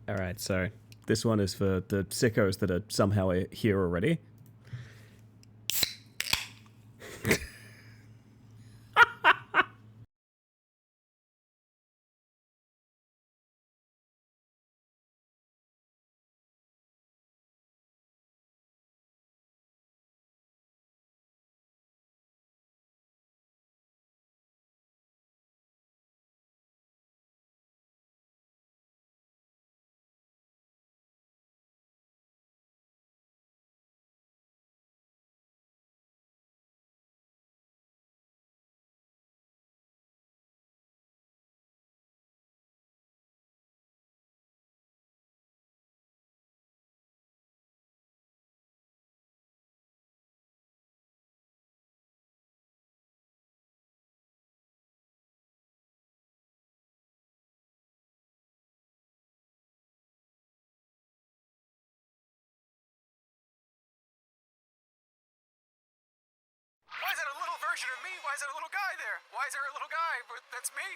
All right, so this one is for the sickos that are somehow here already. Why is that a little version of me? Why is there a little guy there? Why is there a little guy? But that's me.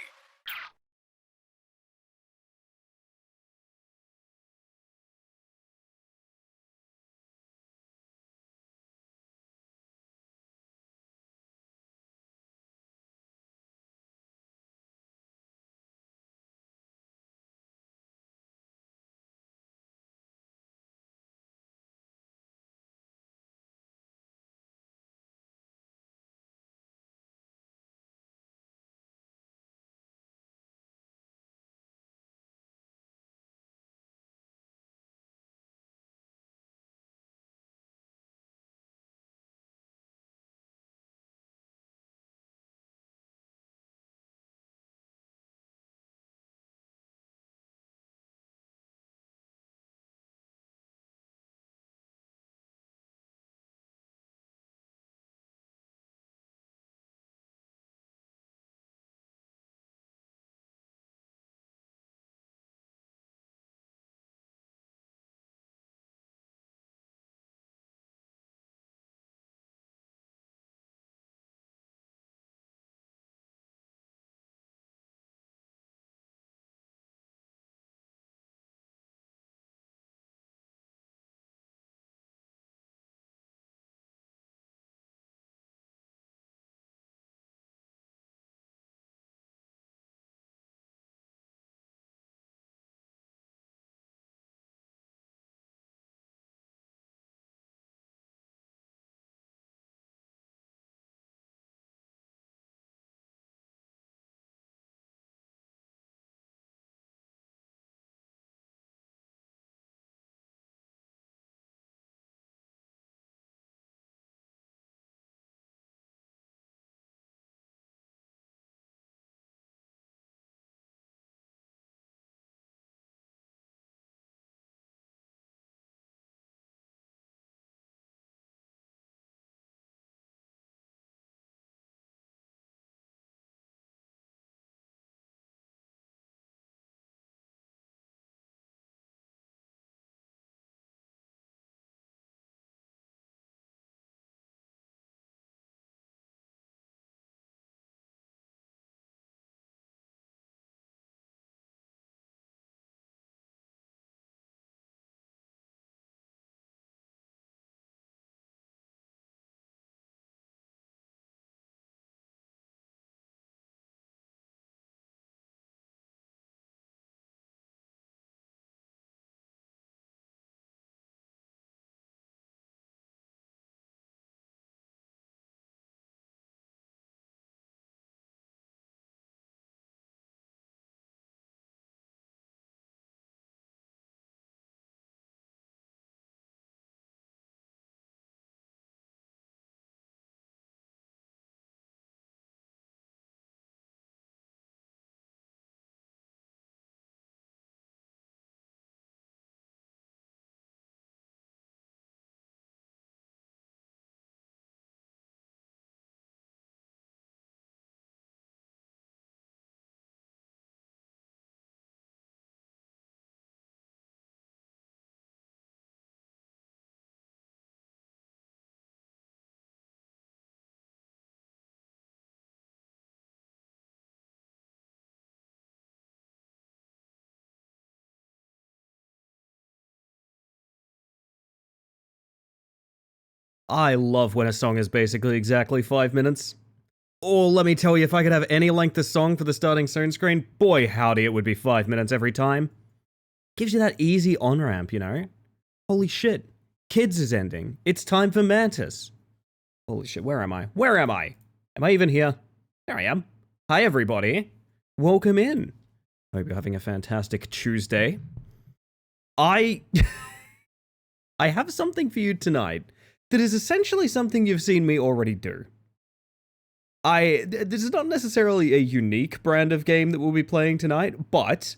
I love when a song is basically exactly 5 minutes. Oh, let me tell you, if I could have any length of song for the starting soon screen, boy howdy, it would be 5 minutes every time. Gives you that easy on-ramp, you know? Holy shit. Kids is ending. It's time for Mantis. Holy shit, where am I? Where am I? Am I even here? There I am. Hi, everybody. Welcome in. I hope you're having a fantastic Tuesday. I have something for you tonight that is essentially something you've seen me already do. This is not necessarily a unique brand of game that we'll be playing tonight, but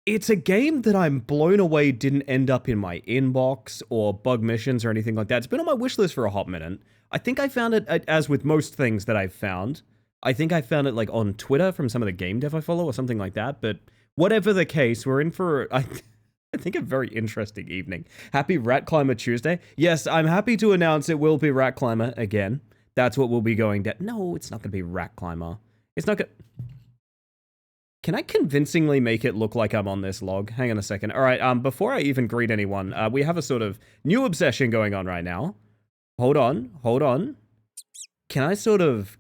it's a game that I'm blown away didn't end up in my inbox or bug missions or anything like that. It's been on my wish list for a hot minute. I think I found it, as with most things that I've found, I think I found it like on Twitter from some of the game dev I follow or something like that, but whatever the case, we're in for, I think, a very interesting evening. Happy Rat Climber Tuesday. Yes, I'm happy to announce it will be Rat Climber again. That's what we'll be going down. No, it's not going to be Rat Climber. It's not going to... Can I convincingly make it look like I'm on this log? Hang on a second. All right, before I even greet anyone, we have a sort of new obsession going on right now. Hold on. Can I sort of...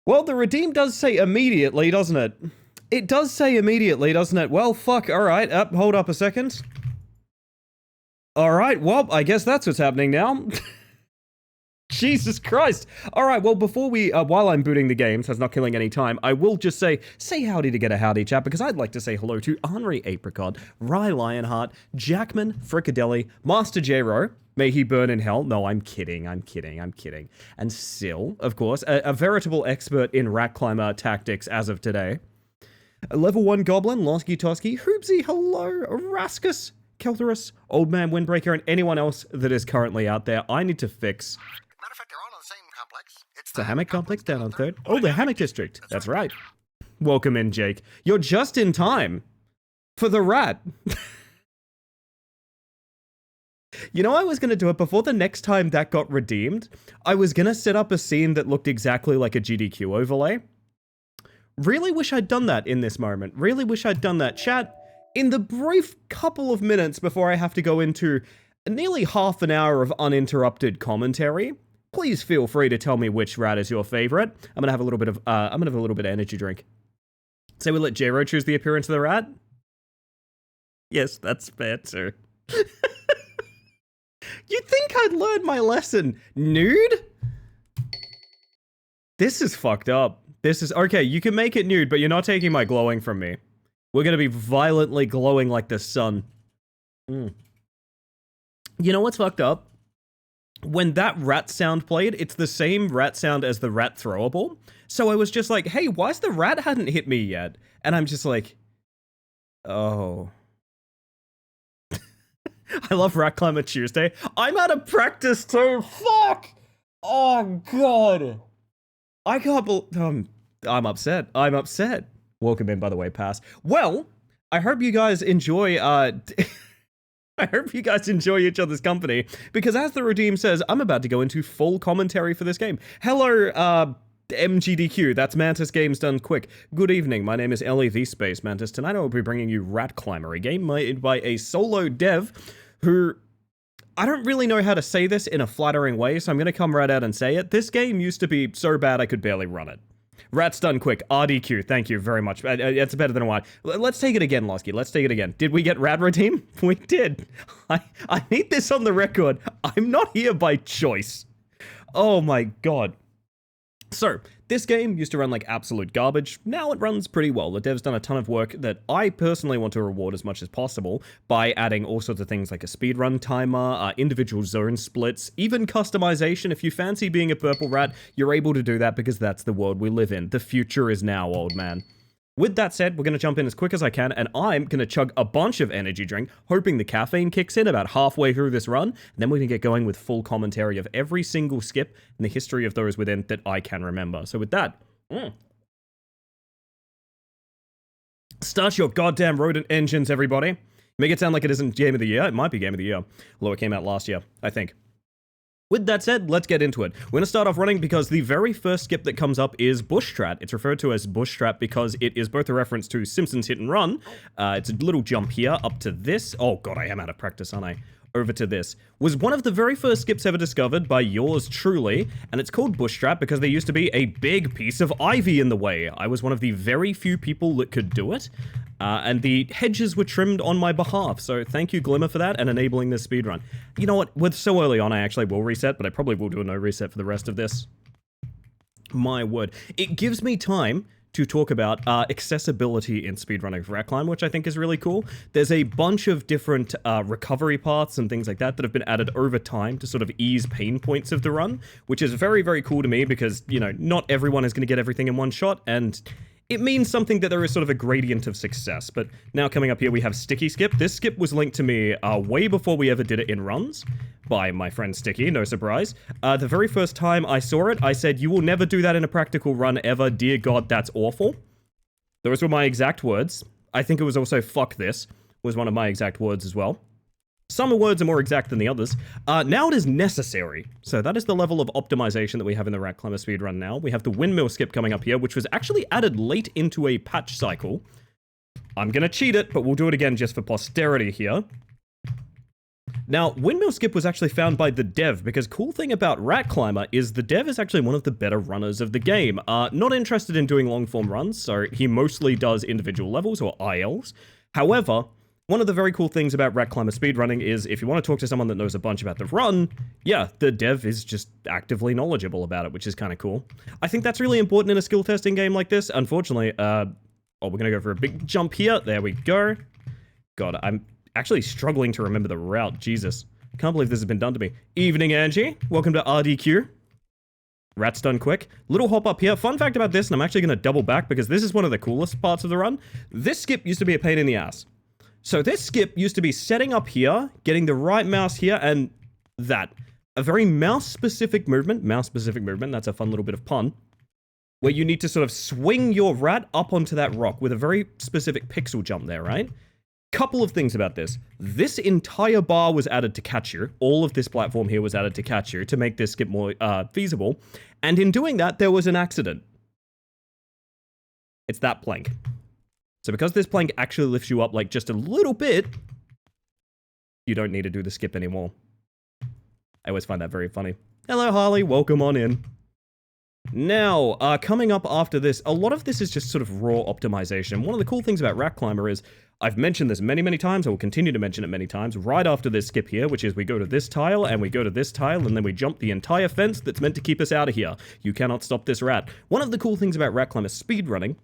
Well, the redeem does say immediately, doesn't it? It does say immediately, doesn't it? Well, fuck, alright, hold up a second. Alright, well, I guess that's what's happening now. Jesus Christ. Alright, well, before we, while I'm booting the game, so it's not killing any time, I will just say howdy to get a howdy chat, because I'd like to say hello to Henri Apricot, Rye Lionheart, Jackman Frickadelli, Master J-Ro, may he burn in hell. No, I'm kidding. And Sil, of course, a veritable expert in Rat Climber tactics as of today. Level 1 Goblin, Losky Tosky, Hoopsy, hello, Raskus, Keltherus, Old Man Windbreaker, and anyone else that is currently out there. I need to fix. Matter of fact, they're all in the same complex. It's the Hammock Complex down on 3rd. Oh, the Hammock District. That's right. Welcome in, Jake. You're just in time for the rat. You know, I was going to do it before the next time that got redeemed. I was going to set up a scene that looked exactly like a GDQ overlay. Really wish I'd done that in this moment. Really wish I'd done that. Chat, in the brief couple of minutes before I have to go into nearly half an hour of uninterrupted commentary, please feel free to tell me which rat is your favorite. I'm going to have a little bit of, energy drink. So we let J-Ro choose the appearance of the rat? Yes, that's fair too. You'd think I'd learned my lesson. Nude? This is fucked up. This is... Okay, you can make it nude, but you're not taking my glowing from me. We're gonna be violently glowing like the sun. You know what's fucked up? When that rat sound played, it's the same rat sound as the rat throwable. So I was just like, hey, why's the rat hadn't hit me yet? And I'm just like... Oh... I love Rat Climber Tuesday. I'm out of practice too. Fuck! Oh, God. I can't believe... I'm upset. Welcome in, by the way, Pass. Well, I hope you guys enjoy, I hope you guys enjoy each other's company, because as the Redeem says, I'm about to go into full commentary for this game. Hello, MGDQ, that's Mantis Games Done Quick. Good evening, my name is Ellie the Space Mantis. Tonight I will be bringing you Rat Climber, a game made by a solo dev who... I don't really know how to say this in a flattering way, so I'm going to come right out and say it. This game used to be so bad I could barely run it. Rats Done Quick, RDQ, thank you very much. It's better than one. Let's take it again, Losky, let's take it again. Did we get Rad Redeem? We did. I need this on the record. I'm not here by choice. Oh my god. So, this game used to run like absolute garbage. Now it runs pretty well. The dev's done a ton of work that I personally want to reward as much as possible by adding all sorts of things like a speedrun timer, individual zone splits, even customization. If you fancy being a purple rat, you're able to do that because that's the world we live in. The future is now, old man. With that said, we're going to jump in as quick as I can, and I'm going to chug a bunch of energy drink, hoping the caffeine kicks in about halfway through this run, and then we're going to get going with full commentary of every single skip in the history of those within that I can remember. So with that, start your goddamn rodent engines, everybody. Make it sound like it isn't Game of the Year. It might be Game of the Year, although it came out last year, I think. With that said, let's get into it. We're going to start off running because the very first skip that comes up is Bush Strat. It's referred to as Bush Strat because it is both a reference to Simpsons Hit and Run. It's a little jump here up to this. Oh god, I am out of practice, aren't I? Over to this. Was one of the very first skips ever discovered by yours truly, and it's called Bush Strat because there used to be a big piece of ivy in the way. I was one of the very few people that could do it. And the hedges were trimmed on my behalf, so thank you Glimmer for that and enabling this speedrun. You know what, we're so early on I actually will reset, but I probably will do a no reset for the rest of this. My word. It gives me time to talk about accessibility in speedrunning for Rat Climb, which I think is really cool. There's a bunch of different recovery paths and things like that that have been added over time to sort of ease pain points of the run, which is very, very cool to me because, you know, not everyone is going to get everything in one shot, and it means something that there is sort of a gradient of success. But now coming up here, we have Sticky Skip. This skip was linked to me way before we ever did it in runs by my friend Sticky, no surprise. The very first time I saw it, I said, "You will never do that in a practical run ever. Dear God, that's awful." Those were my exact words. I think it was also "fuck this" was one of my exact words as well. Some words are more exact than the others. Now it is necessary. So that is the level of optimization that we have in the Rat Climber speedrun now. We have the windmill skip coming up here, which was actually added late into a patch cycle. I'm gonna cheat it, but we'll do it again just for posterity here. Now, windmill skip was actually found by the dev, because cool thing about Rat Climber is the dev is actually one of the better runners of the game. Not interested in doing long form runs, so he mostly does individual levels or ILs. However, one of the very cool things about Rat Climber speedrunning is if you want to talk to someone that knows a bunch about the run, yeah, the dev is just actively knowledgeable about it, which is kind of cool. I think that's really important in a skill testing game like this. Unfortunately, we're going to go for a big jump here. There we go. God, I'm actually struggling to remember the route. Jesus. Can't believe this has been done to me. Evening, Angie. Welcome to RDQ. Rat's done quick. Little hop up here. Fun fact about this, and I'm actually going to double back because this is one of the coolest parts of the run. This skip used to be a pain in the ass. So this skip used to be setting up here, getting the right mouse here, and that. A very mouse-specific movement, that's a fun little bit of pun, where you need to sort of swing your rat up onto that rock with a very specific pixel jump there, right? Couple of things about this. This entire bar was added to catch you. All of this platform here was added to catch you to make this skip more feasible. And in doing that, there was an accident. It's that plank. So because this plank actually lifts you up like just a little bit, you don't need to do the skip anymore. I always find that very funny. Hello, Harley. Welcome on in. Now, coming up after this, a lot of this is just sort of raw optimization. One of the cool things about Rat Climber is, I've mentioned this many, many times, I will continue to mention it many times, right after this skip here, which is we go to this tile, and we go to this tile, and then we jump the entire fence that's meant to keep us out of here. You cannot stop this rat. One of the cool things about Rat Climber speedrunning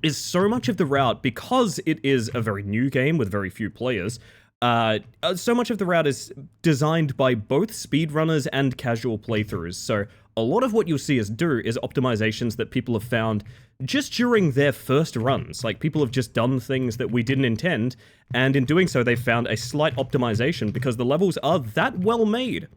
is so much of the route, because it is a very new game with very few players, so much of the route is designed by both speedrunners and casual playthroughs. So a lot of what you'll see us do is optimizations that people have found just during their first runs. Like, people have just done things that we didn't intend, and in doing so, they've found a slight optimization because the levels are that well made.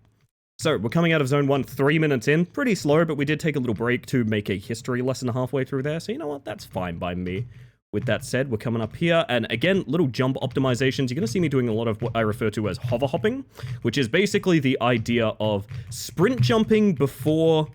So, we're coming out of Zone 1 3 minutes in. Pretty slow, but we did take a little break to make a history lesson halfway through there, so you know what? That's fine by me. With that said, we're coming up here, and again, little jump optimizations. You're going to see me doing a lot of what I refer to as hover hopping, which is basically the idea of sprint jumping before...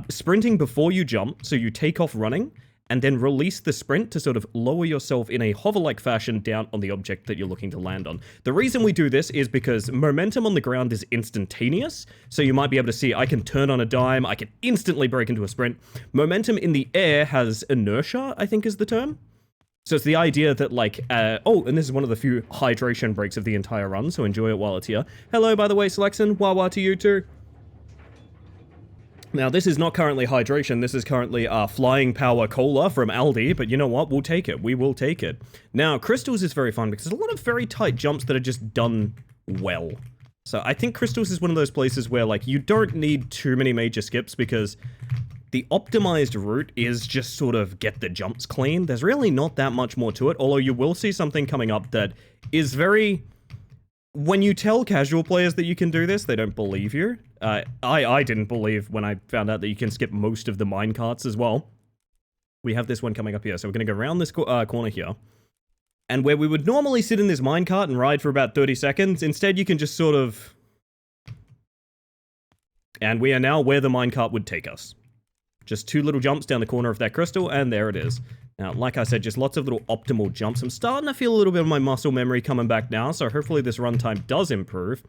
sprinting before you jump, so you take off running, and then release the sprint to sort of lower yourself in a hover-like fashion down on the object that you're looking to land on. The reason we do this is because momentum on the ground is instantaneous, so you might be able to see I can turn on a dime, I can instantly break into a sprint. Momentum in the air has inertia, I think is the term. So it's the idea that, like, oh, and this is one of the few hydration breaks of the entire run, so enjoy it while it's here. Hello, by the way, Selection, wah-wah to you too. Now, this is not currently hydration, this is currently Flying Power Cola from Aldi, but you know what, we'll take it, we will take it. Now, Crystals is very fun because there's a lot of very tight jumps that are just done well. So I think Crystals is one of those places where, like, you don't need too many major skips because the optimized route is just sort of get the jumps clean. There's really not that much more to it, although you will see something coming up that is very... When you tell casual players that you can do this, they don't believe you. I didn't believe when I found out that you can skip most of the minecarts as well. We have this one coming up here, so we're going to go around this corner here. And where we would normally sit in this minecart and ride for about 30 seconds, instead you can just sort of And we are now where the minecart would take us. Just 2 little jumps down the corner of that crystal, and there it is. Now, like I said, just lots of little optimal jumps. I'm starting to feel a little bit of my muscle memory coming back now, so hopefully this runtime does improve.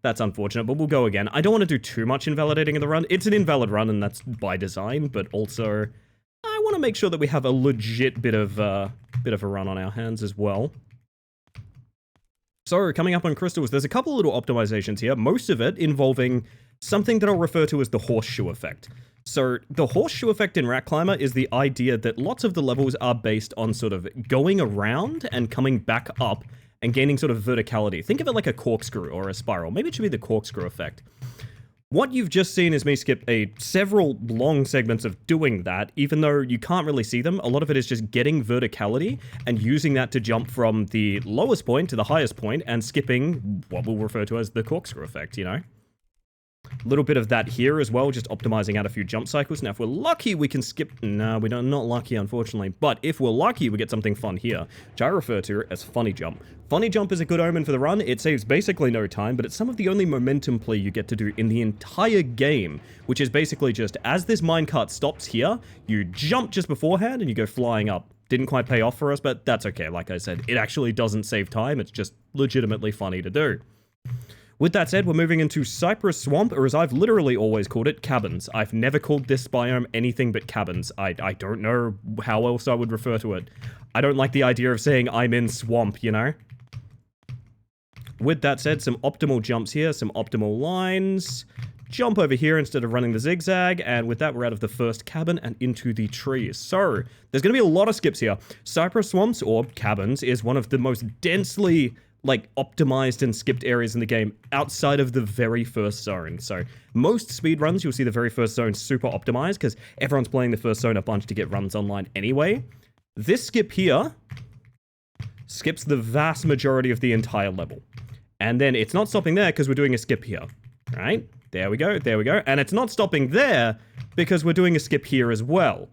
That's unfortunate, but we'll go again. I don't want to do too much invalidating in the run. It's an invalid run, and that's by design, but also I want to make sure that we have a legit bit of a run on our hands as well. So, coming up on crystals, there's a couple of little optimizations here, most of it involving something that I'll refer to as the horseshoe effect. So, the horseshoe effect in Rat Climber is the idea that lots of the levels are based on sort of going around and coming back up and gaining sort of verticality. Think of it like a corkscrew or a spiral. Maybe it should be the corkscrew effect. What you've just seen is me skip several long segments of doing that, even though you can't really see them. A lot of it is just getting verticality and using that to jump from the lowest point to the highest point and skipping what we'll refer to as the corkscrew effect, you know? A little bit of that here as well, just optimizing out a few jump cycles. Now, if we're lucky, we can skip... No, we're not lucky, unfortunately. But if we're lucky, we get something fun here, which I refer to as Funny Jump. Funny Jump is a good omen for the run. It saves basically no time, but it's some of the only momentum play you get to do in the entire game, which is basically just, as this minecart stops here, you jump just beforehand and you go flying up. Didn't quite pay off for us, but that's okay. Like I said, it actually doesn't save time. It's just legitimately funny to do. With that said, we're moving into Cypress Swamp, or as I've literally always called it, cabins. I've never called this biome anything but cabins. I don't know how else I would refer to it. I don't like the idea of saying I'm in swamp, you know? With that said, some optimal jumps here, some optimal lines. Jump over here instead of running the zigzag, and with that, we're out of the first cabin and into the trees. So, there's going to be a lot of skips here. Cypress Swamps, or cabins, is one of the most densely optimized and skipped areas in the game outside of the very first zone. So most speedruns, you'll see the very first zone super optimized because everyone's playing the first zone a bunch to get runs online anyway. This skip here skips the vast majority of the entire level. And then it's not stopping there because we're doing a skip here, right? There we go, there we go. And it's not stopping there because we're doing a skip here as well.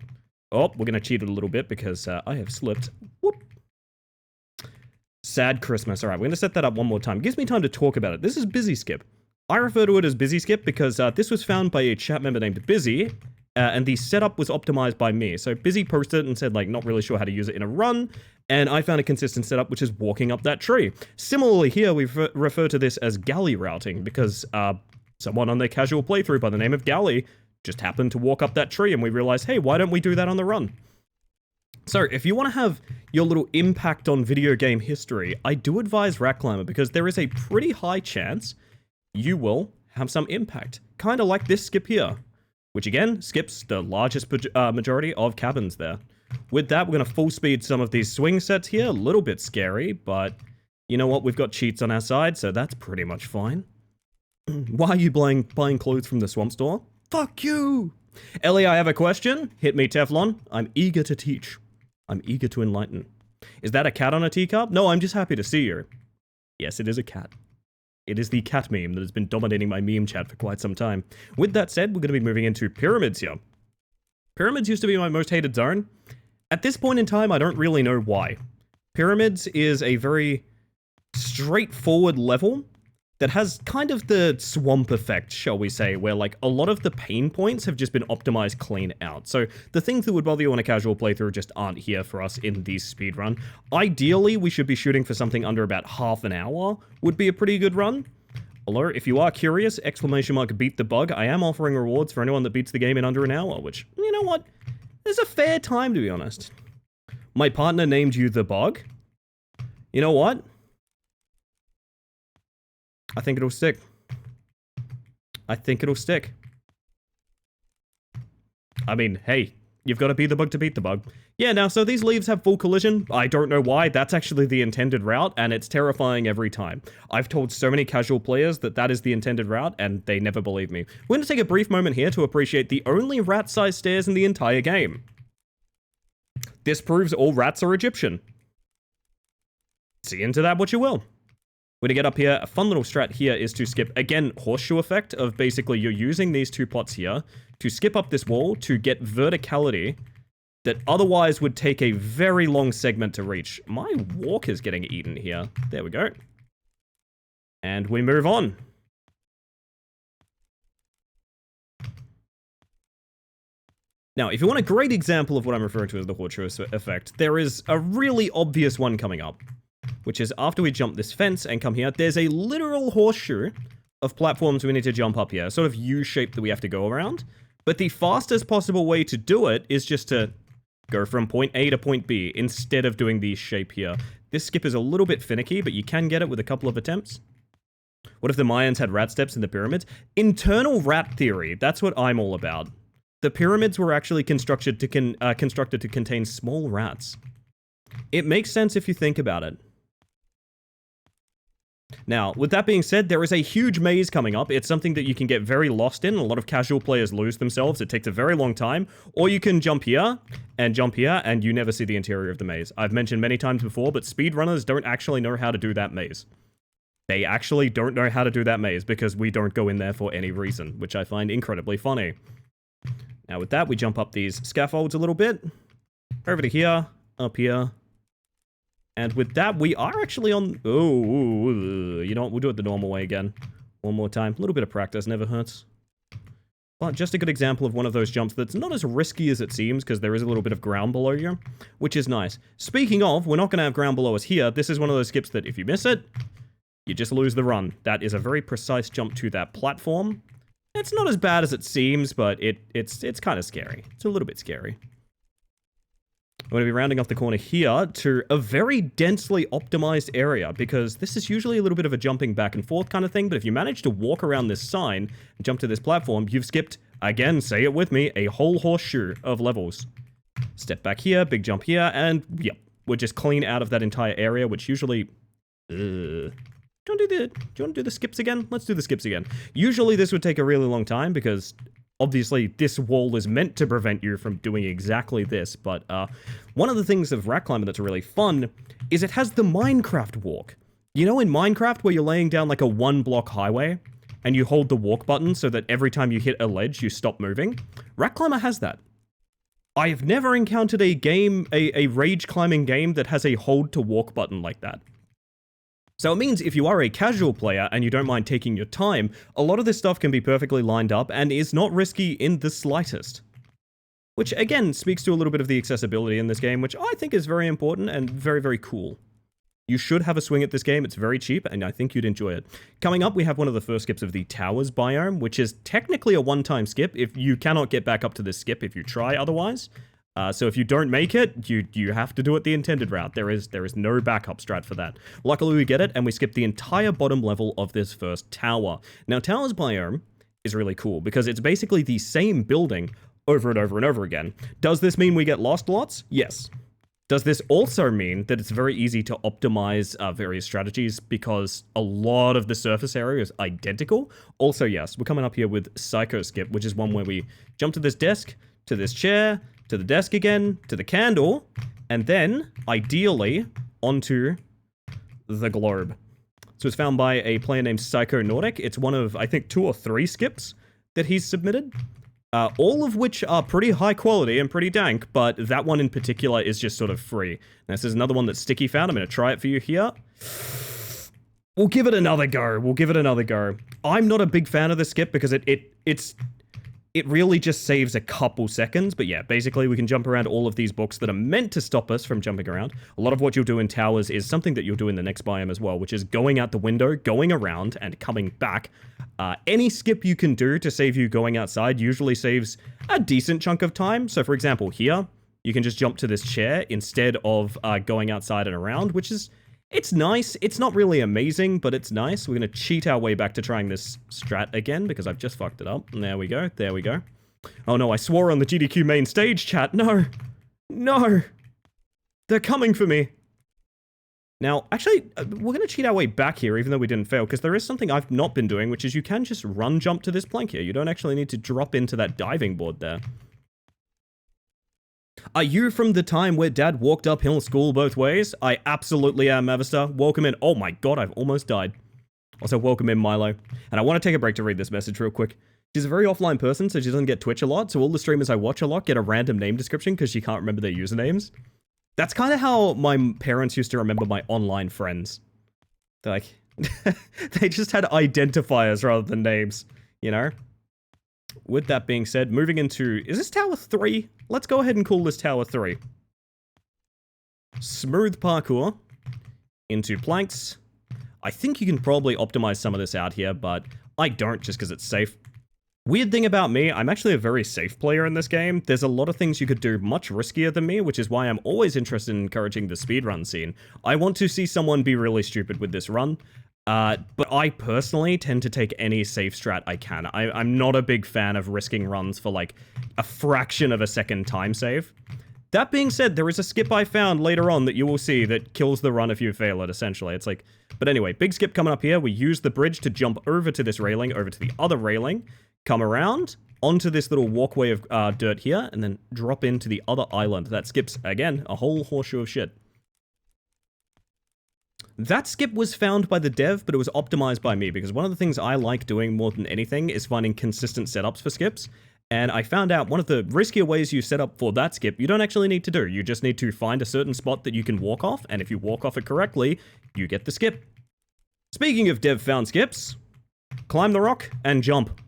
Oh, we're going to cheat it a little bit because I have slipped. Whoop. Sad Christmas. All right, we're going to set that up one more time. Gives me time to talk about it. This is Busy Skip. I refer to it as Busy Skip because this was found by a chat member named Busy, and the setup was optimized by me. So Busy posted it and said, not really sure how to use it in a run, and I found a consistent setup, which is walking up that tree. Similarly here, we refer to this as galley routing because someone on their casual playthrough by the name of Galley just happened to walk up that tree, and we realized, hey, why don't we do that on the run? So, if you want to have your little impact on video game history, I do advise Rat Climber because there is a pretty high chance you will have some impact. Kind of like this skip here, which again, skips the largest majority of cabins there. With that, we're going to full speed some of these swing sets here. A little bit scary, but you know what? We've got cheats on our side, so that's pretty much fine. Why are you buying clothes from the swamp store? Fuck you! Ellie, I have a question. Hit me, Teflon. I'm eager to teach. I'm eager to enlighten. Is that a cat on a teacup? No, I'm just happy to see you. Yes, it is a cat. It is the cat meme that has been dominating my meme chat for quite some time. With that said, we're going to be moving into pyramids here. Pyramids used to be my most hated zone. At this point in time, I don't really know why. Pyramids is a very straightforward level that has kind of the swamp effect, shall we say, where a lot of the pain points have just been optimized clean out. So the things that would bother you on a casual playthrough just aren't here for us in the speedrun. Ideally, we should be shooting for something under about half an hour would be a pretty good run. Although, if you are curious, !beat the bug, I am offering rewards for anyone that beats the game in under an hour, which, you know what, is a fair time to be honest. My partner named you the bug. You know what? I think it'll stick. I think it'll stick. I mean, hey, you've got to be the bug to beat the bug. Yeah, now, so these leaves have full collision. I don't know why. That's actually the intended route, and it's terrifying every time. I've told so many casual players that that is the intended route, and they never believe me. We're going to take a brief moment here to appreciate the only rat-sized stairs in the entire game. This proves all rats are Egyptian. See into that what you will. We're going to get up here. A fun little strat here is to skip, again, horseshoe effect of basically you're using these two pots here to skip up this wall to get verticality that otherwise would take a very long segment to reach. My walk is getting eaten here. There we go. And we move on. Now, if you want a great example of what I'm referring to as the horseshoe effect, there is a really obvious one coming up, which is after we jump this fence and come here, there's a literal horseshoe of platforms we need to jump up here, sort of U-shape that we have to go around. But the fastest possible way to do it is just to go from point A to point B instead of doing the shape here. This skip is a little bit finicky, but you can get it with a couple of attempts. What if the Mayans had rat steps in the pyramids? Internal rat theory, that's what I'm all about. The pyramids were actually constructed to contain small rats. It makes sense if you think about it. Now, with that being said, there is a huge maze coming up. It's something that you can get very lost in. A lot of casual players lose themselves. It takes a very long time. Or you can jump here, and you never see the interior of the maze. I've mentioned many times before, but speedrunners don't actually know how to do that maze. They actually don't know how to do that maze because we don't go in there for any reason, which I find incredibly funny. Now with that, we jump up these scaffolds a little bit. Over to here, up here. And with that, we are actually on... Oh, you know what? We'll do it the normal way again. One more time. A little bit of practice never hurts. But just a good example of one of those jumps that's not as risky as it seems, because there is a little bit of ground below you, which is nice. Speaking of, we're not going to have ground below us here. This is one of those skips that if you miss it, you just lose the run. That is a very precise jump to that platform. It's not as bad as it seems, but it's kind of scary. It's a little bit scary. I'm going to be rounding off the corner here to a very densely optimized area, because this is usually a little bit of a jumping back and forth kind of thing, but if you manage to walk around this sign and jump to this platform, you've skipped, again, say it with me, a whole horseshoe of levels. Step back here, big jump here, and yep, we're just clean out of that entire area, which usually... Do you want to do the skips again? Let's do the skips again. Usually this would take a really long time because obviously this wall is meant to prevent you from doing exactly this, but one of the things of Rat Climber that's really fun is it has the Minecraft walk. You know in Minecraft where you're laying down like a one-block highway and you hold the walk button so that every time you hit a ledge you stop moving? Rat Climber has that. I have never encountered a game, a rage climbing game that has a hold to walk button like that. So it means if you are a casual player and you don't mind taking your time, a lot of this stuff can be perfectly lined up and is not risky in the slightest. Which again speaks to a little bit of the accessibility in this game, which I think is very important and very, very cool. You should have a swing at this game, it's very cheap, and I think you'd enjoy it. Coming up, we have one of the first skips of the Towers biome, which is technically a one-time skip. If you cannot get back up to this skip if you try otherwise. So if you don't make it, you have to do it the intended route. There is no backup strat for that. Luckily we get it, and we skip the entire bottom level of this first tower. Now Towers biome is really cool, because it's basically the same building over and over and over again. Does this mean we get lost lots? Yes. Does this also mean that it's very easy to optimize various strategies because a lot of the surface area is identical? Also yes, we're coming up here with Psycho Skip, which is one where we jump to this desk, to this chair, to the desk again, to the candle, and then, ideally, onto the globe. So it's found by a player named Psycho Nordic. It's one of, I think, 2 or 3 skips that he's submitted. All of which are pretty high quality and pretty dank, but that one in particular is just sort of free. Now, this is another one that Sticky found. I'm going to try it for you here. We'll give it another go. I'm not a big fan of the skip because it really just saves a couple seconds, but yeah, basically we can jump around all of these books that are meant to stop us from jumping around. A lot of what you'll do in towers is something that you'll do in the next biome as well, which is going out the window, going around, and coming back. Any skip you can do to save you going outside usually saves a decent chunk of time. So for example, here, you can just jump to this chair instead of going outside and around, which is... It's nice. It's not really amazing, but it's nice. We're going to cheat our way back to trying this strat again, because I've just fucked it up. And there we go. There we go. Oh no, I swore on the GDQ main stage chat. No. No. They're coming for me. Now, actually, we're going to cheat our way back here, even though we didn't fail, because there is something I've not been doing, which is you can just run jump to this plank here. You don't actually need to drop into that diving board there. Are you from the time where Dad walked uphill school both ways? I absolutely am, Mavistar. Welcome in. Oh my god, I've almost died. Also, welcome in, Milo. And I want to take a break to read this message real quick. She's a very offline person, so she doesn't get Twitch a lot, so all the streamers I watch a lot get a random name description because she can't remember their usernames. That's kind of how my parents used to remember my online friends. They're like, they just had identifiers rather than names, you know? With that being said, moving into... Is this tower 3? Let's go ahead and call this tower 3. Smooth parkour. Into planks. I think you can probably optimize some of this out here, but I don't just because it's safe. Weird thing about me, I'm actually a very safe player in this game. There's a lot of things you could do much riskier than me, which is why I'm always interested in encouraging the speedrun scene. I want to see someone be really stupid with this run. But I personally tend to take any safe strat I can. I'm not a big fan of risking runs for like a fraction of a second time save. That being said, there is a skip I found later on that you will see that kills the run if you fail it, essentially. It's like... But anyway, big skip coming up here. We use the bridge to jump over to this railing, over to the other railing, come around onto this little walkway of dirt here, and then drop into the other island. That skips, again, a whole horseshoe of shit. That skip was found by the dev, but it was optimized by me, because one of the things I like doing more than anything is finding consistent setups for skips. And I found out one of the riskier ways you set up for that skip, you don't actually need to do. You just need to find a certain spot that you can walk off, and if you walk off it correctly, you get the skip. Speaking of dev found skips, climb the rock and jump.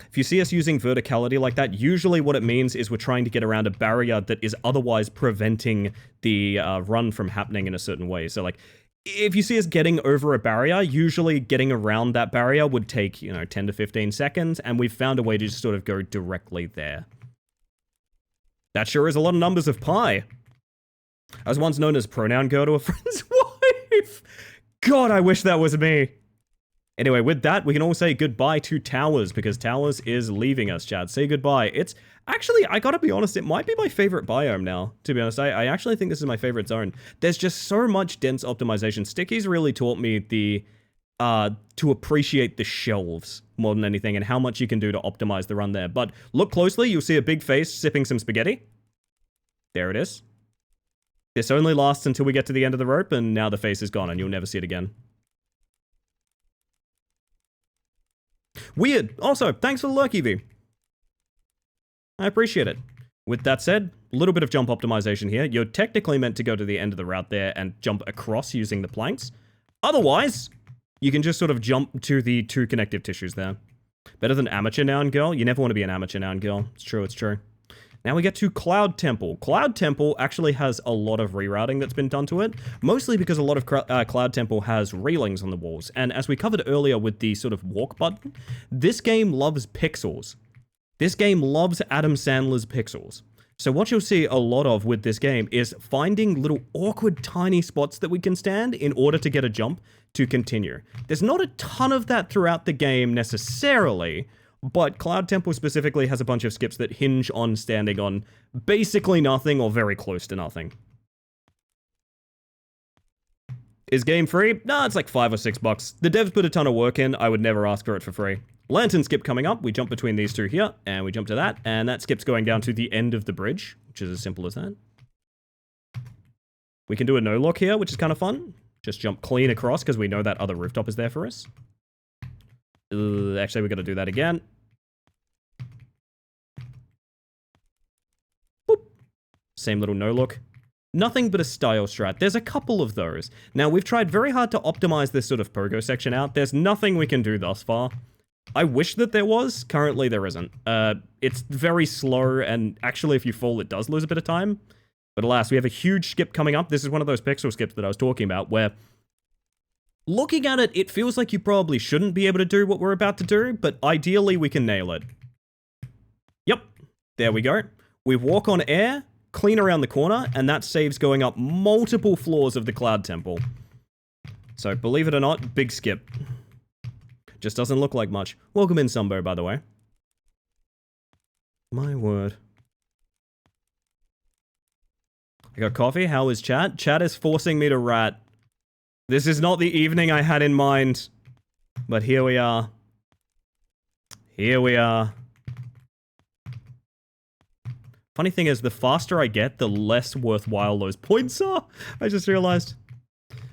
If you see us using verticality like that, usually what it means is we're trying to get around a barrier that is otherwise preventing the run from happening in a certain way. So like, if you see us getting over a barrier, usually getting around that barrier would take, 10 to 15 seconds, and we've found a way to just sort of go directly there. That sure is a lot of numbers of pi. I was once known as pronoun girl to a friend's wife. God, I wish that was me. Anyway, with that, we can all say goodbye to Towers, because Towers is leaving us, Chad. Say goodbye. It's actually, I gotta be honest, it might be my favorite biome now, to be honest. I actually think this is my favorite zone. There's just so much dense optimization. Sticky's really taught me to appreciate the shelves more than anything, and how much you can do to optimize the run there. But look closely, you'll see a big face sipping some spaghetti. There it is. This only lasts until we get to the end of the rope, and now the face is gone, and you'll never see it again. Weird. Also, thanks for the lurk, EV. I appreciate it. With that said, a little bit of jump optimization here. You're technically meant to go to the end of the route there and jump across using the planks. Otherwise, you can just sort of jump to the two connective tissues there. Better than amateur now and girl. You never want to be an amateur now and girl. It's true, it's true. Now we get to Cloud Temple. Cloud Temple actually has a lot of rerouting that's been done to it, mostly because a lot of Cloud Temple has railings on the walls, and as we covered earlier with the sort of walk button, this game loves pixels. This game loves Adam Sandler's pixels. So what you'll see a lot of with this game is finding little awkward tiny spots that we can stand in order to get a jump to continue. There's not a ton of that throughout the game necessarily, but Cloud Temple specifically has a bunch of skips that hinge on standing on basically nothing or very close to nothing. Is game free? Nah, it's like $5 or $6. The devs put a ton of work in. I would never ask for it for free. Lantern skip coming up. We jump between these two here, and we jump to that, and that skip's going down to the end of the bridge, which is as simple as that. We can do a no-look here, which is kind of fun. Just jump clean across, because we know that other rooftop is there for us. Actually, we got to do that again. Boop. Same little no-look. Nothing but a style strat. There's a couple of those. Now, we've tried very hard to optimize this sort of pogo section out. There's nothing we can do thus far. I wish that there was. Currently, there isn't. It's very slow, and actually, if you fall, it does lose a bit of time. But alas, we have a huge skip coming up. This is one of those pixel skips that I was talking about, where looking at it, it feels like you probably shouldn't be able to do what we're about to do, but ideally, we can nail it. Yep. There we go. We walk on air, clean around the corner, and that saves going up multiple floors of the Cloud Temple. So, believe it or not, big skip. Just doesn't look like much. Welcome in, Sumbo, by the way. My word. I got coffee. How is chat? Chat is forcing me to rat. This is not the evening I had in mind. But here we are. Here we are. Funny thing is, the faster I get, the less worthwhile those points are. I just realized.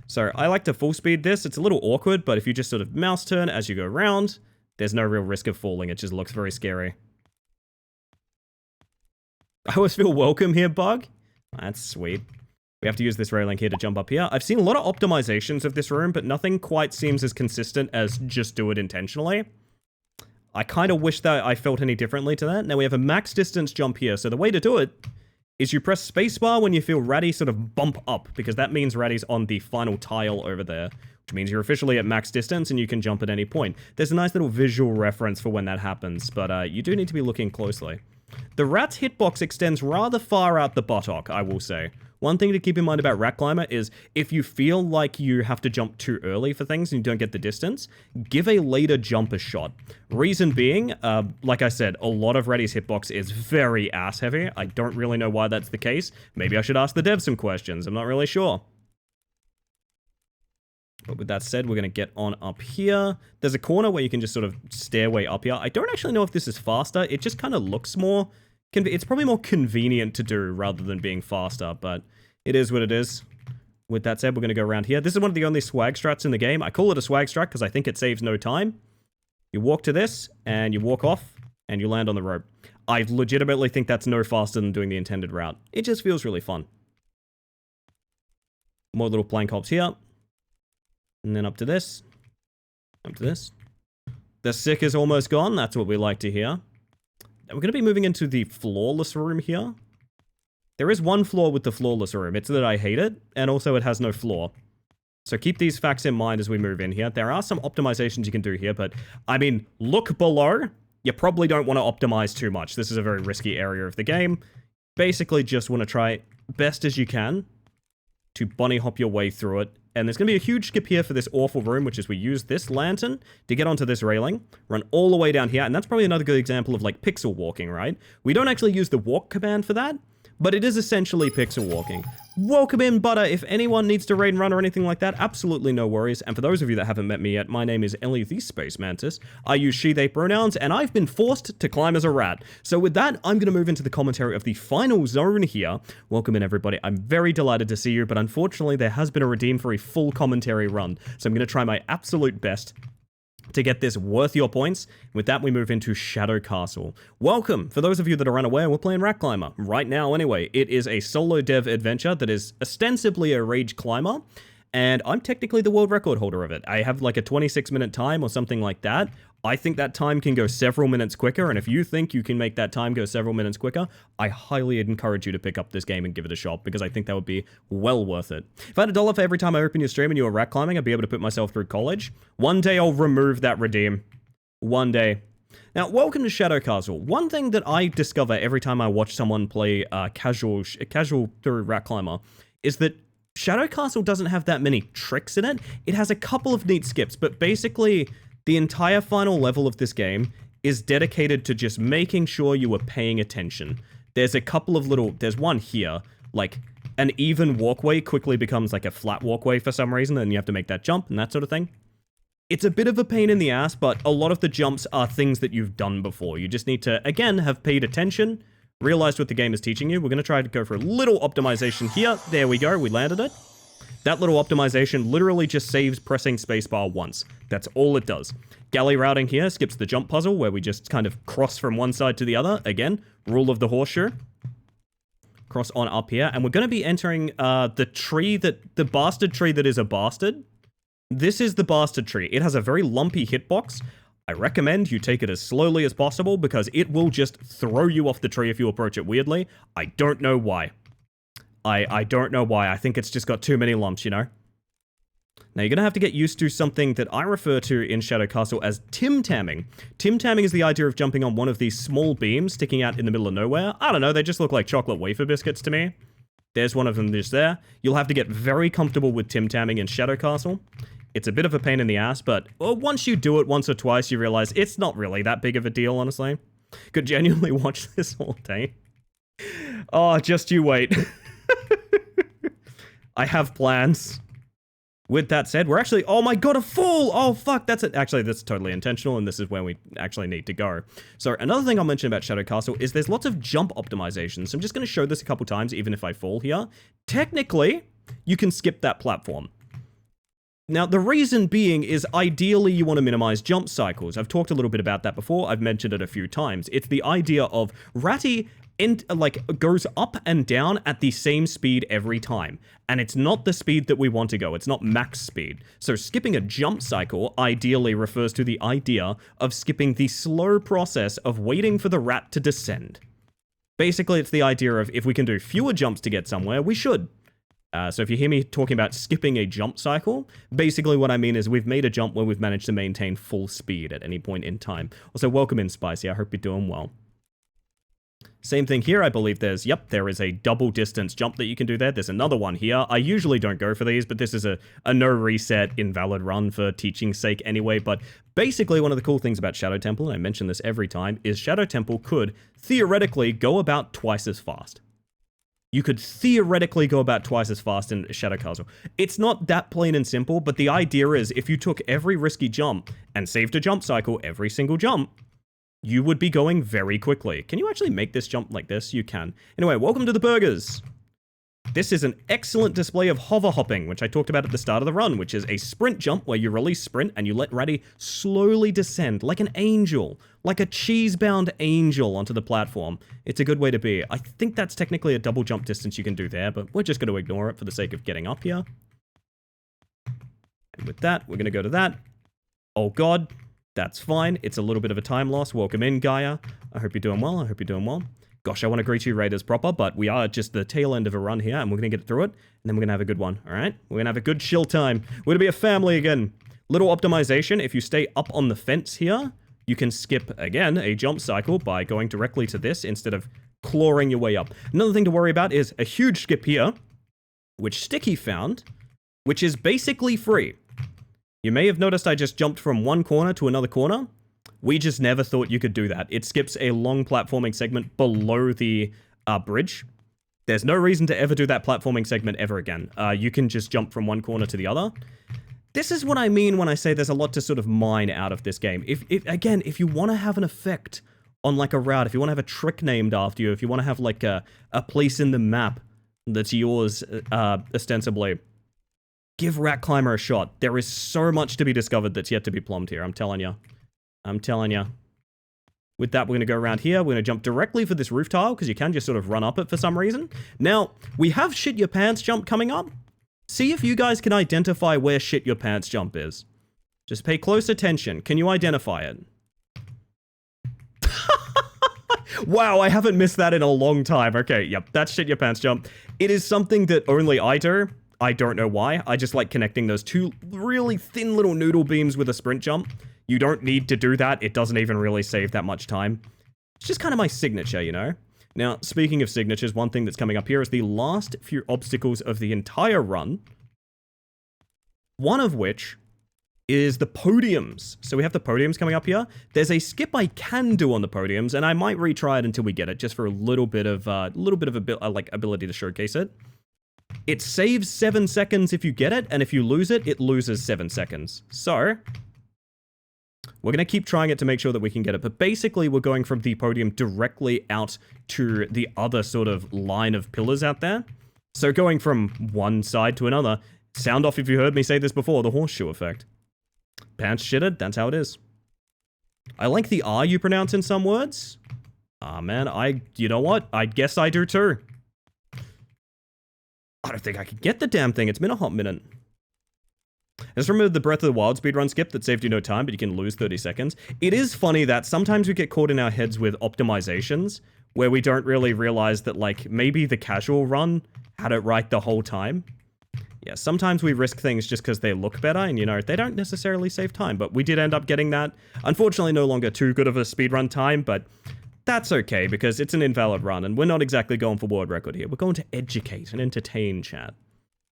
So, I like to full speed this. It's a little awkward, but if you just sort of mouse turn as you go around, there's no real risk of falling. It just looks very scary. I always feel welcome here, Bug. That's sweet. We have to use this railing here to jump up here. I've seen a lot of optimizations of this room, but nothing quite seems as consistent as just do it intentionally. I kind of wish that I felt any differently to that. Now we have a max distance jump here. So the way to do it is you press spacebar when you feel Ratty sort of bump up, because that means Ratty's on the final tile over there, which means you're officially at max distance and you can jump at any point. There's a nice little visual reference for when that happens, but you do need to be looking closely. The rat's hitbox extends rather far out the buttock, I will say. One thing to keep in mind about Rat Climber is if you feel like you have to jump too early for things and you don't get the distance, give a later jump a shot. Reason being, like I said, a lot of Ratty's hitbox is very ass heavy. I don't really know why that's the case. Maybe I should ask the devs some questions. I'm not really sure. But with that said, we're going to get on up here. There's a corner where you can just sort of stairway up here. I don't actually know if this is faster. It just kind of looks more... It's probably more convenient to do rather than being faster, but it is what it is. With that said, we're going to go around here. This is one of the only swag strats in the game. I call it a swag strat because I think it saves no time. You walk to this, and you walk off, and you land on the rope. I legitimately think that's no faster than doing the intended route. It just feels really fun. More little plank hops here. And then up to this. Up to this. The sick is almost gone. That's what we like to hear. We're going to be moving into the flawless room here. There is one flaw with the flawless room. It's that I hate it, and also it has no floor. So keep these facts in mind as we move in here. There are some optimizations you can do here, but, I mean, look below. You probably don't want to optimize too much. This is a very risky area of the game. Basically, just want to try best as you can to bunny hop your way through it. And there's going to be a huge skip here for this awful room, which is we use this lantern to get onto this railing, run all the way down here, and that's probably another good example of, like, pixel walking, right? We don't actually use the walk command for that, but it is essentially pixel walking. Welcome in, Butter. If anyone needs to raid and run or anything like that, absolutely no worries. And for those of you that haven't met me yet, my name is Ellie the Space Mantis. I use she, they pronouns, and I've been forced to climb as a rat. So with that, I'm going to move into the commentary of the final zone here. Welcome in, everybody. I'm very delighted to see you, but unfortunately, there has been a redeem for a full commentary run. So I'm going to try my absolute best to get this worth your points. With that, we move into Shadow Castle. Welcome! For those of you that are unaware, we're playing Rat Climber. Right now, anyway. It is a solo dev adventure that is ostensibly a rage climber, and I'm technically the world record holder of it. I have like a 26-minute time or something like that. I think that time can go several minutes quicker, and if you think you can make that time go several minutes quicker, I highly encourage you to pick up this game and give it a shot, because I think that would be well worth it. If I had $1 for every time I open your stream and you were rat climbing, I'd be able to put myself through college. One day I'll remove that redeem. One day. Now, welcome to Shadow Castle. One thing that I discover every time I watch someone play casual through Rat Climber is that Shadow Castle doesn't have that many tricks in it. It has a couple of neat skips, but basically the entire final level of this game is dedicated to just making sure you are paying attention. There's a couple of little... There's one here, like, an even walkway quickly becomes like a flat walkway for some reason, and you have to make that jump and that sort of thing. It's a bit of a pain in the ass, but a lot of the jumps are things that you've done before. You just need to, again, have paid attention, realized what the game is teaching you. We're going to try to go for a little optimization here. There we go, we landed it. That little optimization literally just saves pressing spacebar once. That's all it does. Galley routing here skips the jump puzzle where we just kind of cross from one side to the other. Again, rule of the horseshoe. Cross on up here. And we're going to be entering the bastard tree that is a bastard. This is the bastard tree. It has a very lumpy hitbox. I recommend you take it as slowly as possible because it will just throw you off the tree if you approach it weirdly. I don't know why. I don't know why. I think it's just got too many lumps, you know? Now, you're going to have to get used to something that I refer to in Shadow Castle as Tim-Tamming. Tim-Tamming is the idea of jumping on one of these small beams sticking out in the middle of nowhere. I don't know, they just look like chocolate wafer biscuits to me. There's one of them just there. You'll have to get very comfortable with Tim-Tamming in Shadow Castle. It's a bit of a pain in the ass, but once you do it once or twice, you realize it's not really that big of a deal, honestly. Could genuinely watch this all day. Oh, just you wait. I have plans. With that said, we're actually... Oh my god, a fall! Oh, fuck, that's it. Actually, that's totally intentional, and this is where we actually need to go. So, another thing I'll mention about Shadow Castle is there's lots of jump optimizations. So I'm just going to show this a couple times, even if I fall here. Technically, you can skip that platform. Now, the reason being is ideally you want to minimize jump cycles. I've talked a little bit about that before. I've mentioned it a few times. It's the idea of Ratty goes up and down at the same speed every time. And it's not the speed that we want to go. It's not max speed. So skipping a jump cycle ideally refers to the idea of skipping the slow process of waiting for the rat to descend. Basically, it's the idea of if we can do fewer jumps to get somewhere, we should. So if you hear me talking about skipping a jump cycle, basically what I mean is we've made a jump where we've managed to maintain full speed at any point in time. Also, welcome in, Spicy. I hope you're doing well. Same thing here, I believe there is a double distance jump that you can do there. There's another one here. I usually don't go for these, but this is a no reset invalid run for teaching's sake anyway. But basically one of the cool things about Shadow Temple, and I mention this every time, is Shadow Temple could theoretically go about twice as fast. You could theoretically go about twice as fast in Shadow Castle. It's not that plain and simple, but the idea is if you took every risky jump and saved a jump cycle every single jump, you would be going very quickly. Can you actually make this jump like this? You can. Anyway, welcome to the burgers. This is an excellent display of hover hopping, which I talked about at the start of the run, which is a sprint jump where you release sprint and you let Ratty slowly descend like an angel, like a cheese-bound angel onto the platform. It's a good way to be. I think that's technically a double jump distance you can do there, but we're just going to ignore it for the sake of getting up here. And with that, we're going to go to that. Oh god, that's fine. It's a little bit of a time loss. Welcome in, Gaia. I hope you're doing well. I hope you're doing well. Gosh, I want to greet you Raiders proper, but we are just the tail end of a run here, and we're going to get through it, and then we're going to have a good one, all right? We're going to have a good chill time. We're going to be a family again. Little optimization, if you stay up on the fence here, you can skip, again, a jump cycle by going directly to this instead of clawing your way up. Another thing to worry about is a huge skip here, which Sticky found, which is basically free. You may have noticed I just jumped from one corner to another corner. We just never thought you could do that. It skips a long platforming segment below the bridge. There's no reason to ever do that platforming segment ever again. You can just jump from one corner to the other. This is what I mean when I say there's a lot to sort of mine out of this game. If you want to have an effect on like a route, if you want to have a trick named after you, if you want to have like a place in the map that's yours, ostensibly, give Rat Climber a shot. There is so much to be discovered that's yet to be plumbed here, I'm telling you. I'm telling you. With that, we're going to go around here. We're going to jump directly for this roof tile, because you can just sort of run up it for some reason. Now, we have Shit Your Pants Jump coming up. See if you guys can identify where Shit Your Pants Jump is. Just pay close attention. Can you identify it? Wow, I haven't missed that in a long time. Okay, yep, that's Shit Your Pants Jump. It is something that only I do. I don't know why. I just like connecting those two really thin little noodle beams with a sprint jump. You don't need to do that. It doesn't even really save that much time. It's just kind of my signature, you know? Now, speaking of signatures, one thing that's coming up here is the last few obstacles of the entire run. One of which is the podiums. So we have the podiums coming up here. There's a skip I can do on the podiums, and I might retry it until we get it, just for a little bit of ability to showcase it. It saves 7 seconds if you get it, and if you lose it, it loses 7 seconds. So we're going to keep trying it to make sure that we can get it. But basically, we're going from the podium directly out to the other sort of line of pillars out there. So going from one side to another. Sound off if you heard me say this before, the horseshoe effect. Pants shitted, that's how it is. I like the R you pronounce in some words. Ah, man, you know what? I guess I do too. I don't think I could get the damn thing. It's been a hot minute. I just remembered the Breath of the Wild speedrun skip that saved you no time, but you can lose 30 seconds. It is funny that sometimes we get caught in our heads with optimizations where we don't really realize that, like, maybe the casual run had it right the whole time. Yeah, sometimes we risk things just because they look better and, you know, they don't necessarily save time, but we did end up getting that. Unfortunately, no longer too good of a speedrun time, but that's okay because it's an invalid run and we're not exactly going for world record here. We're going to educate and entertain, chat.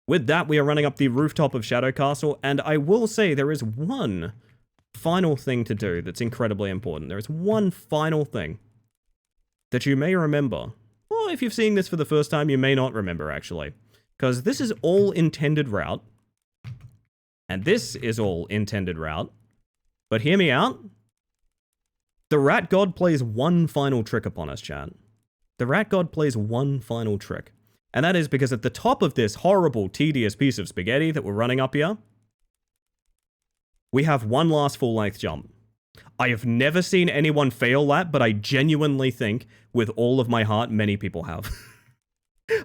With that, we are running up the rooftop of Shadow Castle, and I will say there is one final thing to do that's incredibly important. There is one final thing that you may remember. Or if you're seeing this for the first time, you may not remember, actually. Because this is all intended route. And this is all intended route. But hear me out. The Rat God plays one final trick upon us, chat. The Rat God plays one final trick. And that is because at the top of this horrible, tedious piece of spaghetti that we're running up here, we have one last full-length jump. I have never seen anyone fail that, but I genuinely think, with all of my heart, many people have.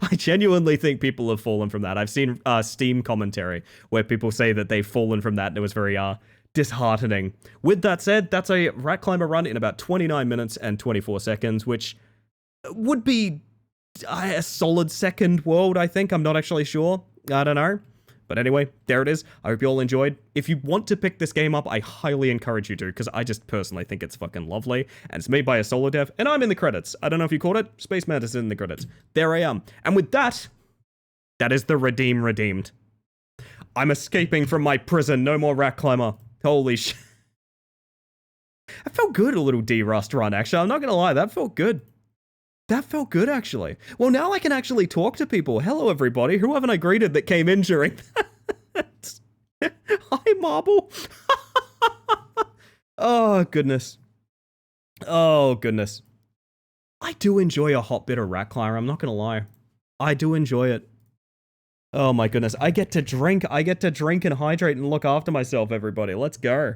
I genuinely think people have fallen from that. I've seen Steam commentary where people say that they've fallen from that, and it was very disheartening. With that said, that's a Rat Climber run in about 29 minutes and 24 seconds, which would be a solid second world, I think. I'm not actually sure. I don't know. But anyway, there it is. I hope you all enjoyed. If you want to pick this game up, I highly encourage you to, because I just personally think it's fucking lovely. And it's made by a solo dev, and I'm in the credits. I don't know if you caught it. Space Mantis is in the credits. There I am. And with that, that is the redeemed. I'm escaping from my prison. No more Rat Climber. Holy shit. That felt good, a little D-Rust run, actually. I'm not going to lie. That felt good. That felt good, actually. Well, now I can actually talk to people. Hello, everybody. Who haven't I greeted that came in during that? Hi, Marble. Oh, goodness. Oh, goodness. I do enjoy a hot bit of Rat Climber. I'm not going to lie. I do enjoy it. Oh, my goodness. I get to drink. I get to drink and hydrate and look after myself, everybody. Let's go.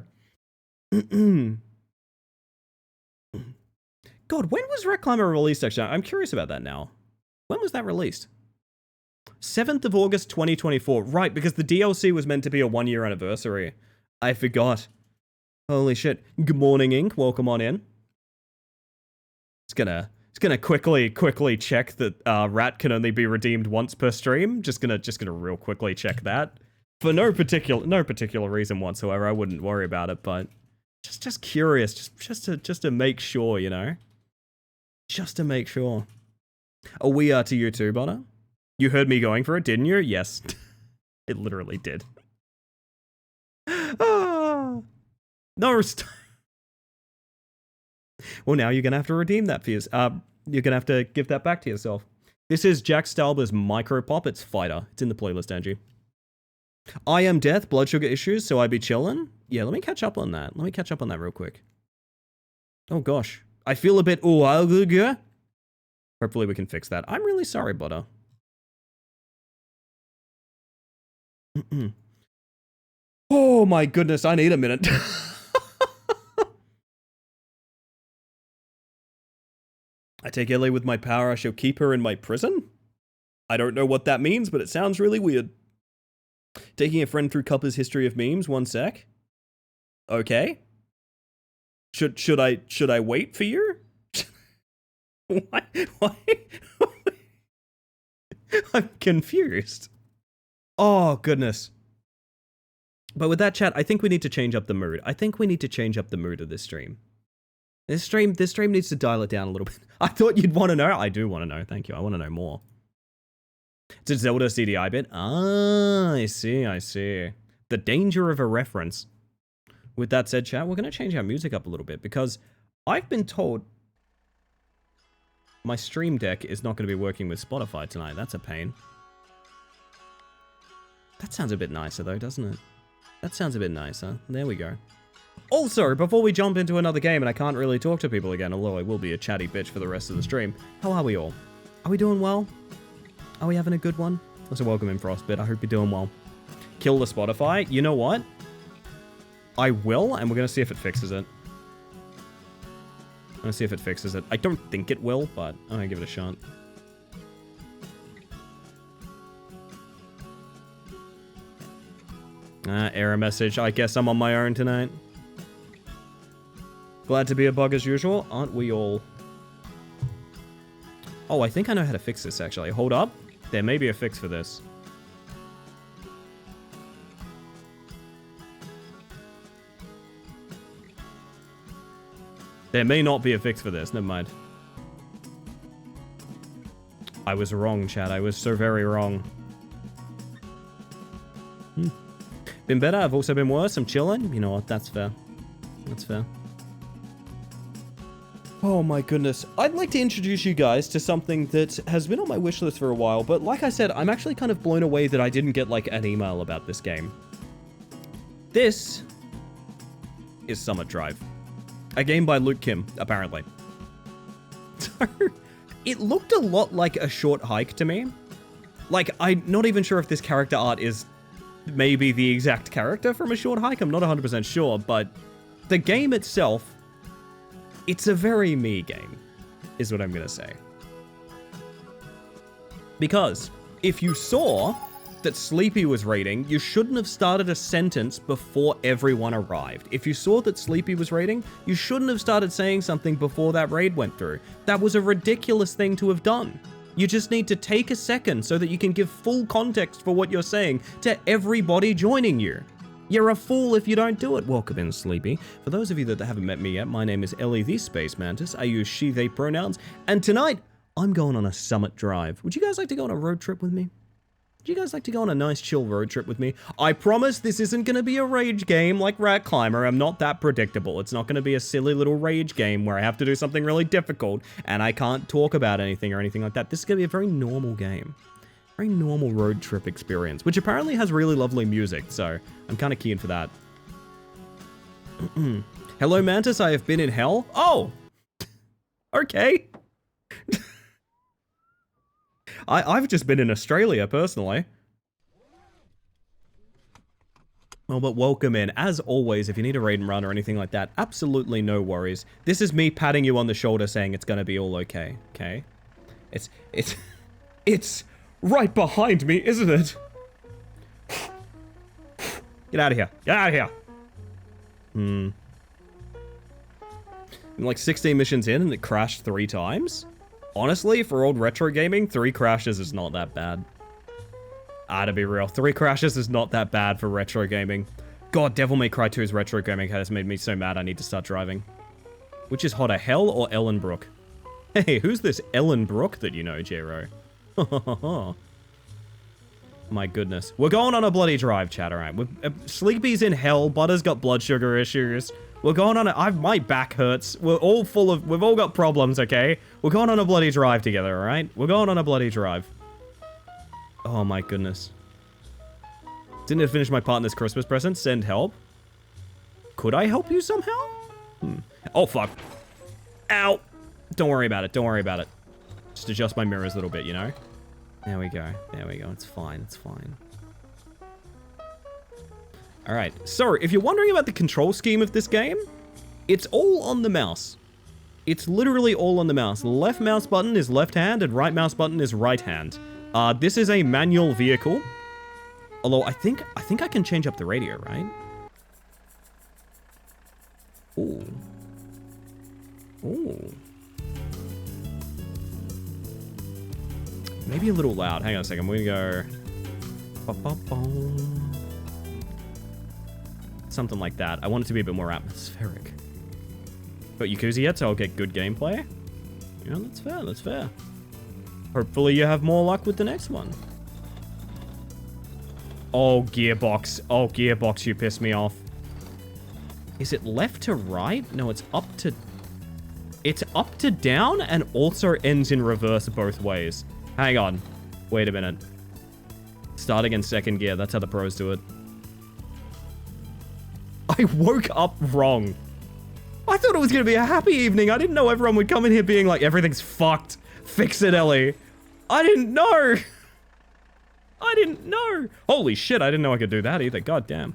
God, when was Rat Climber released, actually? I'm curious about that now. When was that released? 7th of August, 2024. Right, because the DLC was meant to be a 1-year anniversary. I forgot. Holy shit. Good morning, Ink. Welcome on in. It's gonna quickly check that Rat can only be redeemed once per stream. Just gonna real quickly check that. For no particular reason whatsoever. I wouldn't worry about it, but just curious, just to make sure, you know. Just to make sure. Oh, we are to you too, Bonner. You heard me going for it, didn't you? Yes. It literally did. Oh. No. Well, now you're going to have to redeem that for yourself. You're going to have to give that back to yourself. This is Jack Stalber's Micro Pop. It's Fighter. It's in the playlist, Angie. I Am Death, blood sugar issues, so I be chillin'. Yeah, let me catch up on that. Let me catch up on that real quick. Oh, gosh. I feel a bit... Hopefully we can fix that. I'm really sorry, Butter. Oh, my goodness. I need a minute. I take Ellie with my power. I shall keep her in my prison? I don't know what that means, but it sounds really weird. Taking a friend through Cuppa's history of memes. One sec. Okay. Should I wait for you? Why? I'm confused. Oh, goodness. But with that, chat, I think we need to change up the mood. I think we need to change up the mood of this stream. This stream needs to dial it down a little bit. I thought you'd want to know. I do want to know. Thank you. I want to know more. It's a Zelda CDI bit. Ah, I see. The danger of a reference. With that said, chat, we're going to change our music up a little bit because I've been told my Stream Deck is not going to be working with Spotify tonight. That's a pain. That sounds a bit nicer, though, doesn't it? That sounds a bit nicer. There we go. Also, before we jump into another game, and I can't really talk to people again, although I will be a chatty bitch for the rest of the stream, how are we all? Are we doing well? Are we having a good one? Also, welcome in, Frostbit. I hope you're doing well. Kill the Spotify. You know what? I will, and we're going to see if it fixes it. I'm going to see if it fixes it. I don't think it will, but I'm going to give it a shot. Error message. I guess I'm on my own tonight. Glad to be a bug as usual. Aren't we all? Oh, I think I know how to fix this, actually. Hold up. There may be a fix for this. There may not be a fix for this. Never mind. I was wrong, chat. I was so very wrong. Been better. I've also been worse. I'm chilling. You know what? That's fair. That's fair. Oh my goodness. I'd like to introduce you guys to something that has been on my wish list for a while, but like I said, I'm actually kind of blown away that I didn't get like an email about this game. This is Summit Drive. A game by Luke Kim, apparently. So, it looked a lot like a short hike to me. Like, I'm not even sure if this character art is maybe the exact character from a short hike. I'm not 100% sure, but the game itself, it's a very me game, is what I'm gonna say. Because if you saw that Sleepy was raiding, you shouldn't have started a sentence before everyone arrived. If you saw that Sleepy was raiding, you shouldn't have started saying something before that raid went through. That was a ridiculous thing to have done. You just need to take a second so that you can give full context for what you're saying to everybody joining you. You're a fool if you don't do it. Welcome in, Sleepy. For those of you that haven't met me yet, my name is Ellie the Space Mantis. I use she, they pronouns. And tonight, I'm going on a summit drive. Would you guys like to go on a road trip with me? Would you guys like to go on a nice chill road trip with me? I promise this isn't going to be a rage game like Rat Climber. I'm not that predictable. It's not going to be a silly little rage game where I have to do something really difficult and I can't talk about anything or anything like that. This is going to be a very normal game. Very normal road trip experience, which apparently has really lovely music, so I'm kind of keen for that. Hello, Mantis. I have been in hell. Oh! Okay. I've just been in Australia, personally. Well, but welcome in. As always, if you need a raid and run or anything like that, absolutely no worries. This is me patting you on the shoulder saying it's gonna be all okay, okay? It's right behind me, isn't it? Get out of here. Get out of here. I'm like 16 missions in and it crashed 3 times? Honestly, for old retro gaming, 3 crashes is not that bad. To be real, 3 crashes is not that bad for retro gaming. God, Devil May Cry 2's retro gaming has made me so mad I need to start driving. Which is hotter, Hell or Ellenbrook? Hey, who's this Ellenbrook that you know, Jero? My goodness. We're going on a bloody drive, chat, alright? Sleepy's in hell, Butter's got blood sugar issues. We're going on my back hurts. We've all got problems, okay? We're going on a bloody drive together, alright? We're going on a bloody drive. Oh my goodness. Didn't finish my partner's Christmas present. Send help. Could I help you somehow? Oh, fuck. Ow. Don't worry about it. Don't worry about it. Just adjust my mirrors a little bit, you know? There we go. There we go. It's fine. It's fine. Alright, so if you're wondering about the control scheme of this game, it's all on the mouse. It's literally all on the mouse. Left mouse button is left hand and right mouse button is right hand. This is a manual vehicle. Although I think I can change up the radio, right? Ooh. Ooh. Maybe a little loud. Hang on a second. We're gonna go... Something like that. I want it to be a bit more atmospheric. Got Yakuza yet, so I'll get good gameplay. Yeah, that's fair, that's fair. Hopefully you have more luck with the next one. Oh, Gearbox. Oh, Gearbox, you pissed me off. Is it left to right? No, it's up to... It's up to down and also ends in reverse both ways. Hang on. Wait a minute. Starting in second gear. That's how the pros do it. I woke up wrong. I thought it was going to be a happy evening. I didn't know everyone would come in here being like, everything's fucked. Fix it, Ellie. I didn't know. I didn't know. Holy shit, I didn't know I could do that either. God damn.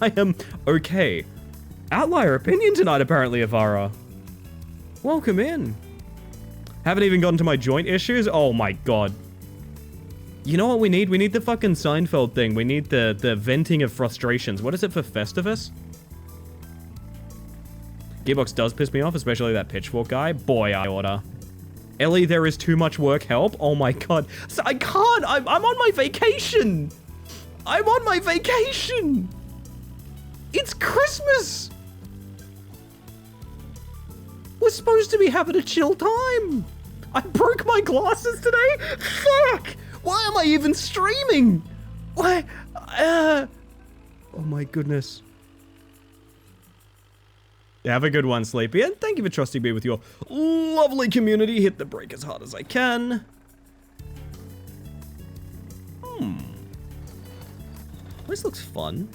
I am okay. Outlier opinion tonight, apparently, Avara. Welcome in. Haven't even gotten to my joint issues? Oh my god. You know what we need? We need the fucking Seinfeld thing. We need the venting of frustrations. What is it for Festivus? Gearbox does piss me off, especially that pitchfork guy. Boy, I order. Ellie, there is too much work. Help. Oh my god. So I can't. I'm on my vacation. I'm on my vacation. It's Christmas. We're supposed to be having a chill time. I broke my glasses today. Fuck. Why am I even streaming? Why? Oh my goodness. Have a good one, Sleepy, and thank you for trusting me with your lovely community. Hit the brake as hard as I can. This looks fun.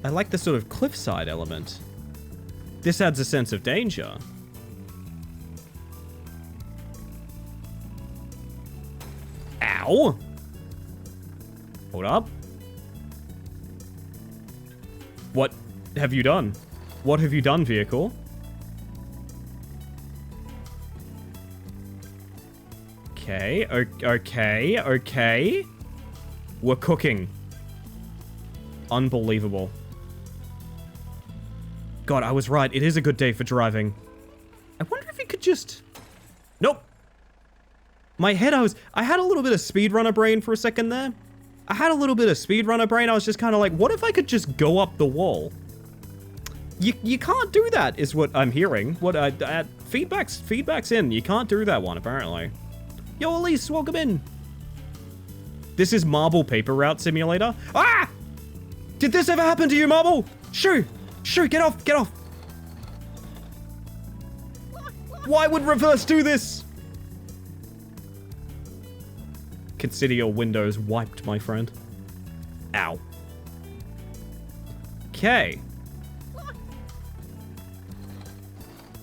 I like the sort of cliffside element. This adds a sense of danger. Ow! Hold up. What have you done? What have you done, vehicle? Okay, okay. We're cooking. Unbelievable. God, I was right. It is a good day for driving. I wonder if you could just... Nope. My head, I had a little bit of speedrunner brain for a second there. I had a little bit of speedrunner brain. I was just kind of like, what if I could just go up the wall? You can't do that, is what I'm hearing. Feedback's in. You can't do that one, apparently. Yo, Elise, welcome in. This is Marble Paper Route Simulator. Ah! Did this ever happen to you, Marble? Shoo! Shoo, get off, get off. Why would reverse do this? Consider your windows wiped, my friend. Ow. Okay.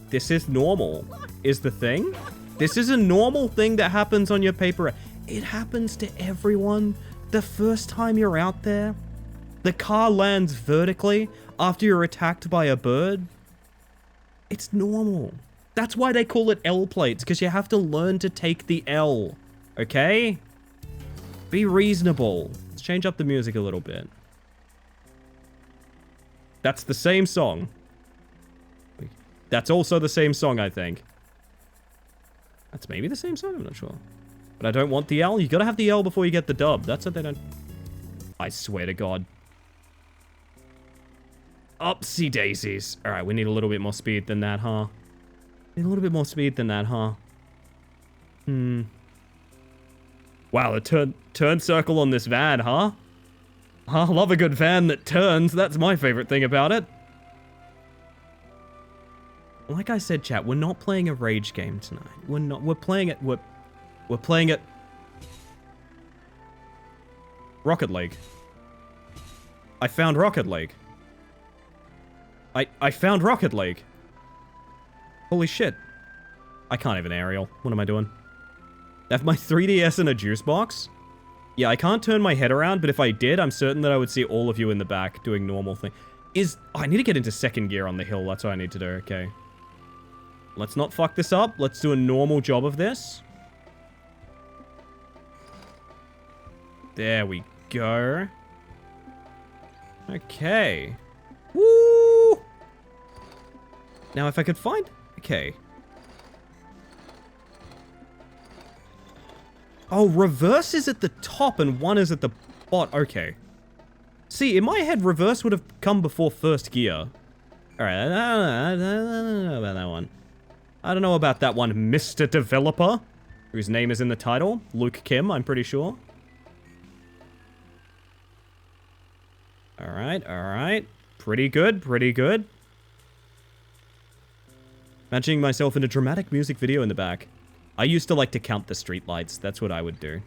This is normal, is the thing. This is a normal thing that happens on your paper. It happens to everyone the first time you're out there. The car lands vertically after you're attacked by a bird. It's normal. That's why they call it L plates, because you have to learn to take the L. Okay? Be reasonable. Let's change up the music a little bit. That's the same song. That's also the same song, I think. That's maybe the same song, I'm not sure. But I don't want the L. You gotta have the L before you get the dub. That's what they don't... I swear to God. Upsy daisies. Alright, we need a little bit more speed than that, huh? Need a little bit more speed than that, huh? Wow, the turn circle on this van, huh? I love a good van that turns. That's my favorite thing about it. Like I said, chat, we're not playing a rage game tonight. We're playing it, we're playing it... Rocket League. I found Rocket League. I found Rocket League. Holy shit. I can't even aerial. What am I doing? I have my 3DS in a juice box? Yeah, I can't turn my head around, but if I did, I'm certain that I would see all of you in the back doing normal thing. I need to get into second gear on the hill. That's what I need to do. Okay. Let's not fuck this up. Let's do a normal job of this. There we go. Okay. Woo! Now, if I could find... Okay. Oh, reverse is at the top and one is at the bottom. Okay. See, in my head, reverse would have come before first gear. Alright, I don't know about that one. I don't know about that one, Mr. Developer, whose name is in the title. Luke Kim, I'm pretty sure. Alright, alright. Pretty good, pretty good. Imagining myself in a dramatic music video in the back. I used to like to count the streetlights. That's what I would do.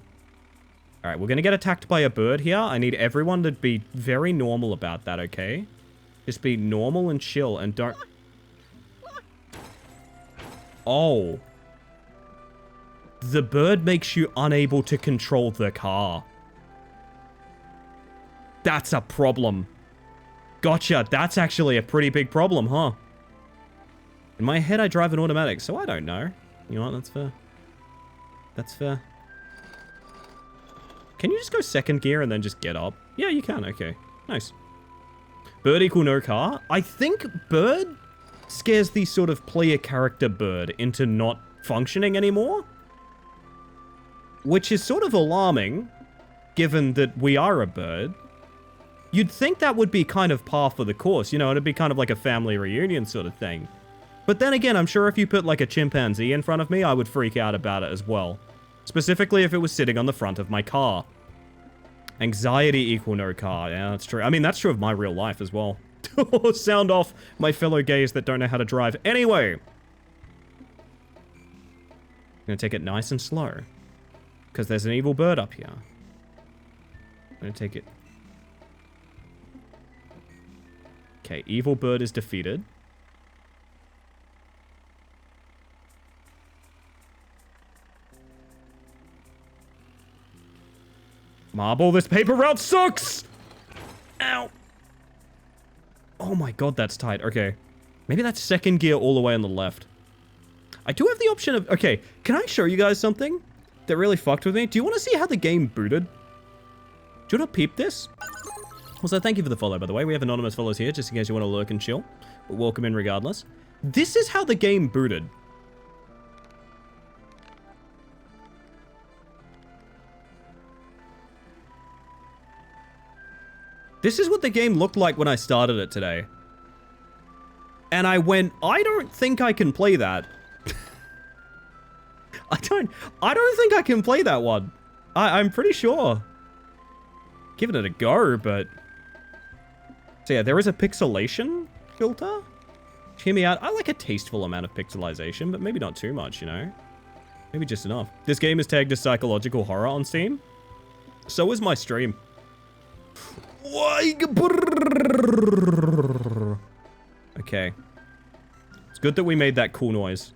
Alright, we're gonna get attacked by a bird here. I need everyone to be very normal about that, okay? Just be normal and chill and don't... Oh. The bird makes you unable to control the car. That's a problem. Gotcha. That's actually a pretty big problem, huh? In my head, I drive an automatic, so I don't know. You know what? That's fair. That's fair. Can you just go second gear and then just get up? Yeah, you can. Okay. Nice. Bird equal no car. I think bird scares the sort of player character bird into not functioning anymore. Which is sort of alarming, given that we are a bird. You'd think that would be kind of par for the course, you know, it'd be kind of like a family reunion sort of thing. But then again, I'm sure if you put like a chimpanzee in front of me, I would freak out about it as well. Specifically if it was sitting on the front of my car. Anxiety equal no car. Yeah, that's true. I mean, that's true of my real life as well. Sound off, my fellow gays that don't know how to drive. Anyway. I'm gonna take it nice and slow. Because there's an evil bird up here. I'm gonna take it. Okay, evil bird is defeated. Marble, this paper route sucks! Ow. Oh my god, that's tight. Okay. Maybe that's second gear all the way on the left. I do have the option of... Okay, can I show you guys something that really fucked with me? Do you want to see how the game booted? Do you want to peep this? Also, thank you for the follow, by the way. We have anonymous follows here, just in case you want to lurk and chill. But welcome in regardless. This is how the game booted. This is what the game looked like when I started it today. And I went, I don't think I can play that. I don't think I can play that one. I'm pretty sure. Giving it a go, but... So yeah, there is a pixelation filter. Hear me out. I like a tasteful amount of pixelization, but maybe not too much, you know? Maybe just enough. This game is tagged as psychological horror on Steam. So is my stream. Okay. It's good that we made that cool noise.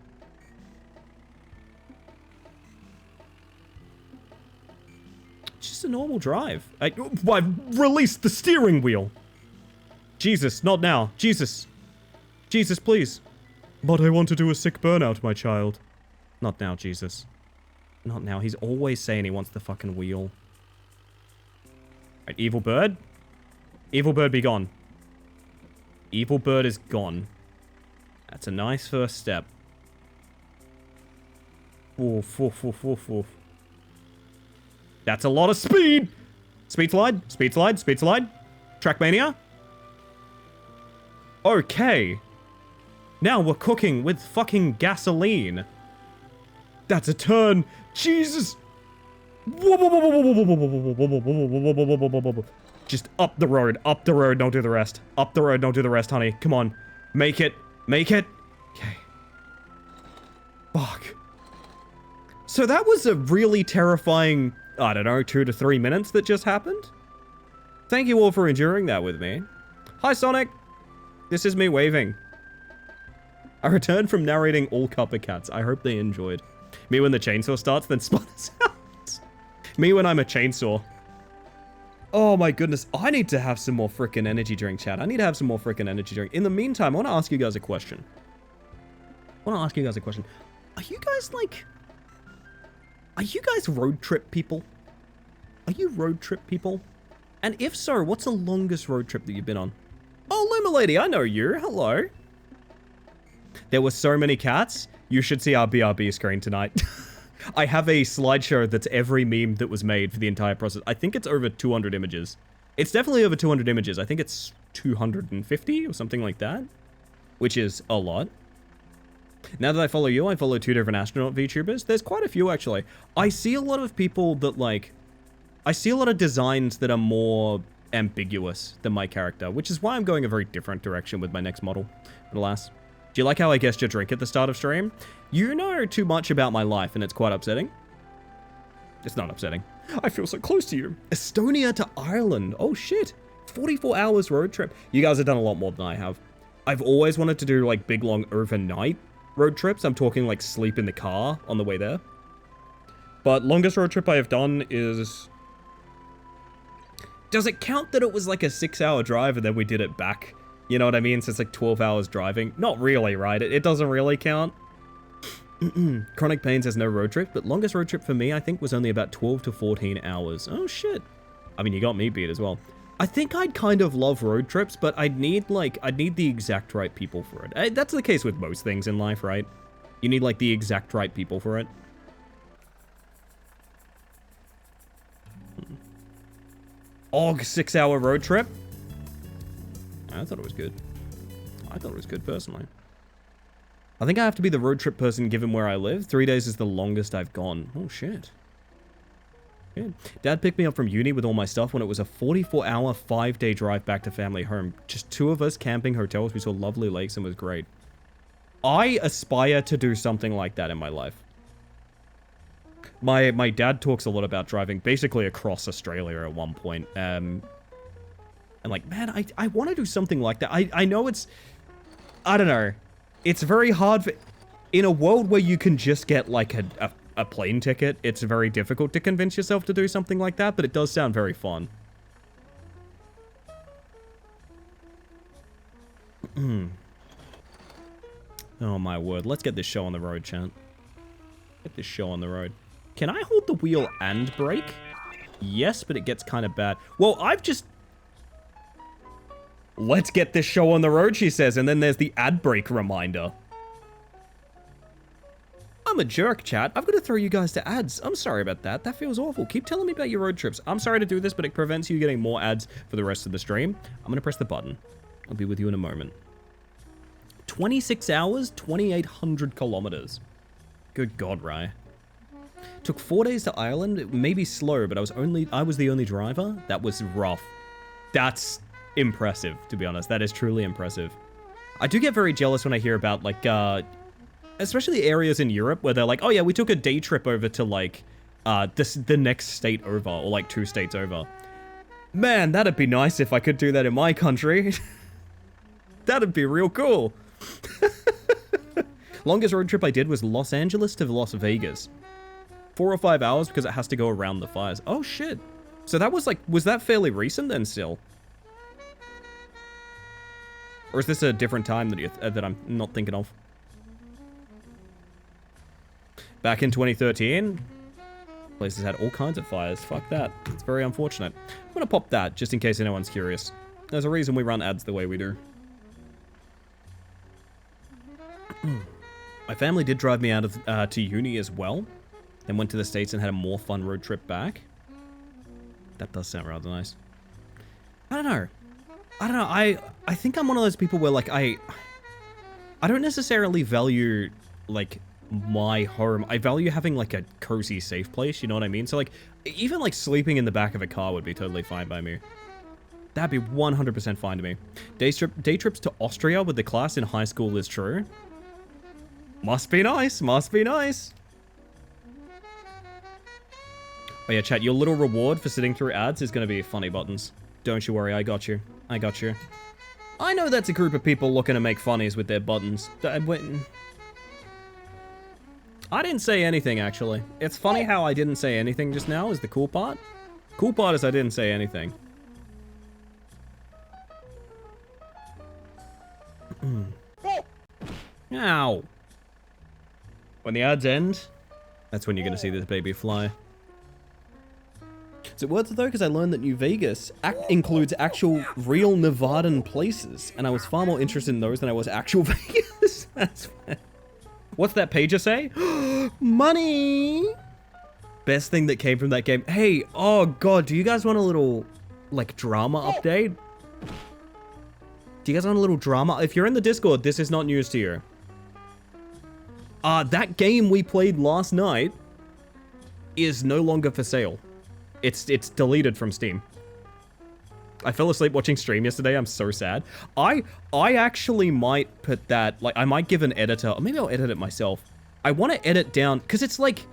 It's just a normal drive. I've released the steering wheel. Jesus, not now. Jesus. Jesus, please. But I want to do a sick burnout, my child. Not now, Jesus. Not now. He's always saying he wants the fucking wheel. Right, evil bird. Evil bird be gone. Evil bird is gone. That's a nice first step. Oof, oof, oof, oof, oof. That's a lot of speed! Speed slide, speed slide, speed slide. Trackmania. Okay. Now we're cooking with fucking gasoline. That's a turn. Jesus. Just up the road, don't do the rest. Up the road, don't do the rest, honey. Come on. Make it. Make it. Okay. Fuck. So that was a really terrifying, I don't know, 2 to 3 minutes that just happened. Thank you all for enduring that with me. Hi, Sonic. This is me waving. I returned from narrating all Cuppa Cats. I hope they enjoyed. Me when the chainsaw starts, then sputters out. Me when I'm a chainsaw. Oh my goodness, I need to have some more frickin' energy drink, chat. I need to have some more frickin' energy drink. In the meantime, I want to ask you guys a question. Are you guys like... Are you guys road trip people? Are you road trip people? And if so, what's the longest road trip that you've been on? Oh, Luma Lady, I know you. Hello. There were so many cats. You should see our BRB screen tonight. I have a slideshow that's every meme that was made for the entire process. I think it's over 200 images. It's definitely over 200 images. I think it's 250 or something like that, which is a lot. Now that I follow you, I follow 2 different astronaut VTubers. There's quite a few, actually. I see a lot of people that, like... I see a lot of designs that are more ambiguous than my character, which is why I'm going a very different direction with my next model. But alas... Do you like how I guessed your drink at the start of stream? You know too much about my life, and it's quite upsetting. It's not upsetting. I feel so close to you. Estonia to Ireland. Oh, shit. 44 hours road trip. You guys have done a lot more than I have. I've always wanted to do, like, big, long, overnight road trips. I'm talking, like, sleep in the car on the way there. But longest road trip I have done is... Does it count that it was, like, a 6-hour drive and then we did it back? You know what I mean? So it's like 12 hours driving. Not really, right? It doesn't really count. Chronic Pains has no road trip, but longest road trip for me, I think, was only about 12 to 14 hours. Oh, shit. I mean, you got me beat as well. I think I'd kind of love road trips, but I'd need the exact right people for it. That's the case with most things in life, right? You need, like, the exact right people for it. OG 6-hour road trip? I thought it was good. I thought it was good, personally. I think I have to be the road trip person given where I live. 3 days is the longest I've gone. Oh, shit. Good. Dad picked me up from uni with all my stuff when it was a 44-hour, 5-day drive back to family home. Just 2 of us camping hotels. We saw lovely lakes and it was great. I aspire to do something like that in my life. My dad talks a lot about driving basically across Australia at one point. I'm like, man, I want to do something like that. I know it's... I don't know. It's very hard for... In a world where you can just get, like, a a plane ticket, it's very difficult to convince yourself to do something like that, but it does sound very fun. Oh my word. Let's get this show on the road, chat. Get this show on the road. Can I hold the wheel and brake? Yes, but it gets kind of bad. Well, I've just... Let's get this show on the road, she says, and then there's the ad break reminder. I'm a jerk, chat. I've got to throw you guys to ads. I'm sorry about that. That feels awful. Keep telling me about your road trips. I'm sorry to do this, but it prevents you getting more ads for the rest of the stream. I'm going to press the button. I'll be with you in a moment. 26 hours, 2,800 kilometers. Good God, Rye. Took 4 days to Ireland. It may be slow, but I was the only driver. That was rough. That's impressive, to be honest. That is truly impressive. I do get very jealous when I hear about, like, especially areas in Europe where they're like, oh yeah, we took a day trip over to, like, the next state over, or like 2 states over. Man, that'd be nice if I could do that in my country. That'd be real cool. Longest road trip I did was Los Angeles to Las Vegas. 4 or 5 hours because it has to go around the fires. Oh shit. So that was like, was that fairly recent then still? Or is this a different time that I'm not thinking of? Back in 2013, places had all kinds of fires. Fuck that. It's very unfortunate. I'm gonna pop that just in case anyone's curious. There's a reason we run ads the way we do. My family did drive me out of to uni as well. Then went to the States and had a more fun road trip back. That does sound rather nice. I don't know. I think I'm one of those people where, like, I don't necessarily value, like, my home. I value having, like, a cozy, safe place, you know what I mean? So, like, even, like, sleeping in the back of a car would be totally fine by me. That'd be 100% fine to me. Day trips to Austria with the class in high school is true. Must be nice, must be nice. Oh yeah, chat, your little reward for sitting through ads is going to be funny buttons. Don't you worry, I got you. I got you. I know that's a group of people looking to make funnies with their buttons. I didn't say anything, actually. It's funny how I didn't say anything just now is the cool part. Cool part is I didn't say anything. Ow. When the ads end, that's when you're going to see this baby fly. Is it worth it though? Because I learned that New Vegas includes actual real Nevadan places, and I was far more interested in those than I was actual Vegas. That's fair. What's that pager say? Money! Best thing that came from that game. Hey, oh god, do you guys want a little, like, drama update? Do you guys want a little drama? If you're in the Discord, this is not news to you. That game we played last night is no longer for sale. It's deleted from Steam. I fell asleep watching stream yesterday. I'm so sad. I actually might put that, like, I might give an editor, or maybe I'll edit it myself. I want to edit down, because it's like,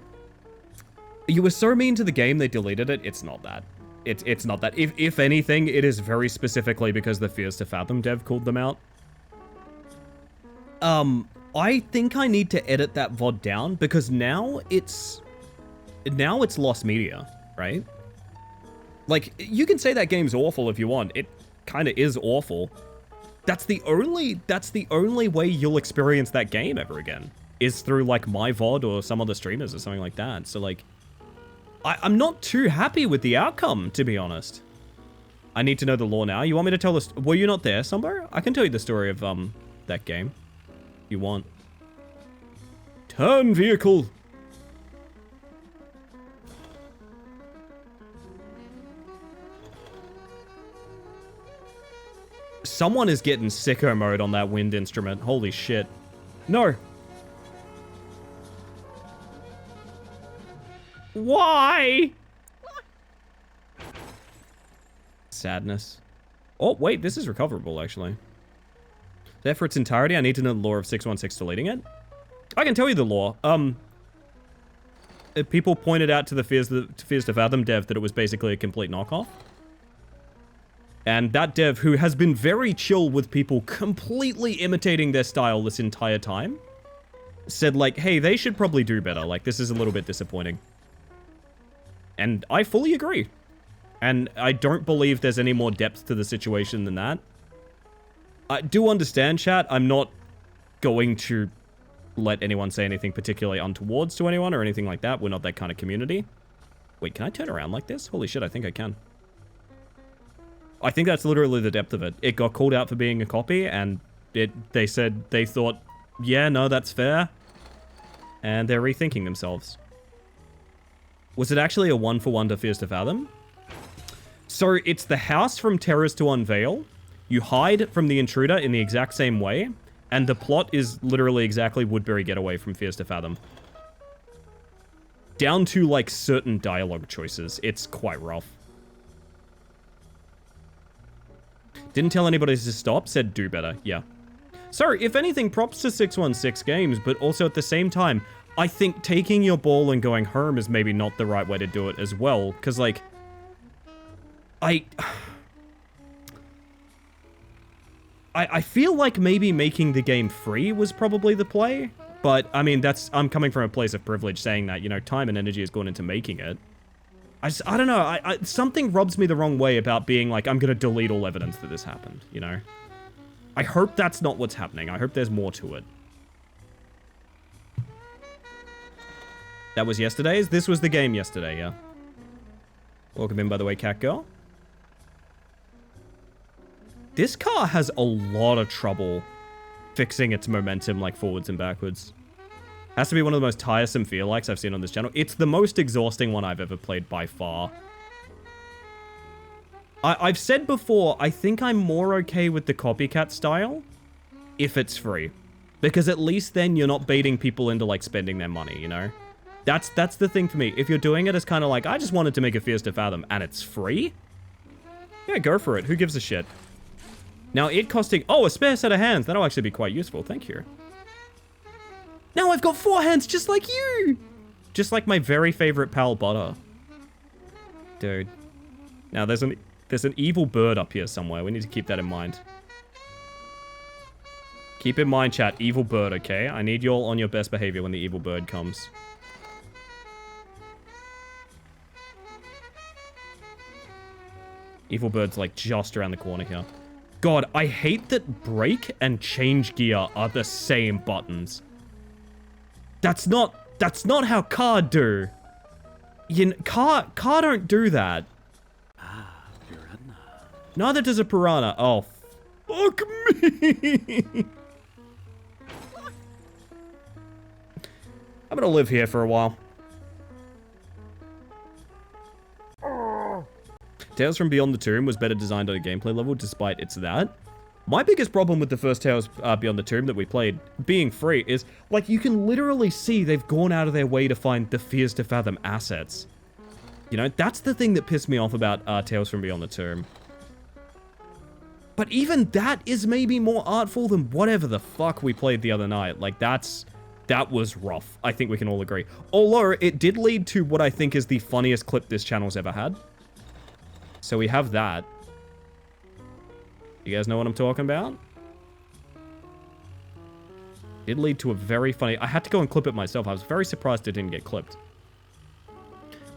you were so mean to the game they deleted it. It's not that. It's not that. If anything, it is very specifically because the Fears to Fathom dev called them out. I think I need to edit that VOD down because now it's lost media, right? Like, you can say that game's awful if you want. It kind of is awful. That's the only way you'll experience that game ever again, is through, like, my VOD or some other streamers or something like that. So, like, I'm not too happy with the outcome, to be honest. I need to know the lore now. You want me to tell this? Were you not there, Sumbo? I can tell you the story of, that game. If you want. Turn vehicle! Someone is getting sicko mode on that wind instrument. Holy shit. No. Why? Sadness. Oh, wait, this is recoverable, actually. There for its entirety, I need to know the lore of 616 deleting it. I can tell you the lore. People pointed out to the Fears to Fathom dev that it was basically a complete knockoff. And that dev, who has been very chill with people completely imitating their style this entire time, said like, hey, they should probably do better. Like, this is a little bit disappointing. And I fully agree. And I don't believe there's any more depth to the situation than that. I do understand, chat. I'm not going to let anyone say anything particularly untowards to anyone or anything like that. We're not that kind of community. Wait, can I turn around like this? Holy shit, I think I can. I think that's literally the depth of it. It got called out for being a copy, and they said they thought, yeah, no, that's fair. And they're rethinking themselves. Was it actually a 1-for-1 to Fears to Fathom? So it's the house from Terrors to Unveil. You hide from the intruder in the exact same way, and the plot is literally exactly Woodbury Getaway from Fears to Fathom. Down to, like, certain dialogue choices. It's quite rough. Didn't tell anybody to stop, said do better. Yeah. So, if anything, props to 616 Games, but also at the same time, I think taking your ball and going home is maybe not the right way to do it as well, because, like, I feel like maybe making the game free was probably the play, but, I mean, I'm coming from a place of privilege saying that, you know, time and energy has gone into making it. I don't know, something rubs me the wrong way about being like, I'm gonna delete all evidence that this happened, you know? I hope that's not what's happening. I hope there's more to it. That was yesterday's? This was the game yesterday, yeah. Welcome in, by the way, Cat Girl. This car has a lot of trouble fixing its momentum, like, forwards and backwards. Has to be one of the most tiresome feel-likes I've seen on this channel. It's the most exhausting one I've ever played by far. I've said before, I think I'm more okay with the copycat style if it's free. Because at least then you're not baiting people into, like, spending their money, you know? That's the thing for me. If you're doing it as kind of like, I just wanted to make a Fears to Fathom, and it's free? Yeah, go for it. Who gives a shit? Now, it costing... Oh, a spare set of hands. That'll actually be quite useful. Thank you. Now I've got 4 hands just like you! Just like my very favorite pal, Butter. Dude. Now, there's an evil bird up here somewhere. We need to keep that in mind. Keep in mind, chat. Evil bird, okay? I need you all on your best behavior when the evil bird comes. Evil bird's, like, just around the corner here. God, I hate that brake and change gear are the same buttons. That's not how car do. Car don't do that. Ah, piranha. Neither does a piranha. Oh, fuck me. I'm gonna live here for a while. Tales from Beyond the Tomb was better designed on a gameplay level, despite it's that. My biggest problem with the first Tales Beyond the Tomb that we played, being free, is, like, you can literally see they've gone out of their way to find the Fears to Fathom assets. You know, that's the thing that pissed me off about Tales from Beyond the Tomb. But even that is maybe more artful than whatever the fuck we played the other night. Like, that was rough. I think we can all agree. Although, it did lead to what I think is the funniest clip this channel's ever had. So we have that. You guys know what I'm talking about? It lead to a very funny... I had to go and clip it myself. I was very surprised it didn't get clipped.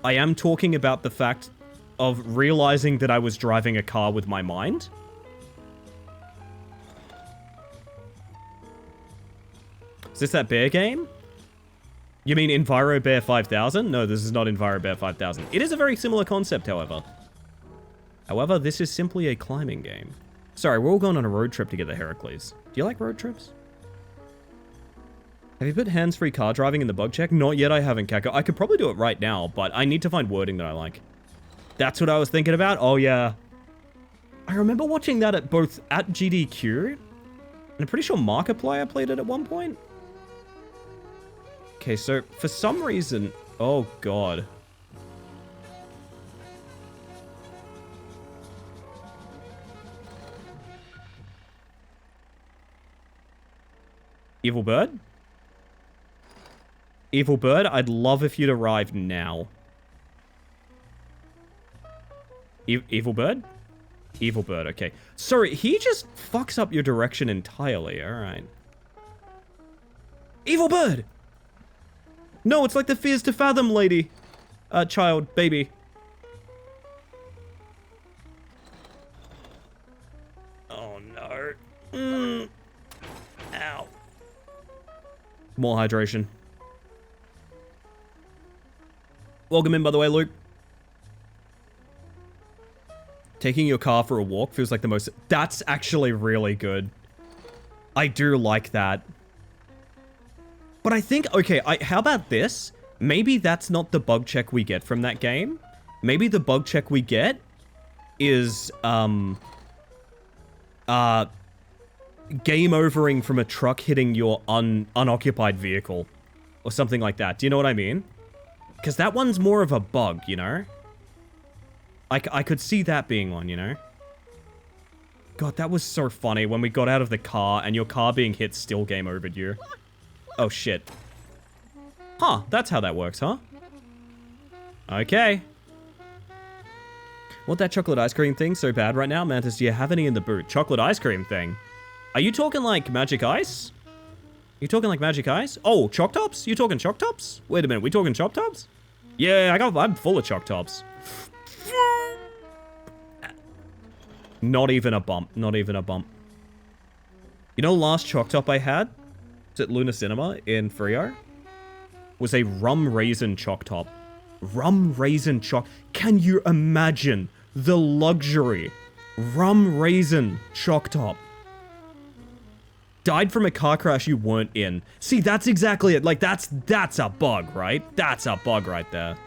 I am talking about the fact of realizing that I was driving a car with my mind. Is this that bear game? You mean EnviroBear 5000? No, this is not EnviroBear 5000. It is a very similar concept, however. However, this is simply a climbing game. Sorry, we're all going on a road trip together, Heracles. Do you like road trips? Have you put hands-free car driving in the bug check? Not yet, I haven't, Kako. I could probably do it right now, but I need to find wording that I like. That's what I was thinking about? Oh, yeah. I remember watching that at both at GDQ, and I'm pretty sure Markiplier played it at one point. Okay, so for some reason... Oh, God. Evil Bird? Evil Bird, I'd love if you'd arrive now. Evil Bird? Evil Bird, okay. Sorry, he just fucks up your direction entirely, alright. Evil bird! No, it's like the Fears to Fathom lady. Child, baby. Oh no. Ow. More hydration. Welcome in, by the way, Luke. Taking your car for a walk feels like the most... That's actually really good. I do like that. But I think... Okay, how about this? Maybe that's not the bug check we get from that game. Maybe the bug check we get is... game overing from a truck hitting your unoccupied vehicle. Or something like that. Do you know what I mean? Because that one's more of a bug, you know? I could see that being one, you know? God, that was so funny when we got out of the car and your car being hit still game overed you. Oh, shit. Huh, that's how that works, huh? Okay. Want that chocolate ice cream thing so bad right now? Mantis, do you have any in the boot? Chocolate ice cream thing? Are you talking like Magic Ice? You talking like Magic Ice? Oh, Choc Tops? You talking Choc Tops? Wait a minute, we talking Choc Tops? Yeah, I'm full of Choc Tops. Not even a bump. Not even a bump. You know, last Choc Top I had was at Luna Cinema in Frio was a rum raisin Choc Top. Rum raisin choc. Can you imagine the luxury? Rum raisin Choc Top. Died from a car crash you weren't in. See, that's exactly it. Like, that's a bug, right? That's a bug right there.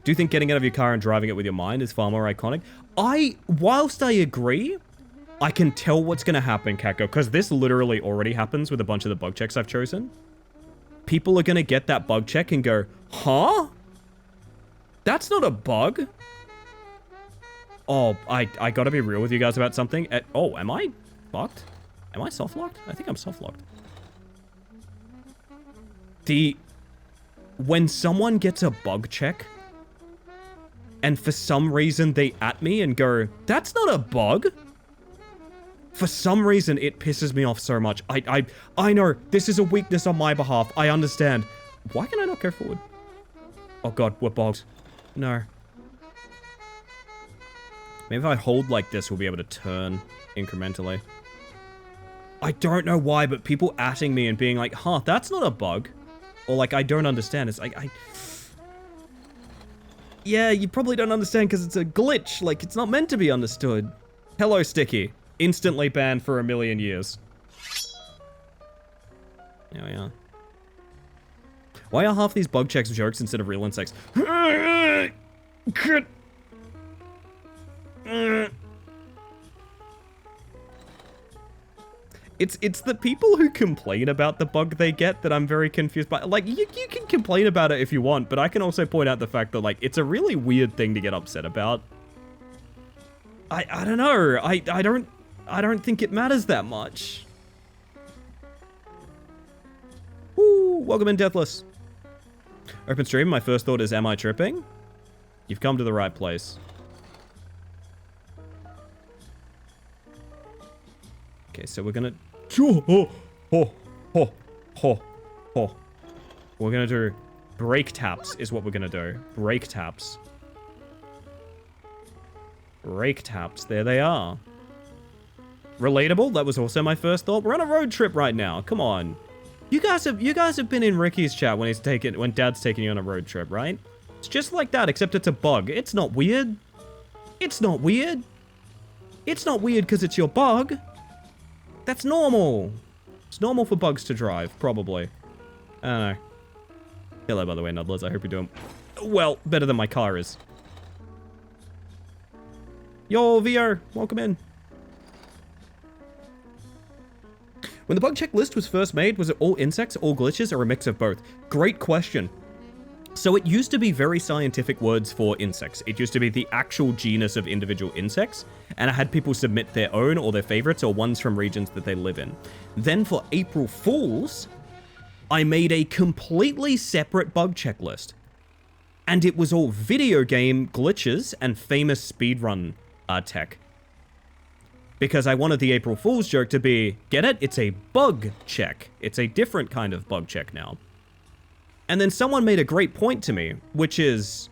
Do you think getting out of your car and driving it with your mind is far more iconic? Whilst I agree, I can tell what's going to happen, Kako, because this literally already happens with a bunch of the bug checks I've chosen. People are going to get that bug check and go, huh? That's not a bug. Oh, I gotta be real with you guys about something. Oh, am I locked? Am I soft locked? I think I'm soft locked. When someone gets a bug check, and for some reason they at me and go, that's not a bug. For some reason, it pisses me off so much. I know, this is a weakness on my behalf. I understand. Why can I not go forward? Oh god, we're bogged. No. Maybe if I hold like this, we'll be able to turn incrementally. I don't know why, but people atting me and being like, huh, that's not a bug. Or like, I don't understand. It's like, yeah, you probably don't understand because it's a glitch. Like, it's not meant to be understood. Hello, Sticky. Instantly banned for 1,000,000 years. There we are. Why are half these bug checks jokes instead of real insects? It's the people who complain about the bug they get that I'm very confused by. Like, you can complain about it if you want, but I can also point out the fact that, like, it's a really weird thing to get upset about. I don't know. I don't think it matters that much. Ooh, welcome in, Deathless. Open stream, my first thought is, am I tripping? You've come to the right place. Okay, so we're gonna... We're gonna do... brake taps is what we're gonna do. Brake taps. Brake taps, there they are. Relatable, that was also my first thought. We're on a road trip right now, come on. You guys have been in Ricky's chat when Dad's taking you on a road trip, right? It's just like that, except it's a bug. It's not weird. It's not weird. It's not weird because it's your bug. That's normal. It's normal for bugs to drive, probably. I don't know. Hello, by the way, Nudlers. I hope you're doing well, better than my car is. Yo, VR, welcome in. When the bug check list was first made, was it all insects, all glitches, or a mix of both? Great question. So it used to be very scientific words for insects. It used to be the actual genus of individual insects, and I had people submit their own or their favorites or ones from regions that they live in. Then for April Fools, I made a completely separate bug checklist. And it was all video game glitches and famous speedrun tech. because I wanted the April Fool's joke to be, get it? It's a bug check. It's a different kind of bug check now. And then someone made a great point to me, which is,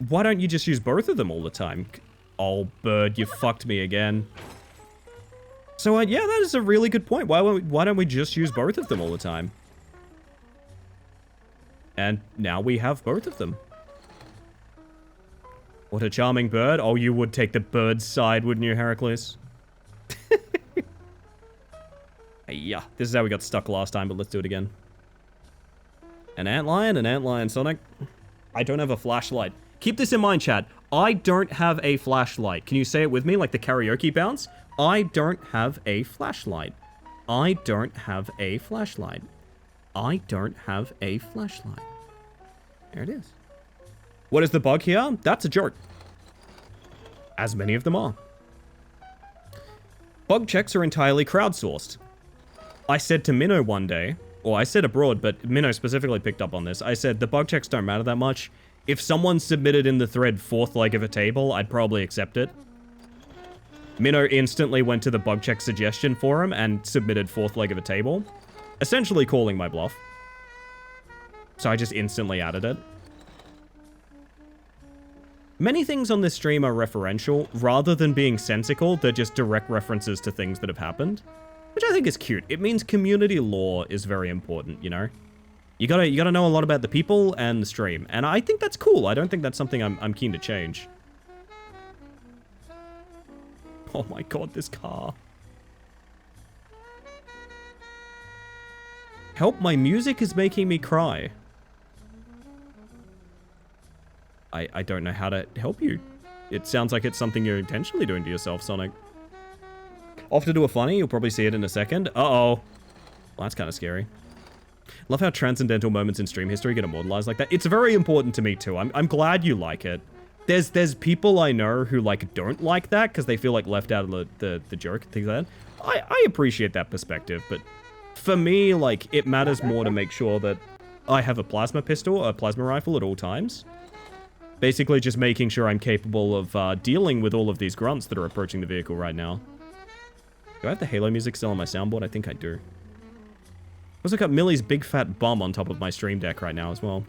why don't you just use both of them all the time? Oh, bird, you fucked me again. So, yeah, that is a really good point. Why don't we just use both of them all the time? And now we have both of them. What a charming bird. Oh, you would take the bird's side, wouldn't you, Heracles? Yeah, this is how we got stuck last time, but let's do it again. An antlion, Sonic. I don't have a flashlight. Keep this in mind, chat. I don't have a flashlight. Can you say it with me, like the karaoke bounce? I don't have a flashlight. I don't have a flashlight. I don't have a flashlight. There it is. What is the bug here? That's a joke. As many of them are. Bug checks are entirely crowdsourced. I said to Minnow one day, or I said abroad, but Minnow specifically picked up on this. I said, the bug checks don't matter that much. If someone submitted in the thread fourth leg of a table, I'd probably accept it. Minnow instantly went to the bug check suggestion forum and submitted fourth leg of a table, essentially calling my bluff. So I just instantly added it. Many things on this stream are referential, rather than being sensical, they're just direct references to things that have happened. Which I think is cute. It means community lore is very important, you know? You gotta know a lot about the people and the stream. And I think that's cool. I don't think that's something I'm keen to change. Oh my god, this car. Help, my music is making me cry. I don't know how to help you. It sounds like it's something you're intentionally doing to yourself, Sonic. Off to do a funny, you'll probably see it in a second. Uh-oh. Well, that's kind of scary. Love how transcendental moments in stream history get immortalized like that. It's very important to me too. I'm glad you like it. There's people I know who like don't like that because they feel like left out of the joke and things like that. I appreciate that perspective, but for me, like, it matters more to make sure that I have a plasma pistol, a plasma rifle at all times. Basically just making sure I'm capable of dealing with all of these grunts that are approaching the vehicle right now. Do I have the Halo music still on my soundboard? I think I do. Also got Millie's big fat bum on top of my stream deck right now as well.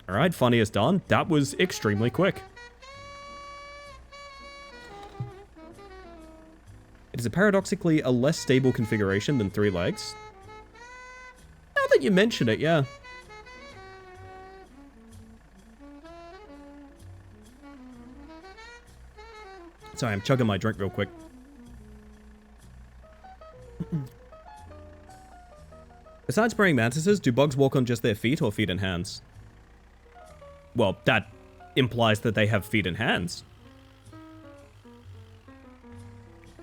Alright, funny is done. That was extremely quick. It is paradoxically a less stable configuration than 3 legs. Now that you mention it, yeah. Sorry, I'm chugging my drink real quick. Besides praying mantises, do bugs walk on just their feet or feet and hands? Well, that implies that they have feet and hands.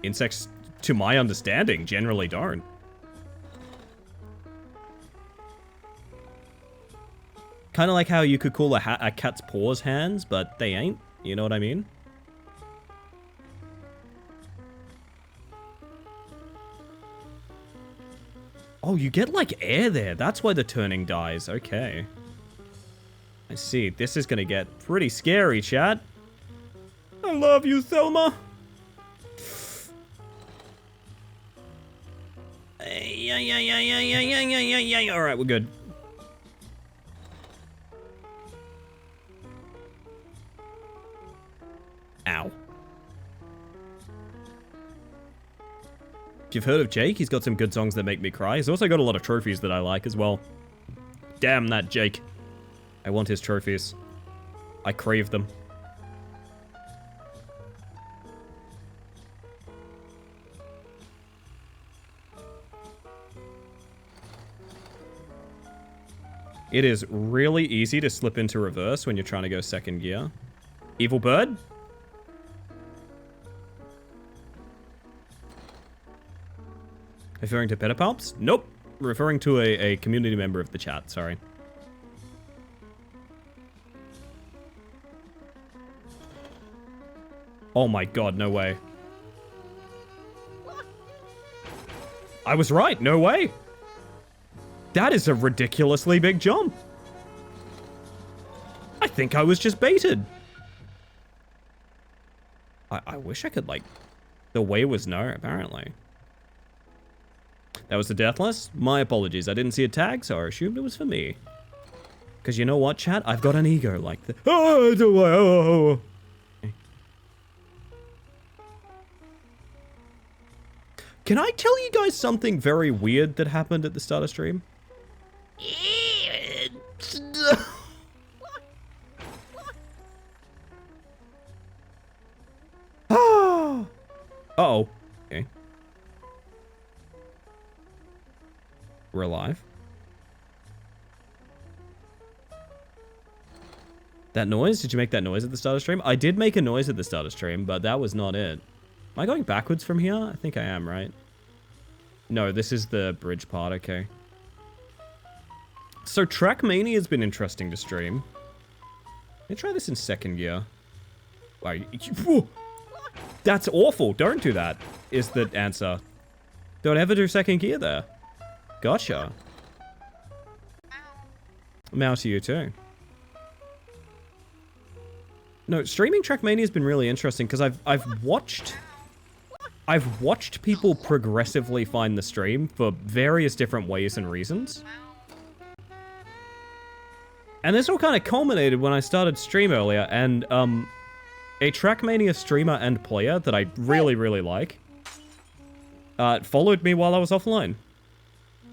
Insects, to my understanding, generally don't. Kind of like how you could call a cat's paws hands, but they ain't. You know what I mean? Oh, you get, like, air there. That's why the turning dies. Okay. I see. This is gonna get pretty scary, chat. I love you, Thelma. Yeah. Alright, we're good. Ow. If you've heard of Jake, he's got some good songs that make me cry. He's also got a lot of trophies that I like as well. Damn that Jake. I want his trophies. I crave them. It is really easy to slip into reverse when you're trying to go second gear. Evil bird? Referring to pedipalps? Nope. Referring to a community member of the chat, sorry. Oh my god, no way. I was right, no way. That is a ridiculously big jump. I think I was just baited. I wish I could, like, The way was no, apparently. That was the Deathless? My apologies. I didn't see a tag, so I assumed it was for me. Because you know what, chat? I've got an ego like this. Oh. Can I tell you guys something very weird that happened at the start of stream? Uh-oh. Okay. We're alive. That noise? Did you make that noise at the start of stream? I did make a noise at the start of stream, but that was not it. Am I going backwards from here? I think I am, right? No, this is the bridge part, okay. So Trackmania has been interesting to stream. Let me try this in second gear. Wow, that's awful. Don't do that, is the answer. Don't ever do second gear there. Gotcha. Meow to you too. No, streaming Trackmania has been really interesting because I've watched people progressively find the stream for various different ways and reasons. And this all kind of culminated when I started stream earlier, and a Trackmania streamer and player that I really, really like followed me while I was offline.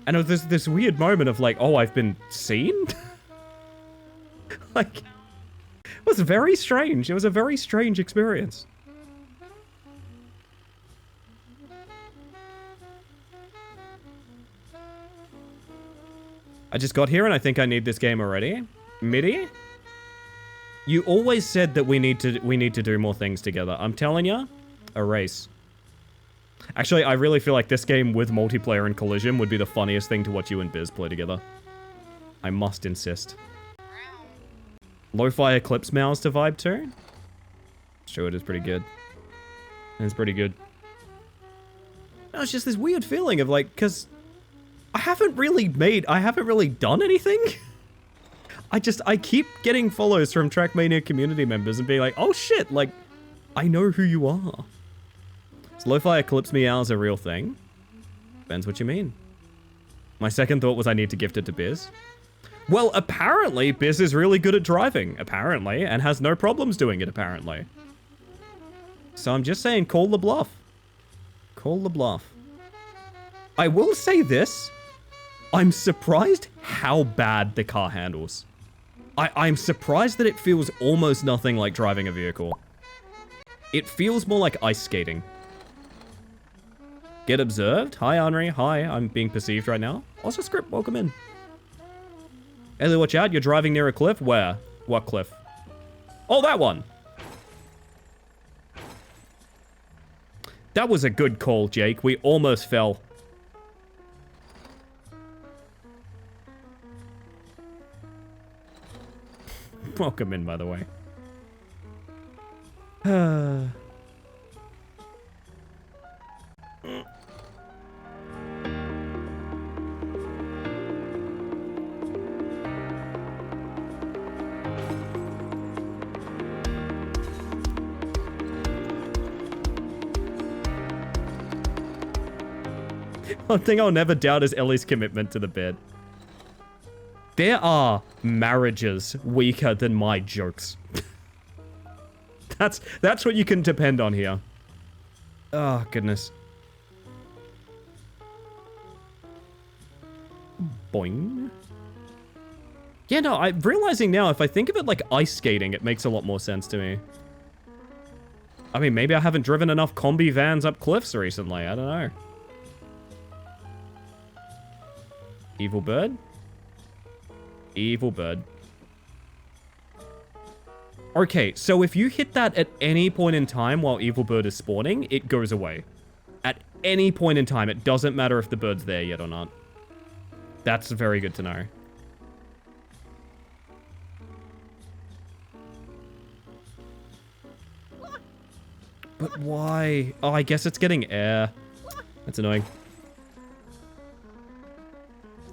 And it was this weird moment of like, oh, I've been seen? Like, it was very strange. It was a very strange experience. I just got here and I think I need this game already. MIDI? You always said that we need to do more things together. I'm telling ya, a race. Actually, I really feel like this game with multiplayer and collision would be the funniest thing to watch you and Biz play together. I must insist. Lo-fi Eclipse mouse to vibe too? Sure, it is pretty good. It's pretty good. No, it's just this weird feeling of like, cause I haven't really done anything. I keep getting follows from Trackmania community members and being like, oh shit, like, I know who you are. So Lo-fi Eclipse meow is a real thing. Depends what you mean. My second thought was I need to gift it to Biz. Well, apparently Biz is really good at driving, apparently, and has no problems doing it, apparently. So I'm just saying, call the bluff. Call the bluff. I will say this. I'm surprised how bad the car handles. I'm surprised that it feels almost nothing like driving a vehicle. It feels more like ice skating. Get observed? Hi, Henri. Hi, I'm being perceived right now. Also, Script, welcome in. Ellie, watch out. You're driving near a cliff. Where? What cliff? Oh, that one. That was a good call, Jake. We almost fell. Welcome in, by the way. One thing I'll never doubt is Ellie's commitment to the bed. There are marriages weaker than my jokes. That's what you can depend on here. Oh, goodness. Boing. Yeah, no, I'm realizing now, if I think of it like ice skating, it makes a lot more sense to me. I mean, maybe I haven't driven enough combi vans up cliffs recently. I don't know. Evil bird? Evil bird. Okay, so if you hit that at any point in time while Evil Bird is spawning, it goes away. At any point in time, it doesn't matter if the bird's there yet or not. That's very good to know. But why? Oh, I guess it's getting air. That's annoying.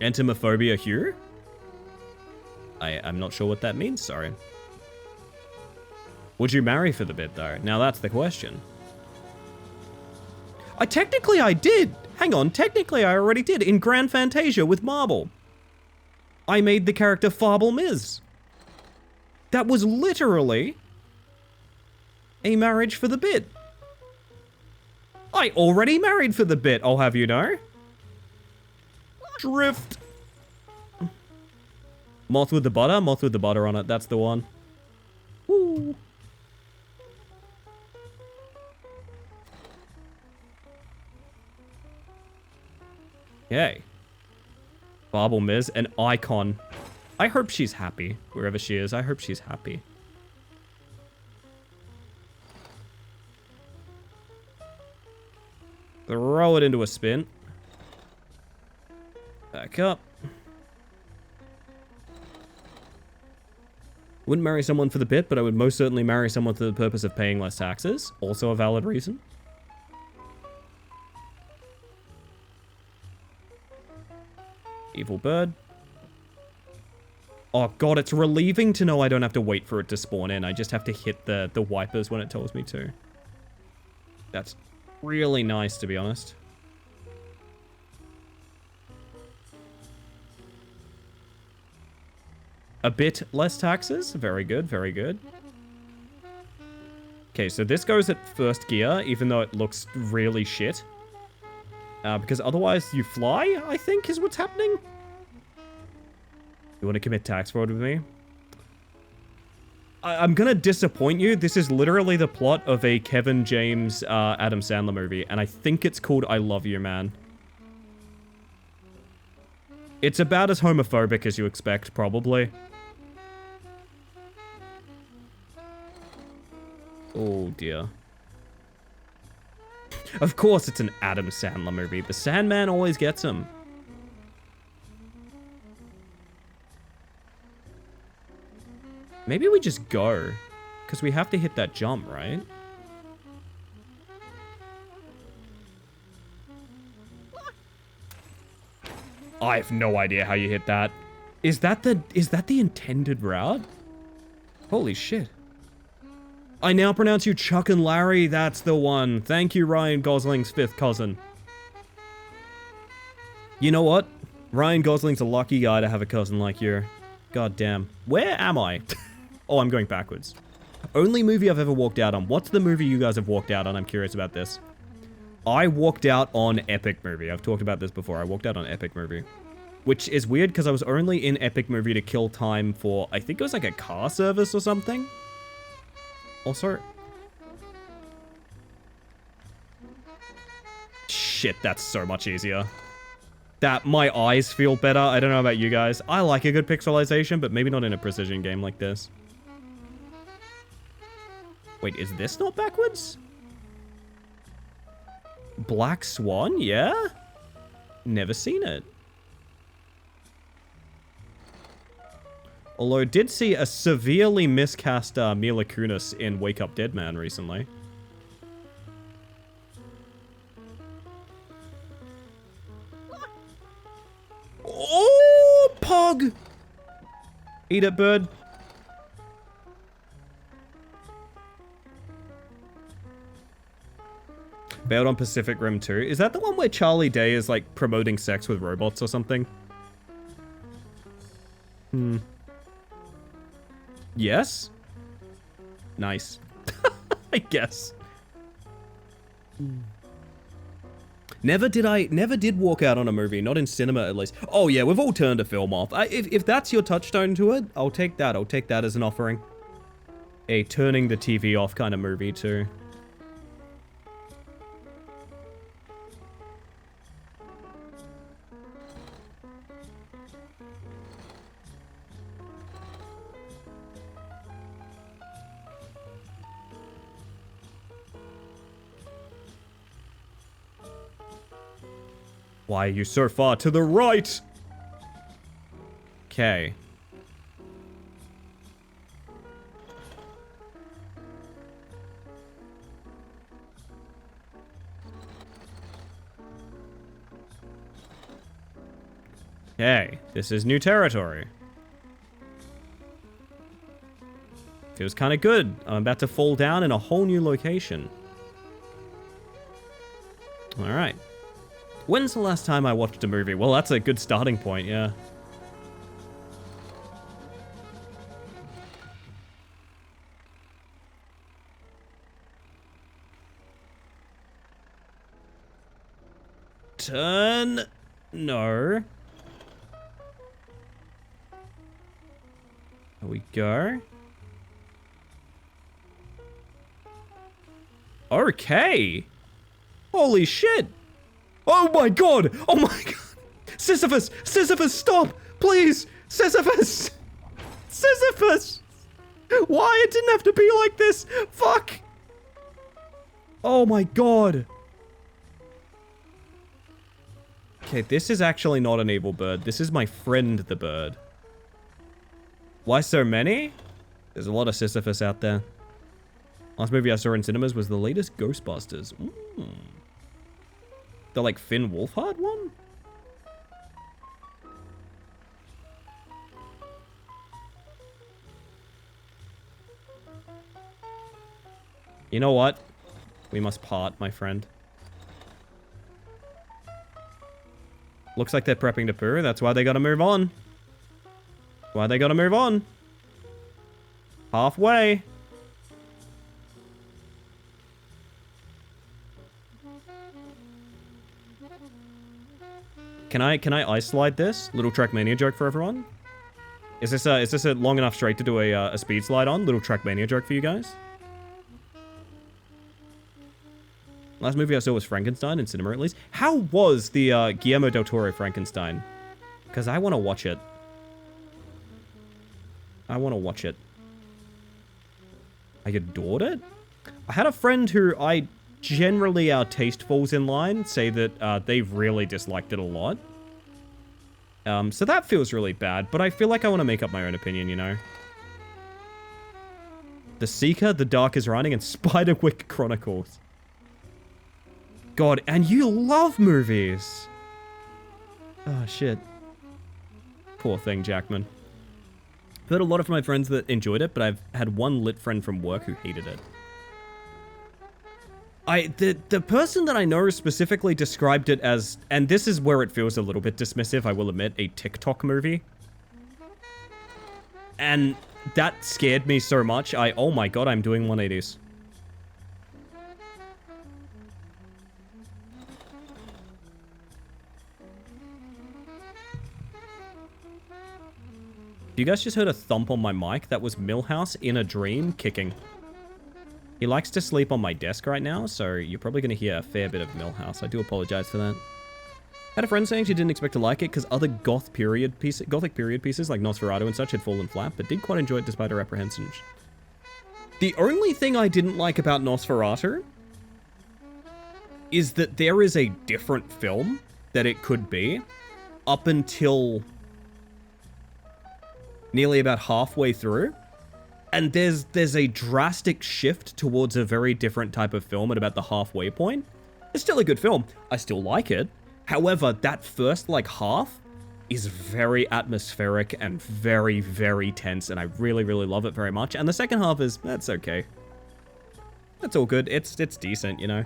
Entomophobia here? I'm not sure what that means, sorry. Would you marry for the bit, though? Now that's the question. Technically I did. Hang on, technically I already did in Grand Fantasia with Marble. I made the character Farble Miz. That was literally a marriage for the bit. I already married for the bit, I'll have you know. Drift. Moth with the butter on it, that's the one. Woo. Okay. Farble Miz, an icon. I hope she's happy, wherever she is. I hope she's happy. Throw it into a spin. Back up. Wouldn't marry someone for the bit, but I would most certainly marry someone for the purpose of paying less taxes. Also a valid reason. Evil bird. Oh god, it's relieving to know I don't have to wait for it to spawn in. I just have to hit the wipers when it tells me to. That's really nice, to be honest. A bit less taxes. Very good, very good. Okay, so this goes at first gear, even though it looks really shit. Because otherwise you fly, I think, is what's happening. You want to commit tax fraud with me? I'm gonna disappoint you. This is literally the plot of a Kevin James, Adam Sandler movie, and I think it's called I Love You, Man. It's about as homophobic as you expect, probably. Oh, dear. Of course it's an Adam Sandler movie. The Sandman always gets him. Maybe we just go. Because we have to hit that jump, right? I have no idea how you hit that. Is that the intended route? Holy shit. I now pronounce you Chuck and Larry. That's the one. Thank you, Ryan Gosling's fifth cousin. You know what? Ryan Gosling's a lucky guy to have a cousin like you. God damn. Where am I? Oh, I'm going backwards. Only movie I've ever walked out on. What's the movie you guys have walked out on? I'm curious about this. I walked out on Epic Movie. I've talked about this before. I walked out on Epic Movie. Which is weird because I was only in Epic Movie to kill time for, I think it was like a car service or something. Also, shit, that's so much easier. That my eyes feel better. I don't know about you guys. I like a good pixelization, but maybe not in a precision game like this. Wait, is this not backwards? Black Swan, yeah? Never seen it. Although, did see a severely miscast Mila Kunis in Wake Up Dead Man recently. Oh, Pug! Eat it, bird. Bailed on Pacific Rim 2. Is that the one where Charlie Day is, like, promoting sex with robots or something? Hmm. Yes? Nice. I guess. Never did walk out on a movie, not in cinema at least. Oh yeah, we've all turned a film off. If that's your touchstone to it, I'll take that. I'll take that as an offering. A turning the TV off kind of movie too. Why are you so far to the right? Okay. Okay, this is new territory. Feels kind of good. I'm about to fall down in a whole new location. All right. When's the last time I watched a movie? Well, that's a good starting point, yeah. Turn. No. There we go. Okay. Holy shit. Oh my god. Oh my god. Sisyphus. Sisyphus, stop. Please. Sisyphus. Sisyphus. Why? It didn't have to be like this. Fuck. Oh my god. Okay, this is actually not an evil bird. This is my friend, the bird. Why so many? There's a lot of Sisyphus out there. Last movie I saw in cinemas was the latest Ghostbusters. The, like, Finn Wolfhard one? You know what? We must part, my friend. Looks like they're prepping to poo. That's why they gotta move on. Why they gotta move on. Halfway. Can I ice slide this? Little Trackmania joke for everyone? Is this a long enough straight to do a speed slide on? Little Trackmania joke for you guys? Last movie I saw was Frankenstein in cinema, at least. How was the Guillermo del Toro Frankenstein? Because I want to watch it. I want to watch it. I adored it? I had a friend who I generally, our taste falls in line, say that they really disliked it a lot. So that feels really bad, but I feel like I want to make up my own opinion, you know? The Seeker, The Dark is Running, and Spiderwick Chronicles. God, and you love movies! Oh, shit. Poor thing, Jackman. I've heard a lot of my friends that enjoyed it, but I've had one lit friend from work who hated it. The person that I know specifically described it as, and this is where it feels a little bit dismissive, I will admit, a TikTok movie. And that scared me so much, oh my god, I'm doing 180s. You guys just heard a thump on my mic? That was Millhouse in a dream kicking. He likes to sleep on my desk right now, so you're probably going to hear a fair bit of Millhouse. I do apologize for that. Had a friend saying she didn't expect to like it because other Gothic period pieces like Nosferatu and such had fallen flat, but did quite enjoy it despite her apprehensions. The only thing I didn't like about Nosferatu is that there is a different film that it could be up until nearly about halfway through. And there's a drastic shift towards a very different type of film at about the halfway point. It's still a good film. I still like it. However, that first, like, half is very atmospheric and very, very tense, and I really, really love it very much. And the second half is, that's okay. That's all good. It's decent, you know.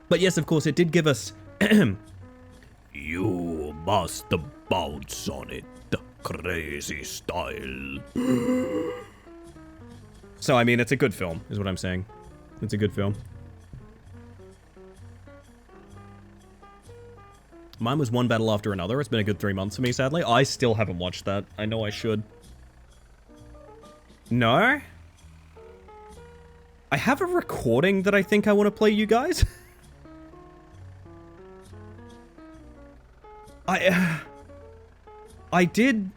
But yes, of course, it did give us... You must bounce on it. Crazy style. So, I mean, it's a good film, is what I'm saying. It's a good film. Mine was one battle after another. It's been a good 3 months for me, sadly. I still haven't watched that. I know I should. No? I have a recording that I think I want to play you guys. I did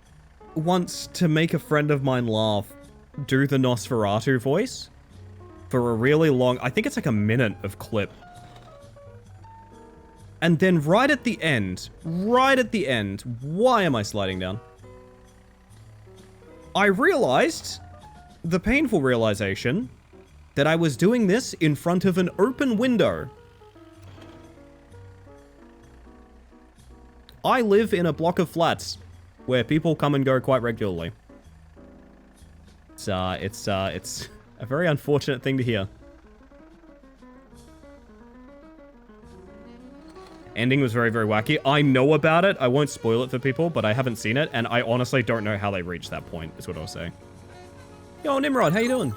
once, to make a friend of mine laugh, do the Nosferatu voice for a really long, I think it's like a minute of clip. And then right at the end, why am I sliding down? I realized, the painful realization, that I was doing this in front of an open window. I live in a block of flats where people come and go quite regularly. It's a very unfortunate thing to hear. Ending was very, very wacky. I know about it. I won't spoil it for people, but I haven't seen it, and I honestly don't know how they reached that point, is what I was saying. Yo, Nimrod, how you doing?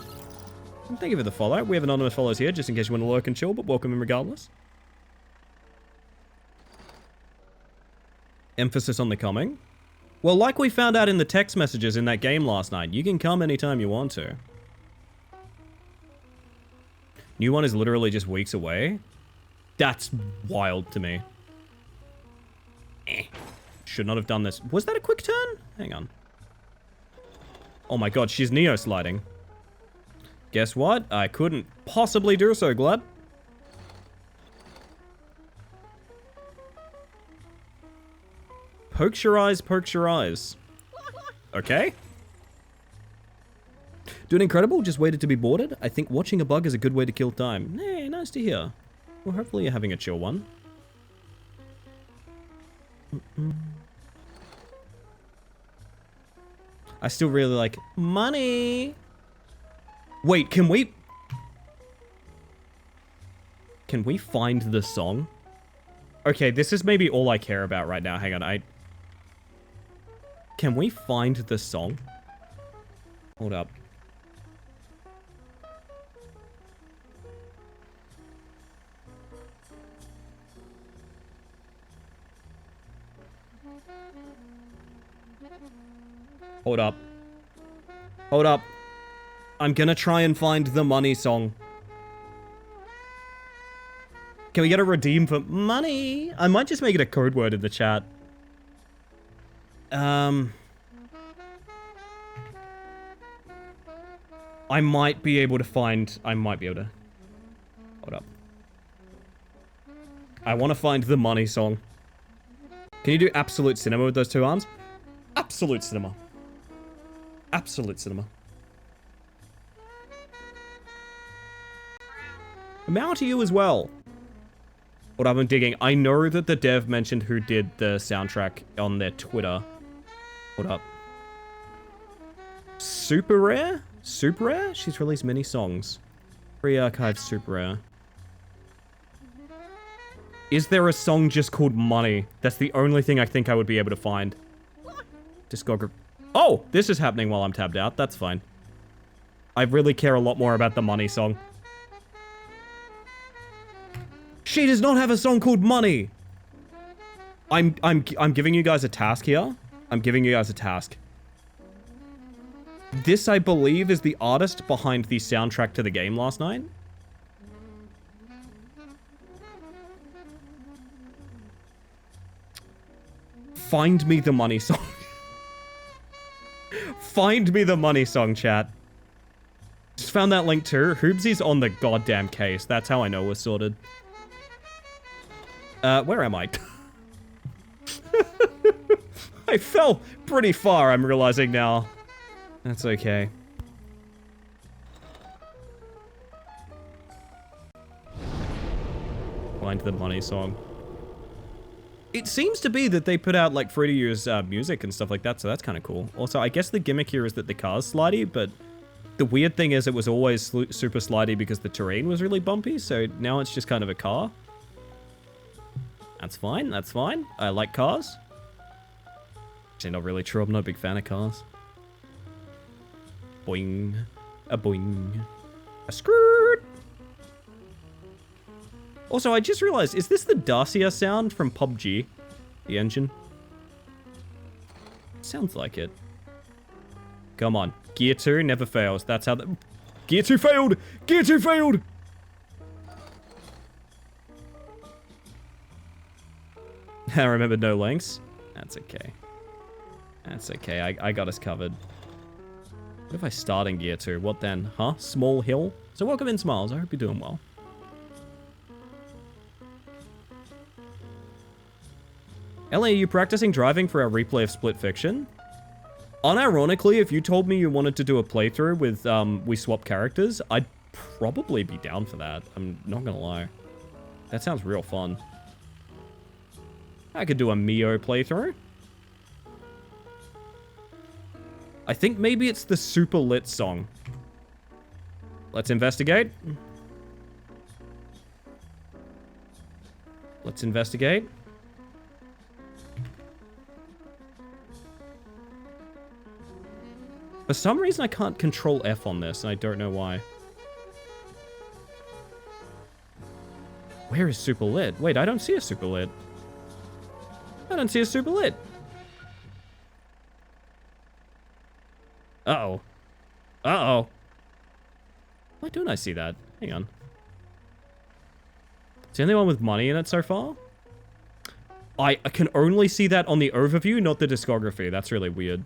Thank you for the follow. We have anonymous follows here, just in case you want to lurk and chill, but welcome in regardless. Emphasis on the coming. Well, like we found out in the text messages in that game last night, you can come anytime you want to. New one is literally just weeks away. That's wild to me. Should not have done this. Was that a quick turn? Hang on. Oh my god, she's Neo sliding. Guess what? I couldn't possibly do so, Gleb. Pokes your eyes, pokes your eyes. Okay. Doing incredible, just waited to be boarded. I think watching a bug is a good way to kill time. Hey, nice to hear. Well, hopefully you're having a chill one. I still really like money. Wait, can we find the song? Okay, this is maybe all I care about right now. Hang on, can we find the song? Hold up. Hold up. Hold up. I'm gonna try and find the money song. Can we get a redeem for money? I might just make it a code word in the chat. I might be able to find... Hold up. I want to find the money song. Can you do Absolute Cinema with those two arms? Absolute Cinema. Absolute Cinema. Mao to you as well. What I've been digging. I know that the dev mentioned who did the soundtrack on their Twitter. What up? Super Rare? Super Rare? She's released many songs. Free archive Super Rare. Is there a song just called Money? That's the only thing I think I would be able to find. Discography. Oh! This is happening while I'm tabbed out. That's fine. I really care a lot more about the Money song. She does not have a song called Money! I'm giving you guys a task here. I'm giving you guys a task. This, I believe, is the artist behind the soundtrack to the game last night. Find me the Money song. Find me the Money song, chat. Just found that link too. Hoobsy's on the goddamn case. That's how I know we're sorted. Where am I? I fell pretty far, I'm realizing now. That's okay. Find the Money song. It seems to be that they put out, like, free to use music and stuff like that, so that's kind of cool. Also, I guess the gimmick here is that the car's slidey, but the weird thing is it was always super slidey because the terrain was really bumpy, so now it's just kind of a car. That's fine, that's fine. I like cars. Actually, not really true, I'm not a big fan of cars. Boing. A boing. A skirt. Also, I just realized, is this the Dacia sound from PUBG? The engine? Sounds like it. Come on. Gear 2 never fails. That's how the... Gear 2 failed! Gear 2 failed! I remember no lengths. That's okay. That's okay. I got us covered. What if I start in Gear 2? What then? Huh? Small hill? So welcome in, Smiles. I hope you're doing well. Ellie, are you practicing driving for our replay of Split Fiction? Unironically, if you told me you wanted to do a playthrough with we swap characters, I'd probably be down for that. I'm not gonna lie. That sounds real fun. I could do a Mio playthrough. I think maybe it's the Super Lit song. Let's investigate. Let's investigate. For some reason, I can't control F on this, and I don't know why. Where is super lid? Wait, I don't see a super lid. I don't see a super lid. Uh-oh. Uh-oh. Why don't I see that? Hang on. Is there anyone with money in it so far? I can only see that on the overview, not the discography. That's really weird.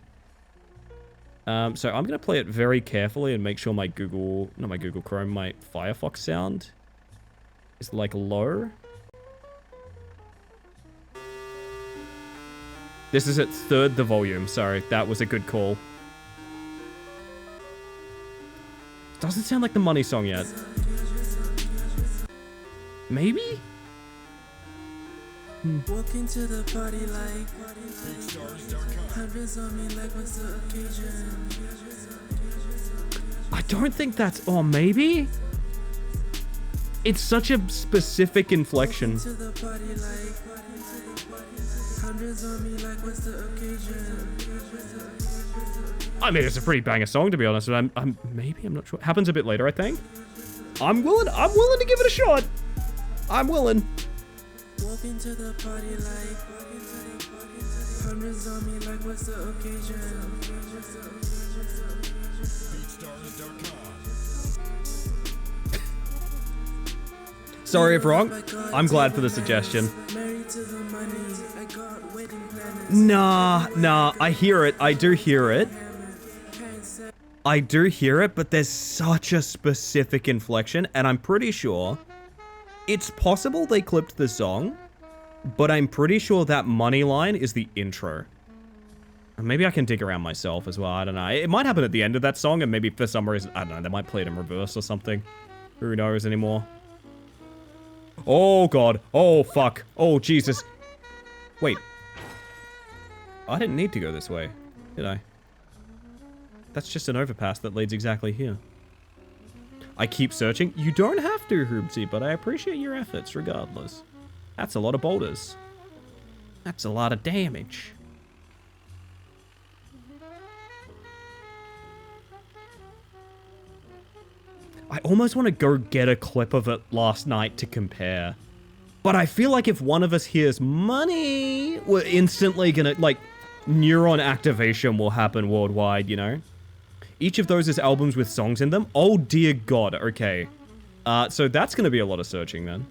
So I'm going to play it very carefully and make sure my Google... Not my Google Chrome, my Firefox sound is, like, low. This is at third the volume. Sorry, that was a good call. Doesn't sound like the Money song yet. Maybe? Walk into the party like hundreds on me like what's the occasion? I don't think that's... Oh, maybe? It's such a specific inflection. To the party like hundreds on me like what's the occasion? I mean, it's a pretty banger song, to be honest. But I'm not sure. Happens a bit later, I think. I'm willing to give it a shot. I'm willing. Walk into the party like hundreds on me like what's the occasion? Sorry if wrong. I'm glad for the suggestion. Married to the money, I got wedding planners. Nah, I hear it. I do hear it. I do hear it, but there's such a specific inflection, and I'm pretty sure it's possible they clipped the song, but I'm pretty sure that money line is the intro. And maybe I can dig around myself as well. I don't know. It might happen at the end of that song, and maybe for some reason, I don't know, they might play it in reverse or something. Who knows anymore? Oh, God. Oh, fuck. Oh, Jesus. Wait. I didn't need to go this way, did I? That's just an overpass that leads exactly here. I keep searching. You don't have to, Hoobsy, but I appreciate your efforts regardless. That's a lot of boulders. That's a lot of damage. I almost want to go get a clip of it last night to compare. But I feel like if one of us hears money, we're instantly gonna, like, neuron activation will happen worldwide, you know? Each of those is albums with songs in them. Oh dear God, okay. So that's gonna be a lot of searching then.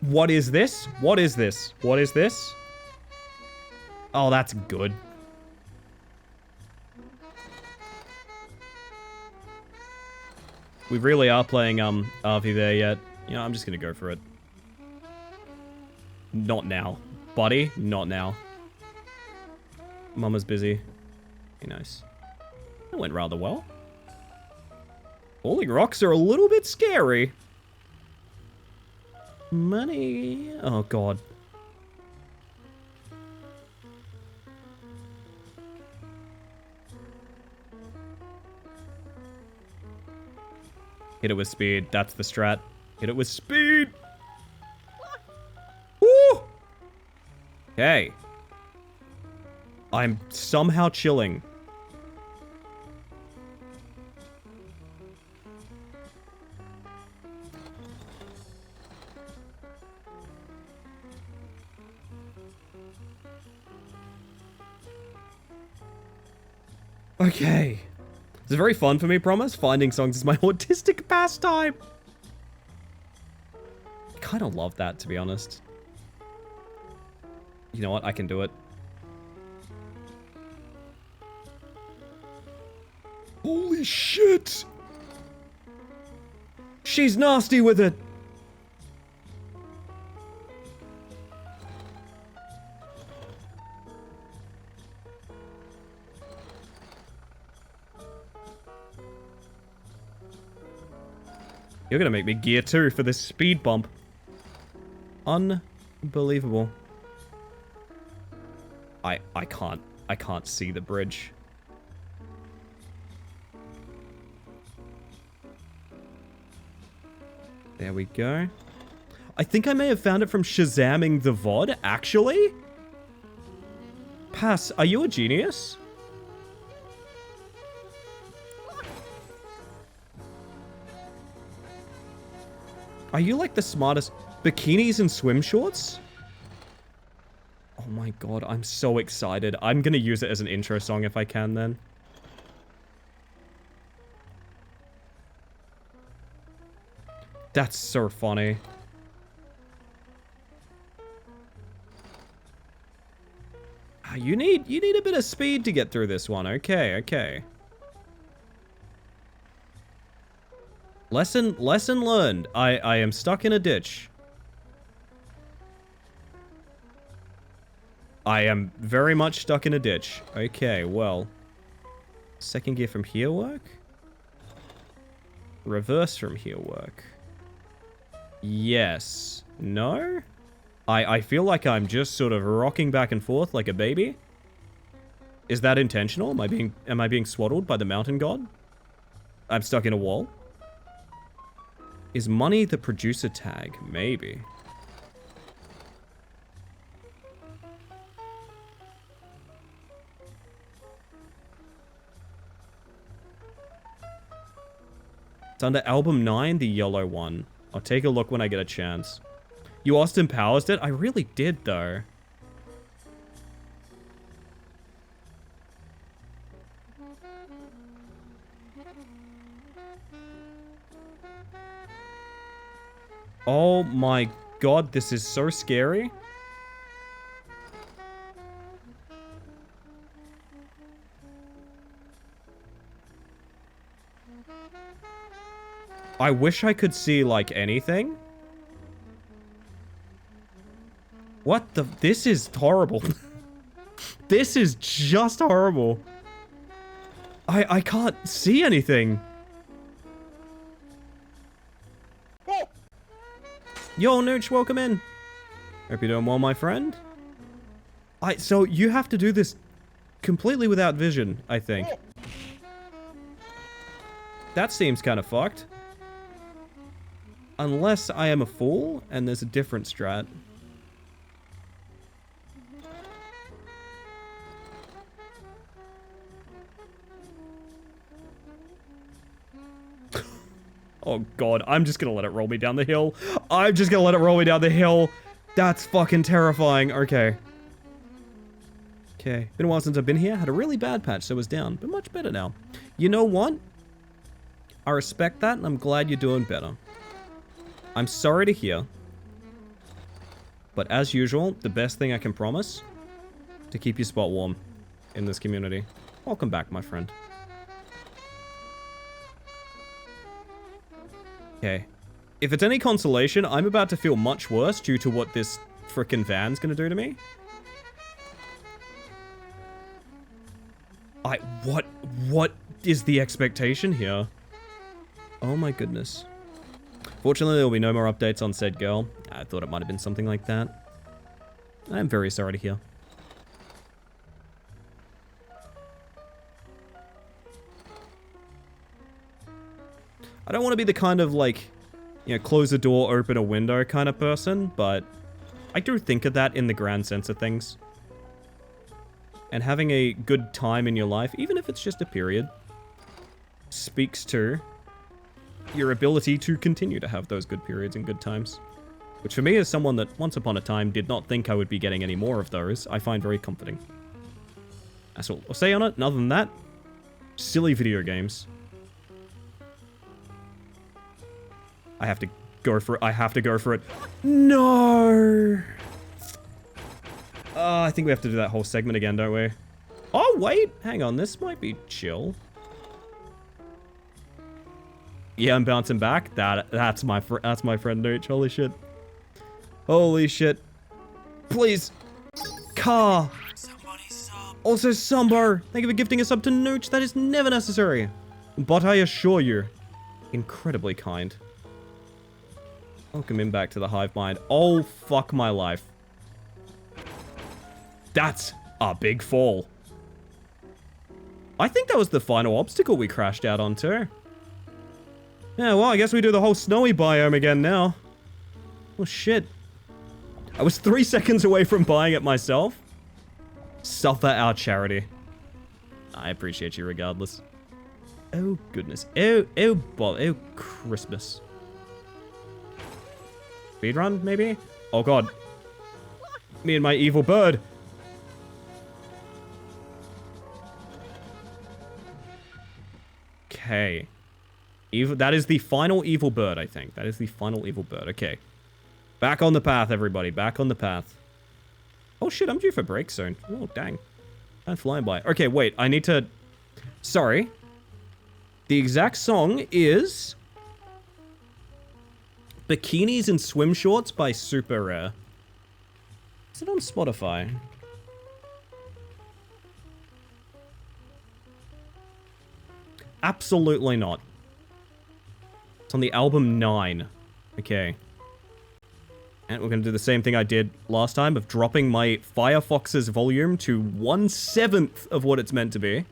What is this? What is this? What is this? Oh, that's good. We really are playing, RV there yet. You know, I'm just gonna go for it. Not now. Buddy, not now. Mama's busy. Very nice. That went rather well. Falling rocks are a little bit scary. Money. Oh, God. Hit it with speed. That's the strat. Hit it with speed. Woo! Okay. I'm somehow chilling. Okay. It's very fun for me, promise. Finding songs is my autistic pastime. I kind of love that, to be honest. You know what? I can do it. Holy shit! She's nasty with it! You're gonna make me gear 2 for this speed bump. Unbelievable. I can't. I can't see the bridge. There we go. I think I may have found it from Shazamming the VOD, actually. Pass, are you a genius? Are you like the smartest? Bikinis and swim shorts? Oh my god, I'm so excited. I'm gonna use it as an intro song if I can then. That's so funny. You need a bit of speed to get through this one. Okay, okay. Lesson learned. I am stuck in a ditch. I am very much stuck in a ditch. Okay, well. Second gear from here work? Reverse from here work? Yes. No? I feel like I'm just sort of rocking back and forth like a baby. Is that intentional? Am I being swaddled by the mountain god? I'm stuck in a wall. Is money the producer tag? Maybe. It's under album 9, the yellow one. I'll take a look when I get a chance. You Austin Powers did? I really did, though. Oh my god, this is so scary. I wish I could see, like, anything. What the? This is horrible. This is just horrible. I can't see anything. Yo, Nooch, welcome in. Hope you're doing well, my friend. So you have to do this completely without vision, I think. That seems kind of fucked. Unless I am a fool and there's a different strat. Oh god, I'm just gonna let it roll me down the hill. I'm just gonna let it roll me down the hill. That's fucking terrifying. Okay. Okay. Been a while since I've been here. Had a really bad patch, so it was down. But much better now. You know what? I respect that, and I'm glad you're doing better. I'm sorry to hear. But as usual, the best thing I can promise, to keep your spot warm in this community. Welcome back, my friend. Okay. If it's any consolation, I'm about to feel much worse due to what this frickin' van's gonna do to me. What is the expectation here? Oh my goodness. Fortunately, there will be no more updates on said girl. I thought it might have been something like that. I'm very sorry to hear. I don't want to be the kind of, like, you know, close the door, open a window kind of person, but I do think of that in the grand sense of things. And having a good time in your life, even if it's just a period, speaks to your ability to continue to have those good periods and good times. Which for me, as someone that once upon a time did not think I would be getting any more of those, I find very comforting. That's all I'll say on it. And other than that, silly video games. I have to go for it. I have to go for it. No! I think we have to do that whole segment again, don't we? Oh, wait! Hang on, this might be chill. Yeah, I'm bouncing back. That's my friend Nooch. Holy shit. Holy shit. Please. Car. Also, Sumbo. Thank you for gifting a sub to Nooch. That is never necessary. But I assure you, incredibly kind. Welcome him back to the hive mind. Oh, fuck my life. That's a big fall. I think that was the final obstacle we crashed out onto. Yeah, well, I guess we do the whole snowy biome again now. Oh, shit. I was 3 seconds away from buying it myself. Suffer our charity. I appreciate you regardless. Oh, goodness. Oh, Christmas. Speedrun, maybe? Oh, God. Me and my evil bird. Okay. That is the final evil bird, I think. That is the final evil bird. Okay. Back on the path, everybody. Back on the path. Oh, shit. I'm due for break soon. Oh, dang. I'm flying by. Okay, wait. I need to... Sorry. The exact song is... Bikinis and Swim Shorts by Super Rare. Is it on Spotify? Absolutely not. It's on the album 9. Okay. And we're going to do the same thing I did last time of dropping my Firefox's volume to 1/7 of what it's meant to be.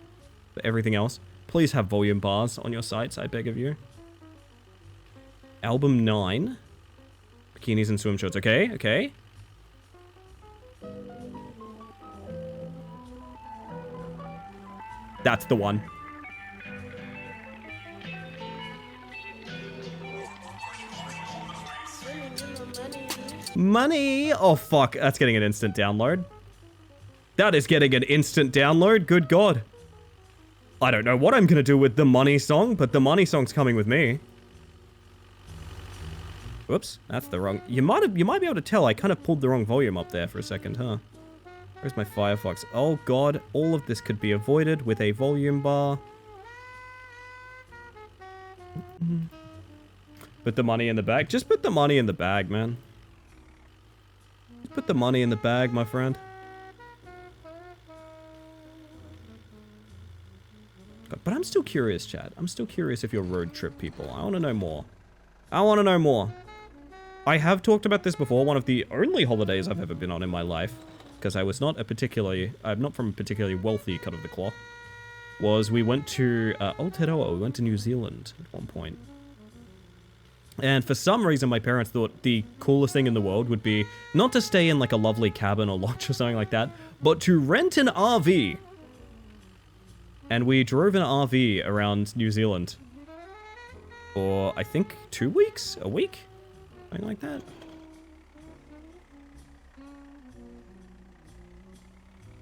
For everything else. Please have volume bars on your sites, I beg of you. Album 9. Bikinis and Swim Shorts. Okay, okay. That's the one. Money! Oh, fuck. That's getting an instant download. That is getting an instant download. Good God. I don't know what I'm gonna do with the money song, but the money song's coming with me. Whoops. That's the wrong... You might be able to tell I kind of pulled the wrong volume up there for a second, huh? Where's my Firefox? Oh, God. All of this could be avoided with a volume bar. Put the money in the bag. Just put the money in the bag, man. Just put the money in the bag, my friend. But I'm still curious, Chad. I'm still curious if you're road trip people. I want to know more. I want to know more. I have talked about this before. One of the only holidays I've ever been on in my life, because I was not a particularly... I'm not from a particularly wealthy cut of the cloth, was we went to Aotearoa. We went to New Zealand at one point. And for some reason, my parents thought the coolest thing in the world would be not to stay in like a lovely cabin or lodge or something like that, but to rent an RV. And we drove an RV around New Zealand for, I think, 2 weeks? A week? Something like that.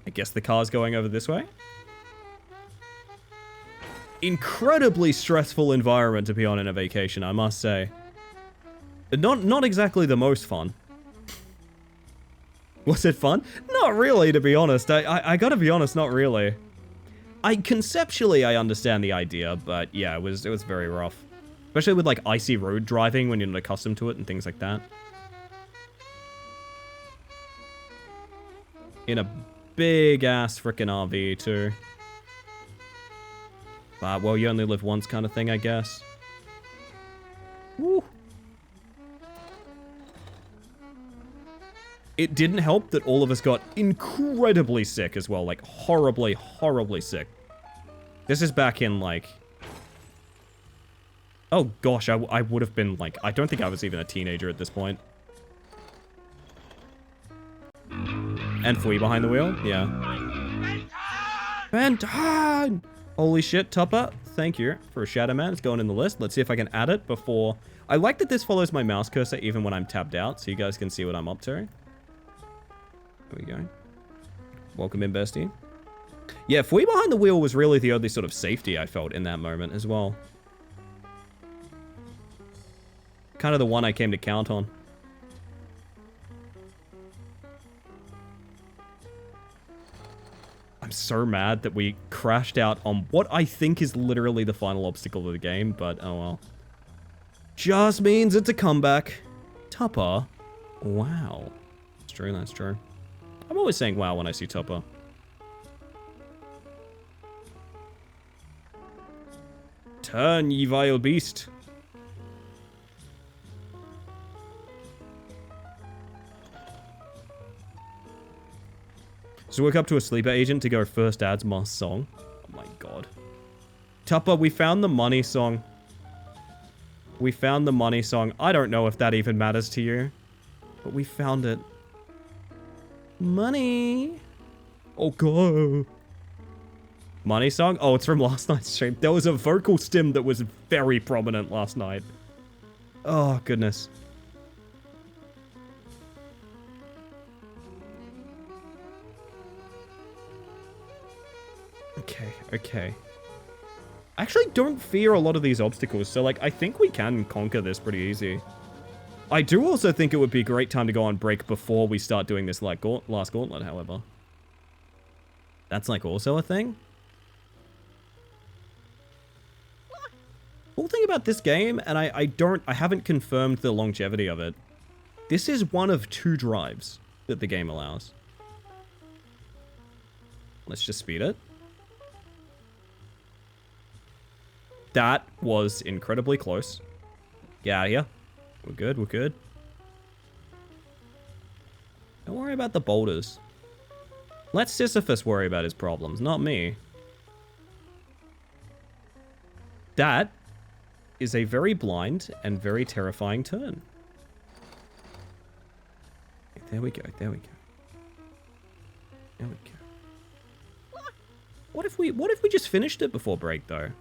I guess the car's going over this way. Incredibly stressful environment to be on in a vacation, I must say. Not exactly the most fun. Was it fun? Not really, to be honest. I gotta be honest, not really. Conceptually, I understand the idea, but yeah, it was very rough. Especially with like icy road driving when you're not accustomed to it and things like that. In a big ass frickin' RV too. But well, you only live once kind of thing, I guess. Woo. It didn't help that all of us got incredibly sick as well, like horribly, horribly sick. This is back in like... Oh gosh, I would have been like... I don't think I was even a teenager at this point. And Flea behind the wheel? Yeah. Benton! Holy shit, Tupper. Thank you for a Shadow Man. It's going in the list. Let's see if I can add it before... I like that this follows my mouse cursor even when I'm tabbed out, so you guys can see what I'm up to. There we go. Welcome in, bestie. Yeah, Flea behind the wheel was really the only sort of safety I felt in that moment as well. Kind of the one I came to count on. I'm so mad that we crashed out on what I think is literally the final obstacle of the game, but oh well. Just means it's a comeback. Tupper. Wow. That's true, that's true. I'm always saying wow when I see Tupper. Turn, ye vile beast. So we woke up to a sleeper agent to go first ad's Moss song. Oh my god. Tupper, we found the money song. We found the money song. I don't know if that even matters to you. But we found it. Money. Oh, God. Money song? Oh, it's from last night's stream. There was a vocal stim that was very prominent last night. Oh, goodness. Okay, okay. I actually don't fear a lot of these obstacles, so, like, I think we can conquer this pretty easy. I do also think it would be a great time to go on break before we start doing this, like, last gauntlet, however. That's, like, also a thing? Cool thing about this game, and I haven't confirmed the longevity of it. This is one of 2 drives that the game allows. Let's just speed it. That was incredibly close. Get out of here. We're good, we're good. Don't worry about the boulders. Let Sisyphus worry about his problems, not me. That is a very blind and very terrifying turn. There we go, there we go. There we go. What if we just finished it before break, though?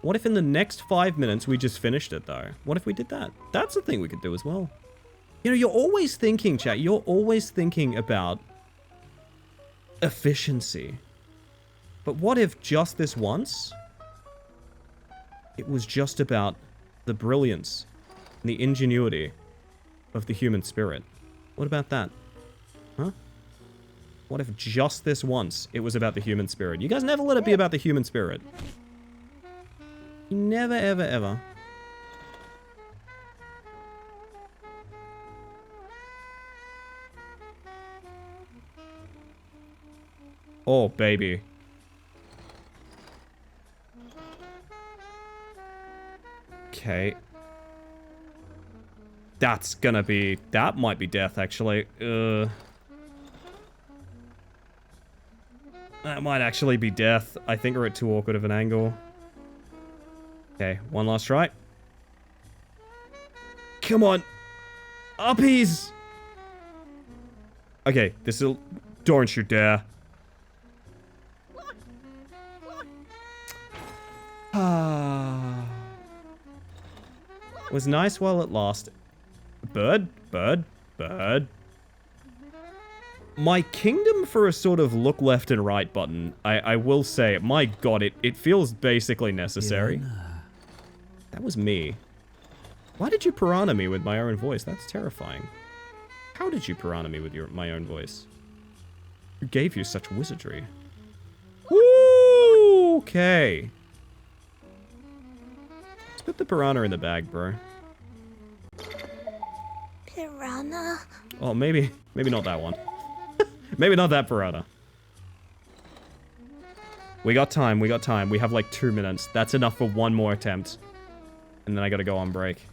What if in the next 5 minutes we just finished it, though? What if we did that? That's a thing we could do as well. You know, you're always thinking, chat, you're always thinking about efficiency. But what if just this once, it was just about the brilliance and the ingenuity of the human spirit? What about that? Huh? What if just this once, it was about the human spirit? You guys never let it be about the human spirit. Never, ever, ever. Oh, baby. Okay. That's gonna be... That might be death, actually. That might actually be death. I think we're at too awkward of an angle. Okay, one last try. Come on. Uppies! Okay, this will... Don't you dare. Was nice while it lasted. Bird, bird, bird. My kingdom for a sort of look left and right button, I will say, my god, it feels basically necessary. That was me. Why did you piranha me with my own voice? That's terrifying. How did you piranha me with my own voice? Who gave you such wizardry? Woo! Okay. Let's put the piranha in the bag, bro. Piranha? Oh, maybe not that one. Maybe not that piranha. We got time, we got time. We have like 2 minutes. That's enough for one more attempt. And then I gotta go on break.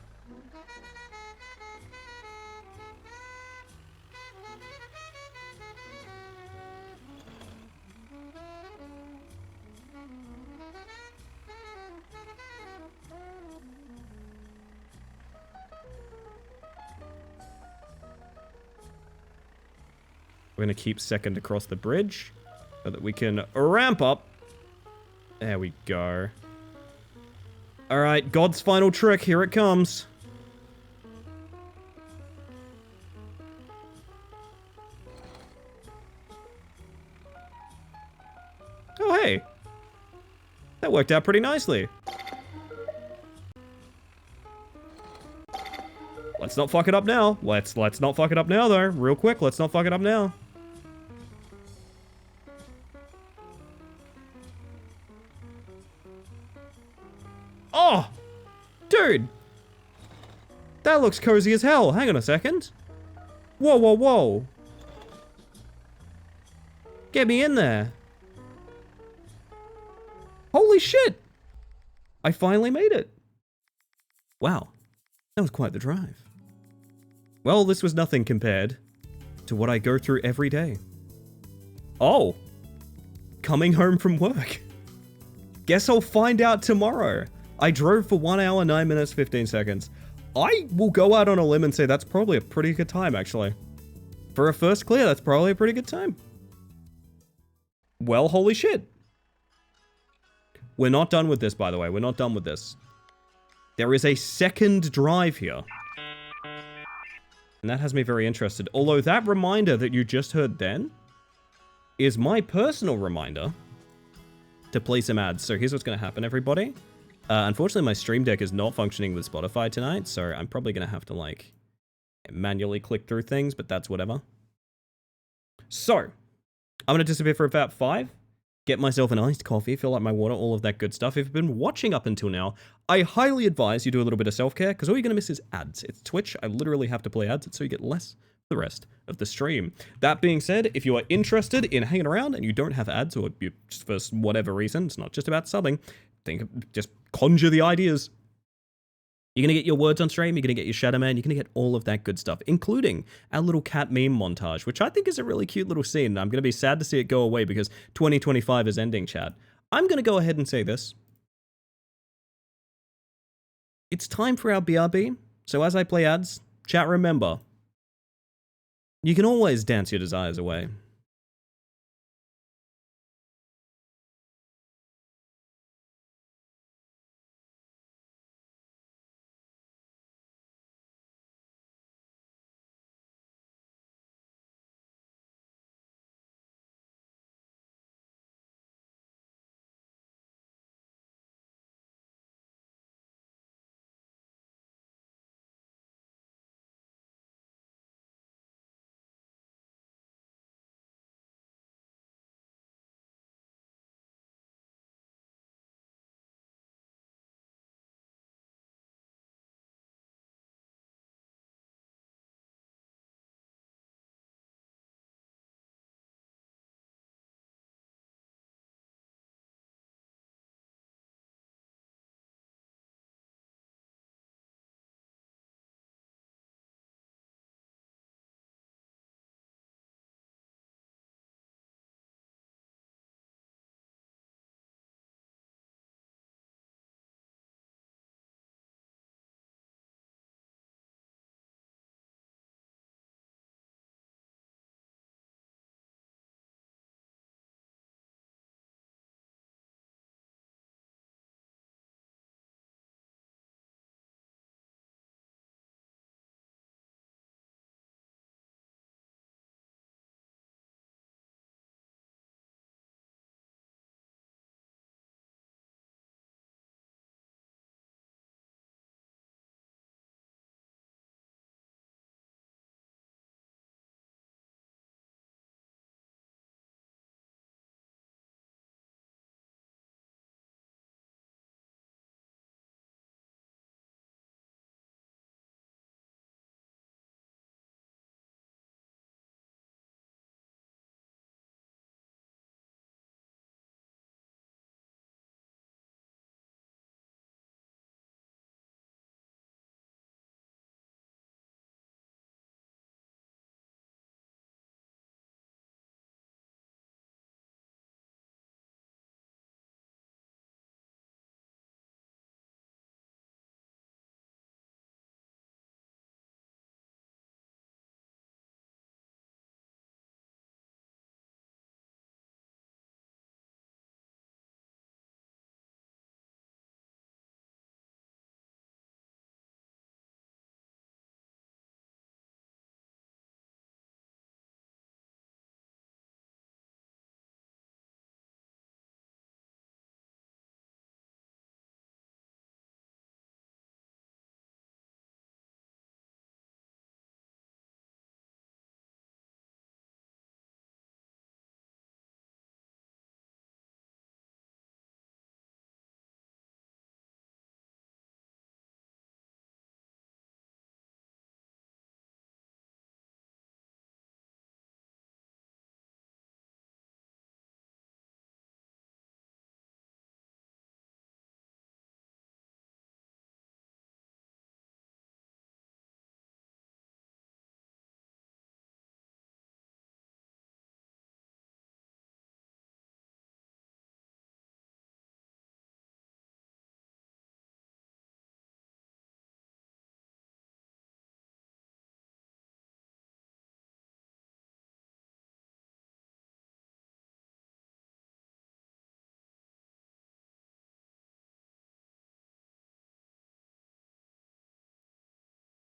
We're gonna keep second across the bridge so that we can ramp up. There we go. Alright, God's final trick, here it comes. Oh, hey. That worked out pretty nicely. Let's not fuck it up now. Let's not fuck it up now, though. Real quick, let's not fuck it up now. Oh! Dude! That looks cozy as hell. Hang on a second. Whoa, whoa, whoa. Get me in there. Holy shit! I finally made it. Wow. That was quite the drive. Well, this was nothing compared to what I go through every day. Oh. Coming home from work. Guess I'll find out tomorrow. I drove for 1 hour, 9 minutes, 15 seconds. I will go out on a limb and say that's probably a pretty good time, actually. For a first clear, that's probably a pretty good time. Well, holy shit. We're not done with this, by the way. We're not done with this. There is a second drive here. And that has me very interested. Although that reminder that you just heard then is my personal reminder to play some ads. So here's what's going to happen, everybody. Unfortunately, my Stream Deck is not functioning with Spotify tonight, so I'm probably going to have to, like, manually click through things, but that's whatever. So, I'm going to disappear for about 5, get myself an iced coffee, fill up my water, all of that good stuff. If you've been watching up until now, I highly advise you do a little bit of self-care, because all you're going to miss is ads. It's Twitch. I literally have to play ads, so you get less the rest of the stream. That being said, if you are interested in hanging around and you don't have ads, or you just for whatever reason, it's not just about subbing, just conjure the ideas. You're going to get your words on stream, you're going to get your Shadow Man, you're going to get all of that good stuff, including our little cat meme montage, which I think is a really cute little scene. I'm going to be sad to see it go away because 2025 is ending, chat. I'm going to go ahead and say this. It's time for our BRB, so as I play ads, chat, remember, you can always dance your desires away.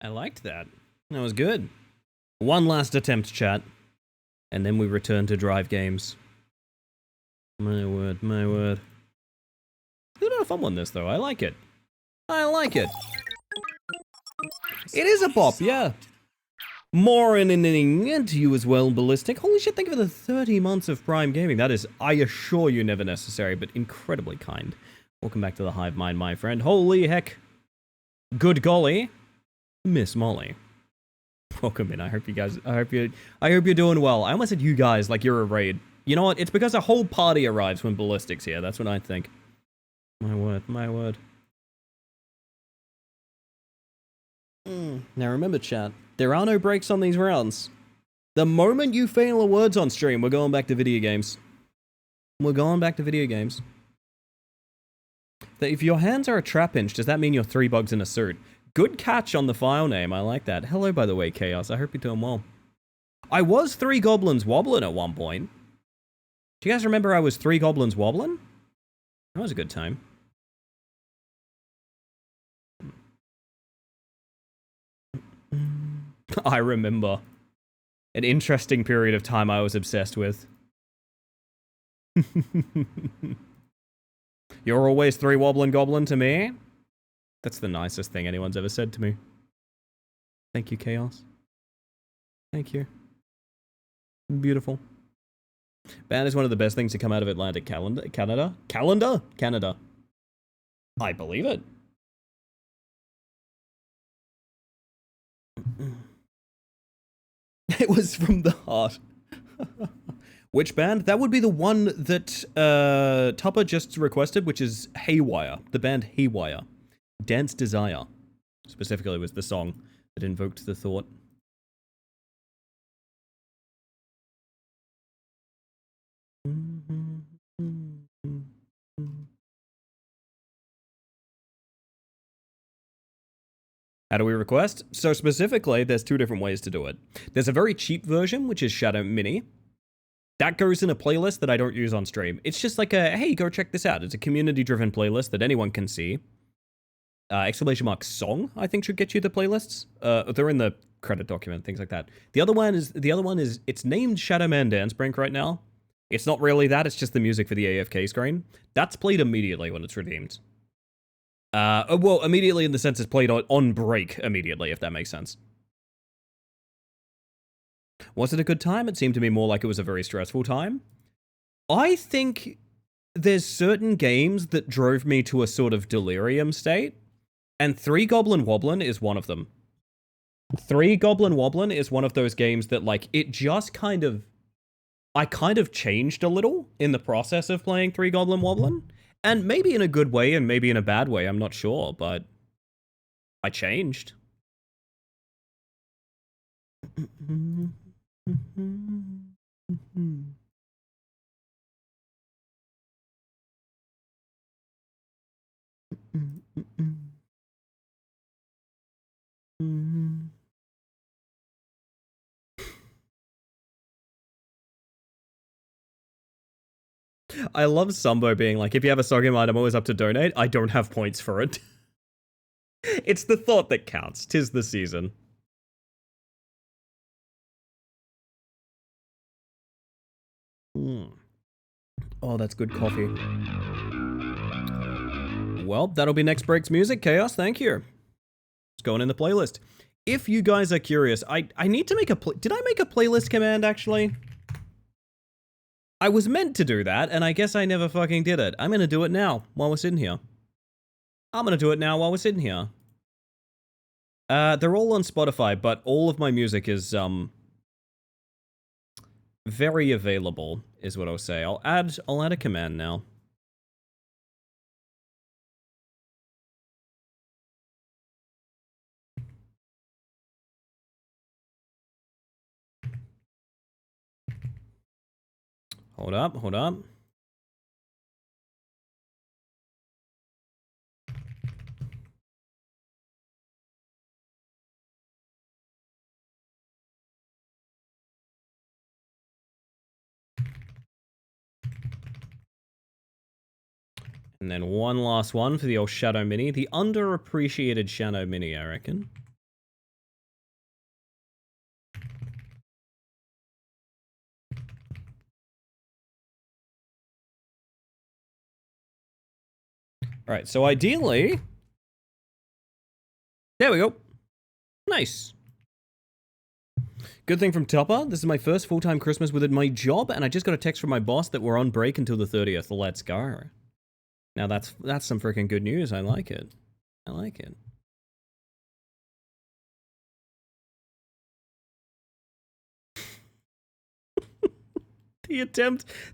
I liked that. That was good. One last attempt, chat. And then we return to drive games. My word, my word. There's a bit of fun on this, though. I like it. I like it. It is a bop, yeah. More in an inning to you as well, Ballistic. Holy shit, thank you for the 30 months of Prime Gaming. That is, I assure you, never necessary, but incredibly kind. Welcome back to the Hive Mind, my friend. Holy heck. Good golly. Miss Molly. Welcome in. I hope you're doing well. I almost said you guys like you're a raid. You know what? It's because a whole party arrives when Ballistic's here. That's what I think. My word, my word. Now remember, chat, there are no breaks on these rounds. The moment you fail a words on stream, we're going back to video games. We're going back to video games. If your hands are a trap inch, does that mean you're 3 bugs in a suit? Good catch on the file name, I like that. Hello, by the way, Chaos. I hope you're doing well. I was 3 goblins wobbling at one point. Do you guys remember I was 3 goblins wobbling? That was a good time. I remember an interesting period of time I was obsessed with. You're always 3 wobbling goblin to me? That's the nicest thing anyone's ever said to me. Thank you, Chaos. Thank you. Beautiful. Band is one of the best things to come out of Atlantic Canada. Canada. I believe it. It was from the heart. Which band? That would be the one that Tupper just requested, which is Haywire. The band Haywire. Dance Desire, specifically, was the song that invoked the thought. How do we request? So specifically, there's 2 different ways to do it. There's a very cheap version, which is Shadow Mini. That goes in a playlist that I don't use on stream. It's just like a, hey, go check this out. It's a community-driven playlist that anyone can see. Exclamation mark song, I think, should get you the playlists. They're in the credit document, things like that. The other one is it's named Shadow Man Dance Brink right now. It's not really that, it's just the music for the AFK screen. That's played immediately when it's redeemed. Well, immediately in the sense it's played on break immediately, if that makes sense. Was it a good time? It seemed to me more like it was a very stressful time. I think there's certain games that drove me to a sort of delirium state, and 3 Goblin Wobblin' is one of them. 3 Goblin Wobblin' is one of those games that, like, it just kind of... I kind of changed a little in the process of playing 3 Goblin Wobblin', and maybe in a good way and maybe in a bad way, I'm not sure, but I changed. I love Sumbo being like, if you have a song in mind, I'm always up to donate. I don't have points for it. It's the thought that counts. 'Tis the season. Oh, that's good coffee. Well, that'll be next break's music. Chaos, thank you. It's going in the playlist. If you guys are curious, I need to make a did I make a playlist command, actually? I was meant to do that, and I guess I never fucking did it. I'm gonna do it now, while we're sitting here. They're all on Spotify, but all of my music is, very available, is what I'll say. I'll add a command now. Hold up. And then one last one for the old Shadow Mini. The underappreciated Shadow Mini, I reckon. Alright, so ideally... There we go. Nice. Good thing from Topper, this is my first full-time Christmas within my job, and I just got a text from my boss that we're on break until the 30th. Let's go. Now that's some freaking good news. I like it. I like it.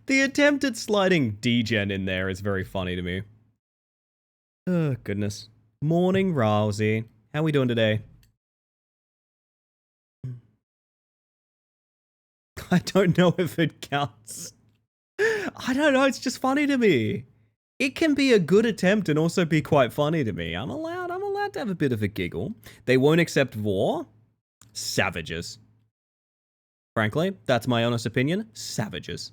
The attempt at sliding D-Gen in there is very funny to me. Oh, goodness. Morning, Rousey. How we doing today? I don't know if it counts. I don't know, it's just funny to me. It can be a good attempt and also be quite funny to me. I'm allowed to have a bit of a giggle. They won't accept war? Savages. Frankly, that's my honest opinion. Savages.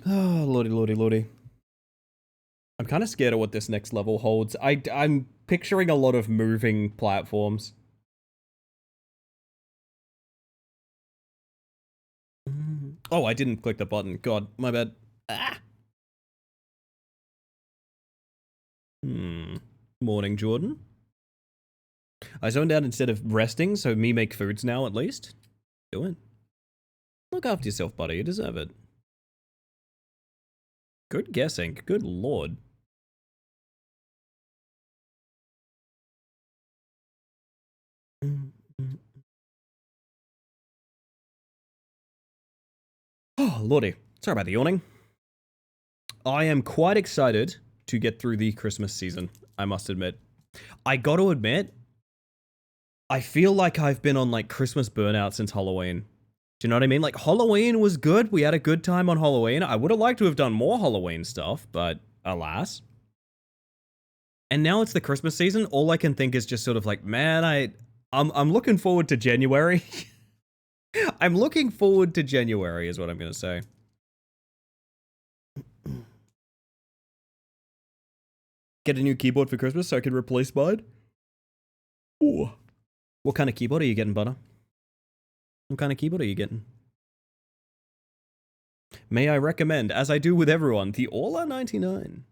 Oh, lordy. I'm kind of scared of what this next level holds. I'm picturing a lot of moving platforms. Oh, I didn't click the button. God, my bad. Ah. Morning, Jordan. I zoned out instead of resting, so me make foods now at least. Do it. Look after yourself, buddy. You deserve it. Good guessing. Good lord. Oh, lordy. Sorry about the yawning. I am quite excited to get through the Christmas season, I must admit. I gotta admit, I feel like I've been on like Christmas burnout since Halloween. Do you know what I mean? Like Halloween was good. We had a good time on Halloween. I would have liked to have done more Halloween stuff, but alas. And now it's the Christmas season. All I can think is just sort of like, man, I'm looking forward to January. I'm looking forward to January is what I'm going to say. Get a new keyboard for Christmas so I can replace mine. Ooh. What kind of keyboard are you getting, Butter? What kind of keyboard are you getting? May I recommend, as I do with everyone, the Aula 99.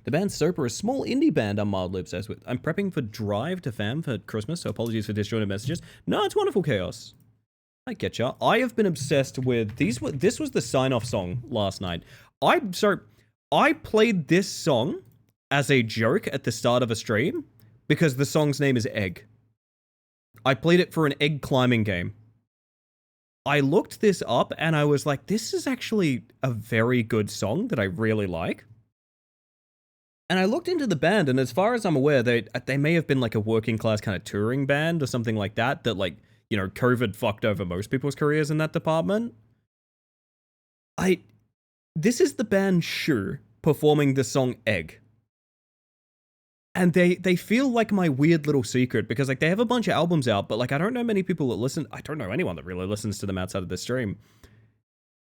The band Soap are a small indie band I'm mildly obsessed with. I'm prepping for Drive to Fam for Christmas, so apologies for disjointed messages. No, it's wonderful chaos. I get ya. I have been obsessed with these. This was the sign-off song last night. I played this song as a joke at the start of a stream because the song's name is Egg. I played it for an egg climbing game. I looked this up and I was like, this is actually a very good song that I really like. And I looked into the band, and as far as I'm aware, they may have been like a working class kind of touring band or something like that, like, you know, COVID fucked over most people's careers in that department. This is the band Shoe performing the song Egg. And they feel like my weird little secret because like they have a bunch of albums out, but like I don't know many people that listen. I don't know anyone that really listens to them outside of the stream.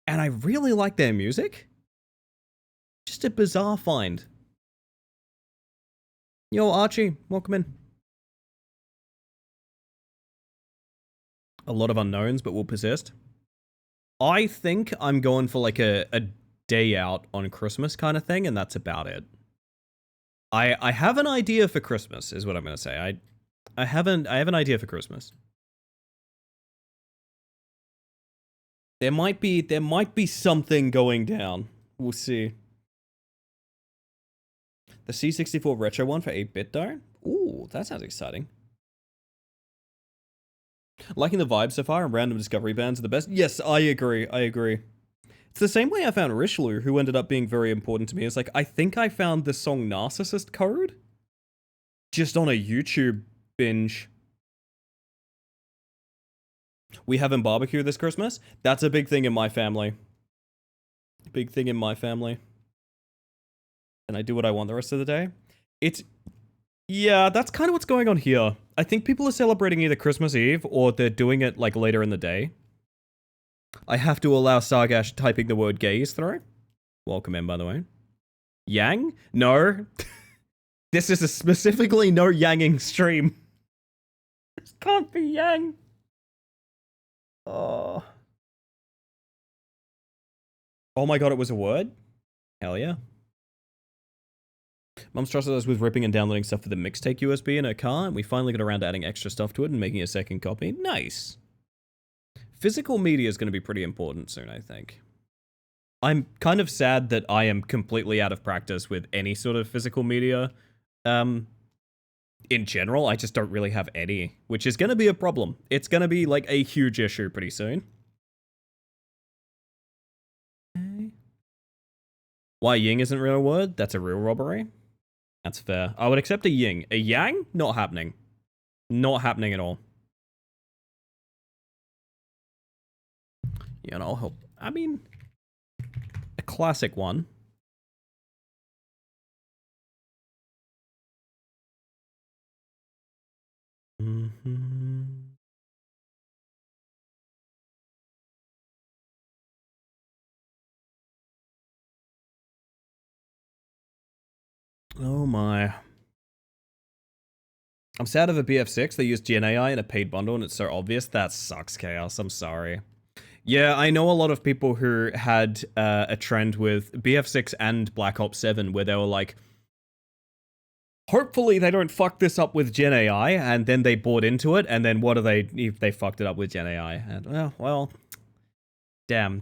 And I really like their music. Just a bizarre find. Yo, Archie, welcome in. A lot of unknowns, but will persist. I think I'm going for like a day out on Christmas kind of thing, and that's about it. I have an idea for Christmas, is what I'm gonna say. I have an idea for Christmas. There might be something going down. We'll see. The C64 retro one for 8-bit though? Ooh, that sounds exciting. Liking the vibe so far, and random discovery bands are the best. Yes, I agree. It's the same way I found Richelieu, who ended up being very important to me. It's like, I think I found the song Narcissist Code just on a YouTube binge. We having barbecue this Christmas? That's a big thing in my family. Big thing in my family. And I do what I want the rest of the day. Yeah, that's kind of what's going on here. I think people are celebrating either Christmas Eve or they're doing it like later in the day. I have to allow Sargash typing the word gays through. Welcome in, by the way. Yang? No. This is a specifically no yanging stream. This can't be Yang. Oh. Oh my god, it was a word? Hell yeah. Mum's trusted us with ripping and downloading stuff for the Mixtape USB in her car, and we finally got around to adding extra stuff to it and making a second copy. Nice. Physical media is going to be pretty important soon, I think. I'm kind of sad that I am completely out of practice with any sort of physical media. In general, I just don't really have any, which is going to be a problem. It's going to be like a huge issue pretty soon. Why ying isn't a real word? That's a real robbery. That's fair. I would accept a ying. A yang? Not happening. Not happening at all. You know, I mean, a classic one. Mm-hmm. Oh my. I'm sad of a BF6. They use GNAI in a paid bundle and it's so obvious. That sucks, Chaos. I'm sorry. Yeah, I know a lot of people who had a trend with BF6 and Black Ops 7 where they were like, hopefully they don't fuck this up with GenAI, and then they bought into it, and then what do they, if they fucked it up with GenAI? And, well, damn.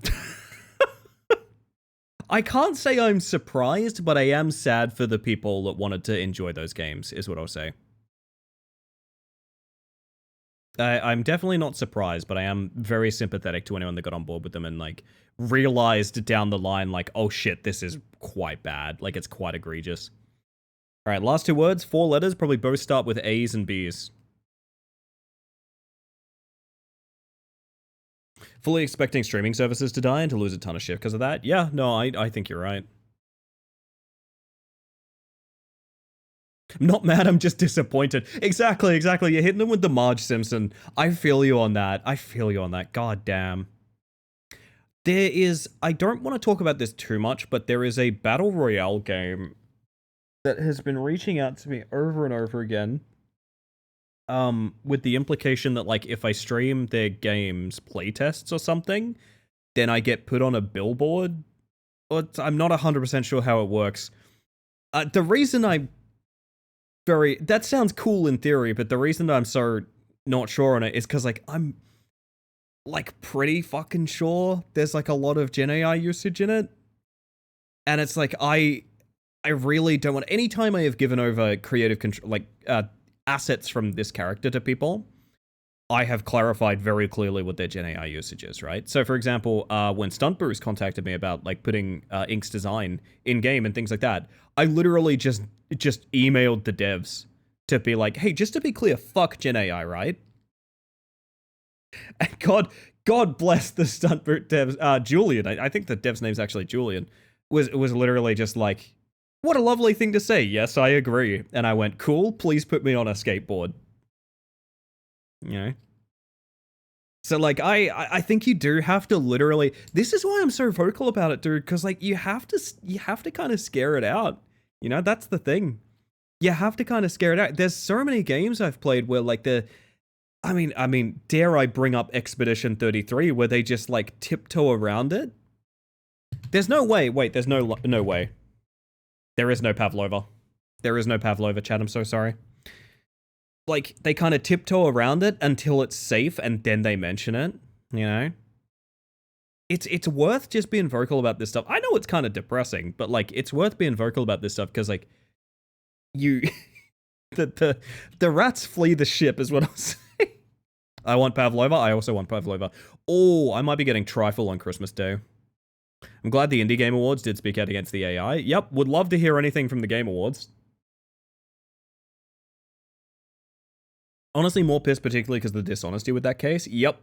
I can't say I'm surprised, but I am sad for the people that wanted to enjoy those games, is what I'll say. I'm definitely not surprised, but I am very sympathetic to anyone that got on board with them and, like, realized down the line, like, oh shit, this is quite bad. Like, it's quite egregious. Alright, last 2 words, 4 letters, probably both start with A's and B's. Fully expecting streaming services to die and to lose a ton of shit because of that? Yeah, no, I think you're right. I'm not mad, I'm just disappointed. Exactly. You're hitting them with the Marge Simpson. I feel you on that. God damn. There is, I don't want to talk about this too much, but there is a Battle Royale game that has been reaching out to me over and over again. With the implication that, like, if I stream their games playtests or something, then I get put on a billboard. I'm not 100% sure how it works. The reason that sounds cool in theory, but the reason that I'm so not sure on it is because, like, I'm, like, pretty fucking sure there's, like, a lot of GenAI usage in it. And it's like, I really don't want, anytime I have given over creative control, like, assets from this character to people, I have clarified very clearly what their GenAI usage is, right? So, for example, when Stunt Bruce contacted me about, like, putting Ink's design in-game and things like that, I literally just emailed the devs to be like, hey, just to be clear, fuck GenAI, right? And God bless the Stunt Bruce devs. Julian, I think the dev's name's actually Julian, was literally just like, what a lovely thing to say. Yes, I agree. And I went, cool, please put me on a skateboard. You know? So, like, I think you do have to literally, this is why I'm so vocal about it, dude, because, like, you have to kind of scare it out. You know, that's the thing. You have to kind of scare it out. There's so many games I've played where, like, I mean, dare I bring up Expedition 33, where they just, like, tiptoe around it? There's no way. Wait, there's no way. There is no Pavlova. There is no Pavlova, chat. I'm so sorry. Like, they kind of tiptoe around it until it's safe, and then they mention it, you know? It's worth just being vocal about this stuff. I know it's kind of depressing, but, like, it's worth being vocal about this stuff, because, like, the rats flee the ship, is what I'll say. I want Pavlova. I also want Pavlova. Oh, I might be getting Trifle on Christmas Day. I'm glad the Indie Game Awards did speak out against the AI. Yep, would love to hear anything from the Game Awards. Honestly, more pissed particularly because of the dishonesty with that case. Yep.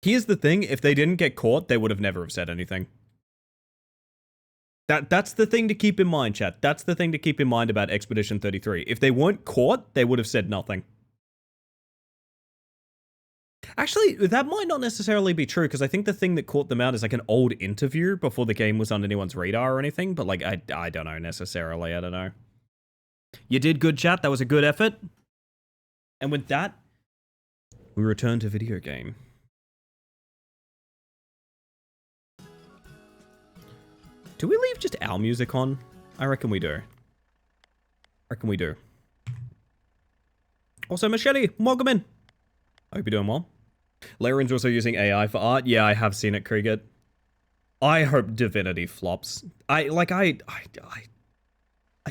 Here's the thing, if they didn't get caught, they would have never have said anything. That's the thing to keep in mind, chat. That's the thing to keep in mind about Expedition 33. If they weren't caught, they would have said nothing. Actually, that might not necessarily be true, because I think the thing that caught them out is like an old interview before the game was on anyone's radar or anything, but like, I don't know necessarily, I don't know. You did good, chat, that was a good effort. And with that, we return to video game. Do we leave just our music on? I reckon we do. Also, Machete, welcome in. I hope you're doing well. Laren's also using AI for art. Yeah, I have seen it, Kriget. I hope Divinity flops. I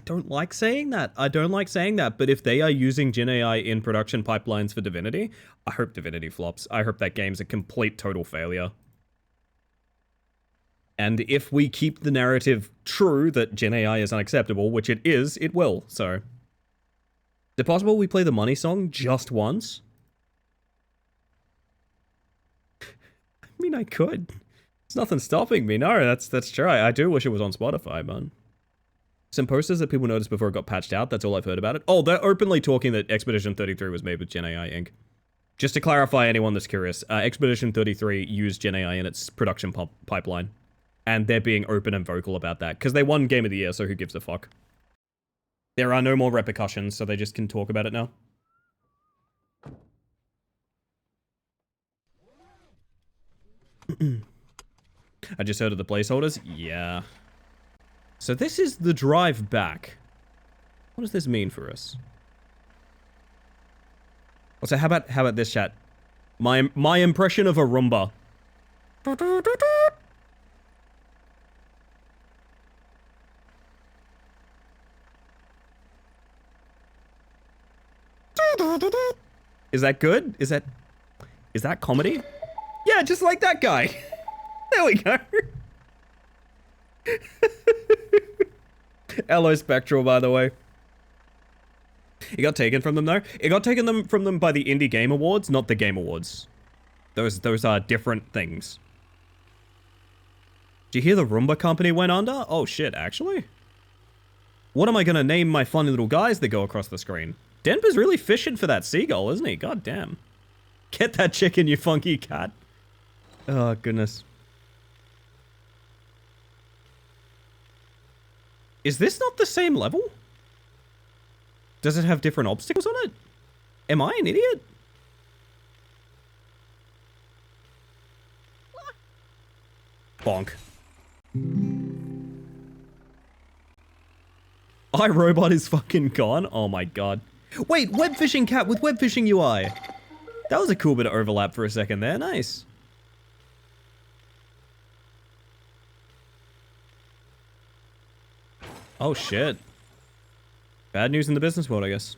don't like saying that. But if they are using Gen AI in production pipelines for Divinity, I hope Divinity flops. I hope that game's a complete total failure. And if we keep the narrative true that Gen AI is unacceptable, which it is, it will, so. Is it possible we play the Money song just once? I mean, I could. There's nothing stopping me. No, that's true. I do wish it was on Spotify, man. Some posters that people noticed before it got patched out. That's all I've heard about it. Oh, they're openly talking that Expedition 33 was made with Gen AI Inc. Just to clarify, anyone that's curious, Expedition 33 used Gen AI in its production pipeline. And they're being open and vocal about that. Because they won Game of the Year, so who gives a fuck? There are no more repercussions, so they just can talk about it now. I just heard of the placeholders? Yeah. So this is the drive back. What does this mean for us? Also, how about this, chat? My impression of a Roomba. Is that good? Is that comedy? Yeah, just like that guy. There we go. Hello, Spectral, by the way. It got taken from them, though. It got taken from them by the Indie Game Awards, not the Game Awards. Those are different things. Did you hear the Roomba company went under? Oh, shit, actually? What am I gonna name my funny little guys that go across the screen? Denver's really fishing for that seagull, isn't he? God damn. Get that chicken, you funky cat. Oh, goodness. Is this not the same level? Does it have different obstacles on it? Am I an idiot? Bonk. iRobot is fucking gone? Oh my god. Wait, web fishing cat with web fishing UI. That was a cool bit of overlap for a second there. Nice. Oh shit. Bad news in the business world, I guess.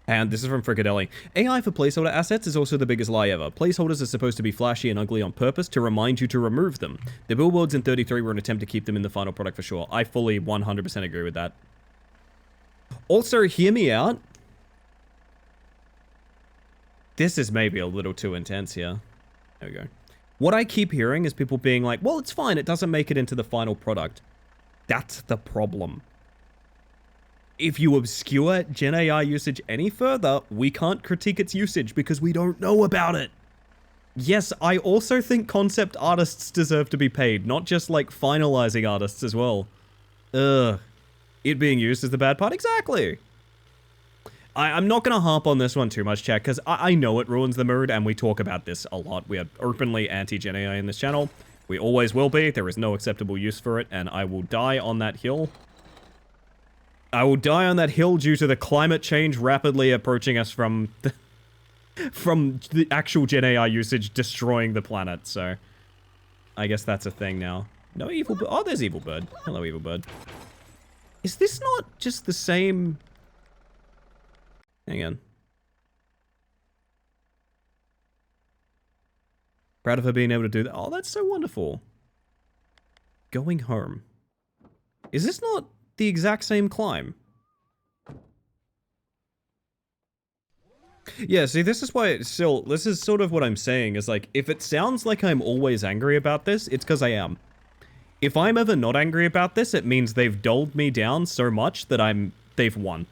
And this is from Frickadelli. AI for placeholder assets is also the biggest lie ever. Placeholders are supposed to be flashy and ugly on purpose to remind you to remove them. The billboards in 33 were an attempt to keep them in the final product for sure. I fully 100% agree with that. Also, hear me out. This is maybe a little too intense here. There we go. What I keep hearing is people being like, well, it's fine. It doesn't make it into the final product. That's the problem. If you obscure Gen AI usage any further, we can't critique its usage because we don't know about it. Yes, I also think concept artists deserve to be paid, not just like finalizing artists as well. Ugh. It being used is the bad part? Exactly. I'm not going to harp on this one too much, chat, because I know it ruins the mood, and we talk about this a lot. We are openly anti-Gen AI in this channel. We always will be. There is no acceptable use for it, and I will die on that hill. I will die on that hill due to the climate change rapidly approaching us from the actual Gen AI usage destroying the planet, so I guess that's a thing now. No Evil Bird. Oh, there's Evil Bird. Hello, Evil Bird. Is this not just the same... Hang on. Proud of her being able to do that. Oh, that's so wonderful. Going home. Is this not the exact same climb? Yeah, see, this is why it's still... This is sort of what I'm saying, is like, if it sounds like I'm always angry about this, it's because I am. If I'm ever not angry about this, it means they've dulled me down so much that they've won.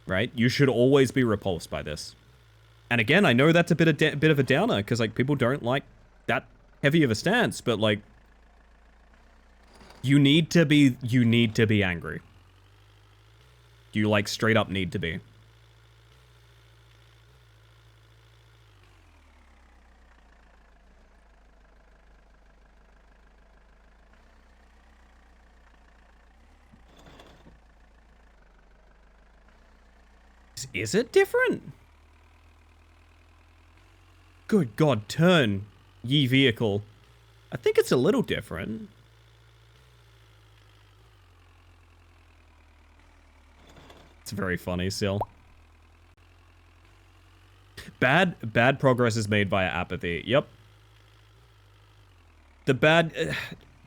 Right? You should always be repulsed by this. And again, I know that's a bit of a downer, because, like, people don't like that heavy of a stance, but, like, you need to be angry. You, like, straight up need to be. Is it different? Good God, turn, ye vehicle. I think it's a little different. It's very funny still. Bad progress is made via apathy. Yep.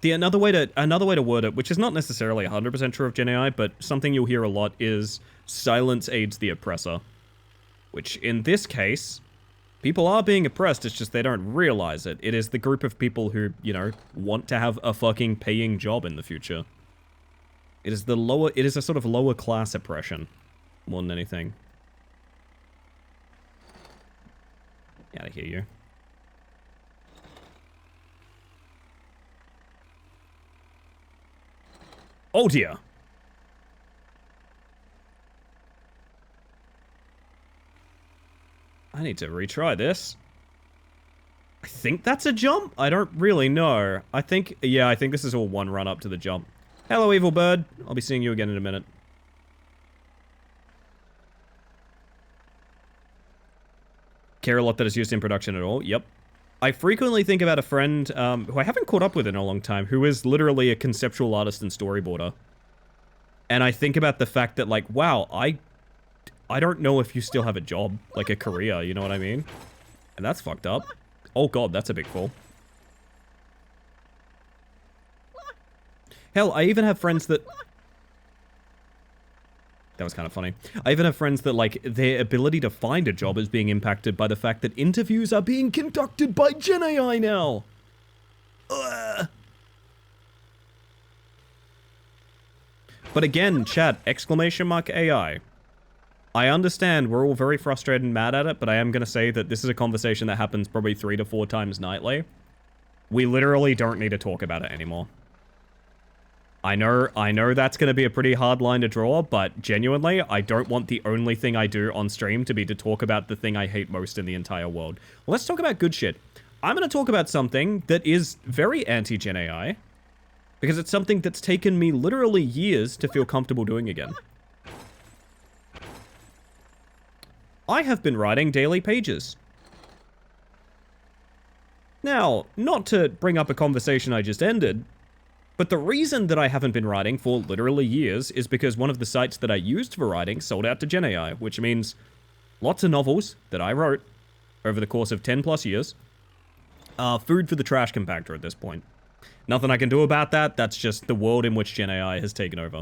Another way to word it, which is not necessarily 100% true of Gen AI, but something you'll hear a lot is silence aids the oppressor. Which in this case, people are being oppressed, it's just they don't realize it. It is the group of people who, you know, want to have a fucking paying job in the future. It is a sort of lower class oppression, more than anything. Gotta hear you. Oh dear. I need to retry this. I think that's a jump? I don't really know. I think this is all one run up to the jump. Hello, evil bird. I'll be seeing you again in a minute. Care a lot that is used in production at all. Yep. I frequently think about a friend who I haven't caught up with in a long time, who is literally a conceptual artist and storyboarder. And I think about the fact that, like, wow, I don't know if you still have a job, like a career, you know what I mean? And that's fucked up. Oh god, that's a big fall. Hell, I even have friends that... That was kind of funny. I even have friends that, like, their ability to find a job is being impacted by the fact that interviews are being conducted by Gen AI now. Ugh. But again, chat, !AI. I understand we're all very frustrated and mad at it, but I am going to say that this is a conversation that happens probably 3 to 4 times nightly. We literally don't need to talk about it anymore. I know that's going to be a pretty hard line to draw, but genuinely, I don't want the only thing I do on stream to be to talk about the thing I hate most in the entire world. Well, let's talk about good shit. I'm going to talk about something that is very anti-Gen AI, because it's something that's taken me literally years to feel comfortable doing again. I have been writing daily pages. Now, not to bring up a conversation I just ended, but the reason that I haven't been writing for literally years is because one of the sites that I used for writing sold out to Gen AI, which means lots of novels that I wrote over the course of 10 plus years are food for the trash compactor at this point. Nothing I can do about that, that's just the world in which Gen AI has taken over.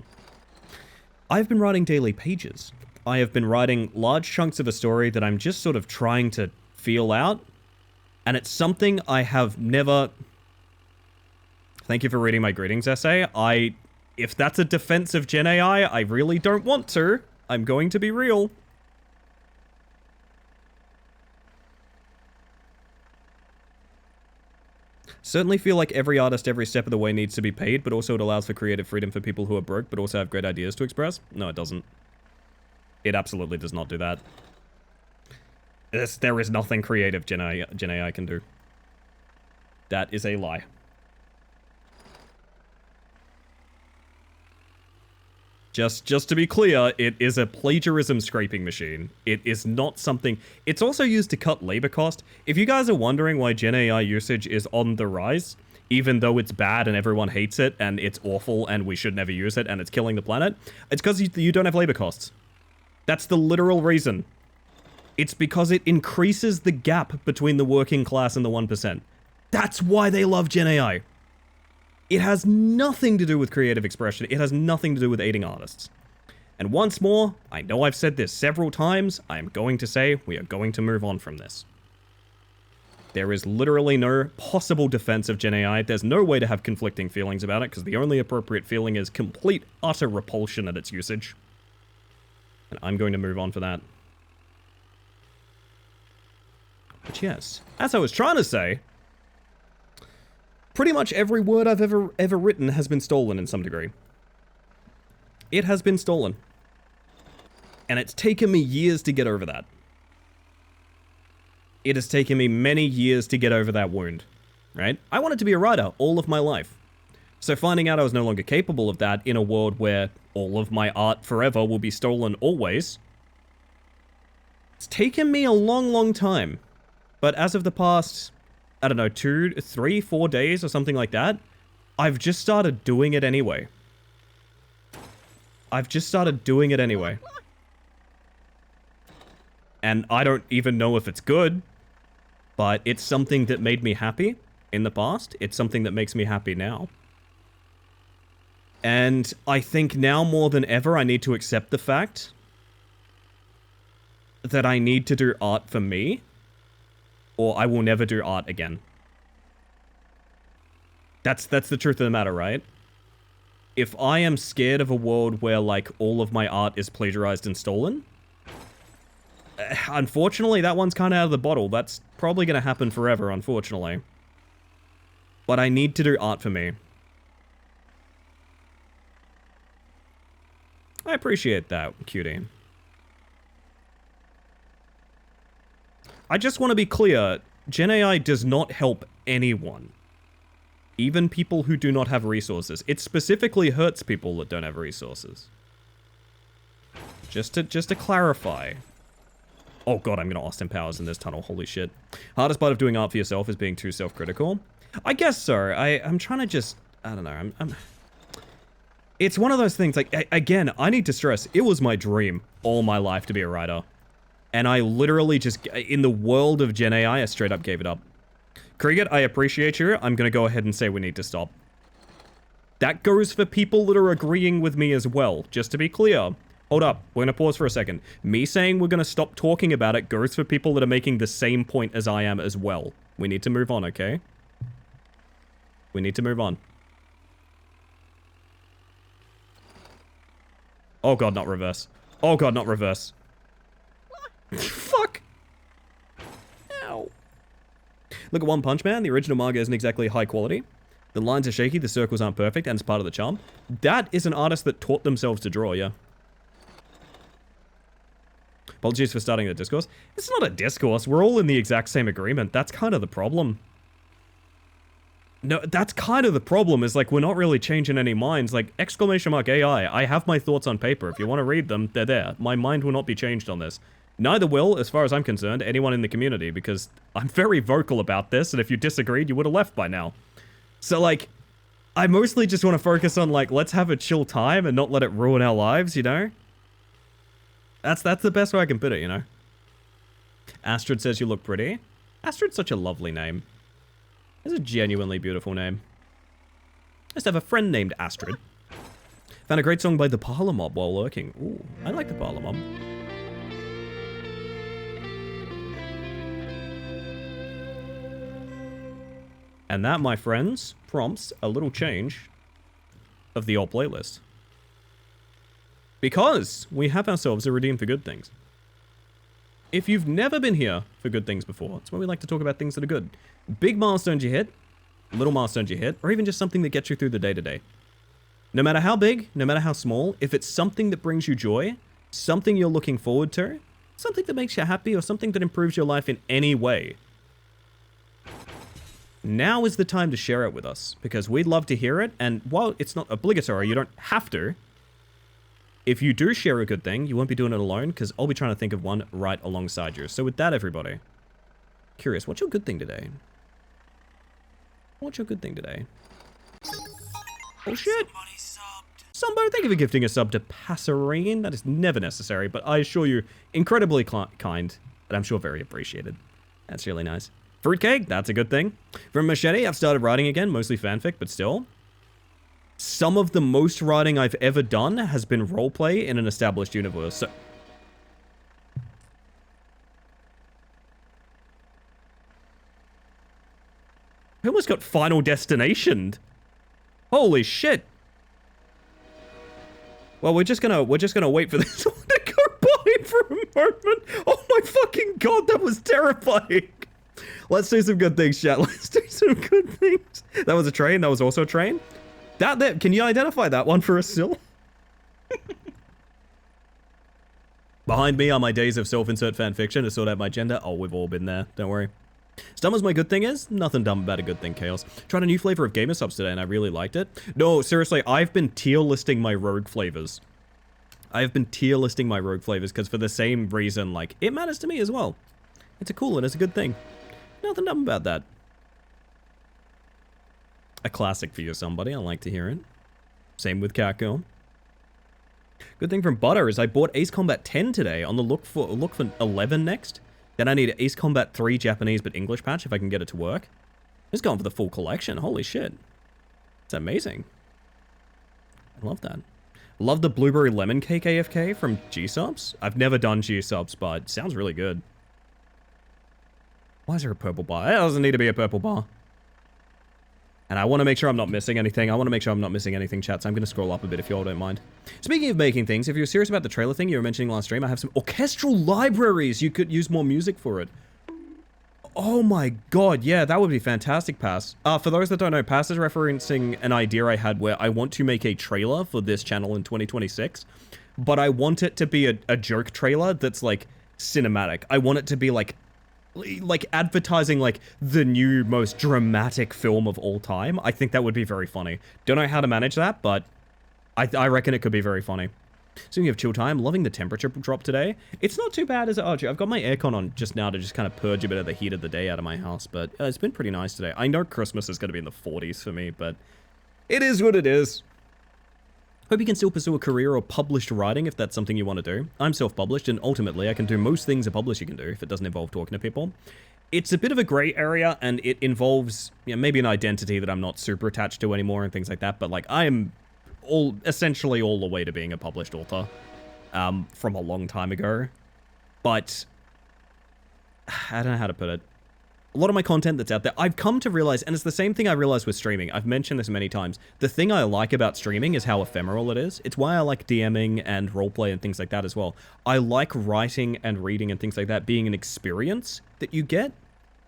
I've been writing daily pages. I have been writing large chunks of a story that I'm just sort of trying to feel out, and it's something I have never... Thank you for reading my greetings essay. If that's a defense of Gen AI, I really don't want to. I'm going to be real. Certainly feel like every artist every step of the way needs to be paid, but also it allows for creative freedom for people who are broke, but also have great ideas to express. No, it doesn't. It absolutely does not do that. There is nothing creative Gen AI can do. That is a lie. Just to be clear, it is a plagiarism scraping machine. It is not something... It's also used to cut labor cost. If you guys are wondering why Gen AI usage is on the rise, even though it's bad and everyone hates it and it's awful and we should never use it and it's killing the planet, it's because you don't have labor costs. That's the literal reason. It's because it increases the gap between the working class and the 1%. That's why they love Gen AI. It has nothing to do with creative expression. It has nothing to do with aiding artists. And once more, I know I've said this several times, I am going to say we are going to move on from this. There is literally no possible defense of Gen AI. There's no way to have conflicting feelings about it, because the only appropriate feeling is complete, utter repulsion at its usage. And I'm going to move on for that. But yes, as I was trying to say, pretty much every word I've ever written has been stolen in some degree. It has been stolen. And it's taken me years to get over that. It has taken me many years to get over that wound, right? I wanted to be a writer all of my life. So finding out I was no longer capable of that in a world where all of my art forever will be stolen always, It's taken me a long, long time. But as of the past, I don't know, 2, 3, 4 days or something like that, I've just started doing it anyway. And I don't even know if it's good, but it's something that made me happy in the past. It's something that makes me happy now. And I think now more than ever, I need to accept the fact that I need to do art for me, or I will never do art again. That's the truth of the matter, right? If I am scared of a world where, like, all of my art is plagiarized and stolen, unfortunately, that one's kind of out of the bottle. That's probably going to happen forever, unfortunately. But I need to do art for me. I appreciate that, cutie. I just want to be clear, Gen AI does not help anyone. Even people who do not have resources. It specifically hurts people that don't have resources. Just to clarify. Oh god, I'm gonna Austin Powers in this tunnel, holy shit. Hardest part of doing art for yourself is being too self-critical? I guess so. I'm trying to just, I don't know, it's one of those things, like, again, I need to stress, it was my dream all my life to be a writer. And I literally just, in the world of Gen AI, I straight up gave it up. Cricket, I appreciate you. I'm gonna go ahead and say we need to stop. That goes for people that are agreeing with me as well, just to be clear. Hold up, we're gonna pause for a second. Me saying we're gonna stop talking about it goes for people that are making the same point as I am as well. We need to move on, okay? We need to move on. Oh god, not reverse. Oh god, not reverse. Fuck. Ow. Look at One Punch Man. The original manga isn't exactly high quality. The lines are shaky, the circles aren't perfect, and it's part of the charm. That is an artist that taught themselves to draw, yeah. Apologies for starting the discourse. It's not a discourse. We're all in the exact same agreement. That's kind of the problem. No, that's kind of the problem, is like, we're not really changing any minds. Like, !AI, I have my thoughts on paper. If you want to read them, they're there. My mind will not be changed on this. Neither will, as far as I'm concerned, anyone in the community, because I'm very vocal about this, and if you disagreed, you would have left by now. So, like, I mostly just want to focus on, like, let's have a chill time and not let it ruin our lives, you know? That's the best way I can put it, you know? Astrid says you look pretty. Astrid's such a lovely name. It's a genuinely beautiful name. I used to have a friend named Astrid. Found a great song by the Parlor Mob while lurking. Ooh, I like the Parlor Mob. And that, my friends, prompts a little change of the old playlist. Because we have ourselves a Redeem for Good Things. If you've never been here for good things before, it's where we like to talk about things that are good. Big milestones you hit, little milestones you hit, or even just something that gets you through the day-to-day. No matter how big, no matter how small, if it's something that brings you joy, something you're looking forward to, something that makes you happy, or something that improves your life in any way, now is the time to share it with us, because we'd love to hear it, and while it's not obligatory, you don't have to. If you do share a good thing, you won't be doing it alone, because I'll be trying to think of one right alongside you. So with that, everybody, curious, what's your good thing today? What's your good thing today? Oh shit! Somebody, thank you for gifting a sub to Passerine. That is never necessary, but I assure you, incredibly kind, and I'm sure very appreciated. That's really nice. Fruitcake, that's a good thing. From Machete, I've started writing again, mostly fanfic, but still. Some of the most writing I've ever done has been roleplay in an established universe, so... I almost got Final Destinationed. Holy shit. Well, we're just gonna wait for this one to go by for a moment. Oh my fucking god, that was terrifying. Let's do some good things, chat. Let's do some good things. That was a train. That was also a train. That can you identify that one for us still? Behind me are my days of self-insert fanfiction to sort out my gender. Oh, we've all been there. Don't worry. As dumb as my good thing is, nothing dumb about a good thing, Chaos. Tried a new flavor of Gamer Subs today and I really liked it. No, seriously, I've been tier listing my rogue flavors. I have been tier listing my rogue flavors because for the same reason, like, it matters to me as well. It's a cool and it's a good thing. Nothing dumb about that. A classic for you, somebody. I like to hear it. Same with Catgirl. Good thing from Butter is I bought Ace Combat 10 today on the look for 11 next. Then I need Ace Combat 3 Japanese but English patch if I can get it to work. It's going for the full collection. Holy shit. It's amazing. I love that. Love the Blueberry Lemon Cake AFK from G-Subs. I've never done G-Subs, but it sounds really good. Why is there a purple bar? It doesn't need to be a purple bar. And I want to make sure I'm not missing anything. I want to make sure I'm not missing anything, chat, so I'm going to scroll up a bit if you all don't mind. Speaking of making things, if you're serious about the trailer thing you were mentioning last stream, I have some orchestral libraries. You could use more music for it. Oh my god, yeah, that would be fantastic, Pass. For those that don't know, Pass is referencing an idea I had where I want to make a trailer for this channel in 2026, but I want it to be a joke trailer that's, like, cinematic. I want it to be, like advertising like the new most dramatic film of all time. I think that would be very funny. Don't know how to manage that, but I reckon it could be very funny. Speaking of chill time, loving the temperature drop today. It's not too bad as it. Oh, I've got my aircon on just now to just kind of purge a bit of the heat of the day out of my house, but it's been pretty nice today. I know Christmas is going to be in the 40s for me, but it is what it is. Hope you can still pursue a career or published writing if that's something you want to do. I'm self-published, and ultimately I can do most things a publisher can do if it doesn't involve talking to people. It's a bit of a grey area, and it involves, you know, maybe an identity that I'm not super attached to anymore and things like that, but like I am essentially all the way to being a published author from a long time ago. But I don't know how to put it. A lot of my content that's out there, I've come to realize, and it's the same thing I realized with streaming. I've mentioned this many times. The thing I like about streaming is how ephemeral it is. It's why I like DMing and roleplay and things like that as well. I like writing and reading and things like that being an experience that you get,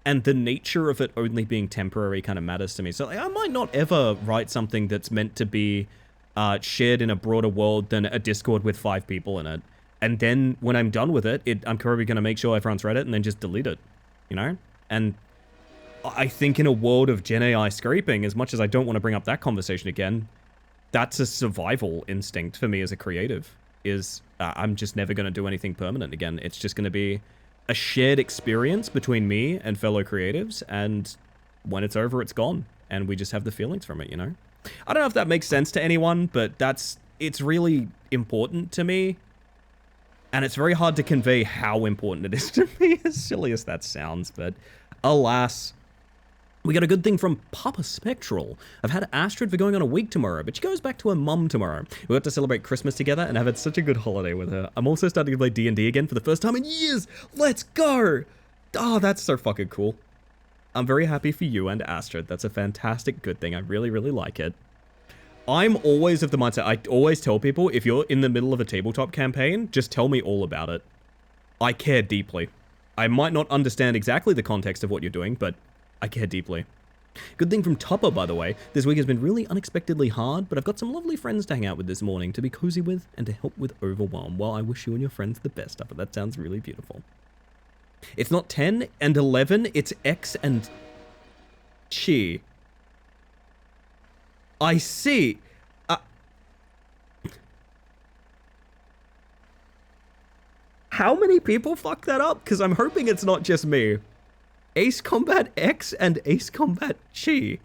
and the nature of it only being temporary kind of matters to me. So like, I might not ever write something that's meant to be shared in a broader world than a Discord with 5 people in it. And then when I'm done with it, I'm probably going to make sure everyone's read it and then just delete it, you know? And I think in a world of Gen AI scraping, as much as I don't want to bring up that conversation again, that's a survival instinct for me as a creative, is I'm just never going to do anything permanent again. It's just going to be a shared experience between me and fellow creatives, and when it's over, it's gone, and we just have the feelings from it, you know? I don't know if that makes sense to anyone, but it's really important to me, and it's very hard to convey how important it is to me, as silly as that sounds, but alas. We got a good thing from Papa Spectral. I've had Astrid for going on a week tomorrow, but she goes back to her mum tomorrow. We got to celebrate Christmas together, and I've had such a good holiday with her. I'm also starting to play D&D again for the first time in years. Let's go! Oh, that's so fucking cool. I'm very happy for you and Astrid. That's a fantastic good thing. I really, really like it. I'm always of the mindset, I always tell people, if you're in the middle of a tabletop campaign, just tell me all about it. I care deeply. I might not understand exactly the context of what you're doing, but I care deeply. Good thing from Topper, by the way. This week has been really unexpectedly hard, but I've got some lovely friends to hang out with this morning, to be cozy with, and to help with overwhelm. Well, I wish you and your friends the best, Topper. That sounds really beautiful. It's not 10 and 11, it's X and Chi. I see. How many people fuck that up? Because I'm hoping it's not just me. Ace Combat X and Ace Combat Chi.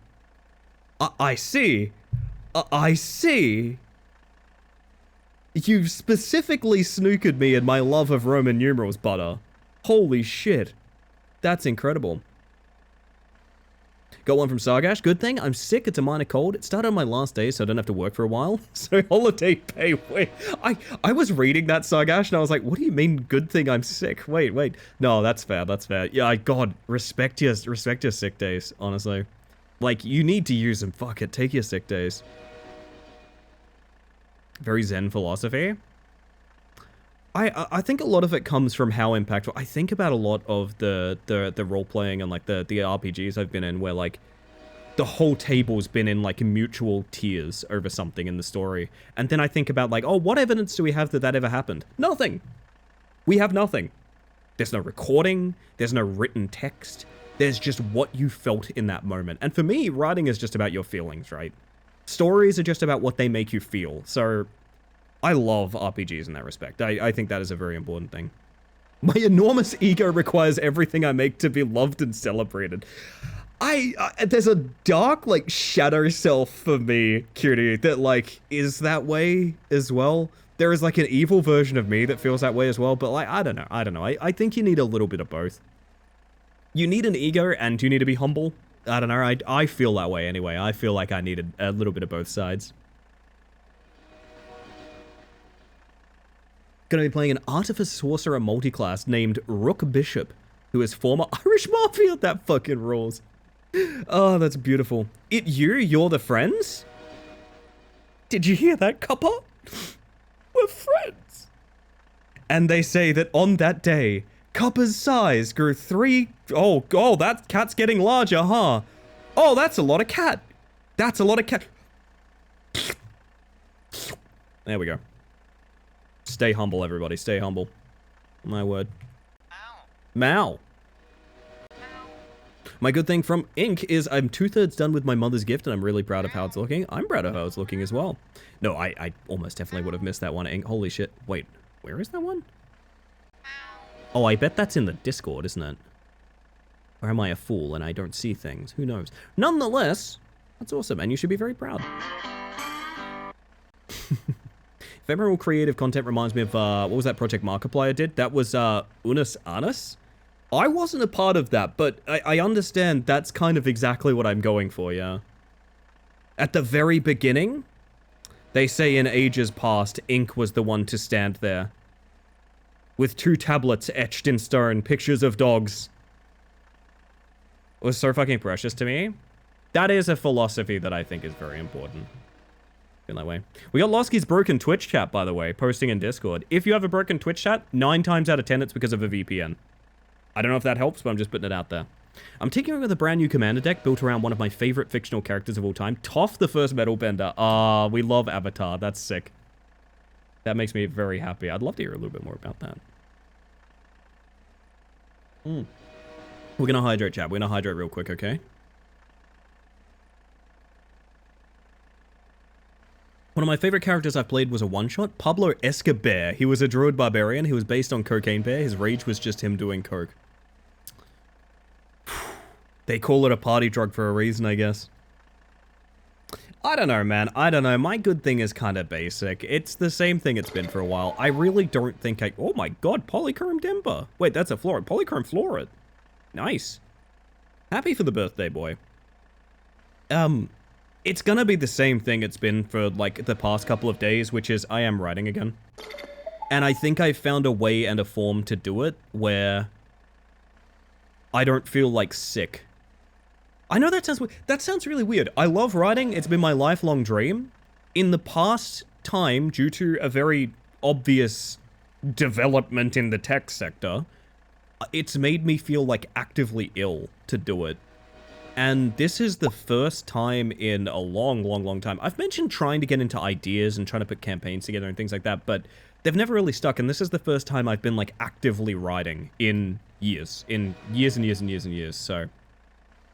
I see. I see. You've specifically snookered me in my love of Roman numerals, Butter. Holy shit. That's incredible. Got one from Sargash. Good thing, I'm sick. It's a minor cold. It started on my last day, so I don't have to work for a while. So holiday pay. Wait, I was reading that, Sargash, and I was like, what do you mean, good thing I'm sick? Wait. No, that's fair. That's fair. Yeah, God, respect your sick days, honestly. Like, you need to use them. Fuck it. Take your sick days. Very Zen philosophy. I think a lot of it comes from how impactful. I think about a lot of the role playing and like the RPGs I've been in where like the whole table's been in like mutual tears over something in the story. And then I think about like, oh, what evidence do we have that ever happened? Nothing. We have nothing. There's no recording. There's no written text. There's just what you felt in that moment. And for me, writing is just about your feelings, right? Stories are just about what they make you feel. So I love RPGs in that respect. I think that is a very important thing. My enormous ego requires everything I make to be loved and celebrated. There's a dark, like, shadow self for me, Cutie, that, like, is that way as well. There is, like, an evil version of me that feels that way as well, but, like, I don't know. I think you need a little bit of both. You need an ego and you need to be humble. I don't know, I feel that way anyway. I feel like I needed a little bit of both sides. Gonna be playing an Artificer Sorcerer multiclass named Rook Bishop, who is former Irish Mafia. That fucking rules. Oh, that's beautiful. You're the friends? Did you hear that, Cuppa? We're friends. And they say that on that day, Cuppa's size grew 3... Oh, that cat's getting larger, huh? Oh, that's a lot of cat. That's a lot of cat. There we go. Stay humble, everybody. Stay humble. My word. Mal. My good thing from Ink is I'm 2/3 done with my mother's gift and I'm really proud of how it's looking. I'm proud of how it's looking as well. No, I almost definitely would have missed that one, Ink. Holy shit. Wait, where is that one? Oh, I bet that's in the Discord, isn't it? Or am I a fool and I don't see things? Who knows? Nonetheless, that's awesome and you should be very proud. Ephemeral creative content reminds me of, what was that project Markiplier did? That was, Unus Annus? I wasn't a part of that, but I understand that's kind of exactly what I'm going for, yeah. At the very beginning, they say in ages past, Ink was the one to stand there. With 2 tablets etched in stone, pictures of dogs. It was so fucking precious to me. That is a philosophy that I think is very important. In that way. We got Losky's broken Twitch chat, by the way, posting in Discord. If you have a broken Twitch chat, 9 times out of 10 it's because of a VPN. I don't know if that helps, but I'm just putting it out there. I'm tinkering with a brand new commander deck built around one of my favorite fictional characters of all time, Toph the First Metal Bender. We love Avatar. That's sick. That makes me very happy. I'd love to hear a little bit more about that. We're gonna hydrate, chat. We're gonna hydrate real quick, okay? One of my favorite characters I've played was a one-shot, Pablo Escobar. He was a druid barbarian. He was based on Cocaine Bear. His rage was just him doing coke. They call it a party drug for a reason, I guess. I don't know, man. I don't know. My good thing is kind of basic. It's the same thing it's been for a while. I really don't think I... Oh my god, Polychrome Denver. Wait, that's a Florid. Polychrome Florid. Nice. Happy for the birthday boy. It's gonna be the same thing it's been for, like, the past couple of days, which is I am writing again. And I think I found a way and a form to do it where I don't feel, like, sick. I know that sounds really weird. I love writing. It's been my lifelong dream. In the past time, due to a very obvious development in the tech sector, it's made me feel, like, actively ill to do it. And this is the first time in a long time. I've mentioned trying to get into ideas and trying to put campaigns together and things like that, but they've never really stuck. And this is the first time I've been, like, actively writing in years. In years and years and years and years. So,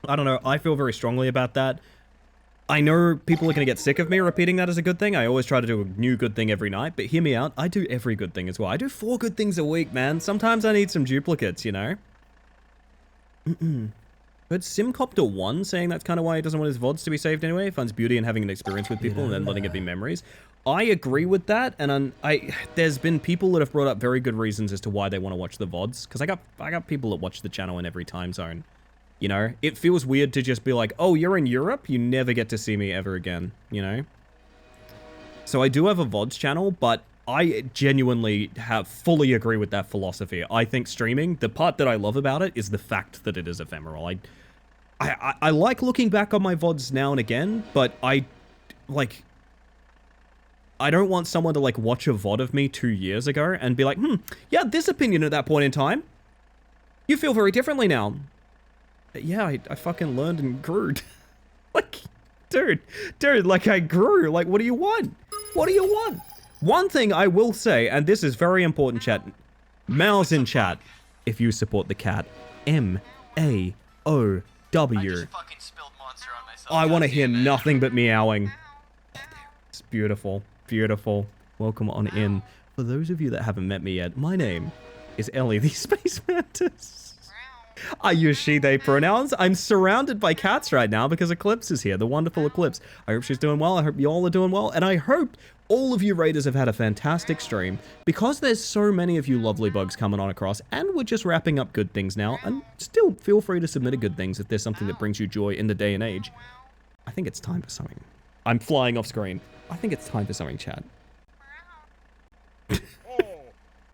I don't know. I feel very strongly about that. I know people are going to get sick of me repeating that as a good thing. I always try to do a new good thing every night, but hear me out. I do every good thing as well. I do 4 good things a week, man. Sometimes I need some duplicates, you know? But Simcopter 1 saying that's kind of why he doesn't want his VODs to be saved anyway. He finds beauty in having an experience with people and then letting it be memories. I agree with that, and there's been people that have brought up very good reasons as to why they want to watch the VODs, because I got people that watch the channel in every time zone. You know, it feels weird to just be like, oh, you're in Europe? You never get to see me ever again, you know? So I do have a VODs channel, but I genuinely fully agree with that philosophy. I think streaming, the part that I love about it is the fact that it is ephemeral. I like looking back on my VODs now and again, but I don't want someone to, like, watch a VOD of me 2 years ago and be like, yeah, this opinion at that point in time. You feel very differently now. Yeah, I fucking learned and grew. Like, dude, like, I grew. Like, what do you want? What do you want? One thing I will say, and this is very important, chat. Mal's in chat. If you support the cat. M-A-O-W. I just fucking spilled monster on myself. I want to hear nothing but meowing. It's beautiful. Beautiful. Welcome on in. For those of you that haven't met me yet, my name is Ellie, the Space Mantis. I use she, they pronouns. I'm surrounded by cats right now because Eclipse is here, the wonderful Eclipse. I hope she's doing well. I hope you all are doing well. And I hope all of you raiders have had a fantastic stream. Because there's so many of you lovely bugs coming on across, and we're just wrapping up good things now. And still feel free to submit a good things if there's something that brings you joy in the day and age. I think it's time for something. I'm flying off screen. I think it's time for something, chat.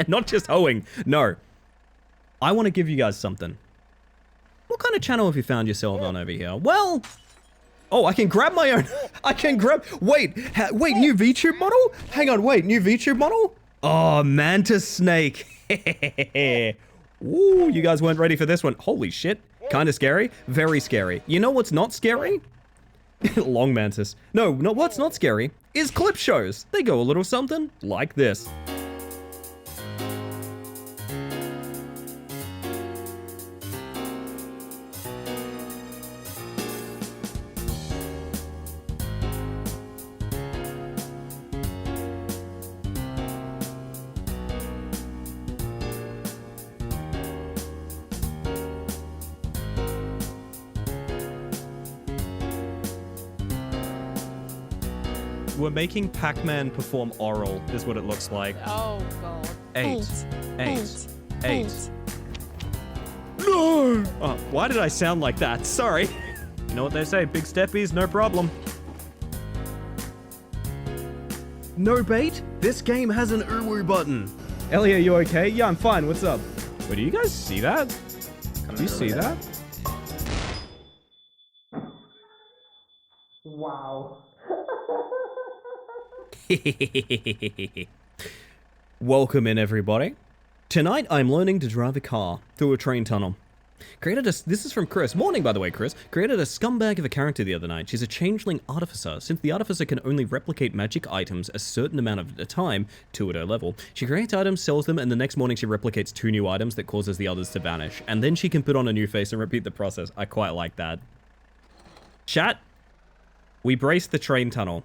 And not just hoeing. No. I want to give you guys something. What kind of channel have you found yourself on over here? Well... Oh, I can grab my own. I can grab... Wait, new VTube model? Hang on, wait, new VTube model? Oh, Mantis Snake. Ooh, you guys weren't ready for this one. Holy shit. Kind of scary. Very scary. You know what's not scary? Long Mantis. No, what's not scary is clip shows. They go a little something like this. We're making Pac-Man perform oral, is what it looks like. Oh, God. Eight. No! Oh, why did I sound like that? Sorry. You know what they say, big steppies, no problem. No bait? This game has an uwu button. Ellie, are you okay? Yeah, I'm fine. What's up? Wait, do you guys see that? Do you see that? Wow. Welcome in, everybody. Tonight, I'm learning to drive a car through a train tunnel. This is from Chris. Morning, by the way, Chris. Created a scumbag of a character the other night. She's a changeling artificer. Since the artificer can only replicate magic items a certain amount of the time, 2 at her level, she creates items, sells them, and the next morning she replicates 2 new items that causes the others to vanish. And then she can put on a new face and repeat the process. I quite like that. Chat, we brace the train tunnel.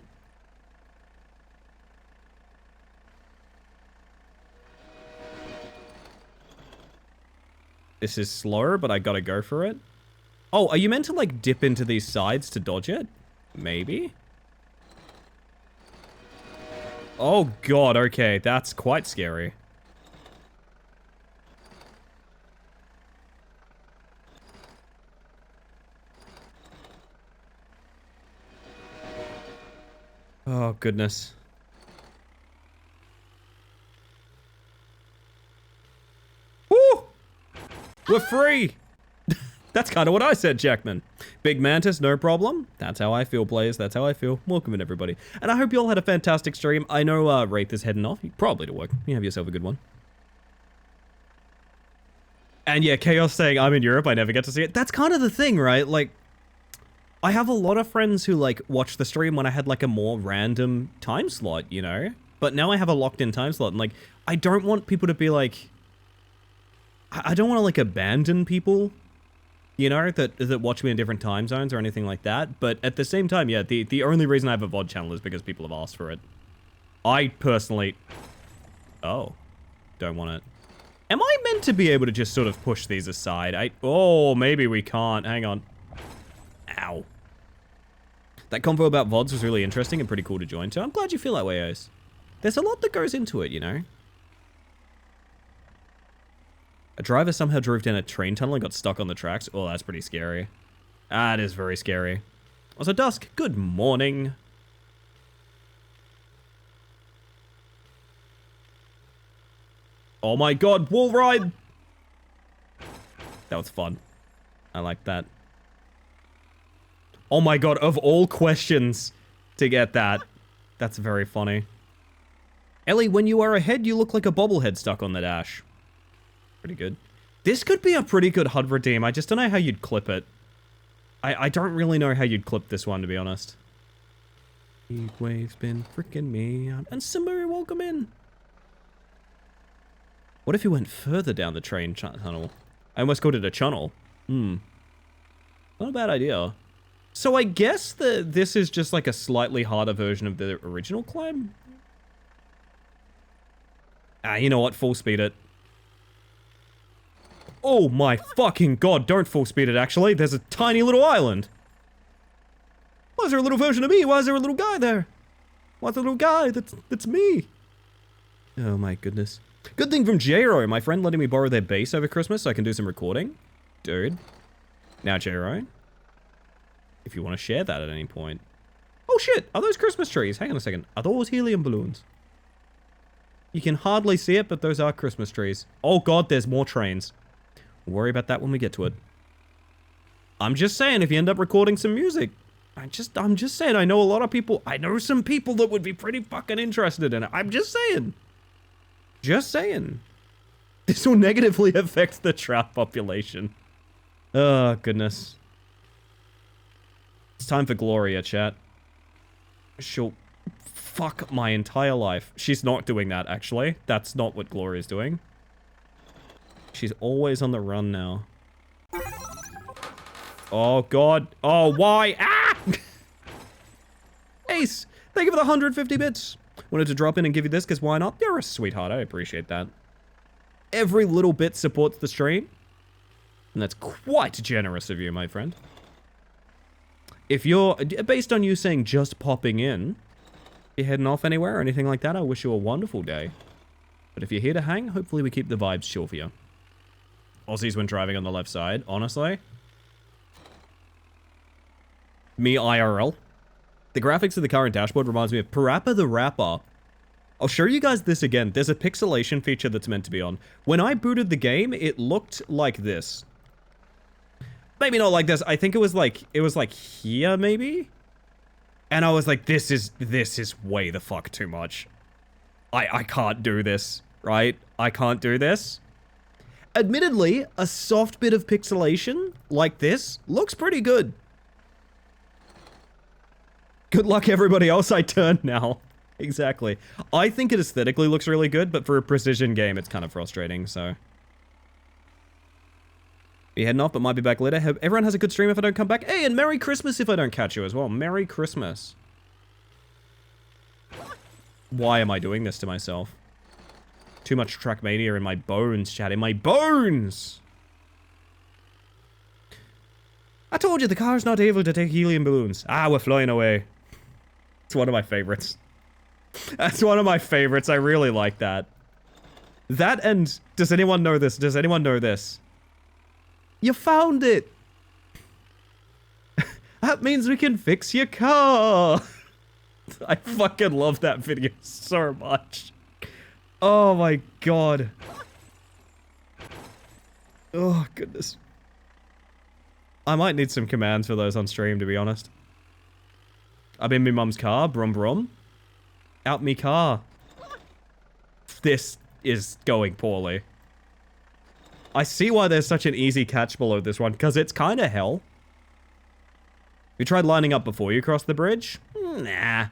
This is slower, but I gotta go for it. Oh, are you meant to, like, dip into these sides to dodge it? Maybe? Oh, God, okay. That's quite scary. Oh, goodness. Woo! We're free! That's kind of what I said, Jackman. Big Mantis, no problem. That's how I feel, players. That's how I feel. Welcome in, everybody. And I hope you all had a fantastic stream. I know Wraith is heading off. Probably to work. You have yourself a good one. And yeah, Chaos saying, I'm in Europe. I never get to see it. That's kind of the thing, right? Like, I have a lot of friends who, like, watch the stream when I had, like, a more random time slot, you know? But now I have a locked-in time slot. And, like, I don't want people to be, like... I don't want to, like, abandon people, you know, that watch me in different time zones or anything like that. But at the same time, yeah, the only reason I have a VOD channel is because people have asked for it. I personally... Oh. Don't want it. Am I meant to be able to just sort of push these aside? Oh, maybe we can't. Hang on. Ow. That convo about VODs was really interesting and pretty cool to join to. I'm glad you feel that way, Ace. There's a lot that goes into it, you know? A driver somehow drove down a train tunnel and got stuck on the tracks. Oh, that's pretty scary. That is very scary. Also, Dusk, good morning. Oh my god, wall ride! That was fun. I like that. Oh my god, of all questions to get that. That's very funny. Ellie, when you are ahead, you look like a bobblehead stuck on the dash. Pretty good. This could be a pretty good HUD redeem. I just don't know how you'd clip it. I don't really know how you'd clip this one, to be honest. Heat wave's been freaking me out. And Simuri, welcome in. What if you went further down the train tunnel? I almost called it a chunnel. Not a bad idea. So I guess this is just like a slightly harder version of the original climb? You know what? Full speed it. Oh my fucking god, don't full speed it actually. There's a tiny little island. Why is there a little version of me? Why is there a little guy there? Why's there a little guy? That's me. Oh my goodness. Good thing from J-Ro, my friend letting me borrow their base over Christmas so I can do some recording. Dude. Now J-Ro, if you want to share that at any point. Oh shit, are those Christmas trees? Hang on a second. Are those helium balloons? You can hardly see it, but those are Christmas trees. Oh god, there's more trains. We'll worry about that when we get to it. I'm just saying, if you end up recording some music, I'm just saying, I know a lot of people, I know some people that would be pretty fucking interested in it. I'm just saying. Just saying. This will negatively affect the trout population. Oh, goodness. It's time for Gloria, chat. She'll fuck my entire life. She's not doing that, actually. That's not what Gloria's doing. She's always on the run now. Oh, God. Oh, why? Ah! Ace, thank you for the 150 bits. Wanted to drop in and give you this, because why not? You're a sweetheart. I appreciate that. Every little bit supports the stream. And that's quite generous of you, my friend. If you're, based on you saying just popping in, you're heading off anywhere or anything like that, I wish you a wonderful day. But if you're here to hang, hopefully we keep the vibes chill for you. Aussies when driving on the left side, honestly. Me IRL. The graphics of the current dashboard reminds me of Parappa the Rapper. I'll show you guys this again. There's a pixelation feature that's meant to be on. When I booted the game, it looked like this. Maybe not like this. I think it was like here, maybe? And I was like, this is way the fuck too much. I can't do this, right? I can't do this. Admittedly, a soft bit of pixelation like this looks pretty good. Good luck everybody else, I turn now. Exactly. I think it aesthetically looks really good, but for a precision game, it's kind of frustrating, so. Be heading off, but might be back later. Hope everyone has a good stream if I don't come back. Hey, and Merry Christmas if I don't catch you as well. Merry Christmas. Why am I doing this to myself? Too much Trackmania in my bones, chat. In my bones! I told you, the car's not able to take helium balloons. Ah, we're flying away. It's one of my favorites. That's one of my favorites. I really like that. That and... Does anyone know this? Does anyone know this? You found it! That means we can fix your car! I fucking love that video so much. Oh my god. Oh, goodness. I might need some commands for those on stream, to be honest. I'm in my mum's car, brum brum. Out me car. This is going poorly. I see why there's such an easy catch below this one, because it's kind of hell. You tried lining up before you cross the bridge? Nah.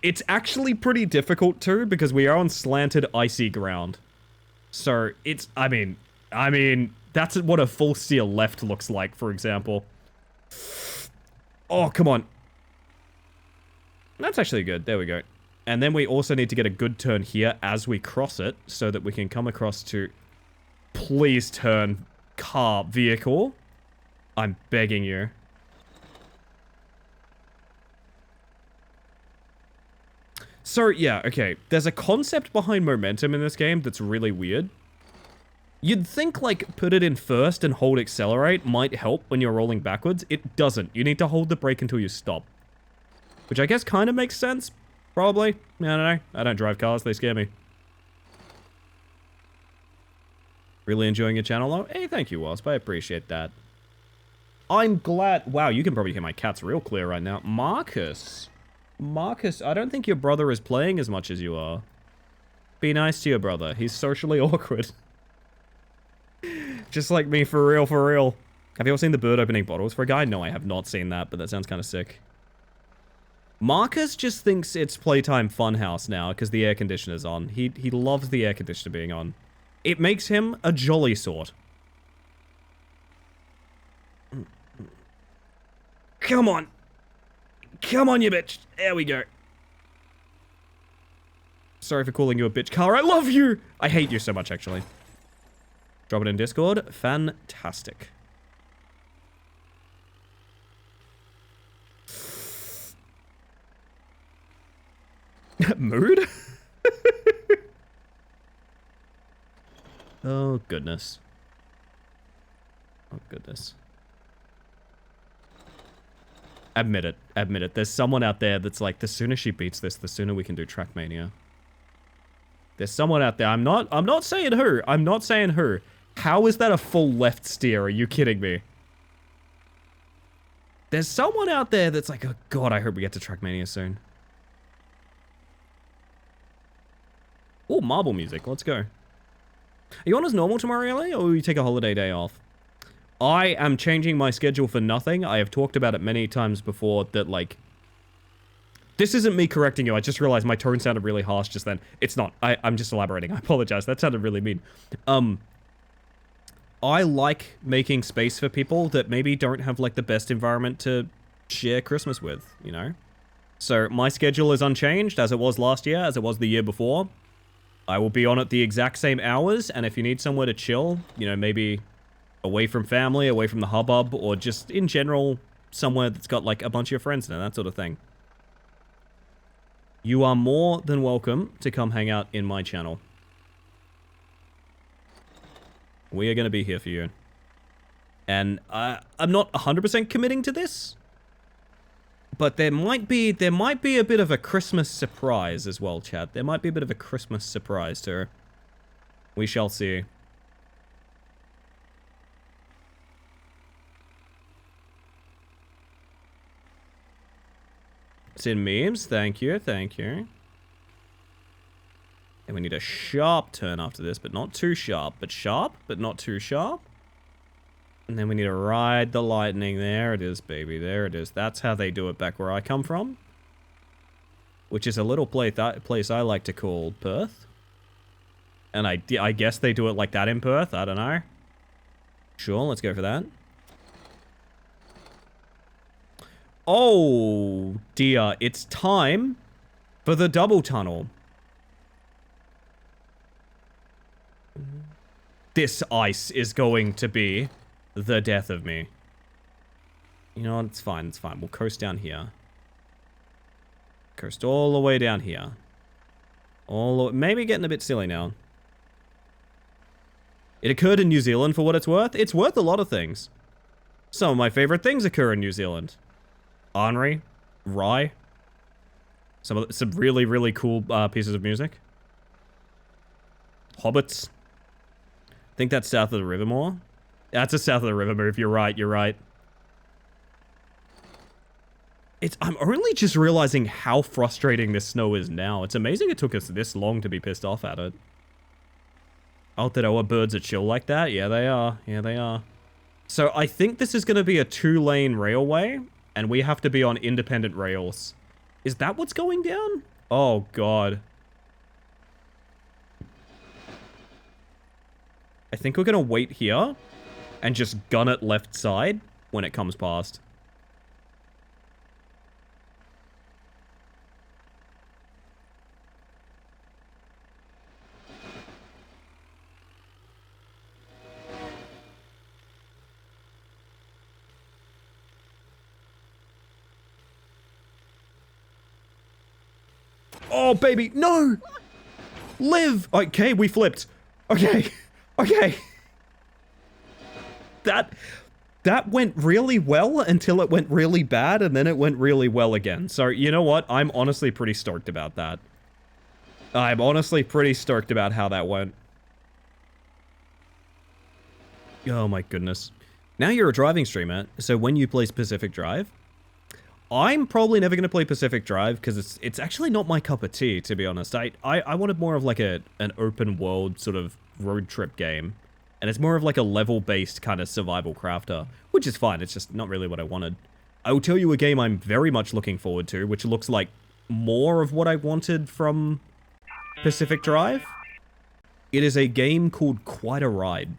It's actually pretty difficult too, because we are on slanted, icy ground. So, it's, I mean, that's what a full steer left looks like, for example. Oh, come on. That's actually good. There we go. And then we also need to get a good turn here as we cross it, so that we can come across to... Please turn, car, vehicle. I'm begging you. So, yeah, okay. There's a concept behind momentum in this game that's really weird. You'd think, like, put it in first and hold accelerate might help when you're rolling backwards. It doesn't. You need to hold the brake until you stop. Which I guess kind of makes sense. Probably. I don't know. I don't drive cars. They scare me. Really enjoying your channel, though? Hey, thank you, Wasp. I appreciate that. I'm glad... Wow, you can probably hear my cats real clear right now. Marcus. Marcus, I don't think your brother is playing as much as you are. Be nice to your brother. He's socially awkward. Just like me, for real, for real. Have you ever seen the bird opening bottles for a guy? No, I have not seen that, but that sounds kind of sick. Marcus just thinks it's Playtime Funhouse now, because the air conditioner's on. He loves the air conditioner being on. It makes him a jolly sort. Come on. Come on, you bitch. There we go. Sorry for calling you a bitch, Car. I love you! I hate you so much, actually. Drop it in Discord. Fantastic. Mood? Oh, goodness. Oh, goodness. Admit it. Admit it. There's someone out there that's like, the sooner she beats this, the sooner we can do Trackmania. There's someone out there. I'm not saying who. I'm not saying who. How is that a full left steer? Are you kidding me? There's someone out there that's like, oh god, I hope we get to Trackmania soon. Oh, marble music. Let's go. Are you on as normal tomorrow, LA, or will you take a holiday day off? I am changing my schedule for nothing. I have talked about it many times before that, like... This isn't me correcting you. I just realized my tone sounded really harsh just then. It's not. I'm just elaborating. I apologize. That sounded really mean. I like making space for people that maybe don't have, like, the best environment to share Christmas with, you know? So, my schedule is unchanged, as it was last year, as it was the year before. I will be on at the exact same hours, and if you need somewhere to chill, you know, maybe away from family, away from the hubbub, or just in general, somewhere that's got, like, a bunch of your friends in it, that sort of thing. You are more than welcome to come hang out in my channel. We are going to be here for you. And I'm not 100% committing to this, but there might be a bit of a Christmas surprise as well, chat. There might be a bit of a Christmas surprise to her. We shall see. It's in memes. Thank you, thank you. And we need a sharp turn after this, but not too sharp. But not too sharp. And then we need to ride the lightning. There it is, baby. There it is. That's how they do it back where I come from. Which is a little place I like to call Perth. And I guess they do it like that in Perth. I don't know. Sure, let's go for that. Oh, dear. It's time for the double tunnel. This ice is going to be the death of me. You know what? It's fine. It's fine. We'll coast down here. Coast all the way down here. Maybe getting a bit silly now. It occurred in New Zealand for what it's worth. It's worth a lot of things. Some of my favorite things occur in New Zealand. Ornery, Rye. Some really, really cool pieces of music. Hobbits. I think that's south of the river more. That's a south of the river move. You're right. You're right. I'm only just realizing how frustrating this snow is now. It's amazing it took us this long to be pissed off at it. Aotearoa birds are chill like that? Yeah, they are. Yeah, they are. So I think this is going to be a 2-lane railway, and we have to be on independent rails. Is that what's going down? Oh, God. I think we're going to wait here and just gun it left side when it comes past. Oh, baby, no! Live! Okay, we flipped. Okay. Okay. That went really well until it went really bad, and then it went really well again. So, you know what? I'm honestly pretty stoked about that. I'm honestly pretty stoked about how that went. Oh my goodness. Now you're a driving streamer, so when you play Pacific Drive, I'm probably never going to play Pacific Drive because it's actually not my cup of tea, to be honest. I wanted more of like an open world sort of road trip game. And it's more of like a level-based kind of survival crafter, which is fine. It's just not really what I wanted. I will tell you a game I'm very much looking forward to, which looks like more of what I wanted from Pacific Drive. It is a game called Quite a Ride.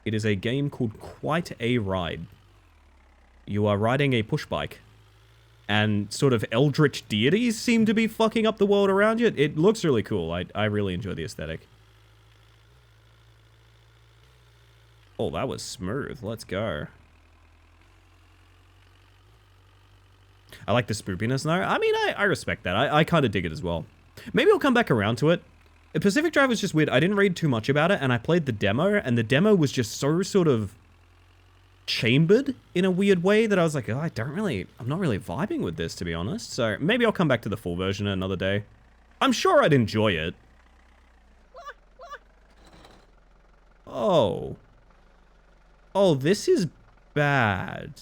It is a game called Quite a Ride. You are riding a push bike, and sort of eldritch deities seem to be fucking up the world around you. It looks really cool. I really enjoy the aesthetic. Oh, that was smooth. Let's go. I like the spoopiness though. I mean, I respect that. I kind of dig it as well. Maybe I'll come back around to it. Pacific Drive was just weird. I didn't read too much about it, and I played the demo, and the demo was just so sort of chambered in a weird way that I was like, oh, I'm not really vibing with this, to be honest. So maybe I'll come back to the full version another day. I'm sure I'd enjoy it. Oh. Oh, this is bad.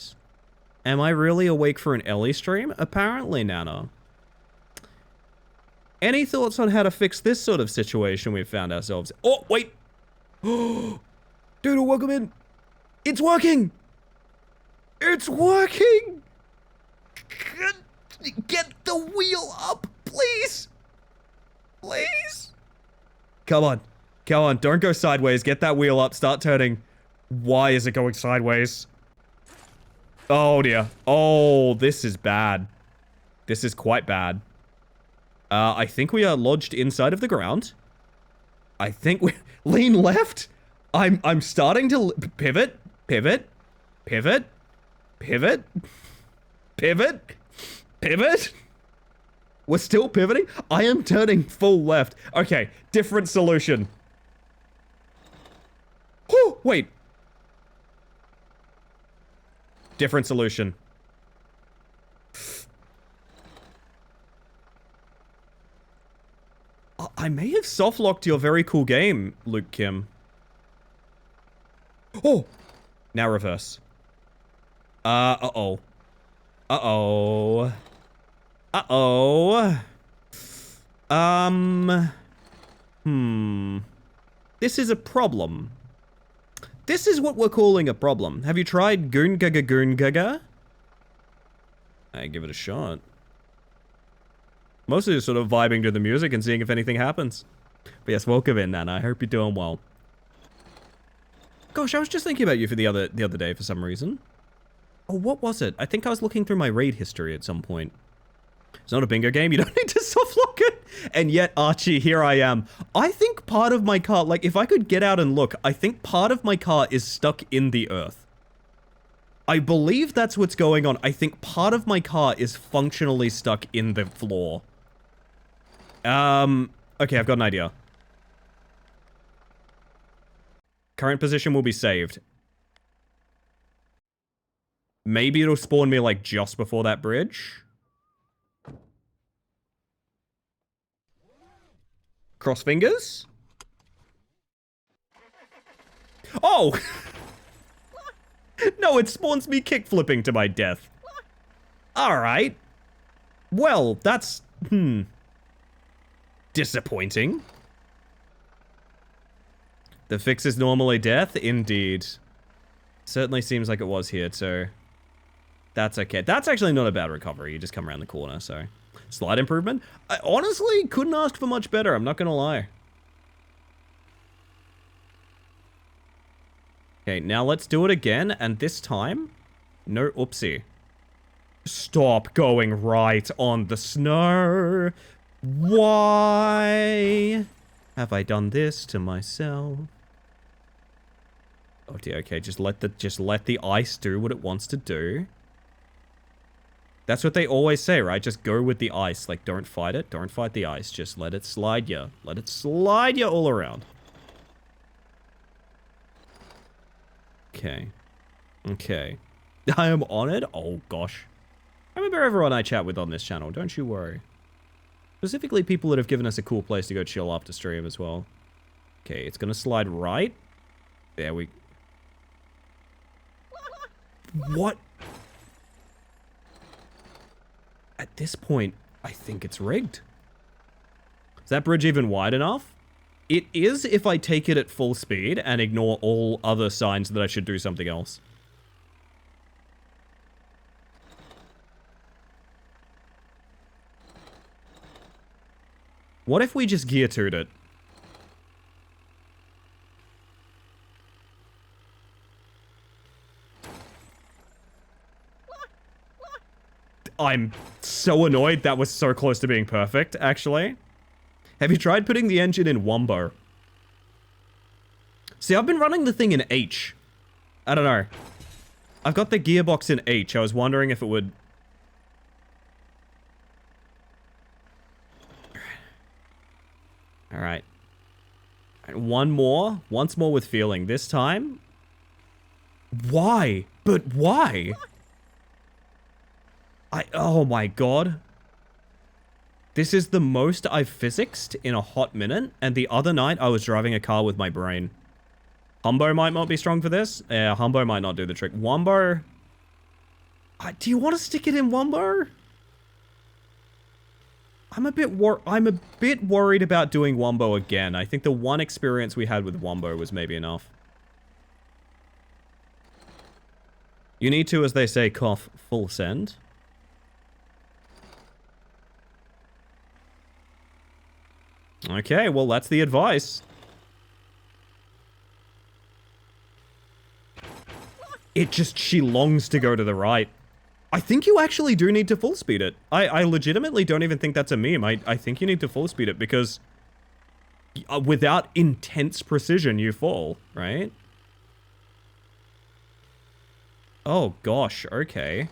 Am I really awake for an Ellie stream? Apparently, Nana. Any thoughts on how to fix this sort of situation we've found ourselves? Oh, wait. Dude, welcome in. It's working. It's working. Get the wheel up, please. Please. Come on. Come on. Don't go sideways. Get that wheel up. Start turning. Why is it going sideways? Oh, dear. Oh, this is bad. This is quite bad. I think we are lodged inside of the ground. I think we lean left. I'm starting to pivot, pivot, pivot, pivot, pivot, pivot. We're still pivoting. I am turning full left. Okay, different solution. Oh, wait. Different solution. I may have soft-locked your very cool game, Luke Kim. Oh! Now reverse. Uh-oh. Uh-oh. Uh-oh. This is a problem. This is what we're calling a problem. Have you tried Goongaga Goongaga? I give it a shot. Mostly just sort of vibing to the music and seeing if anything happens. But yes, welcome in, Nana. I hope you're doing well. Gosh, I was just thinking about you for the other day for some reason. Oh, what was it? I think I was looking through my raid history at some point. It's not a bingo game. You don't need to soft lock it. And yet, Archie, here I am. I think part of my car, like if I could get out and look, I think part of my car is stuck in the earth. I believe that's what's going on. I think part of my car is functionally stuck in the floor. Okay, I've got an idea. Current position will be saved. Maybe it'll spawn me like just before that bridge. Cross fingers. Oh! No, it spawns me kick-flipping to my death. Alright. Well, that's... disappointing. The fix is normally death? Indeed. Certainly seems like it was here, too. That's okay. That's actually not a bad recovery. You just come around the corner, so... Slight improvement? I honestly couldn't ask for much better, I'm not gonna lie. Okay, now let's do it again, and this time... No oopsie. Stop going right on the snow. Why have I done this to myself? Oh dear, okay, just let the ice do what it wants to do. That's what they always say, right? Just go with the ice. Like, don't fight it. Don't fight the ice. Just let it slide you. Let it slide you all around. Okay. Okay. I am on it? Oh, gosh. I remember everyone I chat with on this channel. Don't you worry. Specifically people that have given us a cool place to go chill after stream as well. Okay, it's gonna slide right. There we... What? At this point, I think it's rigged. Is that bridge even wide enough? It is if I take it at full speed and ignore all other signs that I should do something else. What if we just gear toed it? I'm so annoyed. That was so close to being perfect, actually. Have you tried putting the engine in Wombo? See, I've been running the thing in H. I don't know. I've got the gearbox in H. I was wondering if it would... Alright. One more. Once more with feeling. This time... Why? But why? Oh my god. This is the most I've physicsed in a hot minute, and the other night I was driving a car with my brain. Humbo might not be strong for this. Yeah, Humbo might not do the trick. Wombo... do you want to stick it in Wombo? I'm a bit worried about doing Wombo again. I think the one experience we had with Wombo was maybe enough. You need to, as they say, cough full send. Okay, well, that's the advice. She longs to go to the right. I think you actually do need to full speed it. I legitimately don't even think that's a meme. I think you need to full speed it because without intense precision, you fall, right? Oh, gosh, okay.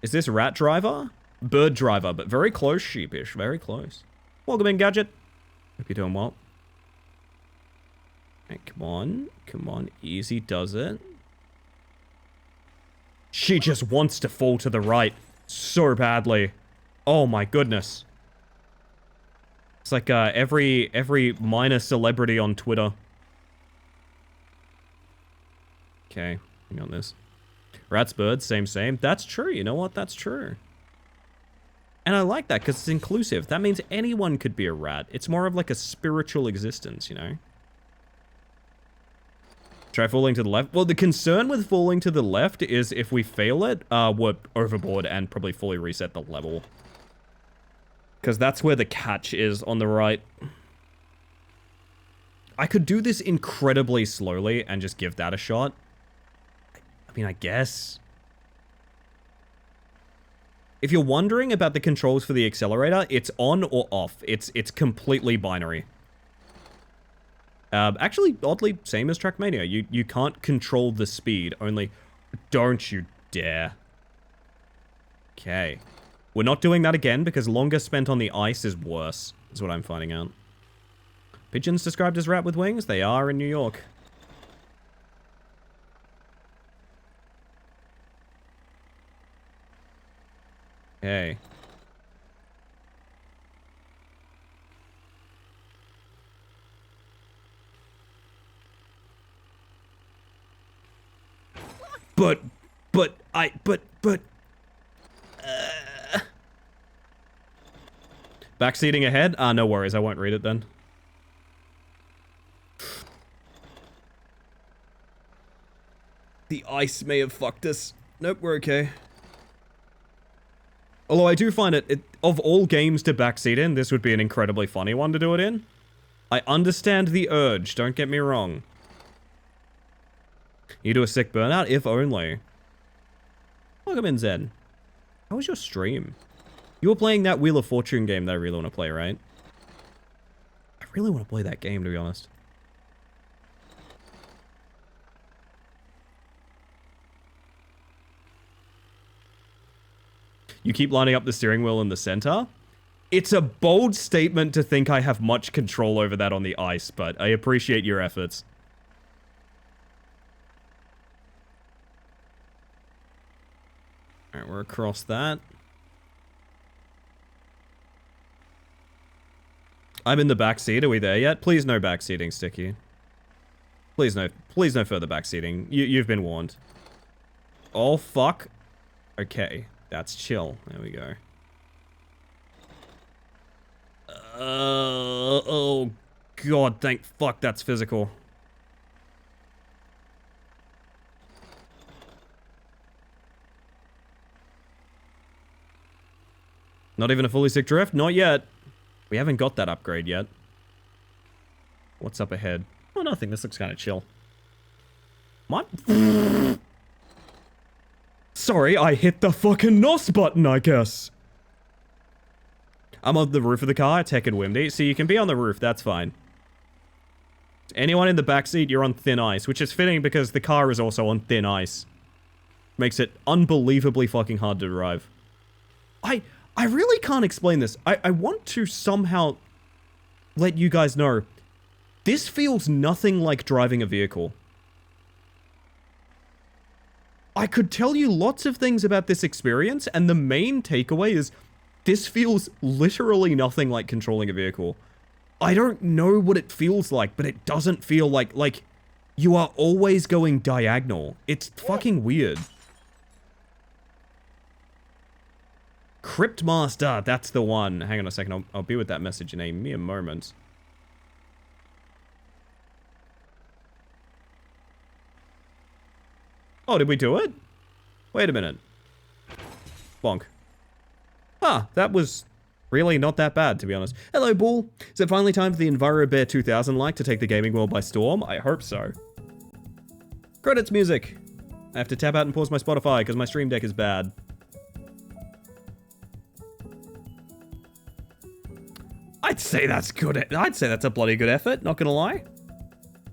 Is this Rat Driver? Bird Driver, but very close, Sheepish. Very close. Welcome in, Gadget. Hope you're doing well. Hey, come on. Come on. Easy does it. She just wants to fall to the right so badly. Oh my goodness. It's like every minor celebrity on Twitter. Okay, hang on this. Rats, birds, same. That's true. You know what? That's true. And I like that because it's inclusive. That means anyone could be a rat. It's more of like a spiritual existence, you know? Try falling to the left. Well, the concern with falling to the left is if we fail it, we're overboard and probably fully reset the level. Because that's where the catch is on the right. I could do this incredibly slowly and just give that a shot. I mean, I guess. If you're wondering about the controls for the accelerator, it's on or off. It's completely binary. Actually, oddly, same as Trackmania. You can't control the speed, only... Don't you dare. Okay. We're not doing that again, because longer spent on the ice is worse, is what I'm finding out. Pigeons described as rat with wings? They are in New York. Okay. But... Backseating ahead? No worries, I won't read it then. The ice may have fucked us. Nope, we're okay. Although I do find it, of all games to backseat in, this would be an incredibly funny one to do it in. I understand the urge, don't get me wrong. You do a sick burnout? If only. Welcome in, Zen. How was your stream? You were playing that Wheel of Fortune game that I really want to play, right? I really want to play that game, to be honest. You keep lining up the steering wheel in the center? It's a bold statement to think I have much control over that on the ice, but I appreciate your efforts. Alright, we're across that. I'm in the back seat. Are we there yet? Please no backseating, Sticky. Please no further backseating. You've been warned. Oh, fuck. Okay, that's chill. There we go. Oh, God, thank fuck that's physical. Not even a fully sick drift? Not yet. We haven't got that upgrade yet. What's up ahead? Oh, nothing. This looks kind of chill. What? Sorry, I hit the fucking NOS button, I guess. I'm on the roof of the car, it's heckin' windy. So you can be on the roof, that's fine. Anyone in the backseat, you're on thin ice, which is fitting because the car is also on thin ice. Makes it unbelievably fucking hard to drive. I really can't explain this. I want to somehow let you guys know. This feels nothing like driving a vehicle. I could tell you lots of things about this experience, and the main takeaway is this feels literally nothing like controlling a vehicle. I don't know what it feels like, but it doesn't feel like you are always going diagonal. It's fucking weird. Cryptmaster, that's the one. Hang on a second, I'll be with that message in a mere moment. Oh, did we do it? Wait a minute. Bonk. Huh, that was really not that bad, to be honest. Hello, Bull. Is it finally time for the EnviroBear 2000 like to take the gaming world by storm? I hope so. Credits music. I have to tap out and pause my Spotify because my stream deck is bad. I'd say that's good. I'd say that's a bloody good effort, not gonna lie.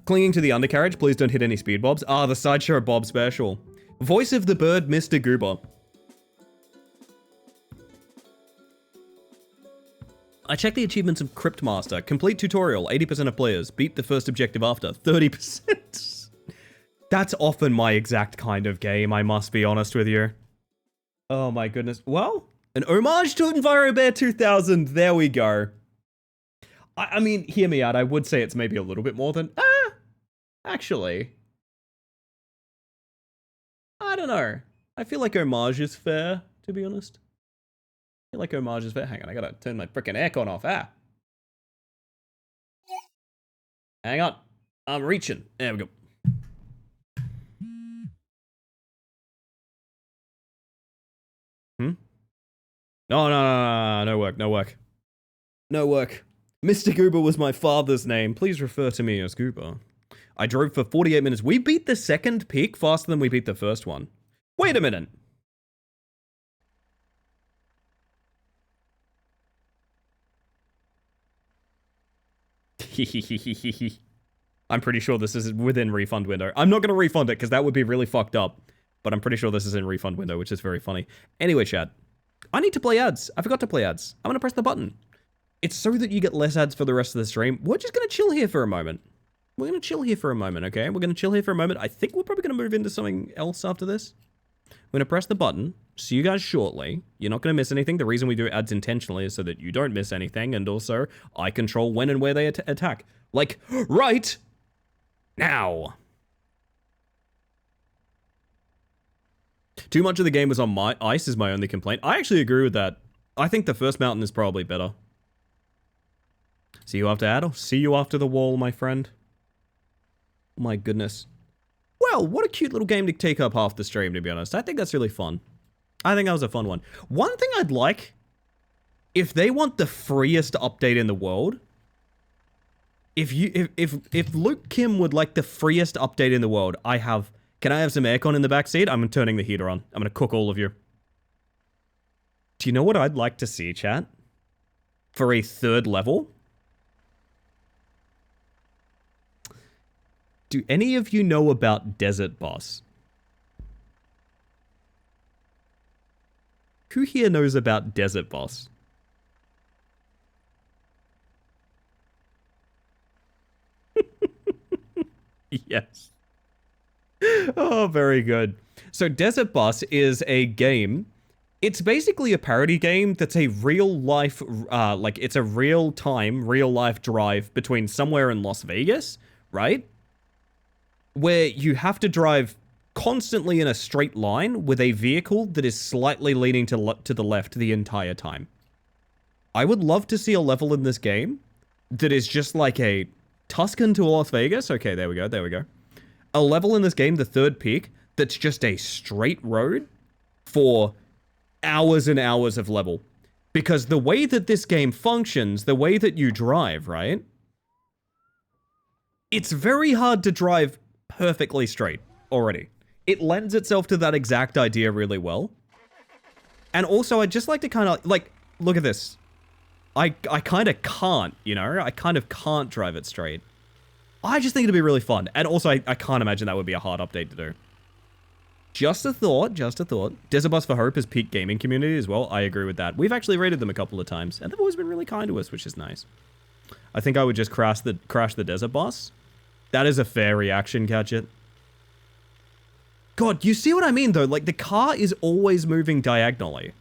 Clinging to the undercarriage, please don't hit any speed bobs. Ah, the Sideshow Bob special. Voice of the bird, Mr. Goober. I checked the achievements of Cryptmaster. Complete tutorial, 80% of players. Beat the first objective after, 30%. That's often my exact kind of game, I must be honest with you. Oh my goodness. Well, an homage to EnviroBear 2000. There we go. I mean, hear me out. I would say it's maybe a little bit more than... actually. I don't know. I feel like homage is fair, to be honest. I feel like homage is fair. Hang on, I gotta turn my frickin' aircon off. Hang on. I'm reaching. There we go. No work, no work. No work. Mr. Goober was my father's name. Please refer to me as Goober. I drove for 48 minutes. We beat the second peak faster than we beat the first one. Wait a minute. I'm pretty sure this is within refund window. I'm not going to refund it because that would be really fucked up. But I'm pretty sure this is in refund window, which is very funny. Anyway, chat. I need to play ads. I forgot to play ads. I'm going to press the button. It's so that you get less ads for the rest of the stream. We're just going to chill here for a moment. We're going to chill here for a moment, okay? We're going to chill here for a moment. I think we're probably going to move into something else after this. We're going to press the button. See you guys shortly. You're not going to miss anything. The reason we do ads intentionally is so that you don't miss anything. And also, I control when and where they attack. Like, right now. Too much of the game was on my ice is my only complaint. I actually agree with that. I think the first mountain is probably better. See you after Adel. See you after the wall, my friend. Oh my goodness. Well, what a cute little game to take up half the stream, to be honest. I think that's really fun. I think that was a fun one. One thing I'd like, if they want the freest update in the world, if Luke Kim would like the freest update in the world, can I have some aircon in the backseat? I'm turning the heater on. I'm gonna cook all of you. Do you know what I'd like to see, chat? For a third level? Do any of you know about Desert Boss? Who here knows about Desert Boss? Yes. Oh, very good. So Desert Boss is a game. It's basically a parody game that's a real life, it's a real time, real life drive between somewhere in Las Vegas, right? Where you have to drive constantly in a straight line with a vehicle that is slightly leaning to the left the entire time. I would love to see a level in this game that is just like a Tuscan to Las Vegas. Okay, there we go, there we go. A level in this game, the third peak, that's just a straight road for hours and hours of level. Because the way that this game functions, the way that you drive, right? It's very hard to drive perfectly straight already. it lends itself to that exact idea really well. And also, I'd just like to kind of, like, look at this. I kind of can't, you know? I kind of can't drive it straight. I just think it'd be really fun. And also, I can't imagine that would be a hard update to do. Just a thought, just a thought. Desert Bus for Hope is peak gaming community as well. I agree with that. We've actually rated them a couple of times, and they've always been really kind to us, which is nice. I think I would just crash the Desert Bus. That is a fair reaction, Gadget. God, you see what I mean, though? Like, the car is always moving diagonally.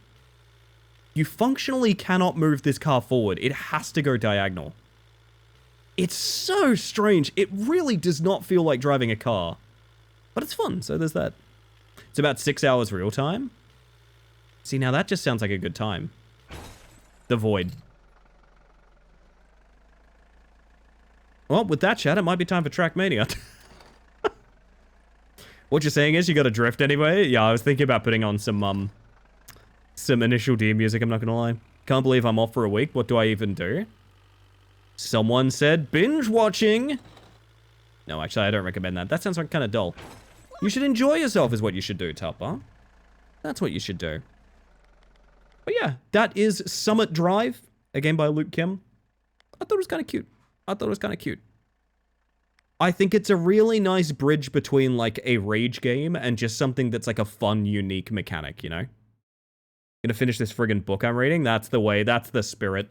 You functionally cannot move this car forward. It has to go diagonal. It's so strange. It really does not feel like driving a car. But it's fun, so there's that. It's about 6 hours real time. See, now that just sounds like a good time. The Void. Well, with that chat, it might be time for Trackmania. What you're saying is you got to drift anyway? Yeah, I was thinking about putting on some Initial D music, I'm not gonna lie. Can't believe I'm off for a week. What do I even do? Someone said binge watching. No, actually, I don't recommend that. That sounds like kind of dull. You should enjoy yourself is what you should do, Tupper. That's what you should do. But yeah, that is Summit Drive, a game by Luke Kim. I thought it was kind of cute. I think it's a really nice bridge between, like, a rage game and just something that's, like, a fun, unique mechanic, you know? Gonna finish this friggin' book I'm reading? That's the way. That's the spirit.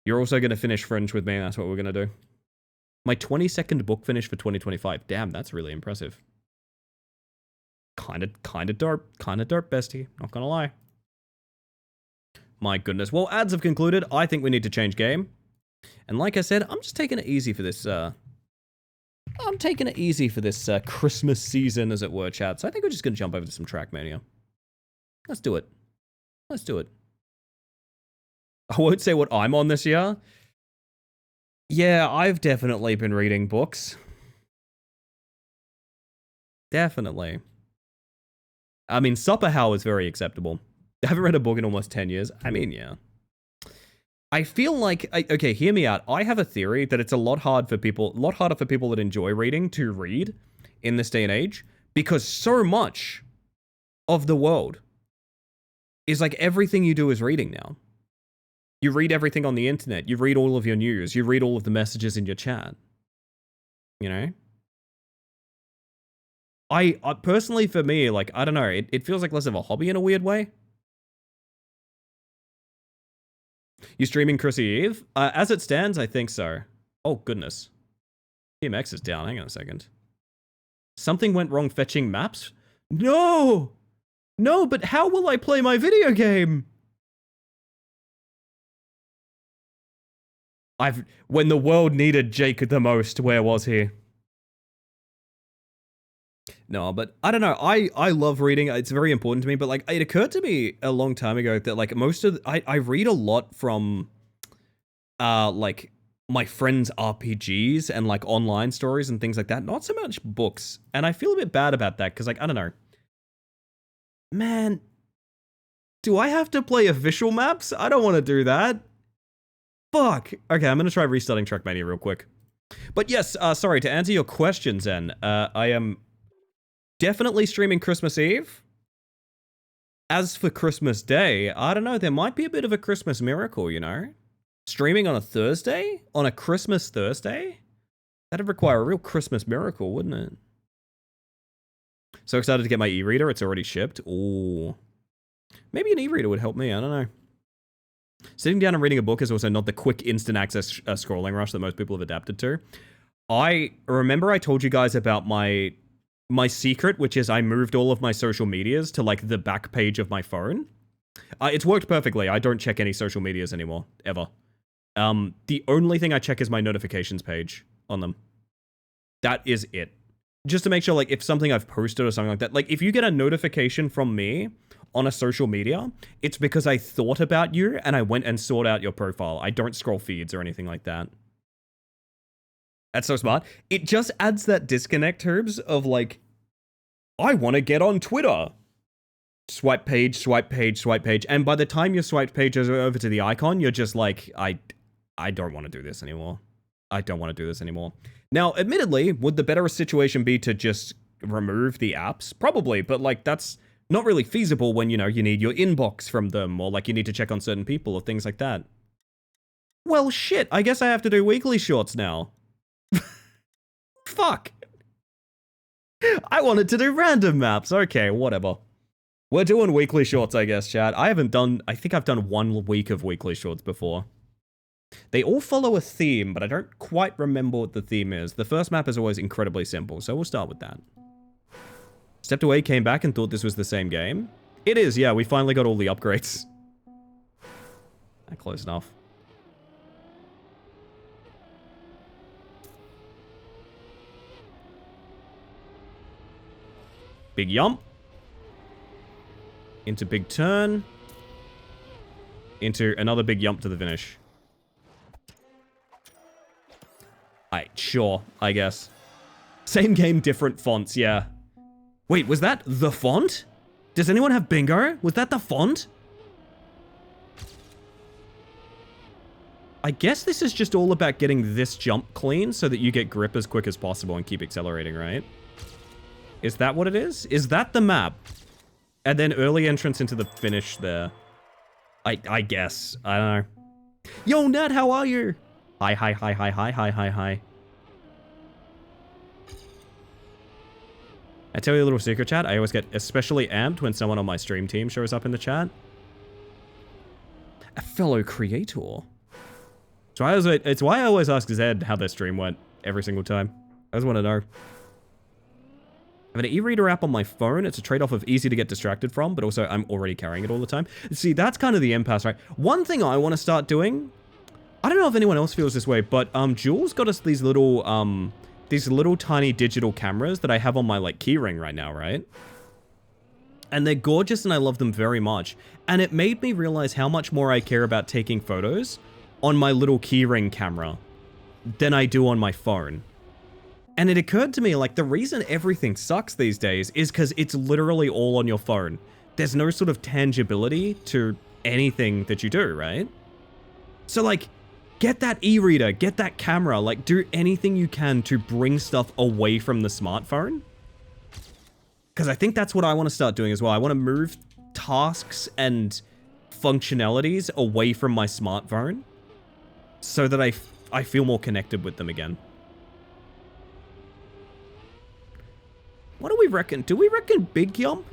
You're also gonna finish Fringe with me. That's what we're gonna do. My 22nd book finish for 2025. Damn, that's really impressive. Kinda dope, bestie. Not gonna lie. My goodness. Well, ads have concluded. I think we need to change game. And like I said, I'm just taking it easy for this, Christmas season, as it were, chat. So I think we're just gonna jump over to some Trackmania. Let's do it. Let's do it. I won't say what I'm on this year. Yeah, I've definitely been reading books. Definitely. I mean, Supper How is very acceptable. I haven't read a book in almost 10 years. I mean, yeah. I feel like, okay, hear me out. I have a theory that it's a lot harder for people that enjoy reading to read in this day and age, because so much of the world is like everything you do is reading now. You read everything on the internet. You read all of your news. You read all of the messages in your chat. You know? I personally, for me, like, I don't know, it feels like less of a hobby in a weird way. You streaming Chrissy Eve? As it stands, I think so. Oh, goodness. TMX is down. Hang on a second. Something went wrong fetching maps? No! No, but how will I play my video game? When the world needed Jake the most, where was he? No, but I don't know. I love reading. It's very important to me, but like it occurred to me a long time ago that like I read a lot from like my friends' RPGs and like online stories and things like that. Not so much books. And I feel a bit bad about that because like I don't know. Man, do I have to play official maps? I don't want to do that. Fuck. Okay, I'm going to try restarting Trackmania real quick. But yes, sorry, to answer your question, Zen, I am definitely streaming Christmas Eve. As for Christmas Day, I don't know, there might be a bit of a Christmas miracle, you know? Streaming on a Thursday? On a Christmas Thursday? That'd require a real Christmas miracle, wouldn't it? So excited to get my e-reader, it's already shipped. Ooh. Maybe an e-reader would help me, I don't know. Sitting down and reading a book is also not the quick instant access scrolling rush that most people have adapted to. I remember I told you guys about my secret, which is I moved all of my social medias to like the back page of my phone. It's worked perfectly. I don't check any social medias anymore, ever. The only thing I check is my notifications page on them. That is it. Just to make sure, like, if something I've posted or something like that, like, if you get a notification from me on a social media, it's because I thought about you and I went and sought out your profile. I don't scroll feeds or anything like that. That's so smart. It just adds that disconnect, Herbs, of like, I want to get on Twitter. Swipe page, swipe page, swipe page. And by the time your swipe page is over to the icon, you're just like, I don't want to do this anymore. I don't want to do this anymore. Now, admittedly, would the better situation be to just remove the apps? Probably, but like that's not really feasible when, you know, you need your inbox from them or like you need to check on certain people or things like that. Well, shit, I guess I have to do weekly shorts now. Fuck. I wanted to do random maps. Okay, whatever. We're doing weekly shorts, I guess, chat. I think I've done 1 week of weekly shorts before. They all follow a theme, but I don't quite remember what the theme is. The first map is always incredibly simple, so we'll start with that. Stepped away, came back, and thought this was the same game. It is, yeah, we finally got all the upgrades. Close enough. Big jump. Into big turn. Into another big jump to the finish. Alright, sure, I guess. Same game, different fonts, yeah. Wait, was that the font? Does anyone have bingo? Was that the font? I guess this is just all about getting this jump clean so that you get grip as quick as possible and keep accelerating, right? Is that what it is? Is that the map? And then early entrance into the finish there. I guess. I don't know. Yo, Nat, how are you? Hi. I tell you a little secret, chat. I always get especially amped when someone on my stream team shows up in the chat. A fellow creator. So it's why I always ask Zed how their stream went every single time. I just want to know. I have an e-reader app on my phone. It's a trade-off of easy to get distracted from, but also I'm already carrying it all the time. See, that's kind of the impasse, right? One thing I want to start doing, I don't know if anyone else feels this way, but Jules got us these little tiny digital cameras that I have on my like keyring right now, right? And they're gorgeous and I love them very much. And it made me realize how much more I care about taking photos on my little keyring camera than I do on my phone. And it occurred to me, like, the reason everything sucks these days is because it's literally all on your phone. There's no sort of tangibility to anything that you do, right? So, like, get that e-reader, get that camera, like, do anything you can to bring stuff away from the smartphone. Because I think that's what I want to start doing as well. I want to move tasks and functionalities away from my smartphone so that I feel more connected with them again. What do we reckon? Do we reckon big jump?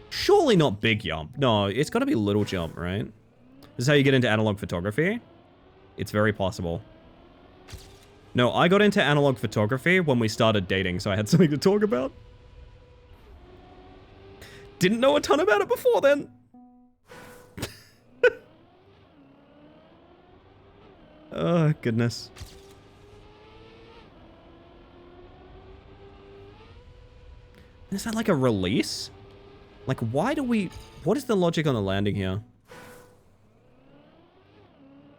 Surely not big jump. No, it's got to be little jump, right? This is how you get into analog photography? It's very possible. No, I got into analog photography when we started dating, so I had something to talk about. Didn't know a ton about it before then. Oh, goodness. Is that like a release? Like, why do we... What is the logic on the landing here?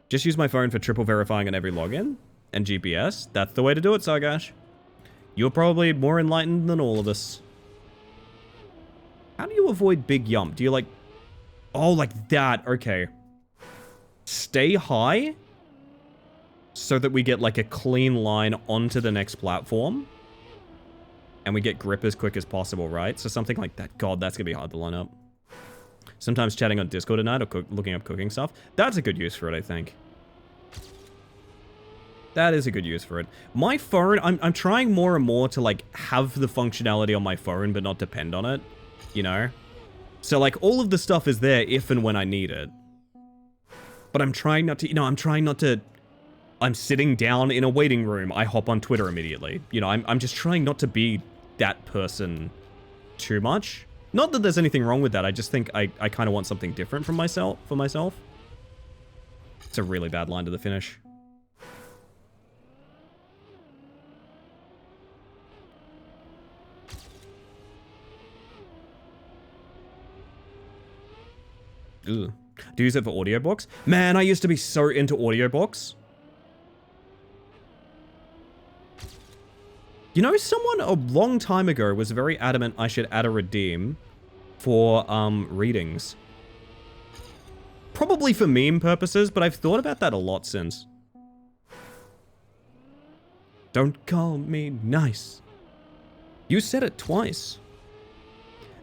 Just use my phone for triple verifying on every login? And GPS? That's the way to do it, Sargash. You're probably more enlightened than all of us. How do you avoid big jump? Do you like... Oh, like that. Okay. Stay high so that we get like a clean line onto the next platform. And we get grip as quick as possible, right? So something like that. God, that's going to be hard to line up. Sometimes chatting on Discord at night or looking up cooking stuff. That's a good use for it, I think. That is a good use for it. My phone, I'm trying more and more to, like, have the functionality on my phone, but not depend on it. You know? So, like, all of the stuff is there if and when I need it. But I'm trying not to, you know, I'm sitting down in a waiting room. I hop on Twitter immediately. You know, I'm just trying not to be that person too much. Not that there's anything wrong with that. I just think I kind of want something different for myself. It's a really bad line to the finish. Ugh. Do you use it for audiobooks? Man, I used to be so into audiobooks. You know, someone a long time ago was very adamant I should add a redeem for, readings. Probably for meme purposes, but I've thought about that a lot since. Don't call me nice. You said it twice.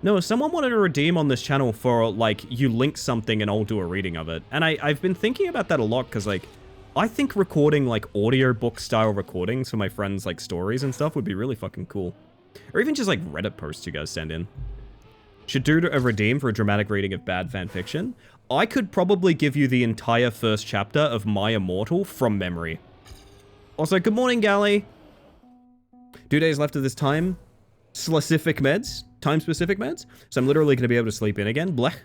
No, if someone wanted to redeem on this channel for, like, you link something and I'll do a reading of it. And I've been thinking about that a lot, because, like, I think recording, like, audiobook-style recordings for my friends' like, stories and stuff would be really fucking cool. Or even just, like, Reddit posts you guys send in. Should do a redeem for a dramatic reading of bad fanfiction. I could probably give you the entire first chapter of My Immortal from memory. Also, good morning, Gally. 2 days left of this time-specific meds. Time-specific meds. So I'm literally going to be able to sleep in again. Blech.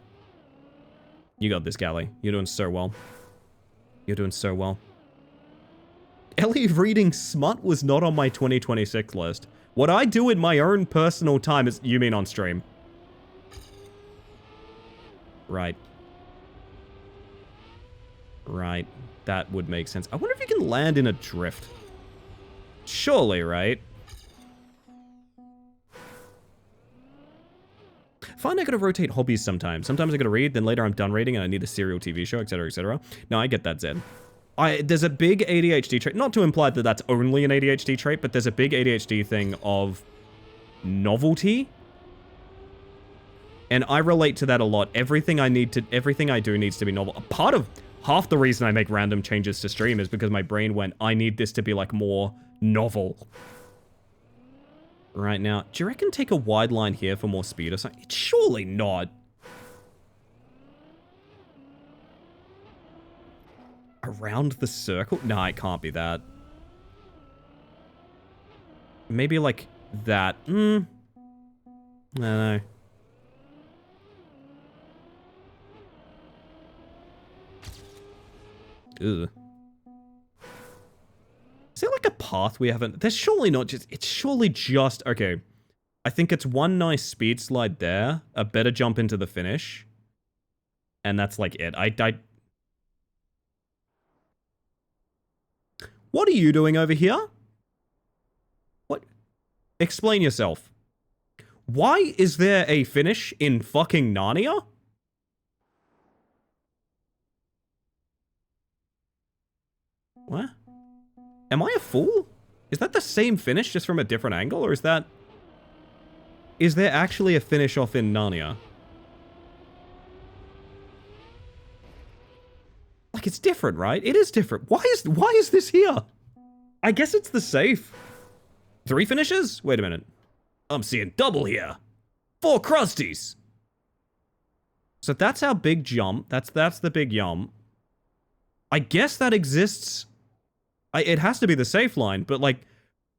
You got this, Gally. You're doing so well. You're doing so well. Ellie reading Smut was not on my 2026 list. What I do in my own personal time is... You mean on stream? Right. Right. That would make sense. I wonder if you can land in a drift. Surely, right? Find I gotta rotate hobbies sometimes. Sometimes I gotta read, then later I'm done reading and I need a serial TV show, etc, etc. No, I get that, Zed. There's a big ADHD trait, not to imply that that's only an ADHD trait, but there's a big ADHD thing of novelty. And I relate to that a lot. Everything I do needs to be novel. Part of half the reason I make random changes to stream is because my brain went, I need this to be like more novel. Right now, do you reckon take a wide line here for more speed or something? Surely not. Around the circle? Nah, it can't be that. Maybe like that. I don't know. Ugh. Is there like a path we haven't... There's surely not just... It's surely just... Okay. I think it's one nice speed slide there. A better jump into the finish. And that's like it. What are you doing over here? What? Explain yourself. Why is there a finish in fucking Narnia? What? Am I a fool? Is that the same finish just from a different angle, or is that... Is there actually a finish off in Narnia? Like, it's different, right? It is different. Why is this here? I guess it's the safe. 3 finishes? Wait a minute. I'm seeing double here. 4 crusties. So that's our big jump. That's the big yum. I guess that exists... it has to be the safe line, but, like,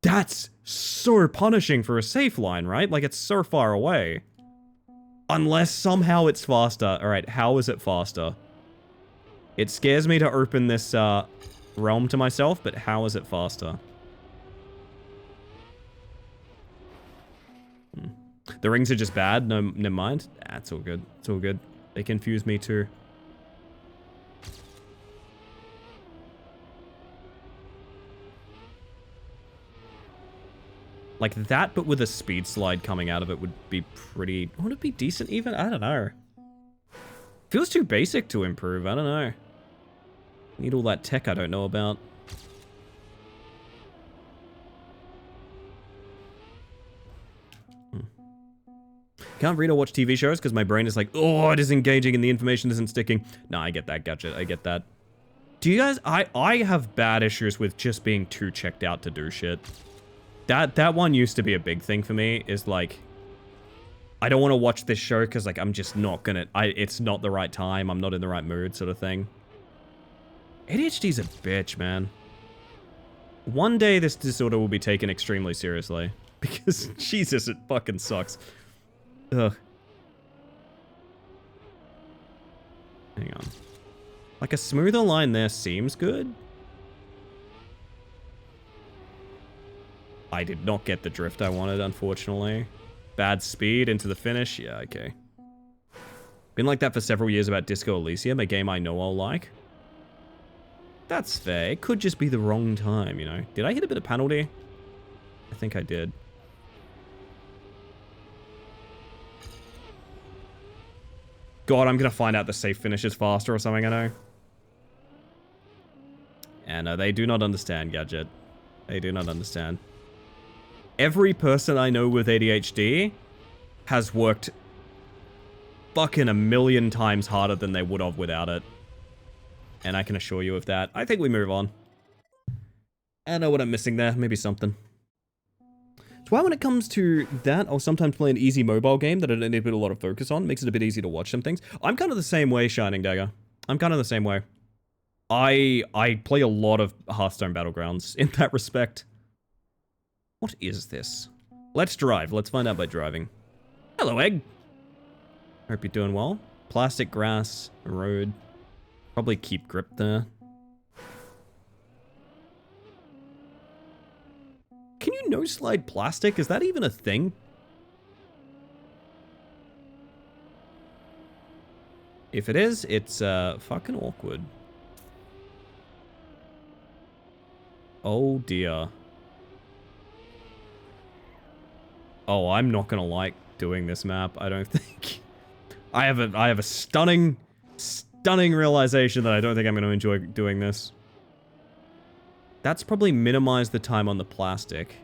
that's so punishing for a safe line, right? Like, it's so far away. Unless somehow it's faster. Alright, how is it faster? It scares me to open this, realm to myself, but how is it faster? The rings are just bad? No, never mind. It's all good. It's all good. They confuse me too. Like that, but with a speed slide coming out of it would be pretty... Would it be decent even? I don't know. Feels too basic to improve. I don't know. Need all that tech I don't know about. Can't read or watch TV shows because my brain is like, oh, it is engaging and the information isn't sticking. Nah, I get that, gotcha. I get that. Do you guys... I have bad issues with just being too checked out to do shit. That one used to be a big thing for me, is like, I don't want to watch this show because, like, I'm just not gonna... It's not the right time, I'm not in the right mood, sort of thing. ADHD's a bitch, man. One day this disorder will be taken extremely seriously. Because, Jesus, it fucking sucks. Ugh. Hang on. Like, a smoother line there seems good. I did not get the drift I wanted, unfortunately. Bad speed into the finish. Yeah, okay. Been like that for several years about Disco Elysium, a game I know I'll like. That's fair. It could just be the wrong time, you know. Did I hit a bit of penalty? I think I did. God, I'm gonna find out the safe finish is faster or something, I know. And they do not understand, Gadget. They do not understand. every person I know with ADHD has worked fucking a million times harder than they would have without it. And I can assure you of that. I think we move on. I don't know what I'm missing there. Maybe something. That's why when it comes to that, I'll sometimes play an easy mobile game that I don't need to put a lot of focus on. Makes it a bit easy to watch some things. I'm kind of the same way, Shining Dagger. I'm kind of the same way. I play a lot of Hearthstone Battlegrounds in that respect. What is this? Let's drive. Let's find out by driving. Hello, Egg. Hope you're doing well. Plastic, grass, road. Probably keep grip there. Can you no-slide plastic? Is that even a thing? If it is, it's fucking awkward. Oh dear. Oh, I'm not gonna like doing this map, I don't think. I have a stunning realization that I don't think I'm gonna enjoy doing this. That's probably minimize the time on the plastic.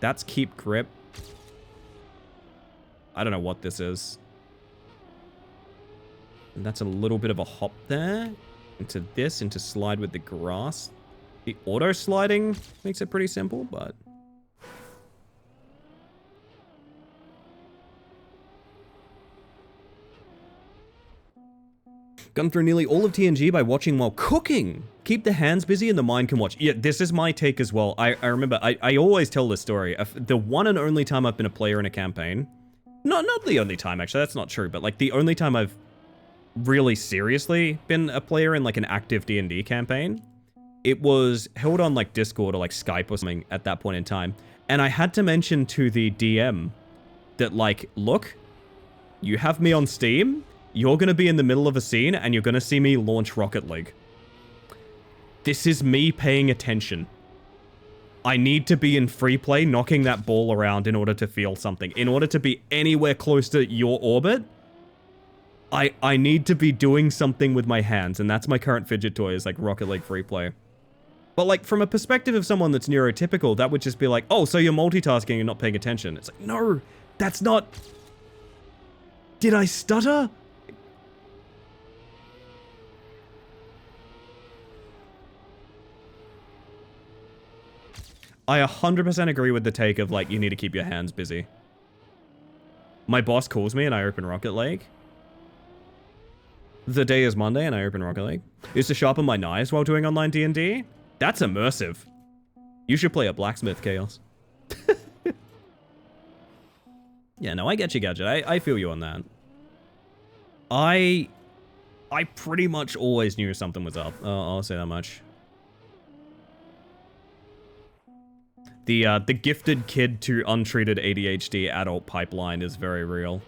That's keep grip. I don't know what this is. And that's a little bit of a hop there. Into this, into slide with the grass. The auto sliding makes it pretty simple, but... Gone through nearly all of TNG by watching while cooking. Keep the hands busy and the mind can watch. Yeah, this is my take as well. I remember, I always tell this story. The one and only time I've been a player in a campaign. Not the only time, actually. That's not true. But, like, the only time I've really seriously been a player in, like, an active D&D campaign. It was held on, like, Discord or, like, Skype or something at that point in time. And I had to mention to the DM that, like, look, you have me on Steam. You're going to be in the middle of a scene, and you're going to see me launch Rocket League. This is me paying attention. I need to be in free play, knocking that ball around in order to feel something. In order to be anywhere close to your orbit, I need to be doing something with my hands, and that's my current fidget toy, is like Rocket League free play. But like, from a perspective of someone that's neurotypical, that would just be like, oh, so you're multitasking and not paying attention. It's like, no, that's not... Did I stutter? I 100% agree with the take of, like, you need to keep your hands busy. My boss calls me and I open Rocket League. The day is Monday and I open Rocket League. Used to sharpen my knives while doing online D&D. That's immersive. You should play a blacksmith, Chaos. Yeah, no, I get you, Gadget. I feel you on that. I pretty much always knew something was up. I'll say that much. The gifted kid to untreated ADHD adult pipeline is very real.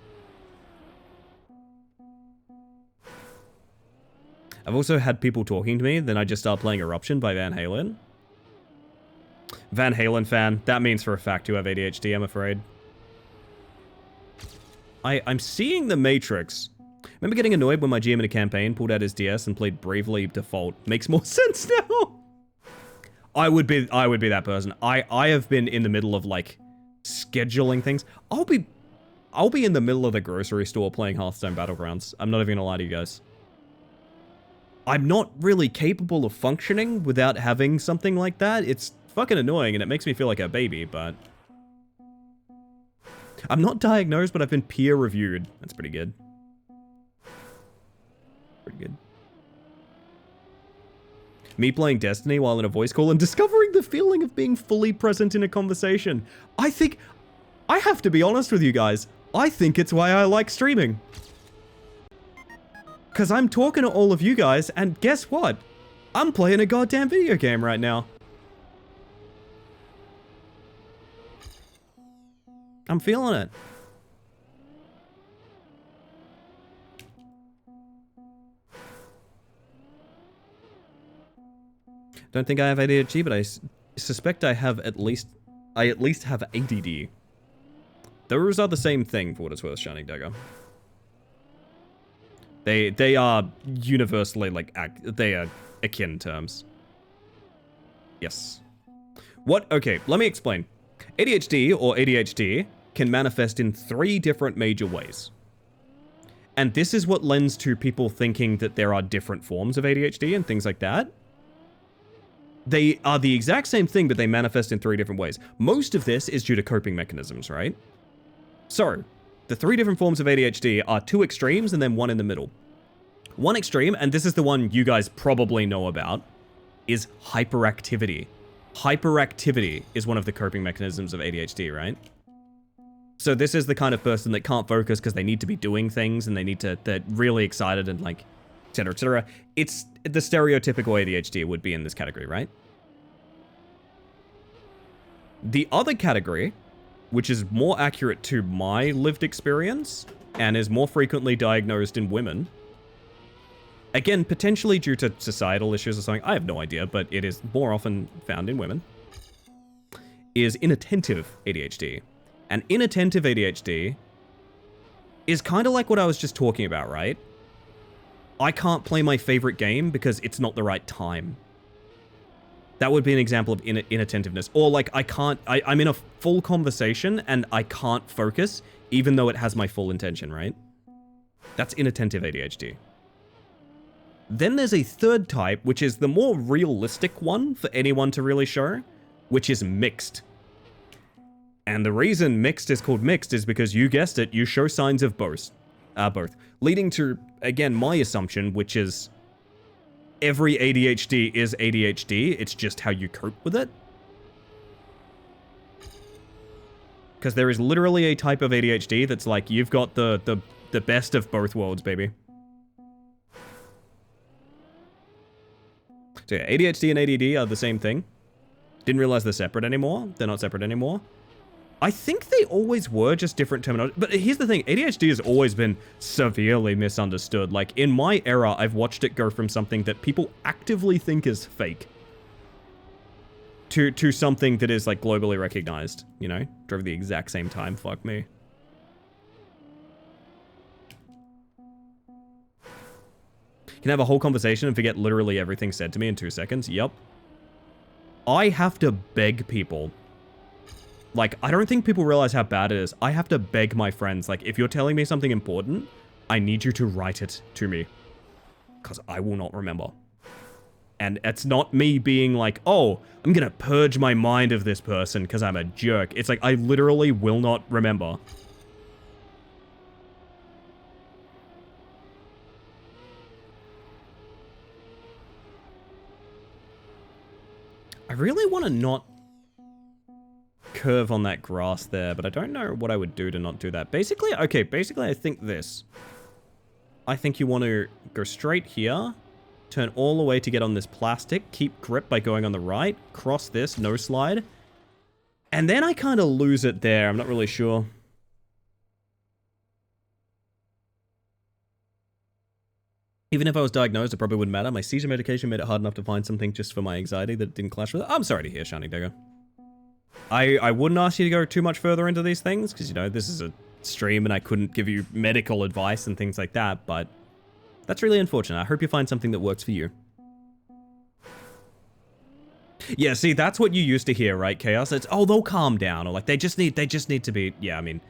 I've also had people talking to me, then I just start playing Eruption by Van Halen. Van Halen fan, that means for a fact you have ADHD, I'm afraid. I'm seeing the Matrix. Remember getting annoyed when my GM in a campaign pulled out his DS and played Bravely Default. Makes more sense now. I would be that person. I have been in the middle of, like, scheduling things. I'll be in the middle of the grocery store playing Hearthstone Battlegrounds. I'm not even gonna lie to you guys. I'm not really capable of functioning without having something like that. It's fucking annoying and it makes me feel like a baby, but... I'm not diagnosed, but I've been peer reviewed. That's pretty good. Pretty good. Me playing Destiny while in a voice call and discovering the feeling of being fully present in a conversation. I think... I have to be honest with you guys. I think it's why I like streaming. Because I'm talking to all of you guys, and guess what? I'm playing a goddamn video game right now. I'm feeling it. Don't think I have ADHD, but I suspect I at least have ADD. Those are the same thing, for what it's worth, Shining Dagger. They are universally, like, they are akin terms. Yes. What? Okay, let me explain. ADHD or ADHD can manifest in 3 different major ways. And this is what lends to people thinking that there are different forms of ADHD and things like that. They are the exact same thing, but they manifest in 3 different ways. Most of this is due to coping mechanisms, right? So, the 3 different forms of ADHD are 2 extremes and then 1 in the middle. One extreme, and this is the one you guys probably know about, is hyperactivity. Hyperactivity is one of the coping mechanisms of ADHD, right? So this is the kind of person that can't focus because they need to be doing things and they're really excited and like, etc., etc. It's the stereotypical ADHD would be in this category, right? The other category, which is more accurate to my lived experience and is more frequently diagnosed in women, again, potentially due to societal issues or something, I have no idea, but it is more often found in women, is inattentive ADHD. And inattentive ADHD is kind of like what I was just talking about, right? I can't play my favorite game because it's not the right time. That would be an example of inattentiveness. Or like I'm in a full conversation and I can't focus even though it has my full intention, right? That's inattentive ADHD. Then there's a third type, which is the more realistic one for anyone to really show, which is mixed. And the reason mixed is called mixed is because you guessed it, you show signs of both. Leading to, again, my assumption, which is every ADHD is ADHD, it's just how you cope with it. Because there is literally a type of ADHD that's like, you've got the best of both worlds, baby. So yeah, ADHD and ADD are the same thing. Didn't realize they're separate anymore. They're not separate anymore. I think they always were, just different terminology. But here's the thing, ADHD has always been severely misunderstood. Like, in my era, I've watched it go from something that people actively think is fake to something that is, like, globally recognized, you know? Drove the exact same time, fuck me. Can have a whole conversation and forget literally everything said to me in 2 seconds. Yep. I have to beg people. Like, I don't think people realize how bad it is. I have to beg my friends, like, if you're telling me something important, I need you to write it to me. Because I will not remember. And it's not me being like, oh, I'm gonna purge my mind of this person because I'm a jerk. It's like, I literally will not remember. I really want to not curve on that grass there, but I don't know what I would do to not do that. Basically, okay, basically I think this. I think you want to go straight here, turn all the way to get on this plastic, keep grip by going on the right, cross this, no slide, and then I kind of lose it there. I'm not really sure. Even if I was diagnosed, it probably wouldn't matter. My seizure medication made it hard enough to find something just for my anxiety that didn't clash with it. I'm sorry to hear, Shining Dagger. I wouldn't ask you to go too much further into these things, because, you know, this is a stream and I couldn't give you medical advice and things like that, but that's really unfortunate. I hope you find something that works for you. Yeah, see, that's what you used to hear, right, Chaos? It's, oh, they'll calm down, or like, they just need to be, yeah, I mean,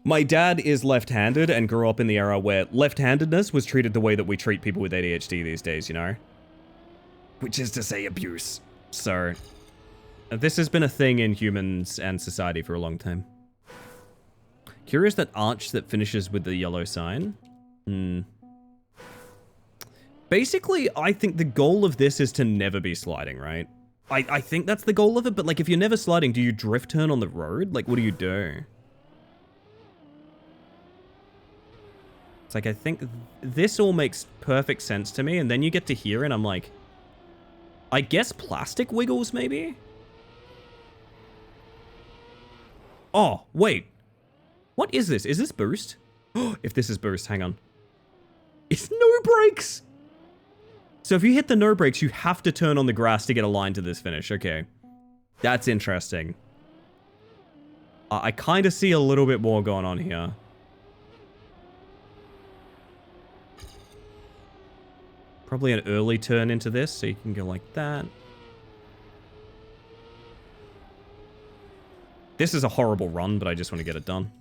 my dad is left-handed and grew up in the era where left-handedness was treated the way that we treat people with ADHD these days, you know? Which is to say abuse. So, this has been a thing in humans and society for a long time. Curious that arch that finishes with the yellow sign. Basically, I think the goal of this is to never be sliding, right? I think that's the goal of it, but like if you're never sliding, do you drift turn on the road? Like what do you do? It's like I think this all makes perfect sense to me, and then you get to here and I'm like, I guess plastic wiggles maybe? Oh, wait. What is this? Is this boost? If this is boost, hang on. It's no brakes! So if you hit the no brakes, you have to turn on the grass to get a line to this finish. Okay. That's interesting. I kind of see a little bit more going on here. Probably an early turn into this, so you can go like that. This is a horrible run, but I just want to get it done.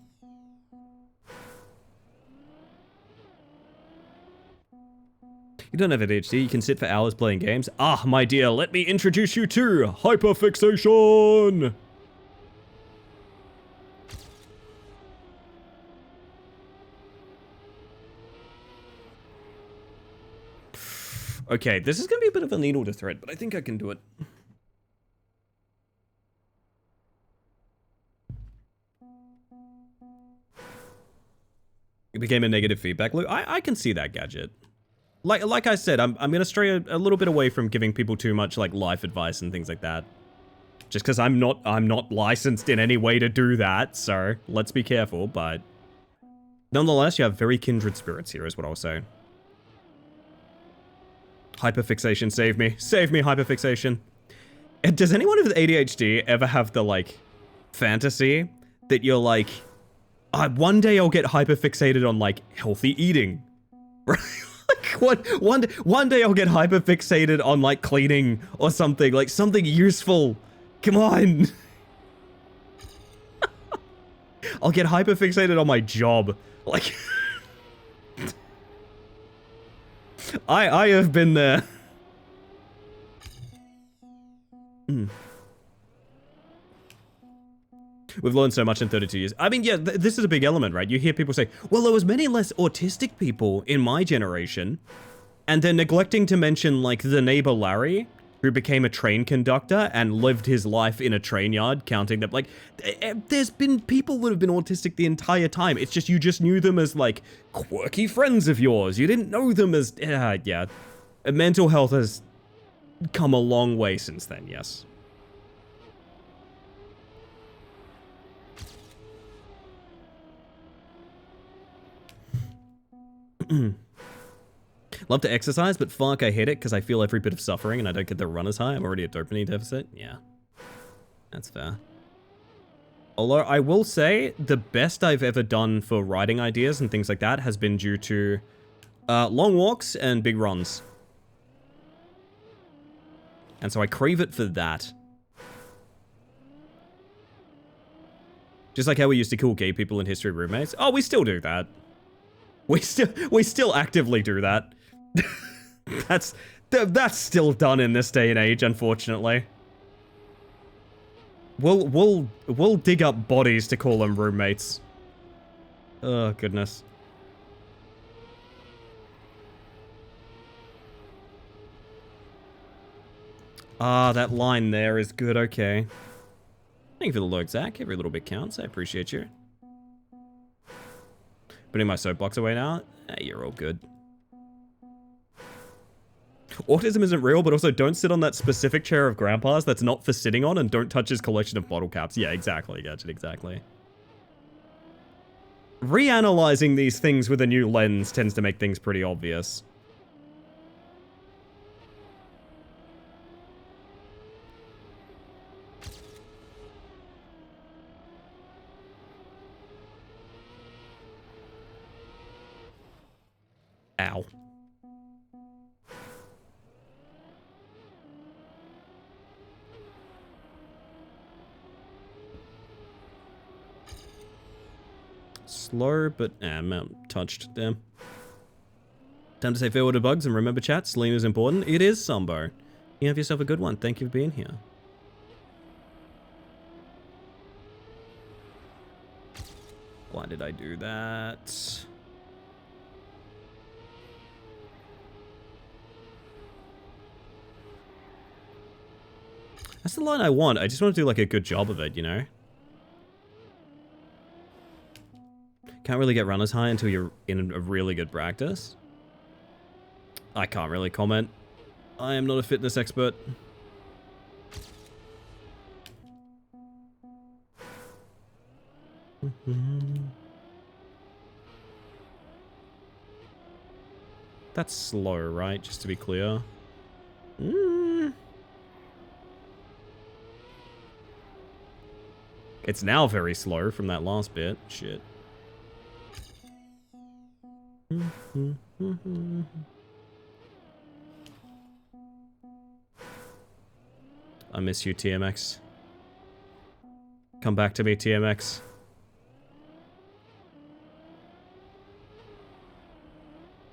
You don't have ADHD, you can sit for hours playing games. Ah, my dear, let me introduce you to hyperfixation! Okay, this is going to be a bit of a needle to thread, but I think I can do it. It became a negative feedback loop. I can see that, Gadget. Like I said, I'm going to stray a little bit away from giving people too much like life advice and things like that. Just because I'm not licensed in any way to do that, so let's be careful, but nonetheless, you have very kindred spirits here is what I'll say. Hyperfixation, save me. Save me, hyperfixation. Does anyone with ADHD ever have the, like, fantasy that you're like, one day I'll get hyperfixated on, like, healthy eating? Right? Like, one day I'll get hyperfixated on, like, cleaning or something. Like, something useful. Come on. I'll get hyperfixated on my job. Like... I have been there. We've learned so much in 32 years. I mean, yeah, this is a big element, right? You hear people say, well, there was many less autistic people in my generation. And they're neglecting to mention, like, the neighbor Larry, who became a train conductor and lived his life in a train yard, counting them. Like, there's been people that have been autistic the entire time. It's just, you just knew them as, like, quirky friends of yours. You didn't know them as, yeah. Mental health has come a long way since then, yes. Love to exercise, but fuck, I hate it because I feel every bit of suffering and I don't get the runner's high. I'm already at dopamine deficit. Yeah, that's fair. Although I will say the best I've ever done for writing ideas and things like that has been due to long walks and big runs. And so I crave it for that. Just like how we used to call gay people in history roommates. Oh, we still do that. We still actively do that. That's still done in this day and age, unfortunately. We'll dig up bodies to call them roommates. Oh goodness. Ah, that line there is good. Okay. Thank you for the lurk, Zach. Every little bit counts. I appreciate you. Putting my soapbox away now. You're all good. Autism isn't real, but also don't sit on that specific chair of Grandpa's that's not for sitting on, and don't touch his collection of bottle caps. Yeah, exactly, Gadget, exactly. Reanalyzing these things with a new lens tends to make things pretty obvious. Ow. Slow, but I'm touched. Damn. Time to say farewell to bugs and remember, chat, sleep is important. It is, Sambo. You have yourself a good one. Thank you for being here. Why did I do that? That's the line I want. I just want to do like a good job of it, you know? Can't really get runner's high until you're in a really good practice. I can't really comment. I am not a fitness expert. That's slow, right? Just to be clear. It's now very slow from that last bit. Shit. I miss you, TMX. Can't come back to me, TMX.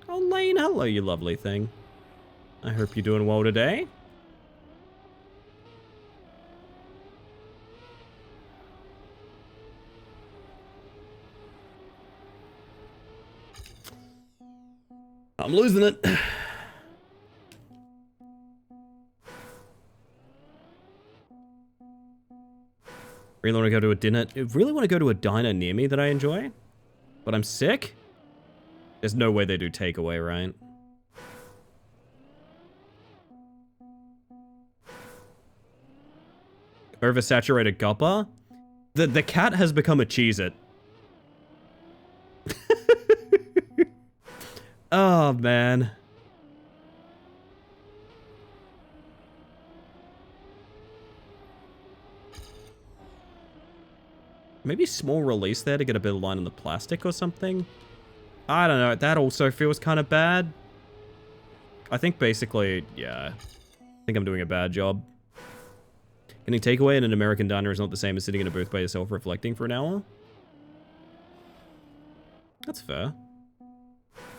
Oh, Lane, hello, you lovely thing. I hope you're doing well today. I'm losing it. Really want to go to a dinner. Really want to go to a diner near me that I enjoy. But I'm sick? There's no way they do takeaway, right? Oversaturated guppa? The cat has become a Cheez-It. Oh, man. Maybe small release there to get a bit of line on the plastic or something? I don't know. That also feels kind of bad. I think basically, yeah. I think I'm doing a bad job. Getting takeaway in an American diner is not the same as sitting in a booth by yourself reflecting for an hour. That's fair.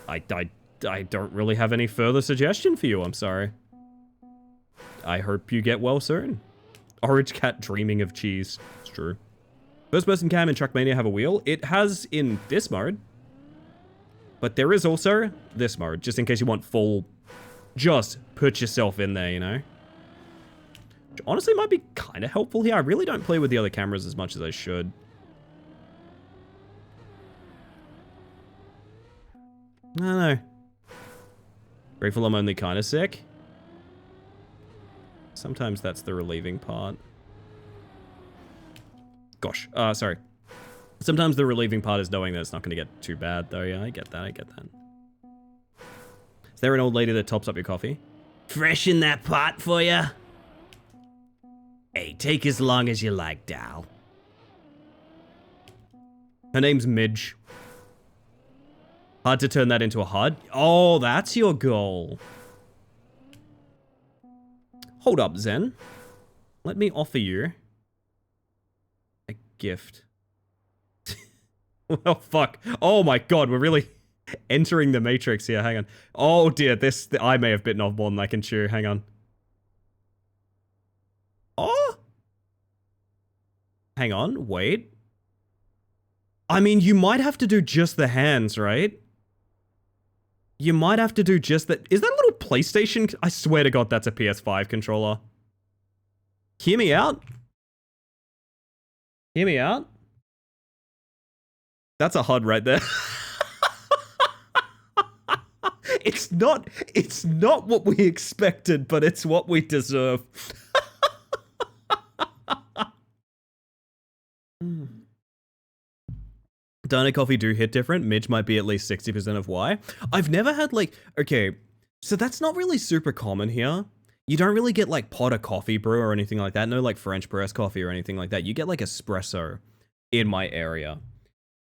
I don't really have any further suggestion for you, I'm sorry. I hope you get well soon. Orange cat dreaming of cheese. It's true. First person cam in Truckmania have a wheel. It has in this mode. But there is also this mode, just in case you want full... Just put yourself in there, you know? Which honestly might be kind of helpful here. I really don't play with the other cameras as much as I should. I don't know. Grateful I'm only kind of sick. Sometimes that's the relieving part. Gosh, sorry. Sometimes the relieving part is knowing that it's not going to get too bad, though. Yeah, I get that, I get that. Is there an old lady that tops up your coffee? Fresh in that pot for ya? Hey, take as long as you like, Dal. Her name's Midge. Hard to turn that into a HUD? Oh, that's your goal. Hold up, Zen. Let me offer you a gift. Well, fuck. Oh my god, we're really entering the Matrix here. Hang on. Oh dear, I may have bitten off more than I can chew. Hang on. Oh! Hang on, wait. I mean, you might have to do just the hands, right? You might have to do just that. Is that a little PlayStation? I swear to god, that's a PS5 controller. Hear me out. Hear me out. That's a HUD right there. It's not what we expected, but it's what we deserve. Diner coffee do hit different. Midge might be at least 60% of why. I've never had like, okay, so that's not really super common here. You don't really get like pot of coffee brew or anything like that. No like French press coffee or anything like that. You get like espresso in my area.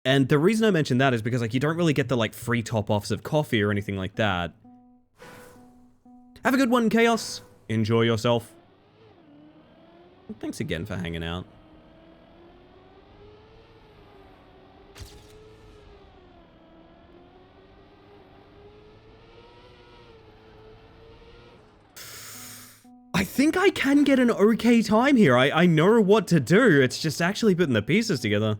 And the reason I mention that is because like you don't really get the like free top-offs of coffee or anything like that. Have a good one, Chaos. Enjoy yourself. Thanks again for hanging out. I think I can get an okay time here. I know what to do. It's just actually putting the pieces together.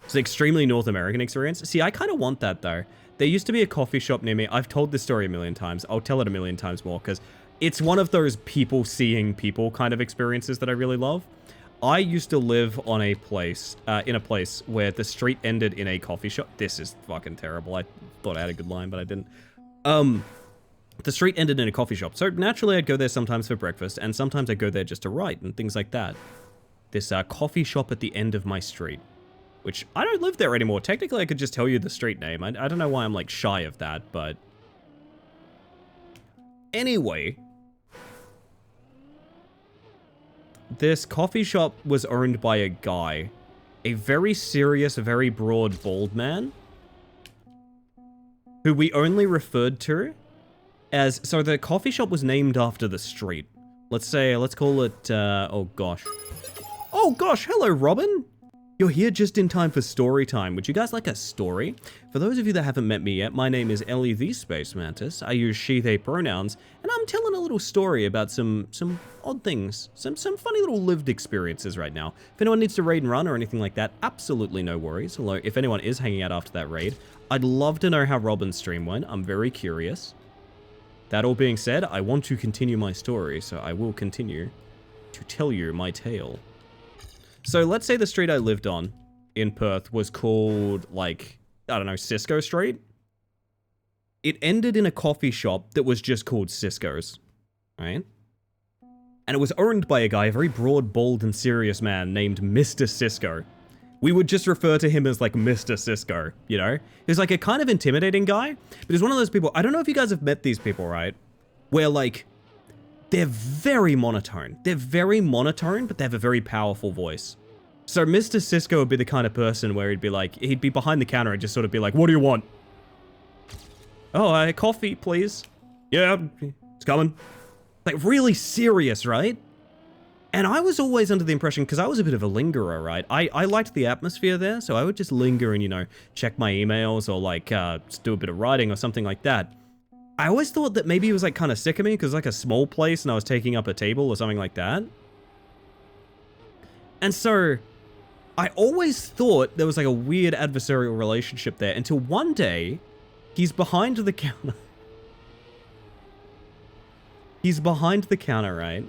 It's an extremely North American experience. See, I kind of want that, though. There used to be a coffee shop near me. I've told this story a million times. I'll tell it a million times more, because it's one of those people seeing people kind of experiences that I really love. I used to live on a place, in a place where the street ended in a coffee shop. This is fucking terrible. I thought I had a good line, but I didn't. The street ended in a coffee shop. So naturally, I'd go there sometimes for breakfast, and sometimes I'd go there just to write and things like that. This coffee shop at the end of my street. Which, I don't live there anymore. Technically, I could just tell you the street name. I don't know why I'm, like, shy of that, but... Anyway. This coffee shop was owned by a guy. A very serious, very broad, bald man. Who we only referred to as... So, the coffee shop was named after the street. Let's call it, oh gosh. Oh gosh, hello, Robin! You're here just in time for story time. Would you guys like a story? For those of you that haven't met me yet, my name is Ellie the Space Mantis. I use she, they pronouns, and I'm telling a little story about some odd things, some funny little lived experiences right now. If anyone needs to raid and run or anything like that, absolutely no worries. Although, if anyone is hanging out after that raid, I'd love to know how Robin's stream went. I'm very curious. That all being said, I want to continue my story, so I will continue to tell you my tale. So let's say the street I lived on in Perth was called, like, I don't know, Cisco Street. It ended in a coffee shop that was just called Cisco's, right? And it was owned by a guy, a very broad, bold, and serious man named Mr. Cisco. We would just refer to him as, like, Mr. Cisco, you know? He was, like, a kind of intimidating guy, but he's one of those people, I don't know if you guys have met these people, right? Where, like, they're very monotone. They're very monotone, but they have a very powerful voice. So Mr. Cisco would be the kind of person where he'd be like, he'd be behind the counter and just sort of be like, what do you want? Oh, coffee, please. Yeah, it's coming. Like, really serious, right? And I was always under the impression, because I was a bit of a lingerer, right? I liked the atmosphere there, so I would just linger and, you know, check my emails or, like, just do a bit of writing or something like that. I always thought that maybe he was, like, kind of sick of me because like a small place and I was taking up a table or something like that. And so I always thought there was, like, a weird adversarial relationship there until one day he's behind the counter. He's behind the counter, right?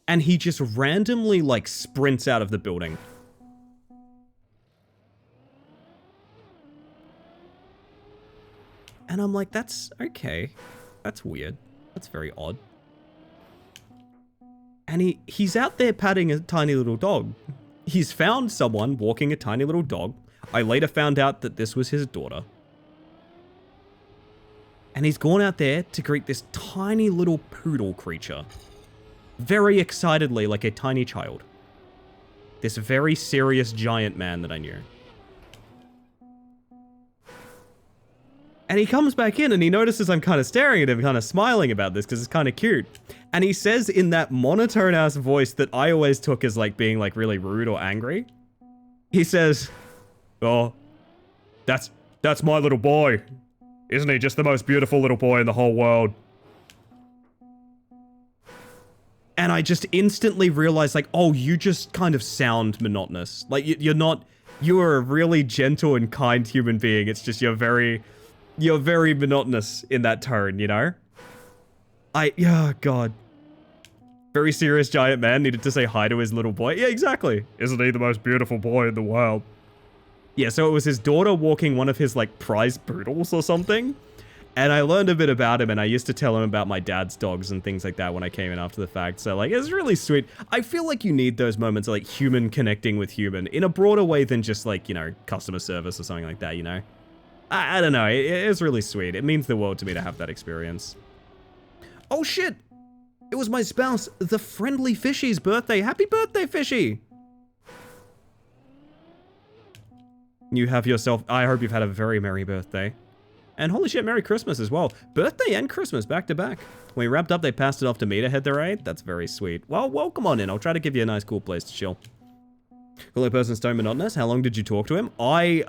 And he just randomly, like, sprints out of the building. And I'm like, that's okay. That's weird. That's very odd. And he's out there patting a tiny little dog. He's found someone walking a tiny little dog. I later found out that this was his daughter. And he's gone out there to greet this tiny little poodle creature. Very excitedly, like a tiny child. This very serious giant man that I knew. And he comes back in and he notices I'm kind of staring at him, kind of smiling about this because it's kind of cute. And he says in that monotone-ass voice that I always took as, like, being, like, really rude or angry. He says, oh, that's my little boy. Isn't he just the most beautiful little boy in the whole world? And I just instantly realized, like, oh, you just kind of sound monotonous. Like, you are a really gentle and kind human being. It's just you're very monotonous in that tone, you know? Yeah, God. Very serious giant man needed to say hi to his little boy. Yeah, exactly. Isn't he the most beautiful boy in the world? Yeah, so it was his daughter walking one of his, like, prize poodles or something. And I learned a bit about him, and I used to tell him about my dad's dogs and things like that when I came in after the fact. So, like, it's really sweet. I feel like you need those moments of, like, human connecting with human in a broader way than just, like, you know, customer service or something like that, you know? I don't know. It's really sweet. It means the world to me to have that experience. Oh, shit! It was my spouse, the friendly Fishy's birthday. Happy birthday, Fishy! You have yourself... I hope you've had a very merry birthday. And holy shit, Merry Christmas as well. Birthday and Christmas back to back. When we wrapped up, they passed it off to me to head the raid. That's very sweet. Well, welcome on in. I'll try to give you a nice, cool place to chill. Hello, person Stone Monotonous. How long did you talk to him? I,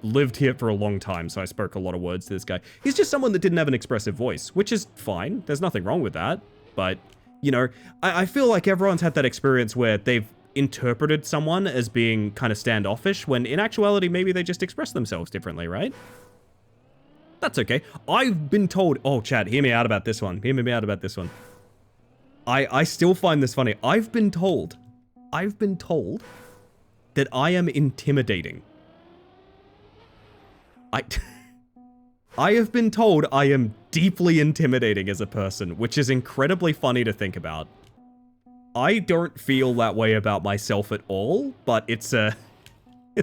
lived here for a long time, so I spoke a lot of words to this guy. He's just someone that didn't have an expressive voice, which is fine. There's nothing wrong with that. But, you know, I feel like everyone's had that experience where they've interpreted someone as being kind of standoffish, when in actuality, maybe they just express themselves differently, right? That's okay. I've been told... Oh, Chad, hear me out about this one. Hear me out about this one. I still find this funny. I've been told that I am intimidating. I have been told I am deeply intimidating as a person, which is incredibly funny to think about. I don't feel that way about myself at all, but it's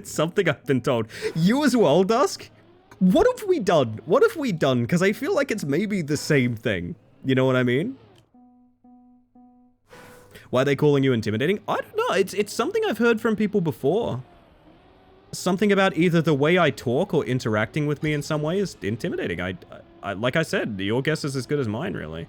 something I've been told. You as well, Dusk? What have we done? What have we done? Because I feel like it's maybe the same thing. You know what I mean? Why are they calling you intimidating? I don't know. It's something I've heard from people before. Something about either the way I talk or interacting with me in some way is intimidating. I like I said, your guess is as good as mine, really.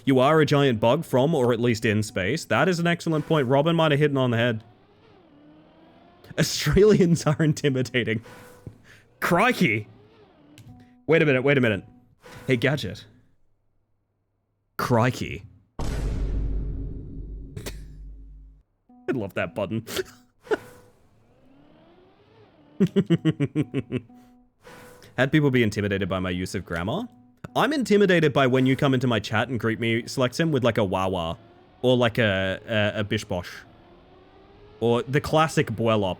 You are a giant bug from, or at least in space. That is an excellent point. Robin might have hit it on the head. Australians are intimidating. Crikey. Wait a minute. Hey, Gadget. Crikey. I love that button. Had people be intimidated by my use of grammar? I'm intimidated by when you come into my chat and greet me, Selects him, with like a wah-wah. Or like a bish-bosh. Or the classic Bwelop.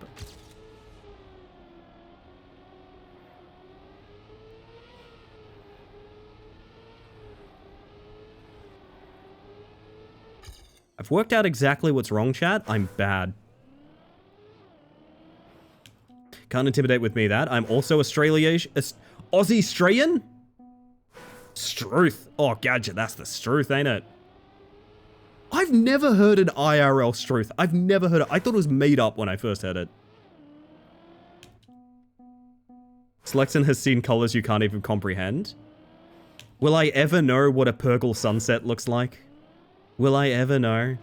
I've worked out exactly what's wrong, chat. I'm bad. Can't intimidate with me that. I'm also Aussie-Australian? Struth. Oh, Gadget, that's the Struth, ain't it? I've never heard an IRL Struth. I've never heard it. I thought it was made up when I first heard it. Slexon has seen colors you can't even comprehend. Will I ever know what a Purgle sunset looks like? Will I ever know?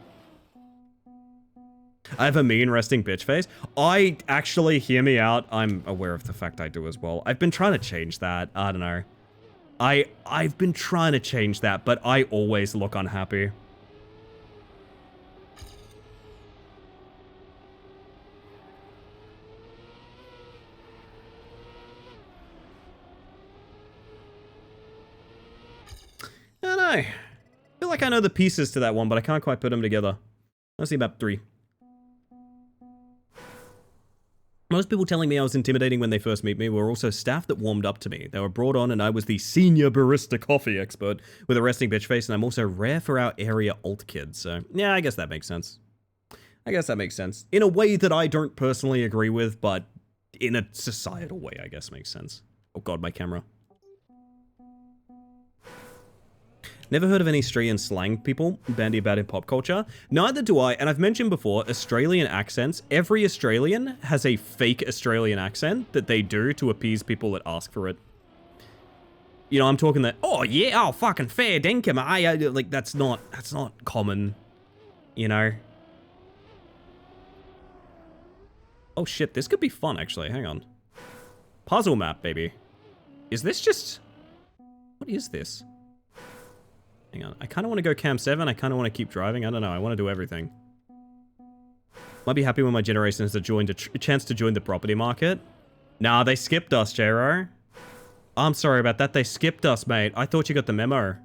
I have a mean resting bitch face. I actually, hear me out. I'm aware of the fact I do as well. I've been trying to change that. I don't know. I've been trying to change that, but I always look unhappy. I don't know. I feel like I know the pieces to that one, but I can't quite put them together. Let's see about 3. Most people telling me I was intimidating when they first meet me were also staff that warmed up to me. They were brought on and I was the senior barista coffee expert with a resting bitch face, and I'm also rare for our area alt kids. So yeah, I guess that makes sense. In a way that I don't personally agree with, but in a societal way, I guess makes sense. Oh god, my camera. Never heard of any Australian slang people bandy about in pop culture. Neither do I, and I've mentioned before, Australian accents. Every Australian has a fake Australian accent that they do to appease people that ask for it. You know, I'm talking that, oh yeah, oh fucking fair dinkum, like that's not common, you know? Oh shit, this could be fun actually, hang on. Puzzle map, baby. Is this just, what is this? Hang on, I kind of want to go Cam 7, I kind of want to keep driving, I don't know, I want to do everything. Might be happy when my generation has a chance to join the property market. Nah, they skipped us, J-Ro. I'm sorry about that, they skipped us, mate. I thought you got the memo.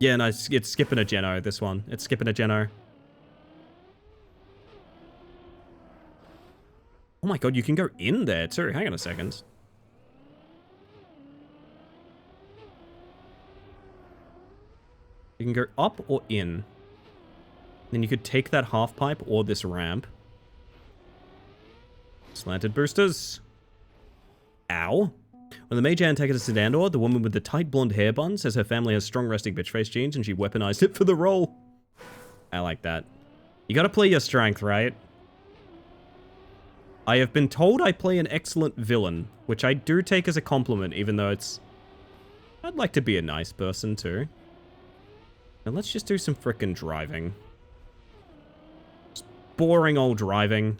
Yeah, no, it's skipping a geno, this one. It's skipping a geno. Oh my god, you can go in there too, hang on a second. You can go up or in. Then you could take that half pipe or this ramp. Slanted boosters. Ow. When the mage hand takes us to Sandor, the woman with the tight blonde hair bun says her family has strong resting bitch face genes and she weaponized it for the role. I like that. You gotta play your strength, right? I have been told I play an excellent villain, which I do take as a compliment, even though it's... I'd like to be a nice person too. Now let's just do some frickin' driving. Just boring old driving.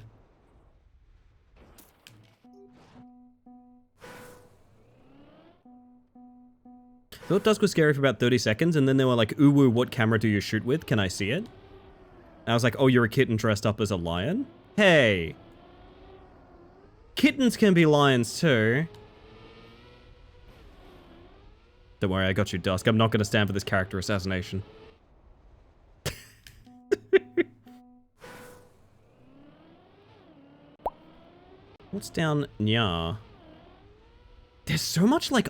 Thought Dusk was scary for about 30 seconds, and then they were like, ooh, woo, what camera do you shoot with? Can I see it? And I was like, oh, you're a kitten dressed up as a lion? Hey! Kittens can be lions too. Don't worry, I got you, Dusk. I'm not going to stand for this character assassination. What's down Nya? There's so much, like...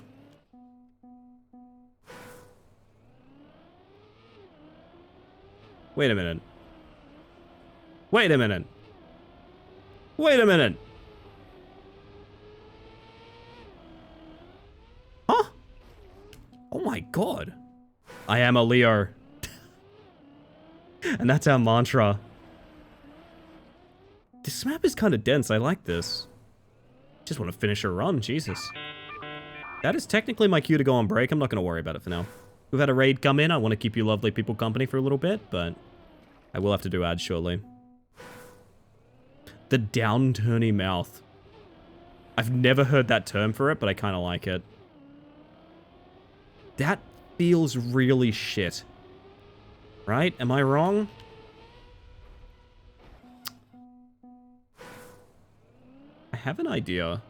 Wait a minute. Wait a minute. Wait a minute. Huh? Oh my god. I am a Leo. And that's our mantra. This map is kind of dense. I like this. Just want to finish a run. Jesus. That is technically my cue to go on break. I'm not going to worry about it for now. We've had a raid come in. I want to keep you lovely people company for a little bit, but I will have to do ads shortly. The downturny mouth. I've never heard that term for it, but I kind of like it. That feels really shit. Right? Am I wrong? I have an idea.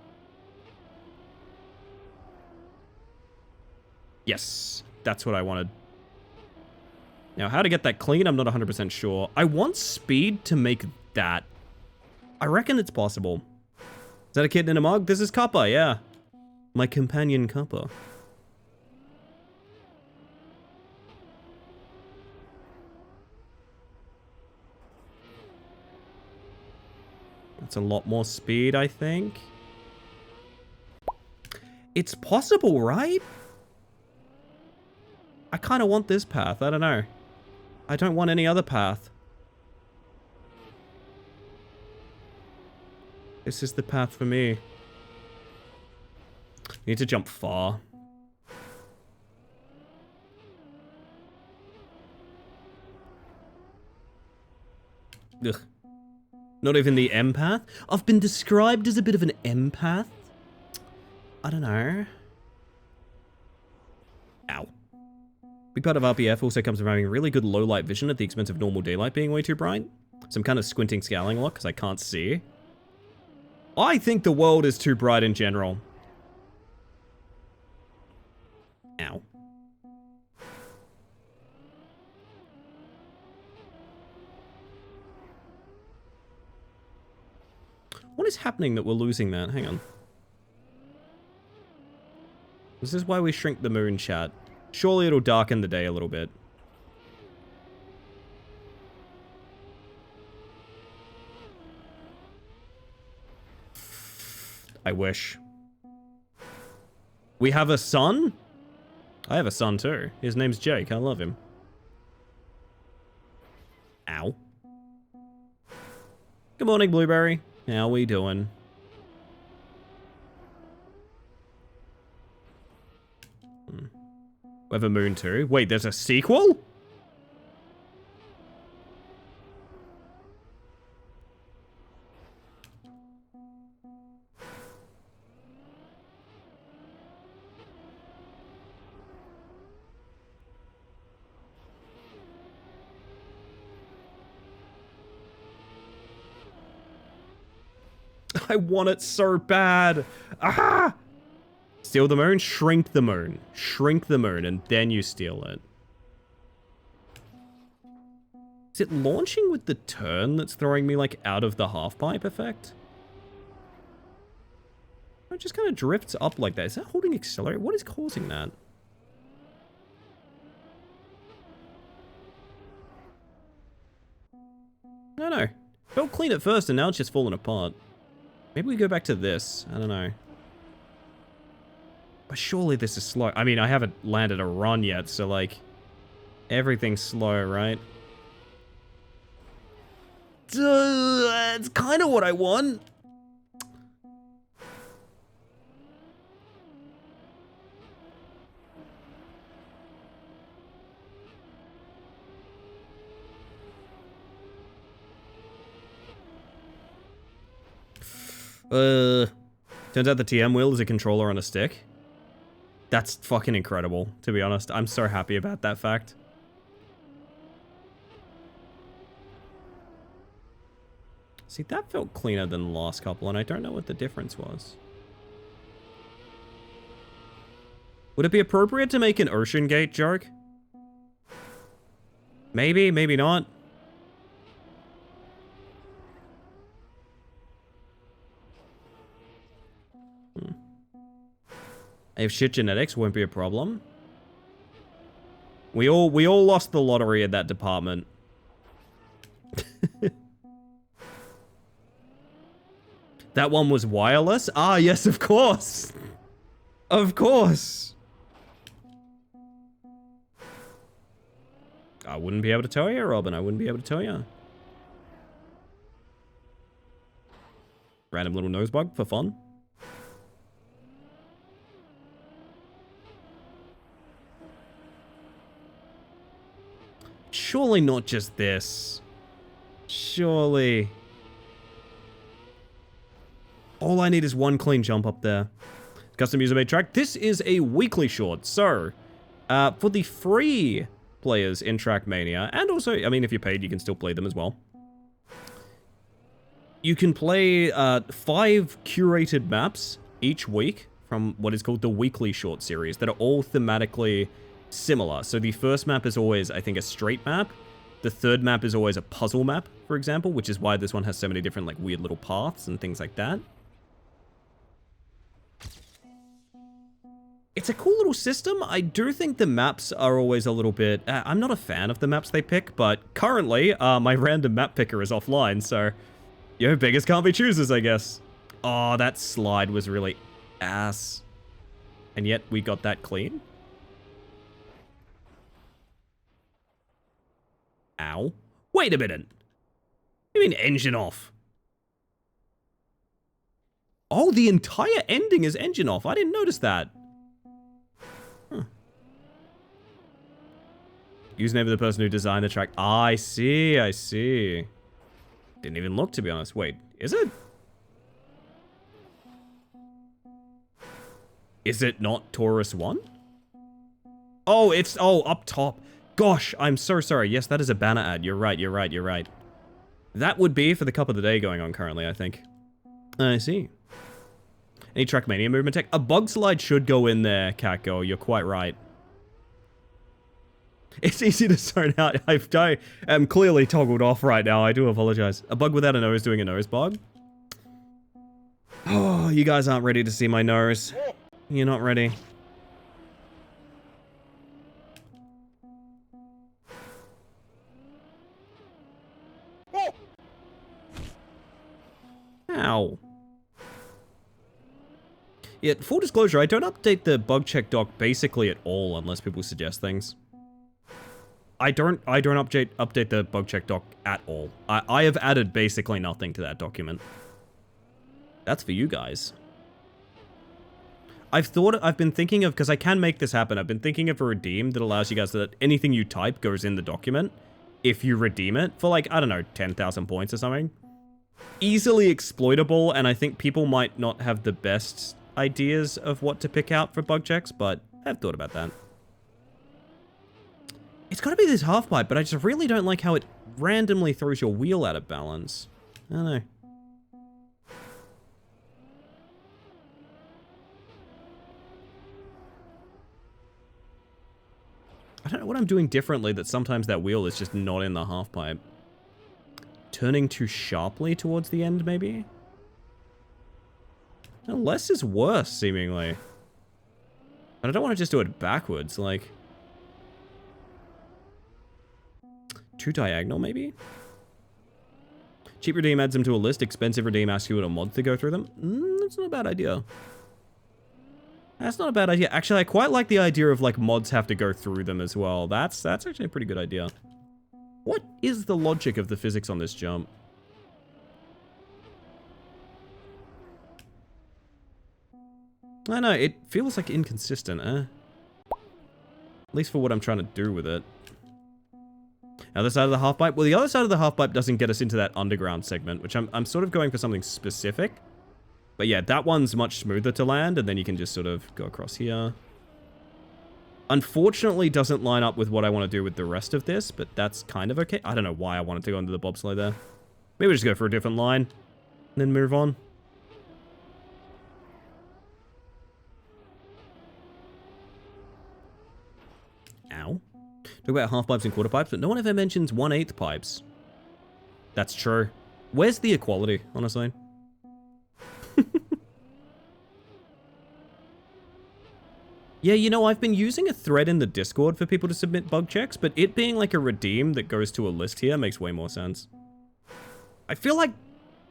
Yes, that's what I wanted. Now, how to get that clean, I'm not 100% sure. I want speed to make that. I reckon it's possible. Is that a kitten in a mug? This is Kappa, yeah. My companion Kappa. That's a lot more speed, I think. It's possible, right? I kind of want this path. I don't know. I don't want any other path. This is the path for me. Need to jump far. Ugh. Not even the empath? I've been described as a bit of an empath. I don't know. Ow. Big part of RPF also comes from having really good low light vision at the expense of normal daylight being way too bright. So I'm kind of squinting scowling a lot because I can't see. I think the world is too bright in general. Ow. What is happening that we're losing that? Hang on. This is why we shrink the moon, chat. Surely it'll darken the day a little bit. I wish. We have a son? I have a son too. His name's Jake. I love him. Ow. Good morning, Blueberry. How we doing? We have a moon too. Wait, there's a sequel? I want it so bad. Ah! Steal the moon, shrink the moon. Shrink the moon, and then you steal it. Is it launching with the turn that's throwing me, like, out of the half-pipe effect? It just kind of drifts up like that. Is that holding accelerate? What is causing that? I don't know. Felt clean at first, and now it's just falling apart. Maybe we go back to this. I don't know. But surely this is slow. I mean, I haven't landed a run yet, so, like, everything's slow, right? It's kind of what I want. Turns out the TM wheel is a controller on a stick. That's fucking incredible, to be honest. I'm so happy about that fact. See, that felt cleaner than the last couple, and I don't know what the difference was. Would it be appropriate to make an Ocean Gate joke? Maybe, maybe not. If shit genetics won't be a problem. We all lost the lottery at that department. That one was wireless? Ah, yes, of course. Of course. I wouldn't be able to tell you, Robin. I wouldn't be able to tell you. Random little nose bug for fun. surely not just this. Surely. All I need is one clean jump up there. Custom user-made track. This is a weekly short, so for the free players in Trackmania, and also, I mean, if you're paid, you can still play them as well. You can play 5 curated maps each week from what is called the weekly short series that are all thematically similar. So the first map is always, I think, a straight map. The third map is always a puzzle map, for example, which is why this one has so many different, like, weird little paths and things like that. It's a cool little system. I do think the maps are always a little bit... I'm not a fan of the maps they pick, but currently, my random map picker is offline, so... Yo, beggars can't be choosers, I guess. Oh, that slide was really ass. And yet, we got that clean? Ow. Wait a minute. You mean engine off? Oh, the entire ending is engine off. I didn't notice that. Username of the person who designed the track. Ah, I see, I see. Didn't even look, to be honest. Wait, is it? Is it not Taurus 1? Oh, it's... Oh, up top. Gosh, I'm so sorry. Yes, that is a banner ad. You're right, you're right, you're right. That would be for the Cup of the Day going on currently, I think. I see. Any Trackmania movement tech? A bug slide should go in there, Catgo. You're quite right. It's easy to zone out. I am clearly toggled off right now. I do apologize. A bug without a nose doing a nose bug? Oh, you guys aren't ready to see my nose. You're not ready. Ow. Yeah, full disclosure, I don't update the bug check doc basically at all unless people suggest things. I don't update the bug check doc at all. I have added basically nothing to that document. That's for you guys. I've been thinking of, because I can make this happen, I've been thinking of a redeem that allows you guys that anything you type goes in the document if you redeem it for, like, I don't know, 10,000 points or something. Easily exploitable, and I think people might not have the best ideas of what to pick out for bug checks, but I've thought about that. It's gotta be this half pipe, but I just really don't like how it randomly throws your wheel out of balance. I don't know. I don't know what I'm doing differently that sometimes that wheel is just not in the half pipe. Turning too sharply towards the end, maybe? No, less is worse, seemingly. But I don't want to just do it backwards, like... Too diagonal, maybe? Cheap redeem adds them to a list. Expensive redeem asks you what a mod to go through them. That's not a bad idea. That's not a bad idea. Actually, I quite like the idea of, like, mods have to go through them as well. That's actually a pretty good idea. What is the logic of the physics on this jump? I know, it feels like inconsistent, eh? At least for what I'm trying to do with it. Other side of the half pipe? Well, the other side of the half pipe doesn't get us into that underground segment, which I'm sort of going for something specific. But yeah, that one's much smoother to land, and then you can just sort of go across here. Unfortunately, doesn't line up with what I want to do with the rest of this, but that's kind of okay. I don't know why I wanted to go into the bobsleigh there. Maybe we'll just go for a different line, and then move on. Ow. Talk about half pipes and quarter pipes, but no one ever mentions 1/8 pipes. That's true. Where's the equality, honestly? Yeah, you know, I've been using a thread in the Discord for people to submit bug checks, but it being like a redeem that goes to a list here makes way more sense. I feel like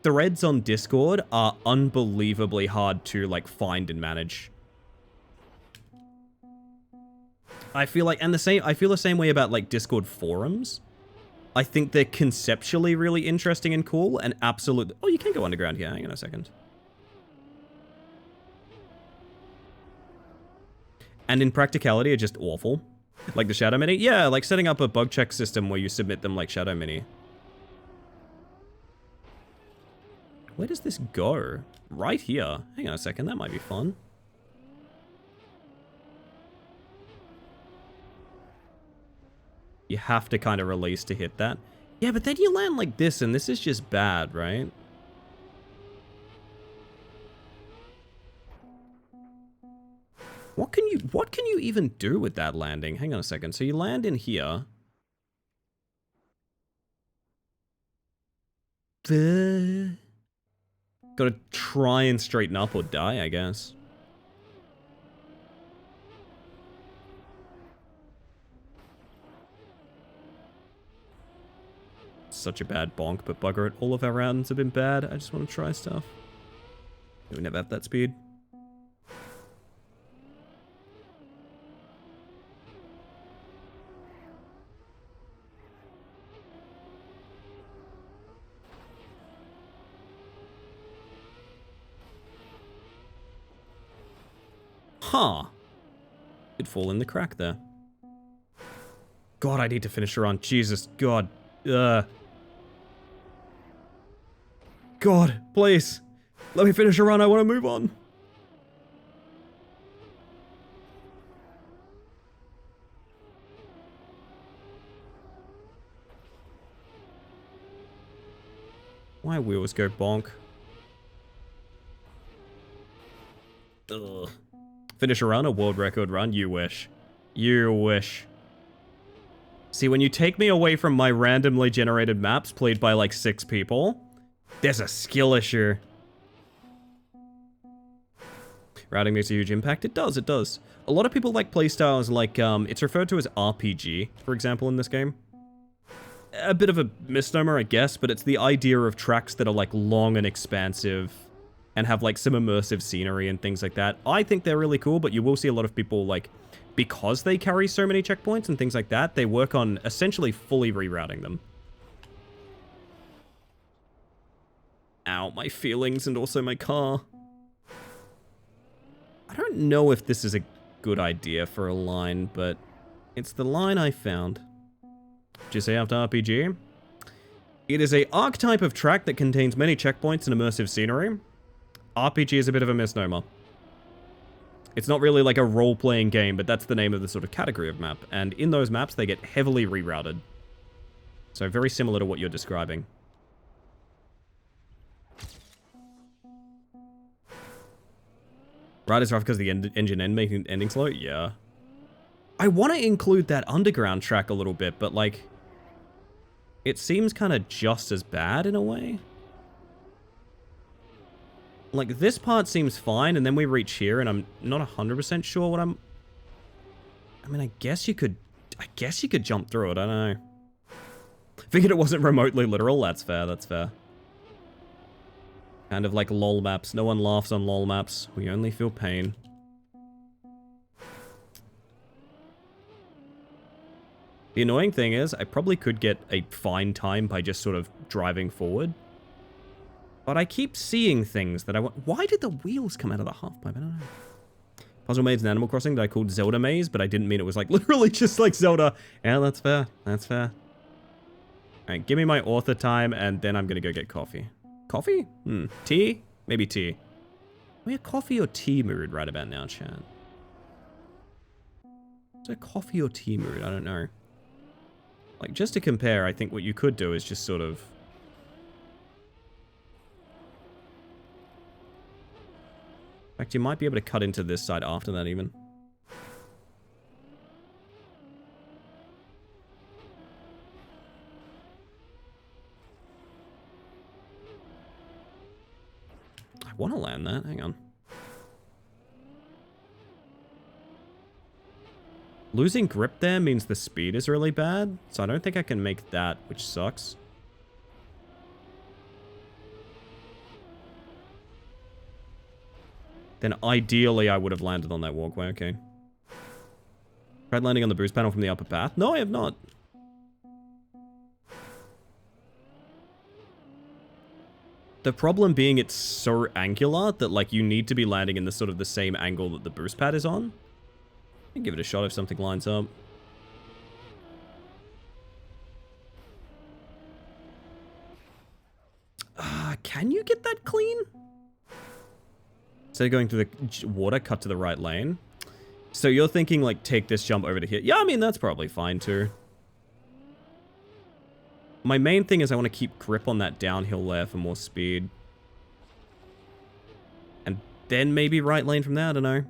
threads on Discord are unbelievably hard to, like, find and manage. I feel like, and I feel the same way about, like, Discord forums. I think they're conceptually really interesting and cool, and absolutely... Oh, you can go underground here. Hang on a second. And in practicality, are just awful. Like the Shadow Mini? Yeah, like setting up a bug check system where you submit them like Shadow Mini. Where does this go? Right here. Hang on a second, that might be fun. You have to kind of release to hit that. Yeah, but then you land like this, and this is just bad, right? What can you even do with that landing? Hang on a second. So you land in here. Gotta try and straighten up or die, I guess. Such a bad bonk, but bugger it. All of our rounds have been bad. I just want to try stuff. We never have that speed. Huh. Could fall in the crack there. God, I need to finish her on. Jesus, God. God, please. Let me finish a run. I want to move on. My wheels go bonk. Ugh. Finish a run, a world record run? You wish. You wish. See, when you take me away from my randomly generated maps played by like 6 people, there's a skill issue. Routing makes a huge impact. It does, it does. A lot of people like playstyles like, it's referred to as RPG, for example, in this game. A bit of a misnomer, I guess, but it's the idea of tracks that are like long and expansive and have like some immersive scenery and things like that. I think they're really cool, but you will see a lot of people like, because they carry so many checkpoints and things like that, they work on essentially fully rerouting them. Ow, my feelings and also my car. I don't know if this is a good idea for a line, but it's the line I found. Did you say after RPG? It is a archetype of track that contains many checkpoints and immersive scenery. RPG is a bit of a misnomer. It's not really like a role-playing game, but that's the name of the sort of category of map. And in those maps, they get heavily rerouted. So very similar to what you're describing. Right, it's rough because the engine end making ending slow? Yeah. I want to include that underground track a little bit, but like, it seems kind of just as bad in a way. Like, this part seems fine, and then we reach here, and I'm not 100% sure what I'm... I mean, I guess you could jump through it, I don't know. Figured it wasn't remotely literal, that's fair, that's fair. Kind of like lol maps. No one laughs on lol maps. We only feel pain. The annoying thing is, I probably could get a fine time by just sort of driving forward. But I keep seeing things that I want. Why did the wheels come out of the half pipe? I don't know. Puzzle Maze in Animal Crossing that I called Zelda Maze, but I didn't mean it was like literally just like Zelda. Yeah, that's fair. That's fair. Alright, give me my author time, and then I'm gonna go get coffee. Coffee? Tea? Maybe tea. Are we a coffee or tea mood right about now, chat? Is it a coffee or tea mood? I don't know. Like, just to compare, I think what you could do is just sort of... In fact, you might be able to cut into this side after that, even. I want to land that. Hang on. Losing grip there means the speed is really bad, so I don't think I can make that, which sucks. Then ideally I would have landed on that walkway, okay. Tried landing on the boost panel from the upper path? No, I have not. The problem being it's so angular that like you need to be landing in the sort of the same angle that the boost pad is on. I'll give it a shot if something lines up. can you get that clean? Instead of going through the water, cut to the right lane. So you're thinking, like, take this jump over to here. Yeah, I mean, that's probably fine, too. My main thing is I want to keep grip on that downhill there for more speed. And then maybe right lane from there, I don't know.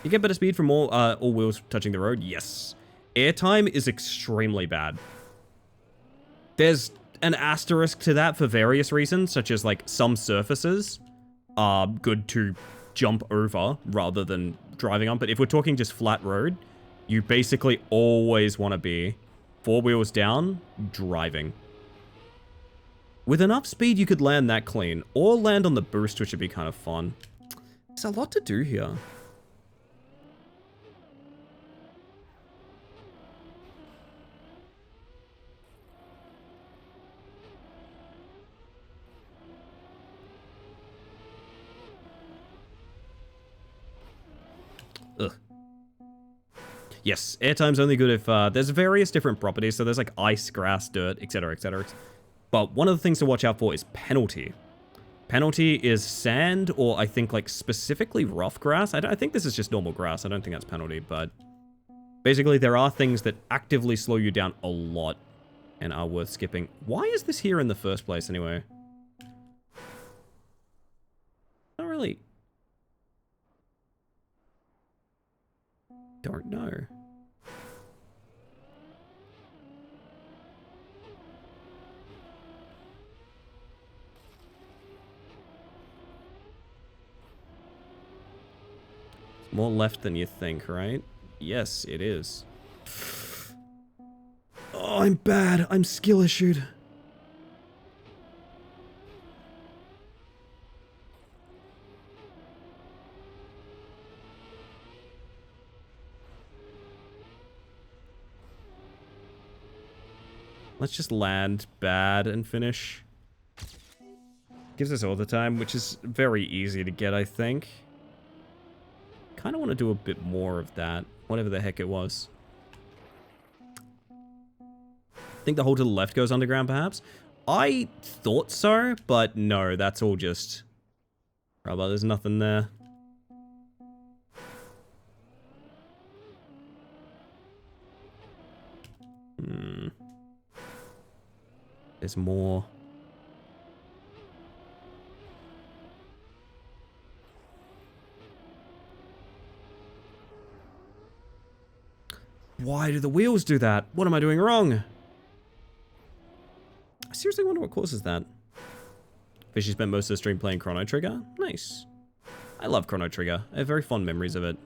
You get better speed from all wheels touching the road? Yes. Airtime is extremely bad. There's an asterisk to that for various reasons, such as, like, some surfaces are good to jump over rather than driving on. But if we're talking just flat road, you basically always want to be 4 wheels down, driving. With enough speed, you could land that clean, or land on the boost, which would be kind of fun. There's a lot to do here. Ugh. Yes, airtime's only good if there's various different properties. So there's like ice, grass, dirt, etc, etc. But one of the things to watch out for is penalty. Penalty is sand, or I think like specifically rough grass. I think this is just normal grass. I don't think that's penalty, but basically there are things that actively slow you down a lot and are worth skipping. Why is this here in the first place anyway? Not really. Don't know. More left than you think, right? Yes, it is. Oh, I'm bad. I'm skill issued. Let's just land bad and finish. Gives us all the time, which is very easy to get, I think. Kind of want to do a bit more of that, whatever the heck it was. Think the hole to the left goes underground, perhaps? I thought so, but no, that's all just rubber. There's nothing there. There's more. Why do the wheels do that? What am I doing wrong? I seriously wonder what causes that. Fishy spent most of the stream playing Chrono Trigger. Nice. I love Chrono Trigger. I have very fond memories of it.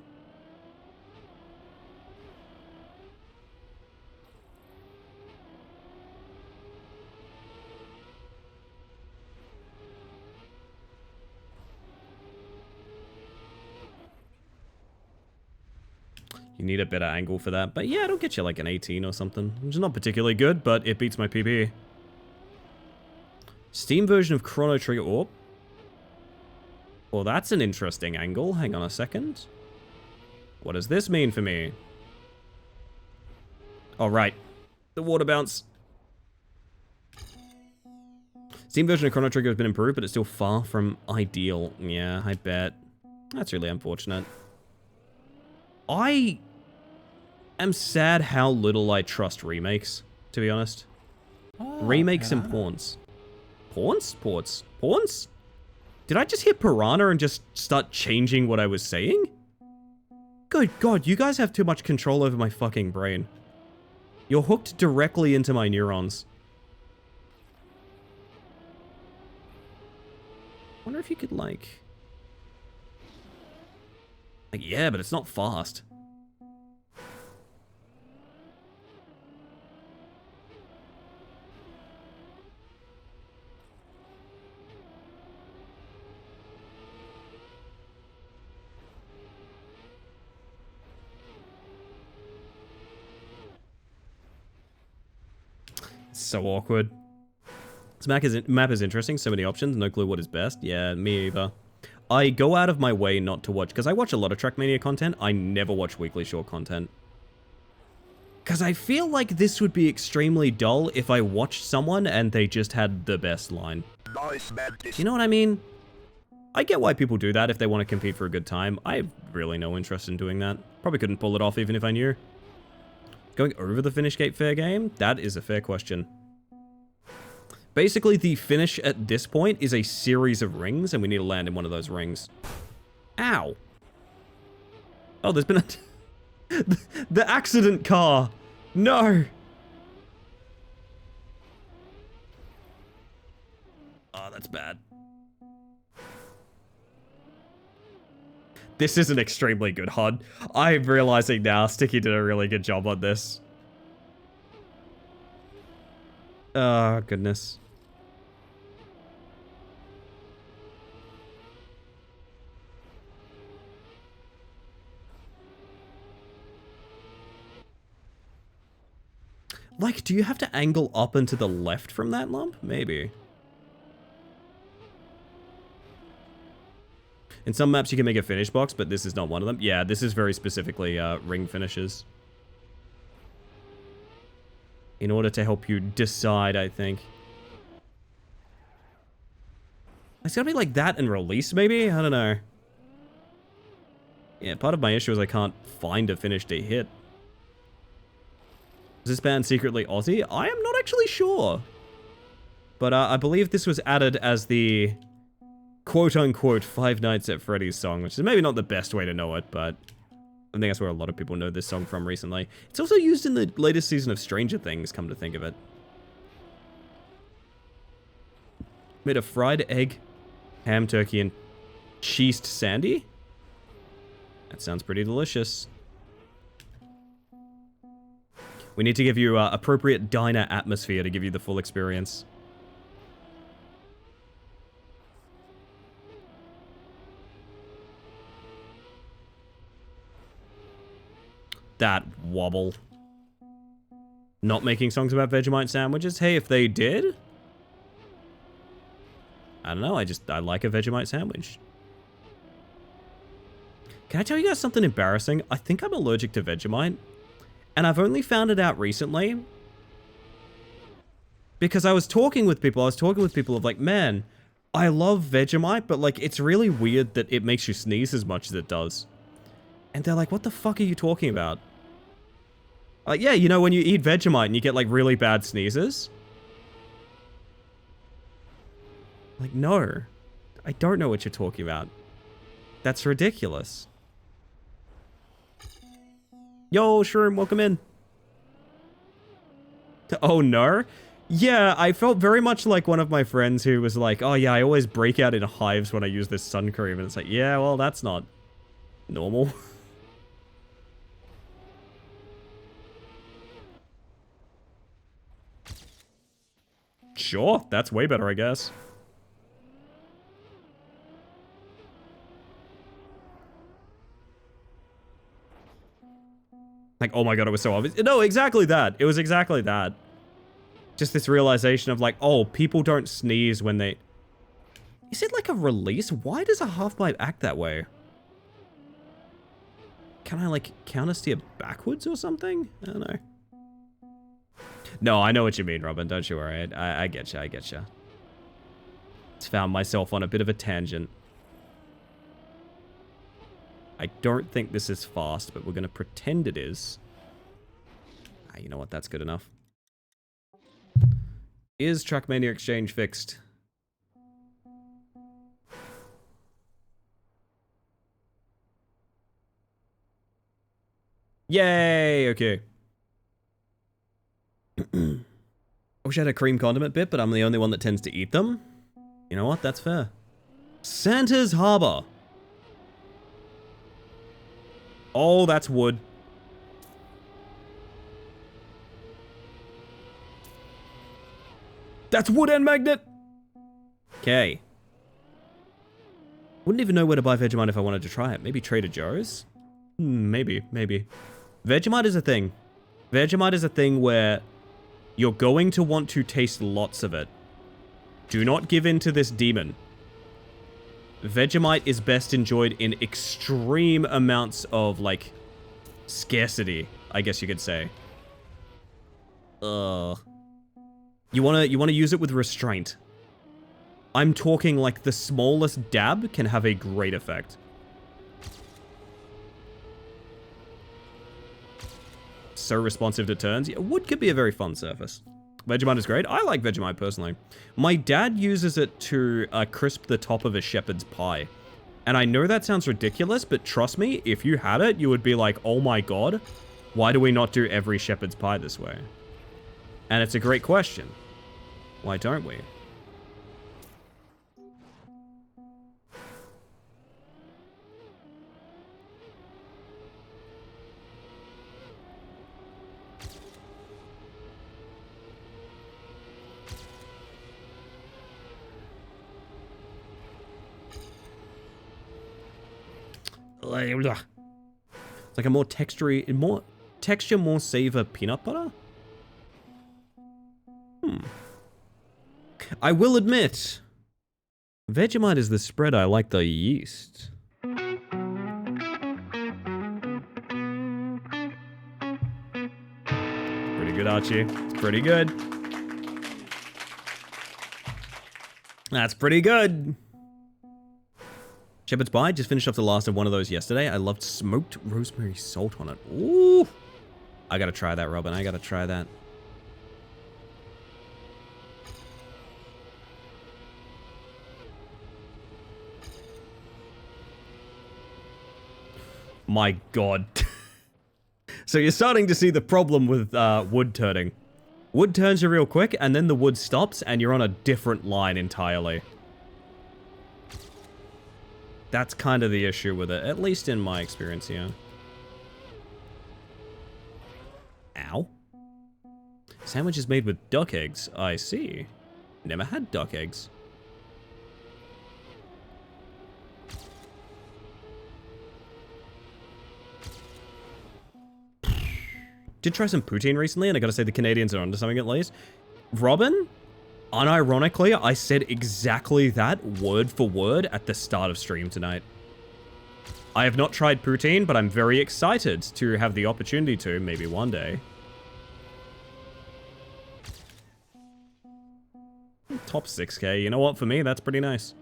You need a better angle for that. But yeah, it'll get you like an 18 or something. Which is not particularly good, but it beats my PB. Steam version of Chrono Trigger. Oh. Well, that's an interesting angle. Hang on a second. What does this mean for me? Oh, right. The water bounce. Steam version of Chrono Trigger has been improved, but it's still far from ideal. Yeah, I bet. That's really unfortunate. I am sad how little I trust remakes, to be honest. Remakes and porns. Porns? Ports. Porns? Did I just hit Piranha and just start changing what I was saying? Good God, you guys have too much control over my fucking brain. You're hooked directly into my neurons. Wonder if you could like, yeah, but it's not fast. It's so awkward. This map is interesting, so many options, no clue what is best. Yeah, me either. I go out of my way not to watch, because I watch a lot of Trackmania content, I never watch Weekly Short content. Because I feel like this would be extremely dull if I watched someone and they just had the best line. You know what I mean? I get why people do that if they want to compete for a good time. I have really no interest in doing that. Probably couldn't pull it off even if I knew. Going over the finish gate fair game? That is a fair question. Basically, the finish at this point is a series of rings, and we need to land in one of those rings. Ow. Oh, there's been a... the accident car. No. Oh, that's bad. This is an extremely good HUD. I'm realizing now Sticky did a really good job on this. Oh, goodness. Like, do you have to angle up and to the left from that lump? Maybe. In some maps, you can make a finish box, but this is not one of them. Yeah, this is very specifically ring finishes. In order to help you decide, I think. It's gotta be like that and release, maybe? I don't know. Yeah, part of my issue is I can't find a finish to hit. Is this band secretly Aussie? I am not actually sure. But I believe this was added as the quote-unquote Five Nights at Freddy's song, which is maybe not the best way to know it, but I think that's where a lot of people know this song from recently. It's also used in the latest season of Stranger Things, come to think of it. Made a fried egg, ham, turkey, and cheesed sandy? That sounds pretty delicious. We need to give you appropriate diner atmosphere to give you the full experience. That wobble. Not making songs about Vegemite sandwiches? Hey, if they did? I don't know, I like a Vegemite sandwich. Can I tell you guys something embarrassing? I think I'm allergic to Vegemite. And I've only found it out recently. Because I was talking with people of like, man, I love Vegemite, but like, it's really weird that it makes you sneeze as much as it does. And they're like, what the fuck are you talking about? Like, yeah, you know when you eat Vegemite and you get like really bad sneezes? Like, no. I don't know what you're talking about. That's ridiculous. Yo, Shroom, welcome in. Oh, no? Yeah, I felt very much like one of my friends who was like, oh yeah, I always break out in hives when I use this sun cream. And it's like, yeah, well, that's not normal. Sure, that's way better, I guess. Like, oh my god, it was so obvious. No, exactly that. It was exactly that. Just this realization of like, oh, people don't sneeze when they... Is it like a release? Why does a half-pipe act that way? Can I like counter-steer backwards or something? I don't know. No, I know what you mean, Robin. Don't you worry. I get you. I get you. Just found myself on a bit of a tangent. I don't think this is fast, but we're going to pretend it is. Ah, you know what? That's good enough. Is Trackmania Exchange fixed? Yay! Okay. I wish I had a cream condiment bit, but I'm the only one that tends to eat them. You know what? That's fair. Santa's Harbor. Oh, that's wood. That's wood and magnet! Okay. Wouldn't even know where to buy Vegemite if I wanted to try it. Maybe Trader Joe's? Maybe. Vegemite is a thing. Vegemite is a thing where you're going to want to taste lots of it. Do not give in to this demon. Vegemite is best enjoyed in extreme amounts of, like, scarcity, I guess you could say. You wanna use it with restraint. I'm talking like the smallest dab can have a great effect. So responsive to turns. Yeah, wood could be a very fun surface. Vegemite is great. I like Vegemite personally. My dad uses it to crisp the top of a shepherd's pie. And I know that sounds ridiculous, but trust me, if you had it, you would be like, oh my god, why do we not do every shepherd's pie this way? And it's a great question. Why don't we? It's like a more texture, more savor peanut butter? I will admit, Vegemite is the spread I like the yeast. Pretty good, Archie. It's pretty good. That's pretty good. Shepherd's Pie, just finished off the last of one of those yesterday. I loved smoked rosemary salt on it. Ooh. I gotta try that, Robin. I gotta try that. My god. So you're starting to see the problem with wood turning. Wood turns you real quick, and then the wood stops, and you're on a different line entirely. That's kind of the issue with it, at least in my experience here. Ow. Sandwich is made with duck eggs. I see. Never had duck eggs. Did try some poutine recently, and I gotta say the Canadians are onto something at least. Robin? Unironically, I said exactly that, word for word, at the start of stream tonight. I have not tried poutine, but I'm very excited to have the opportunity to, maybe one day. Top 6k, you know what, for me, that's pretty nice.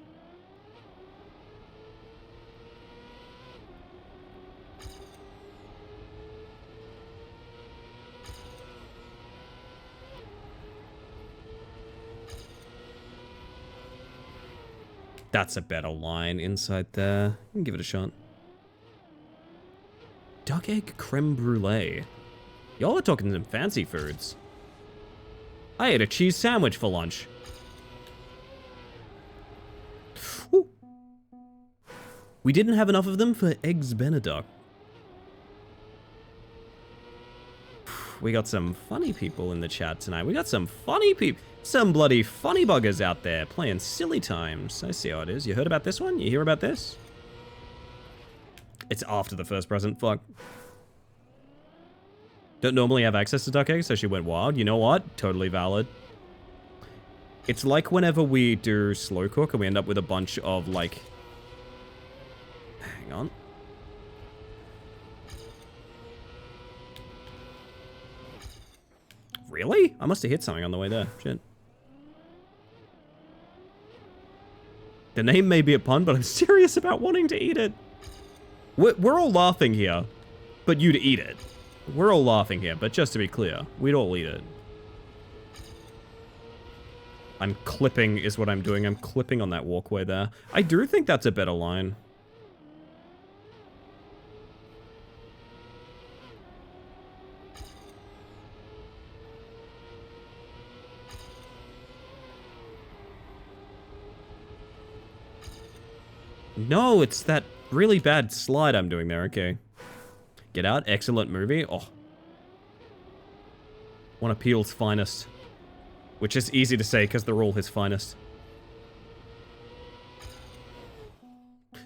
That's a better line inside there. You can give it a shot. Duck egg creme brulee. Y'all are talking some fancy foods. I ate a cheese sandwich for lunch. Ooh. We didn't have enough of them for eggs Benedict. We got some funny people in the chat tonight. We got some funny people. Some bloody funny buggers out there playing silly times. I see how it is. You heard about this one? You hear about this? It's after the first present. Fuck. Don't normally have access to duck eggs, so she went wild. You know what? Totally valid. It's like whenever we do slow cook and we end up with a bunch of, like... Hang on. Really? I must have hit something on the way there. Shit. The name may be a pun, but I'm serious about wanting to eat it. We're all laughing here, but you'd eat it. We're all laughing here, but just to be clear, we'd all eat it. I'm clipping is what I'm doing. I'm clipping on that walkway there. I do think that's a better line. No, it's that really bad slide I'm doing there. Okay. Get Out, excellent movie. Oh. One of Peele's finest. Which is easy to say because they're all his finest.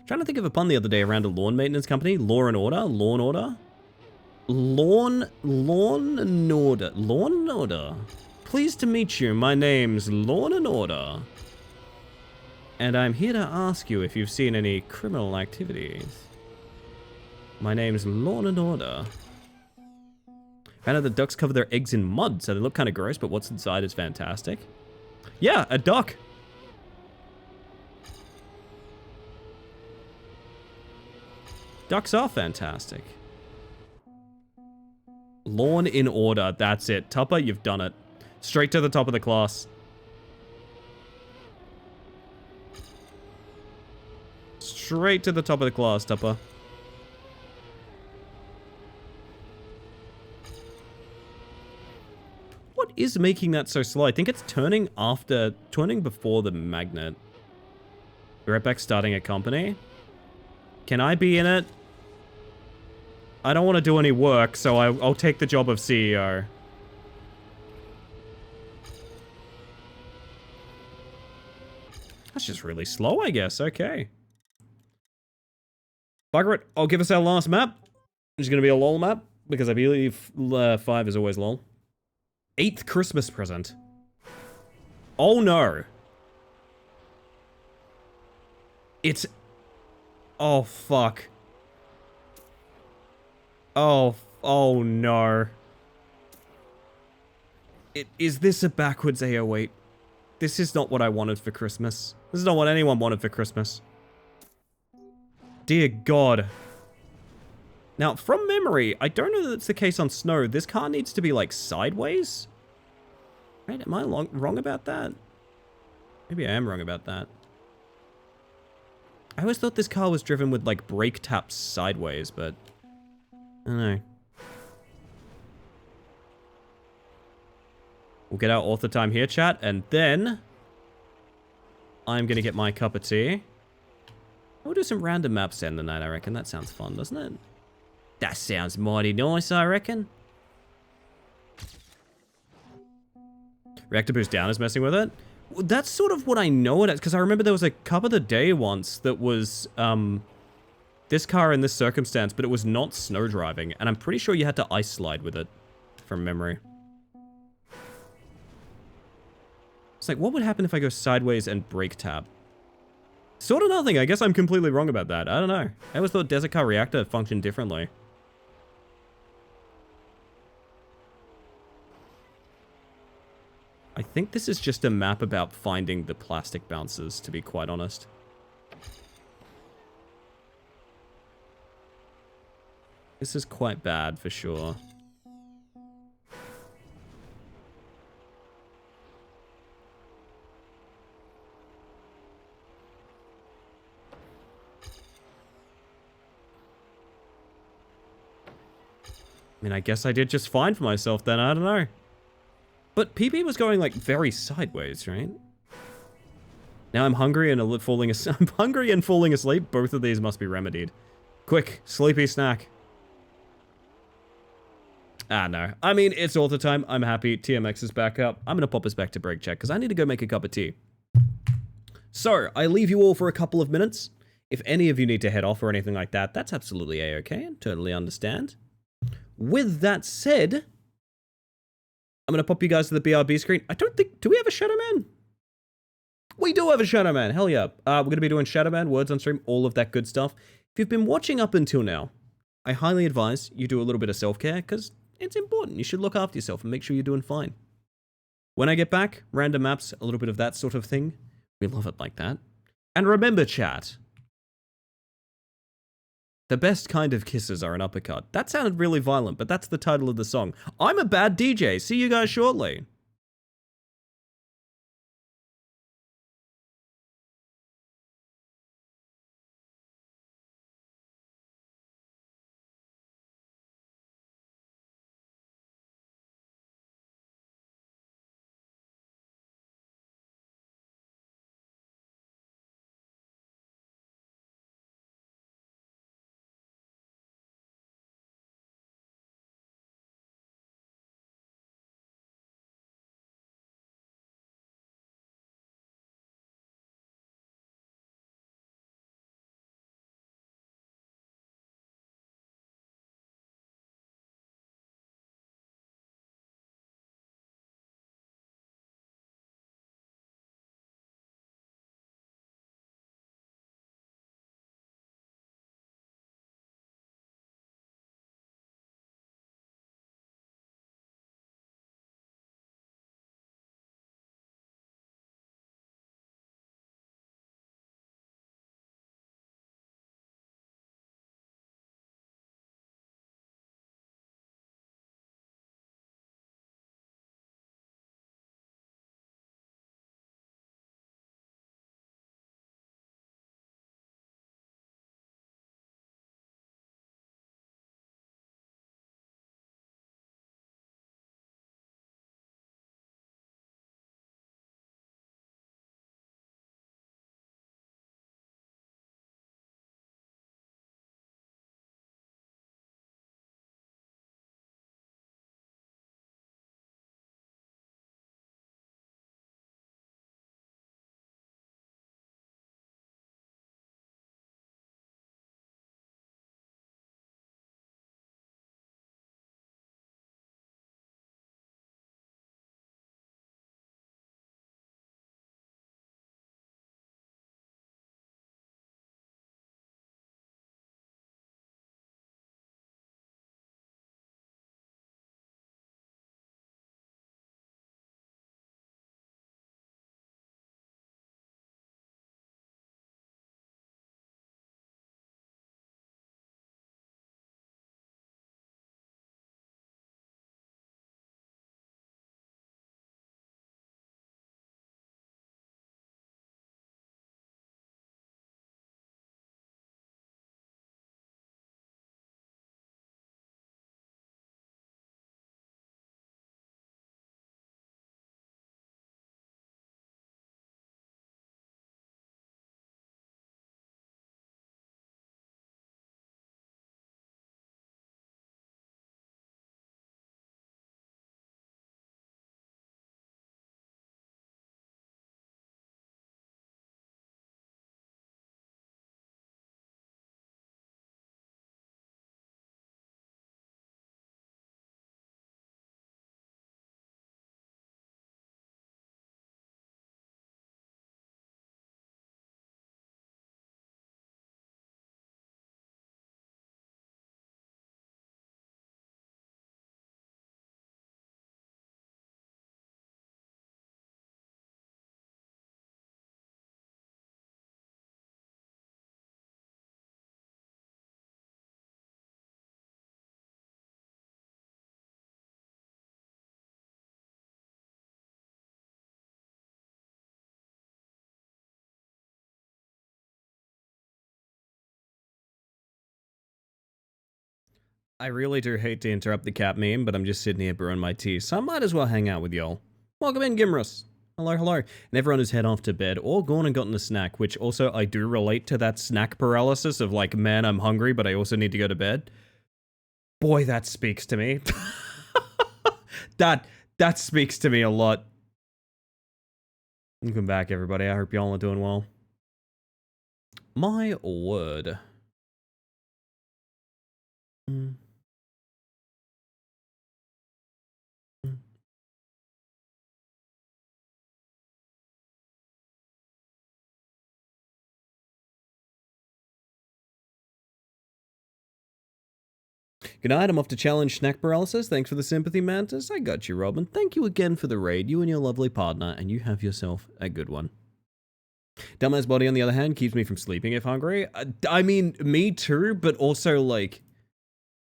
Trying to think of a pun the other day around a lawn maintenance company. Law and Order? Lawn Order? Lawn and Order. Lawn and Order. Pleased to meet you. My name's Lawn and Order. And I'm here to ask you if you've seen any criminal activities. My name's Law and Order. Found out the ducks cover their eggs in mud, so they look kind of gross, but what's inside is fantastic. Yeah, a duck. Ducks are fantastic. Lawn in order. That's it. Tupper, you've done it. Straight to the top of the class. Straight to the top of the class, Tupper. What is making that so slow? I think it's turning before the magnet. Be right back, starting a company. Can I be in it? I don't want to do any work, so I'll take the job of CEO. That's just really slow, I guess. Okay. Bugger it. I'll give us our last map. Which is going to be a LOL map, because I believe 5 is always LOL. 8th Christmas present. Oh no. It's... Oh fuck. Oh no. Is this a backwards AO8? This is not what I wanted for Christmas. This is not what anyone wanted for Christmas. Dear God. Now, from memory, I don't know that it's the case on Snow. This car needs to be, like, sideways? Right, am I wrong about that? Maybe I am wrong about that. I always thought this car was driven with, like, brake taps sideways, but... I don't know. We'll get our author time here, chat, and then... I'm gonna get my cup of tea. We'll do some random maps in the night, I reckon. That sounds fun, doesn't it? That sounds mighty nice, I reckon. Reactor boost down is messing with it. That's sort of what I know it is, because I remember there was a cup of the day once that was, this car in this circumstance, but it was not snow driving, and I'm pretty sure you had to ice slide with it, from memory. It's like, what would happen if I go sideways and brake tap? Sort of nothing. I guess I'm completely wrong about that. I don't know. I always thought Desert Car Reactor functioned differently. I think this is just a map about finding the plastic bouncers, to be quite honest. This is quite bad, for sure. I mean, I guess I did just fine for myself then, I don't know. But PB was going, like, very sideways, right? Now I'm hungry and falling asleep. I'm hungry and falling asleep. Both of these must be remedied. Quick, sleepy snack. Ah, no. I mean, it's author time. I'm happy. TMX is back up. I'm gonna pop us back to break check, because I need to go make a cup of tea. So, I leave you all for a couple of minutes. If any of you need to head off or anything like that, that's absolutely A-okay. Totally understand. With that said, I'm going to pop you guys to the BRB screen. I don't think... Do we have a Shadow Man? We do have a Shadow Man. Hell yeah. We're going to be doing Shadow Man, words on stream, all of that good stuff. If you've been watching up until now, I highly advise you do a little bit of self-care, because it's important. You should look after yourself and make sure you're doing fine. When I get back, random maps, a little bit of that sort of thing. We love it like that. And remember, chat... The best kind of kisses are an uppercut. That sounded really violent, but that's the title of the song. I'm a bad DJ. See you guys shortly. I really do hate to interrupt the cat meme, but I'm just sitting here brewing my tea, so I might as well hang out with y'all. Welcome in, Gimrus. Hello, hello. And everyone who's head off to bed or gone and gotten a snack, which also I do relate to that snack paralysis of like, man, I'm hungry, but I also need to go to bed. Boy, that speaks to me. That speaks to me a lot. Welcome back, everybody. I hope y'all are doing well. My word. Good night, I'm off to challenge snack paralysis. Thanks for the sympathy, Mantis. I got you, Robin. Thank you again for the raid, you and your lovely partner, and you have yourself a good one. Dumbass body, on the other hand, keeps me from sleeping if hungry. I mean, me too, but also, like,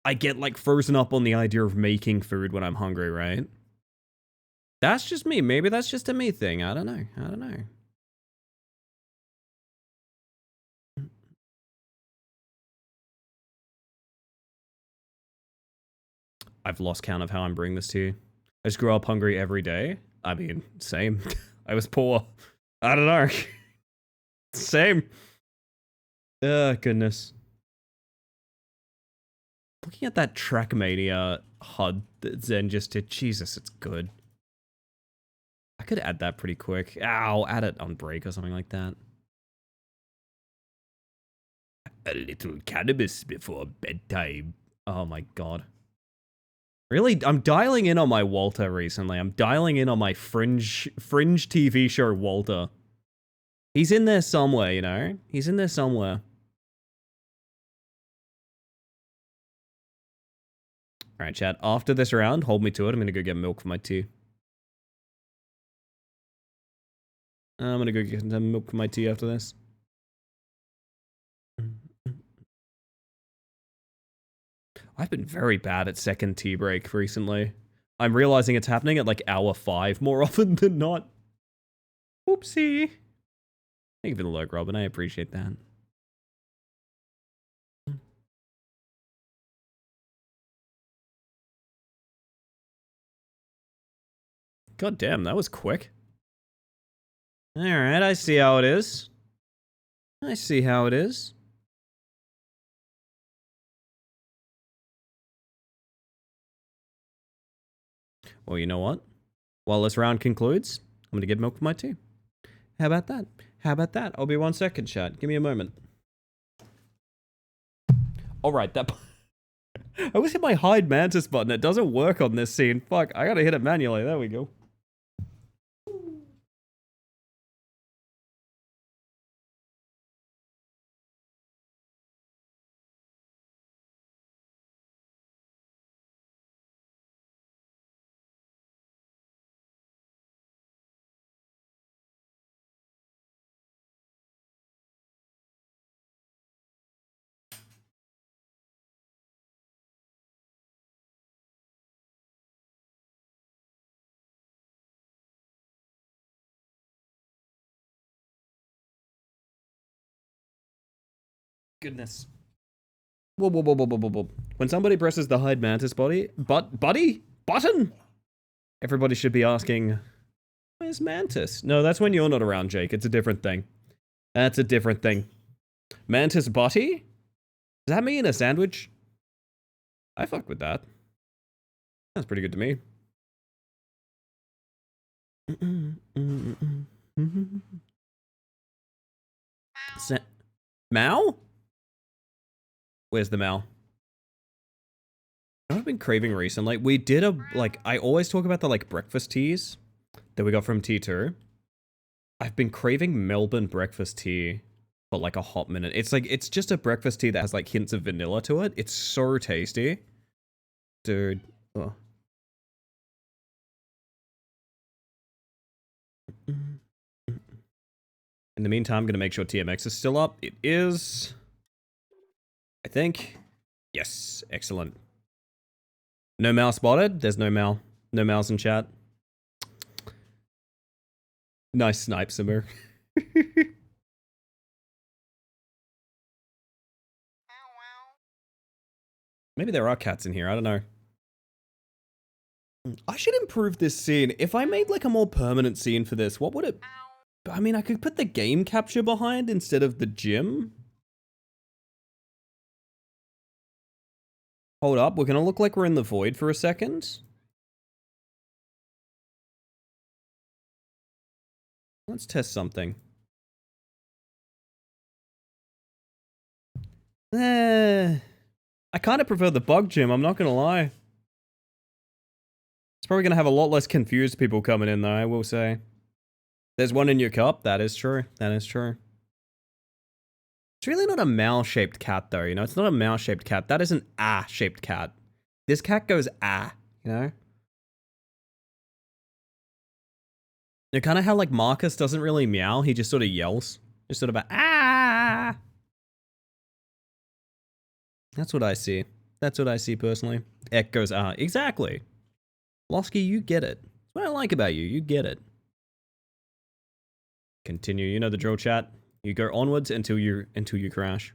I get, like, frozen up on the idea of making food when I'm hungry, right? That's just me. Maybe that's just a me thing. I don't know. I don't know. I've lost count of how I'm bringing this to you. I just grew up hungry every day. I mean, same. I was poor. I don't know. Same. Goodness. Looking at that Trackmania HUD that Zen just did, Jesus, it's good. I could add that pretty quick. Ow, add it on break or something like that. A little cannabis before bedtime. Oh my god. Really? I'm dialing in on my Walter recently. I'm dialing in on my fringe TV show Walter. He's in there somewhere, you know? He's in there somewhere. Alright, chat. After this round, hold me to it. I'm gonna go get milk for my tea. I'm gonna go get some milk for my tea after this. I've been very bad at second tea break recently. I'm realizing it's happening at like hour 5 more often than not. Oopsie. Thank you for the lurk, Robin. I appreciate that. God damn, that was quick. Alright, I see how it is. I see how it is. Well, you know what? While this round concludes, I'm gonna get milk for my tea. How about that? How about that? I'll be 1 second, chat. Give me a moment. Alright, that... I always hit my hide mantis button. It doesn't work on this scene. Fuck, I gotta hit it manually. There we go. Goodness. Whoa, whoa, whoa, whoa, whoa, whoa, whoa. When somebody presses the hide mantis button, everybody should be asking, where's Mantis? No, that's when you're not around, Jake. It's a different thing. That's a different thing. Mantis butty? Does that mean a sandwich? I fuck with that. That's pretty good to me. Mao? Where's the Mal? I've been craving recently. We did a, like, I always talk about the, like, breakfast teas that we got from T2. I've been craving Melbourne breakfast tea for, like, a hot minute. It's, like, it's just a breakfast tea that has, like, hints of vanilla to it. It's so tasty. Dude. Oh. In the meantime, I'm going to make sure TMX is still up. It is... I think. Yes, excellent. No Mal spotted. There's no Mal. No Mals in chat. Nice snipe, Simmer. Maybe there are cats in here, I don't know. I should improve this scene. If I made like a more permanent scene for this, what would it... I mean, I could put the game capture behind instead of the gym. Hold up, we're gonna look like we're in the void for a second. Let's test something. I kind of prefer the bug gym, I'm not gonna lie. It's probably gonna have a lot less confused people coming in though, I will say. There's one in your cup, that is true, that is true. It's really not a mouse-shaped cat though, you know? It's not a mouse-shaped cat, that is an ah-shaped cat. This cat goes ah, you know? You know, kind of how like Marcus doesn't really meow, he just sort of yells. Just sort of a ah! That's what I see. That's what I see personally. Ek goes ah, exactly. Losky, you get it. That's what I like about you, you get it. Continue, you know the drill, chat. You go onwards until you crash.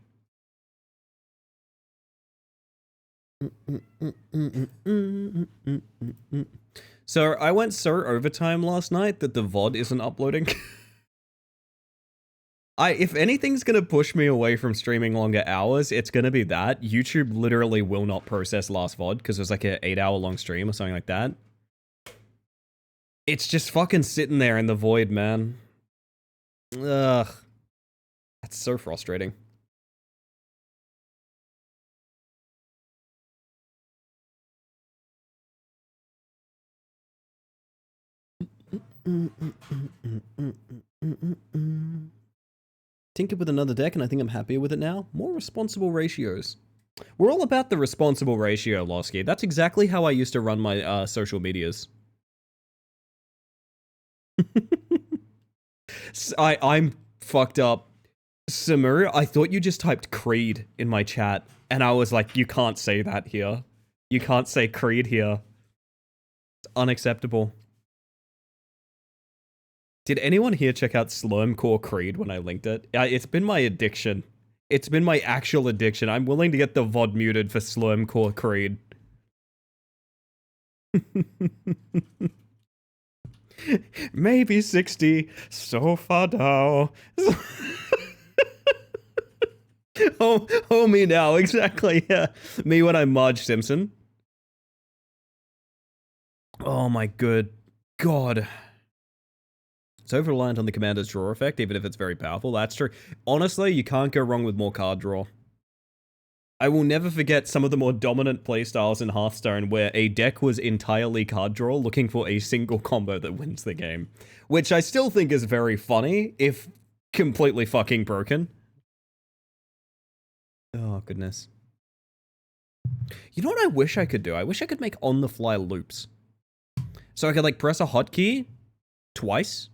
So I went so overtime last night that the VOD isn't uploading. If anything's gonna push me away from streaming longer hours, it's gonna be that. YouTube literally will not process last VOD because it was like an 8-hour long stream or something like that. It's just fucking sitting there in the void, man. Ugh. That's so frustrating. Tinkered with another deck and I think I'm happier with it now. More responsible ratios. We're all about the responsible ratio, Losky. That's exactly how I used to run my social medias. I'm fucked up. Samu, I thought you just typed Creed in my chat, and I was like, you can't say that here. You can't say Creed here. It's unacceptable. Did anyone here check out Slurmcore Creed when I linked it? It's been my addiction. It's been my actual addiction. I'm willing to get the VOD muted for Slurmcore Creed. Maybe 60, so far down. Oh, me now, exactly, yeah. Me when I'm Marge Simpson. Oh my good God. It's over-reliant on the commander's draw effect, even if it's very powerful. That's true. Honestly, you can't go wrong with more card draw. I will never forget some of the more dominant playstyles in Hearthstone where a deck was entirely card draw, looking for a single combo that wins the game. Which I still think is very funny, if completely fucking broken. Oh, goodness. You know what I wish I could do? I wish I could make on-the-fly loops. So I could, like, press a hotkey twice.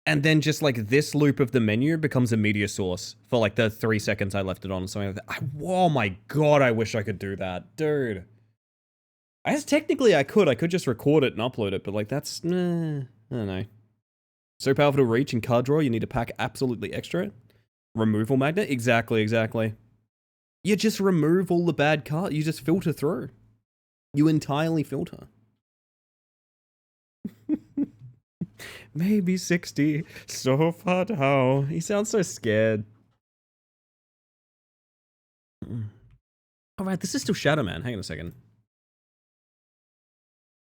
And then just, like, this loop of the menu becomes a media source for, like, the 3 seconds I left it on or something like that. Oh my God, I wish I could do that. Dude. I guess technically I could just record it and upload it, but, like, that's... I don't know. So powerful to reach and card draw, you need to pack absolutely extra. Removal magnet? Exactly, exactly. You just remove all the bad cards. You just filter through. You entirely filter. Maybe 60. So far down. He sounds so scared. Alright, this is still Shadow Man. Hang on a second.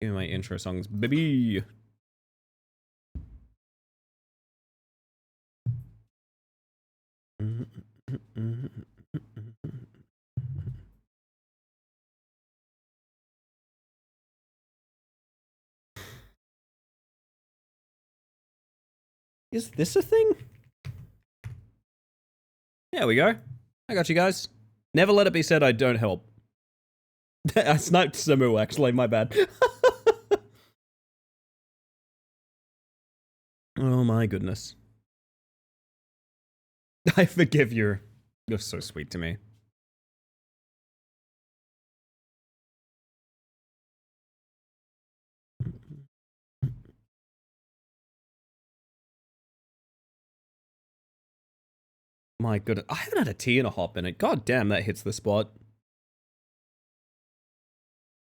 Give me my intro songs, baby. Is this a thing? There we go. I got you guys. Never let it be said I don't help. I sniped Samu, actually, my bad. Oh my goodness. I forgive you. You're so sweet to me. My goodness. I haven't had a tea in a hot minute. God damn, that hits the spot.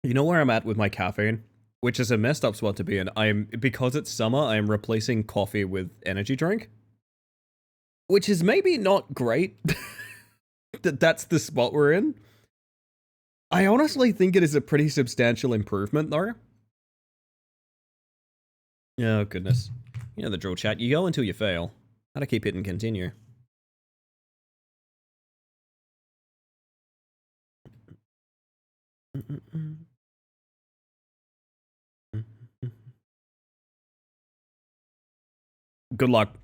You know where I'm at with my caffeine? Which is a messed up spot to be in. Because it's summer, I am replacing coffee with energy drink. Which is maybe not great. That's the spot we're in. I honestly think it is a pretty substantial improvement, though. Oh, goodness. You know the drill, chat. You go until you fail. How to keep hitting continue. Good luck.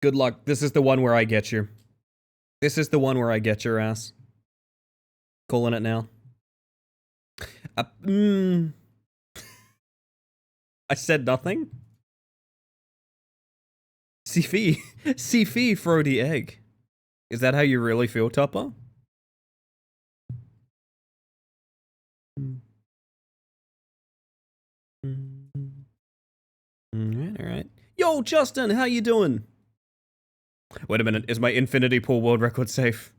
Good luck. This is the one where I get you. This is the one where I get your ass. Calling it now. I said nothing. Sifi. Sifi, throw the egg. Is that how you really feel, Tupper? Alright. Yo, Justin, how you doing? Wait a minute, is my infinity pool world record safe?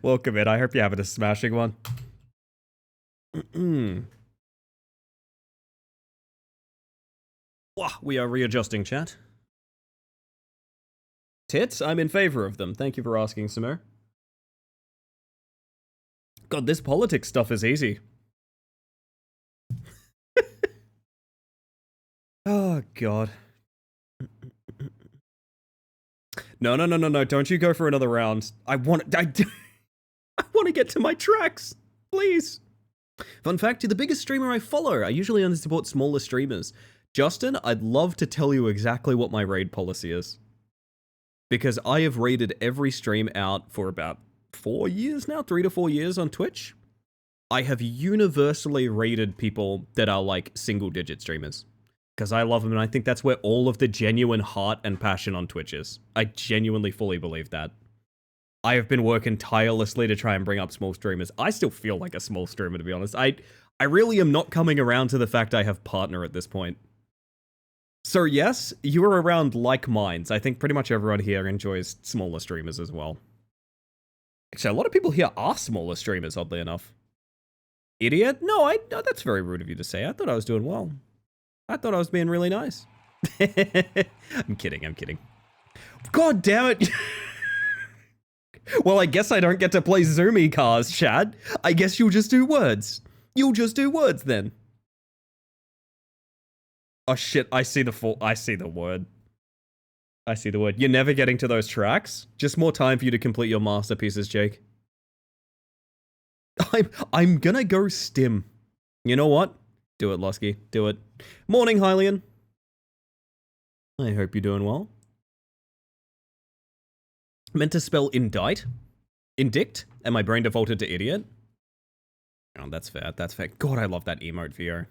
Welcome in, I hope you're having a smashing one. We are readjusting, chat. Tits? I'm in favor of them. Thank you for asking, Samir. God, this politics stuff is easy. Oh, God. No, don't you go for another round. I want to get to my tracks. Please. Fun fact, you're the biggest streamer I follow. I usually only support smaller streamers. Justin, I'd love to tell you exactly what my raid policy is. Because I have raided every stream out for about 4 years now, 3 to 4 years on Twitch. I have universally raided people that are like single-digit streamers. Because I love them, and I think that's where all of the genuine heart and passion on Twitch is. I genuinely fully believe that. I have been working tirelessly to try and bring up small streamers. I still feel like a small streamer, to be honest. I really am not coming around to the fact I have partner at this point. So yes, you are around like minds. I think pretty much everyone here enjoys smaller streamers as well. Actually, a lot of people here are smaller streamers, oddly enough. Idiot? No, that's very rude of you to say. I thought I was doing well. I thought I was being really nice. I'm kidding. God damn it! Well, I guess I don't get to play Zoomy cars, Chad. I guess you'll just do words. You'll just do words then. Oh shit, I see the word. I see the word. You're never getting to those tracks. Just more time for you to complete your masterpieces, Jake. I'm gonna go stim. You know what? Do it, Lusky. Do it. Morning, Hylian. I hope you're doing well. Meant to spell indict? Indict? And my brain defaulted to idiot? Oh, that's fair. That's fair. God, I love that emote, Vio.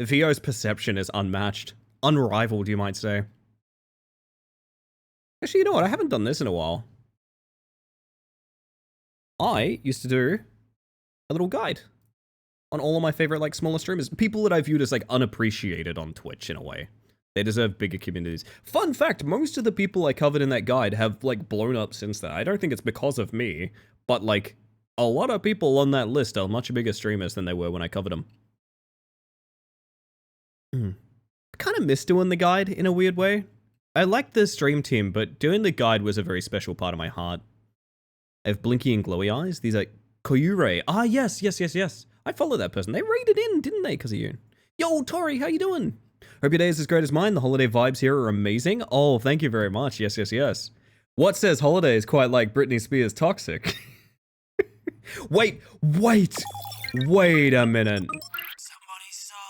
Vio's perception is unmatched. Unrivaled, you might say. Actually, you know what? I haven't done this in a while. I used to do a little guide on all of my favorite, like, smaller streamers. People that I viewed as, like, unappreciated on Twitch, in a way. They deserve bigger communities. Fun fact, most of the people I covered in that guide have, like, blown up since then. I don't think it's because of me, but, like, a lot of people on that list are much bigger streamers than they were when I covered them. I kind of miss doing the guide in a weird way. I like the stream team, but doing the guide was a very special part of my heart. I have blinky and glowy eyes. These are Koyure. Ah, yes. I followed that person. They raided in, didn't they, because of you? Yo, Tori, how you doing? Hope your day is as great as mine. The holiday vibes here are amazing. Oh, thank you very much. Yes. What says holiday is quite like Britney Spears toxic? Wait a minute.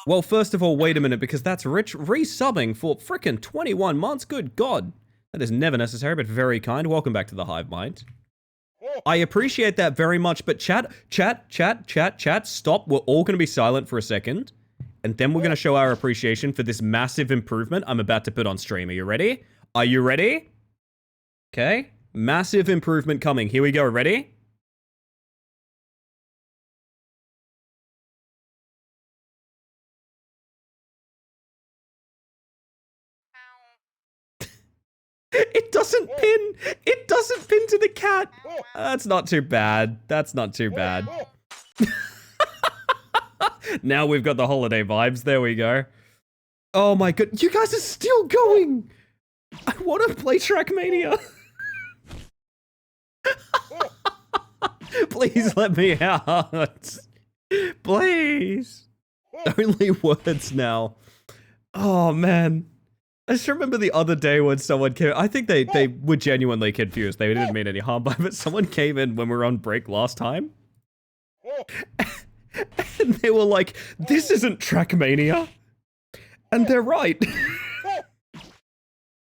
Well, first of all, wait a minute, because that's Rich resubbing for frickin' 21 months. Good God. That is never necessary, but very kind. Welcome back to the Hive Mind. I appreciate that very much, but chat, stop. We're all going to be silent for a second, and then we're going to show our appreciation for this massive improvement I'm about to put on stream. Are you ready? Are you ready? Okay. Massive improvement coming. Here we go. Ready? It doesn't pin. It doesn't pin to the cat. That's not too bad. That's not too bad. Now we've got the holiday vibes. There we go. Oh my god. You guys are still going. I want to play Trackmania. Please let me out. Please. Only words now. Oh man. I just remember the other day when someone came. I think they were genuinely confused. They didn't mean any harm by it, but someone came in when we were on break last time. And they were like, this isn't Trackmania. And they're right.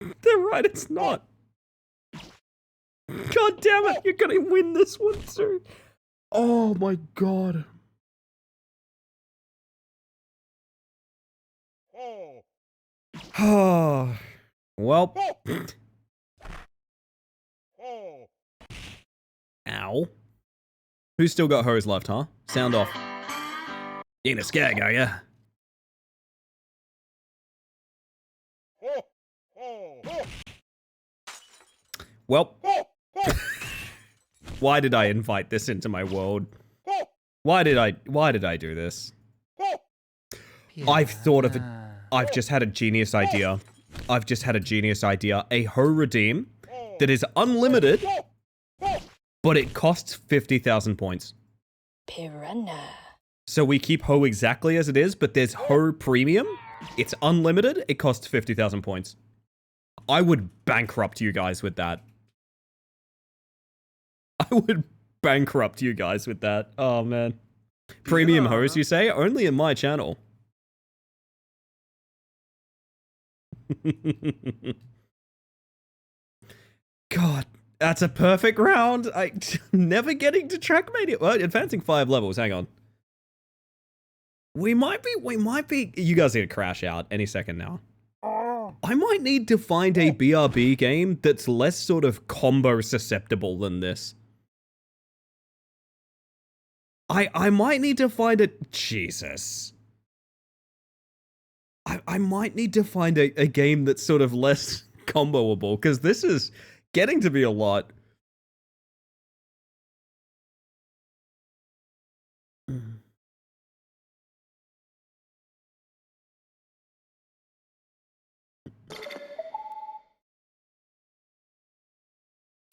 They're right, it's not. God damn it, you're gonna win this one too. Oh my god. Oh. Well. Ow. Who's still got hose left, huh? Sound off. You ain't a skag, are ya? Well. Why did I invite this into my world? Why did I do this? I've thought of it. I've just had a genius idea. I've just had a genius idea. A Ho redeem that is unlimited, but it costs 50,000 points. Piranha. So we keep Ho exactly as it is, but there's Ho Premium. It's unlimited. It costs 50,000 points. I would bankrupt you guys with that. I would bankrupt you guys with that. Oh, man. Premium Hose, you say? Only in my channel. God, that's a perfect round. I'm never getting to Trackmania. Well, advancing 5 levels. Hang on. We might be. You guys need to crash out any second now. I might need to find a BRB game that's less sort of combo susceptible than this. I might need to find a... Jesus. I might need to find a game that's sort of less comboable, because this is getting to be a lot.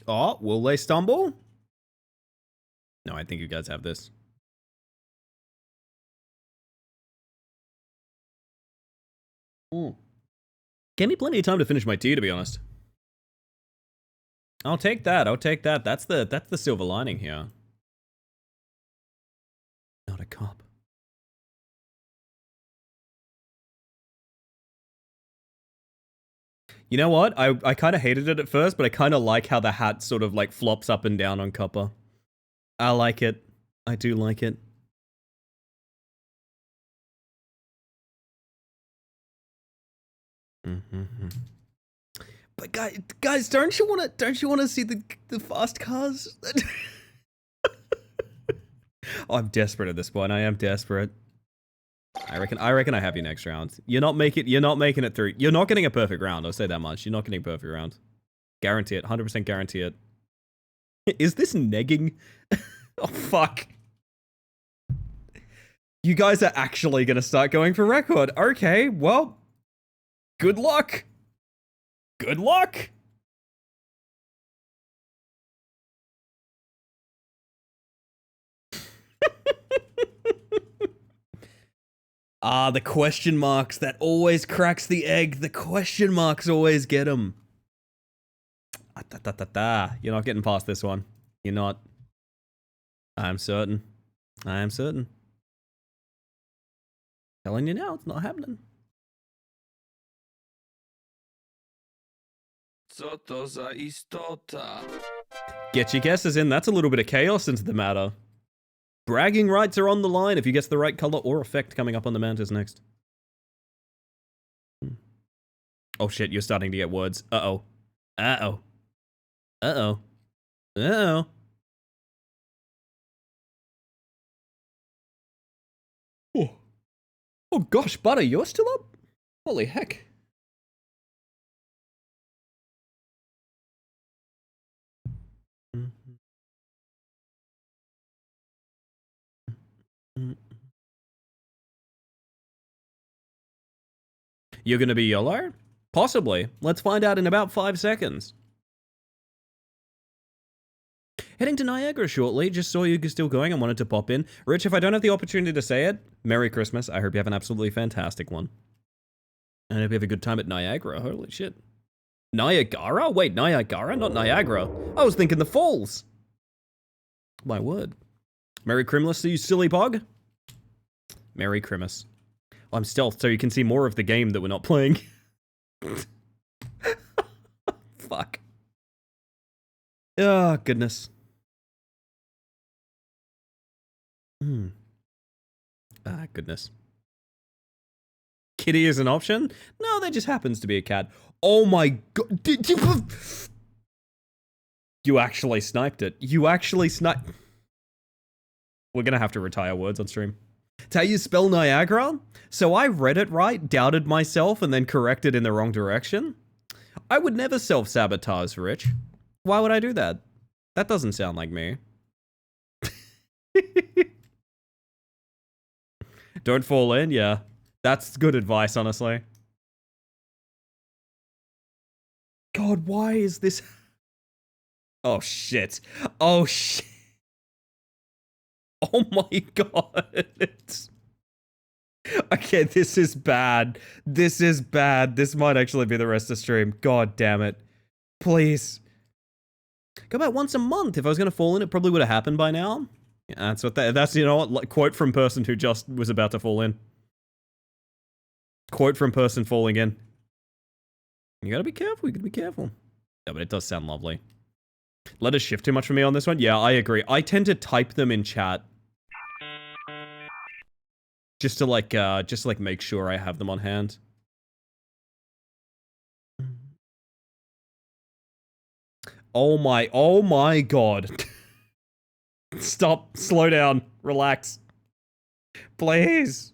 Oh, will they stumble? No, I think you guys have this. Gave me plenty of time to finish my tea, to be honest. I'll take that. I'll take that. That's the silver lining here. Not a cop. You know what? I kind of hated it at first, but I kind of like how the hat sort of like flops up and down on Copper. I like it. I do like it. But guys, don't you want to see the fast cars? Oh, I'm desperate at this point. I am desperate. I reckon I have you next round. You're not making it through. You're not getting a perfect round. I'll say that much. You're not getting a perfect round. Guarantee it. 100% guarantee it. Is this negging? Oh fuck. You guys are actually gonna start going for record. Okay, well, good luck. Good luck. Ah, the question marks. That always cracks the egg. The question marks always get them. You're not getting past this one. You're not. I'm certain. I am certain. Telling you now, it's not happening. Co to za istota? Get your guesses in. That's a little bit of chaos into the matter. Bragging rights are on the line if you guess the right color or effect coming up on the Mantis next. Oh shit, you're starting to get words. Uh-oh. Uh-oh. Uh-oh. Uh-oh. Oh. Oh gosh, Butter, you're still up? Holy heck. You're gonna be YOLO? Possibly. Let's find out in about 5 seconds. Heading to Niagara shortly. Just saw you still going and wanted to pop in. Rich, if I don't have the opportunity to say it, Merry Christmas. I hope you have an absolutely fantastic one. And I hope you have a good time at Niagara. Holy shit. Niagara? Wait, Niagara? Not Niagara. I was thinking the falls. My word. Merry Christmas to you, silly bug. Merry Christmas. I'm stealth, so you can see more of the game that we're not playing. Fuck. Oh, goodness. Ah, goodness. Kitty is an option? No, there just happens to be a cat. Oh my god. You actually sniped it. You actually sniped. We're gonna have to retire words on stream. It's how you spell Niagara? So I read it right, doubted myself, and then corrected in the wrong direction? I would never self-sabotage, Rich. Why would I do that? That doesn't sound like me. Don't fall in, yeah. That's good advice, honestly. God, why is this... Oh, shit. Oh, shit. Oh my god. Okay, this is bad. This is bad. This might actually be the rest of the stream. God damn it. Please. Go about once a month. If I was going to fall in, it probably would have happened by now. Yeah, that's what that's, you know what, like, quote from person who just was about to fall in. Quote from person falling in. You gotta be careful, you gotta be careful. Yeah, but it does sound lovely. Letters shift too much for me on this one? Yeah, I agree. I tend to type them in chat. Just to like make sure I have them on hand. Oh my god. Stop, slow down, relax. Please.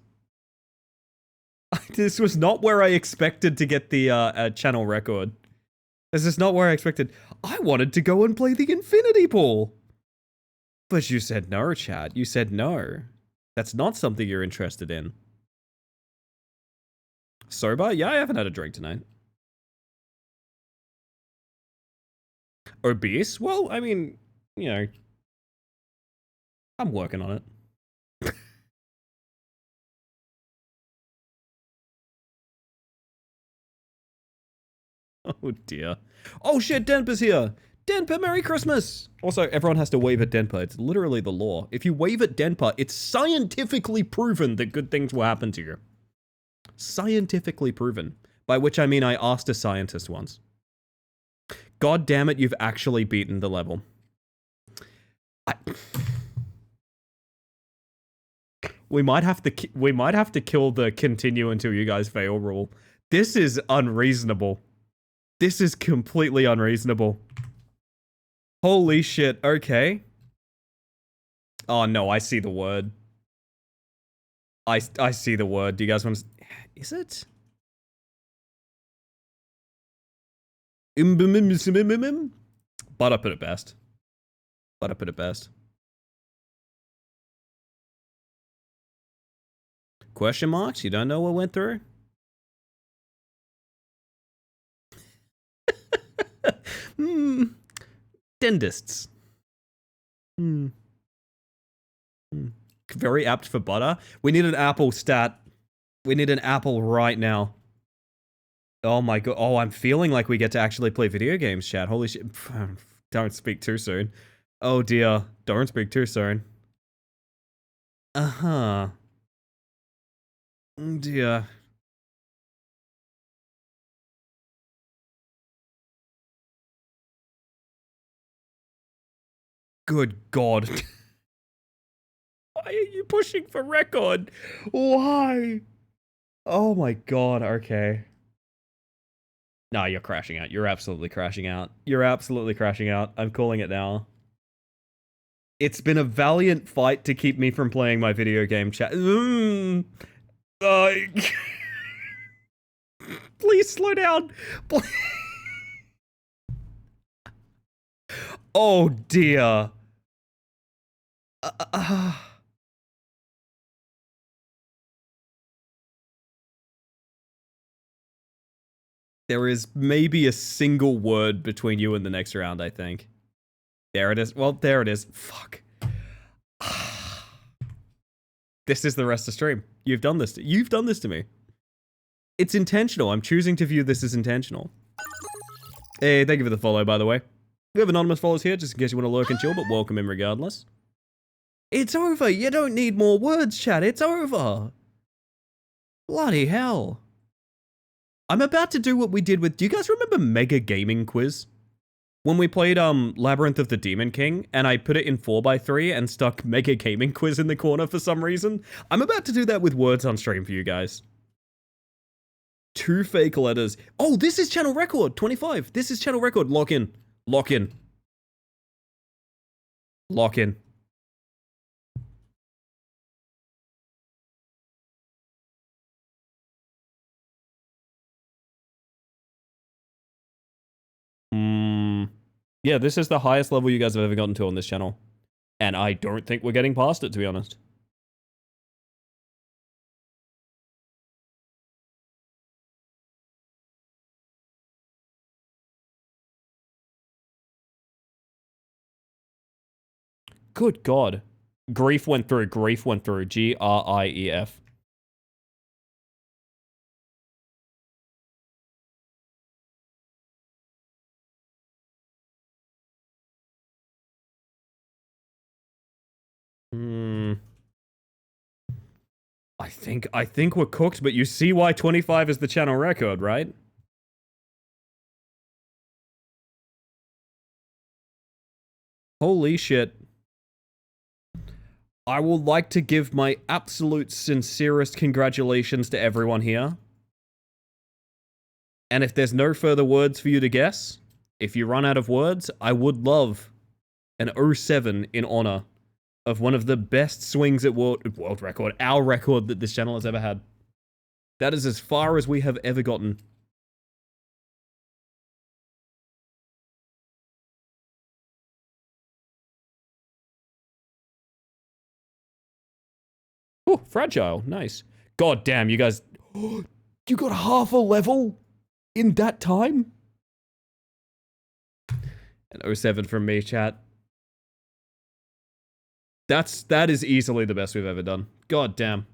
This was not where I expected to get the channel record. This is not where I expected. I wanted to go and play the Infinity Pool. But you said no, chat. You said no. That's not something you're interested in. Sober? Yeah, I haven't had a drink tonight. Obese? Well, I mean, you know, I'm working on it. Oh dear. Oh shit, Denpa's here! Denpa, Merry Christmas! Also, everyone has to wave at Denpa. It's literally the law. If you wave at Denpa, it's scientifically proven that good things will happen to you. Scientifically proven. By which I mean I asked a scientist once. God damn it, you've actually beaten the level. We might have to kill the continue until you guys fail rule. This is unreasonable. This is completely unreasonable. Holy shit, okay. Oh no, I see the word. I see the word. Do you guys want to... Is it? But I put it best. But I put it best. Question marks? You don't know what went through? Dentists. Very apt for butter. We need an apple stat. We need an apple right now. Oh my god. Oh, I'm feeling like we get to actually play video games, chat. Holy shit. Don't speak too soon. Oh dear. Don't speak too soon. Uh-huh. Oh dear. Good god. Why are you pushing for record? Why? Oh my god, okay. Nah, you're crashing out. You're absolutely crashing out. You're absolutely crashing out. I'm calling it now. It's been a valiant fight to keep me from playing my video game chat. Please slow down. Please. Oh dear. There is maybe a single word between you and the next round, I think. There it is. Well, there it is. Fuck. This is the rest of stream. You've done this. You've done this to me. It's intentional. I'm choosing to view this as intentional. Hey, thank you for the follow, by the way. We have anonymous followers here, just in case you want to lurk and chill, but welcome in regardless. It's over. You don't need more words, chat. It's over. Bloody hell. I'm about to do what we did with... Do you guys remember Mega Gaming Quiz? When we played Labyrinth of the Demon King, and I put it in 4x3 and stuck Mega Gaming Quiz in the corner for some reason? I'm about to do that with words on stream for you guys. 2 fake letters. Oh, this is channel record, 25. This is channel record. Lock in. Lock in. Lock in. Yeah, this is the highest level you guys have ever gotten to on this channel. And I don't think we're getting past it, to be honest. Good God. Grief went through. Grief went through. G-R-I-E-F. I think we're cooked, but you see why 25 is the channel record, right? Holy shit. I would like to give my absolute sincerest congratulations to everyone here. And if there's no further words for you to guess, if you run out of words, I would love an 07 in honor of one of the best swings at world record, our record that this channel has ever had. That is as far as we have ever gotten. Oh, fragile. Nice. God damn, you guys... You got half a level in that time? An 07 from me, chat. That is easily the best we've ever done. God damn.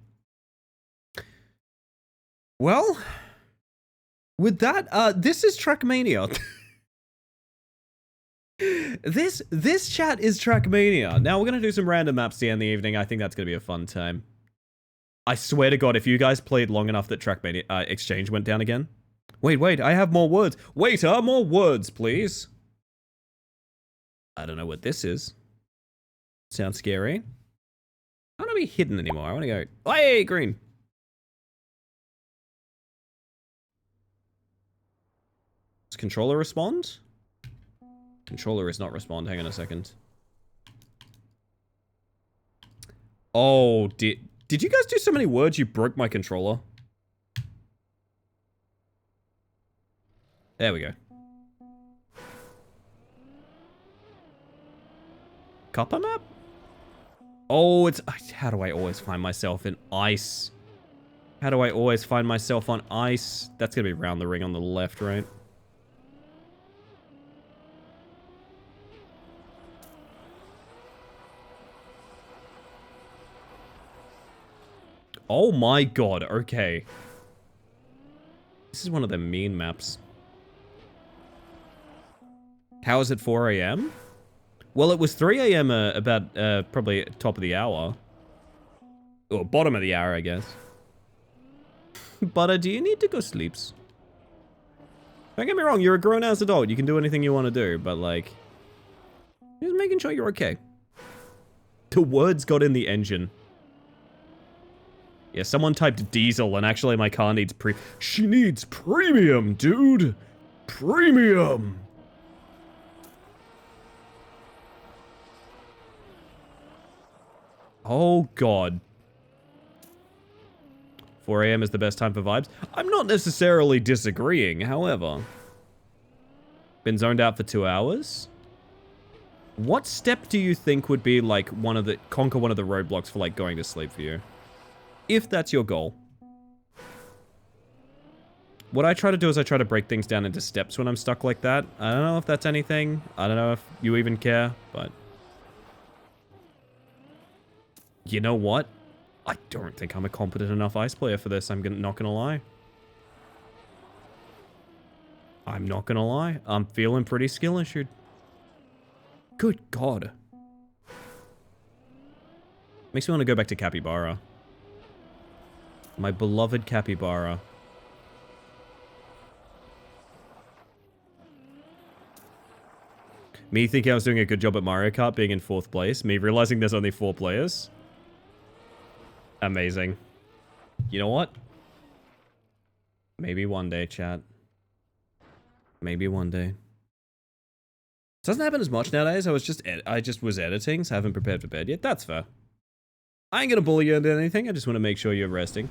Well, with that, this is Trackmania. This chat is Trackmania. Now we're gonna do some random maps to end the evening. I think that's gonna be a fun time. I swear to God, if you guys played long enough that Trackmania Exchange went down again. Wait, I have more words. Waiter, more words, please. I don't know what this is. Sounds scary. I don't want to be hidden anymore. I want to go, hey, green. Does controller respond? Controller is not respond. Hang on a second. Oh, did you guys do so many words you broke my controller? There we go. Copper map? Oh, it's... How do I always find myself in ice? How do I always find myself on ice? That's gonna be round the ring on the left, right? Oh my God, okay. This is one of the mean maps. How is it 4 AM? Well, it was 3 AM about probably top of the hour. Or bottom of the hour, I guess. But do you need to go sleeps? Don't get me wrong, you're a grown-ass adult. You can do anything you want to do, but like... just making sure you're okay. The words got in the engine. Yeah, someone typed diesel, and actually my car needs She needs premium, dude! Premium! Oh, God. 4 AM is the best time for vibes. I'm not necessarily disagreeing, however. Been zoned out for 2 hours? What step do you think would be, like, conquer one of the roadblocks for, like, going to sleep for you? If that's your goal. What I try to do is I try to break things down into steps when I'm stuck like that. I don't know if that's anything. I don't know if you even care, but... You know what? I don't think I'm a competent enough ice player for this. Not gonna lie. I'm not gonna lie. I'm feeling pretty skill issued. Good God. Makes me want to go back to Capybara. My beloved Capybara. Me thinking I was doing a good job at Mario Kart being in 4th place. Me realizing there's only 4 players. Amazing. You know what? Maybe one day, chat. Maybe one day. Doesn't happen as much nowadays. I just was editing, so I haven't prepared for bed yet. That's fair. I ain't gonna bully you into anything. I just want to make sure you're resting.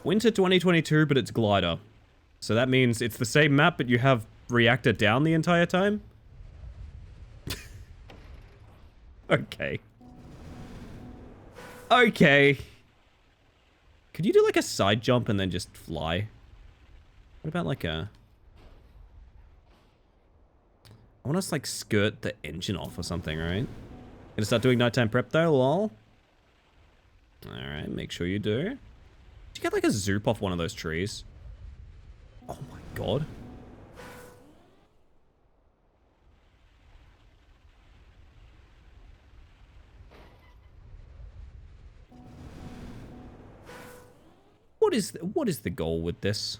Winter 2022, but it's Glider. So that means it's the same map, but you have reactor down the entire time? Okay. Okay. Could you do like a side jump and then just fly? What about like a... I want us like skirt the engine off or something, right? Gonna start doing nighttime prep though, lol. Alright, make sure you do. Did you get like a zoop off one of those trees? Oh my god. What is the goal with this?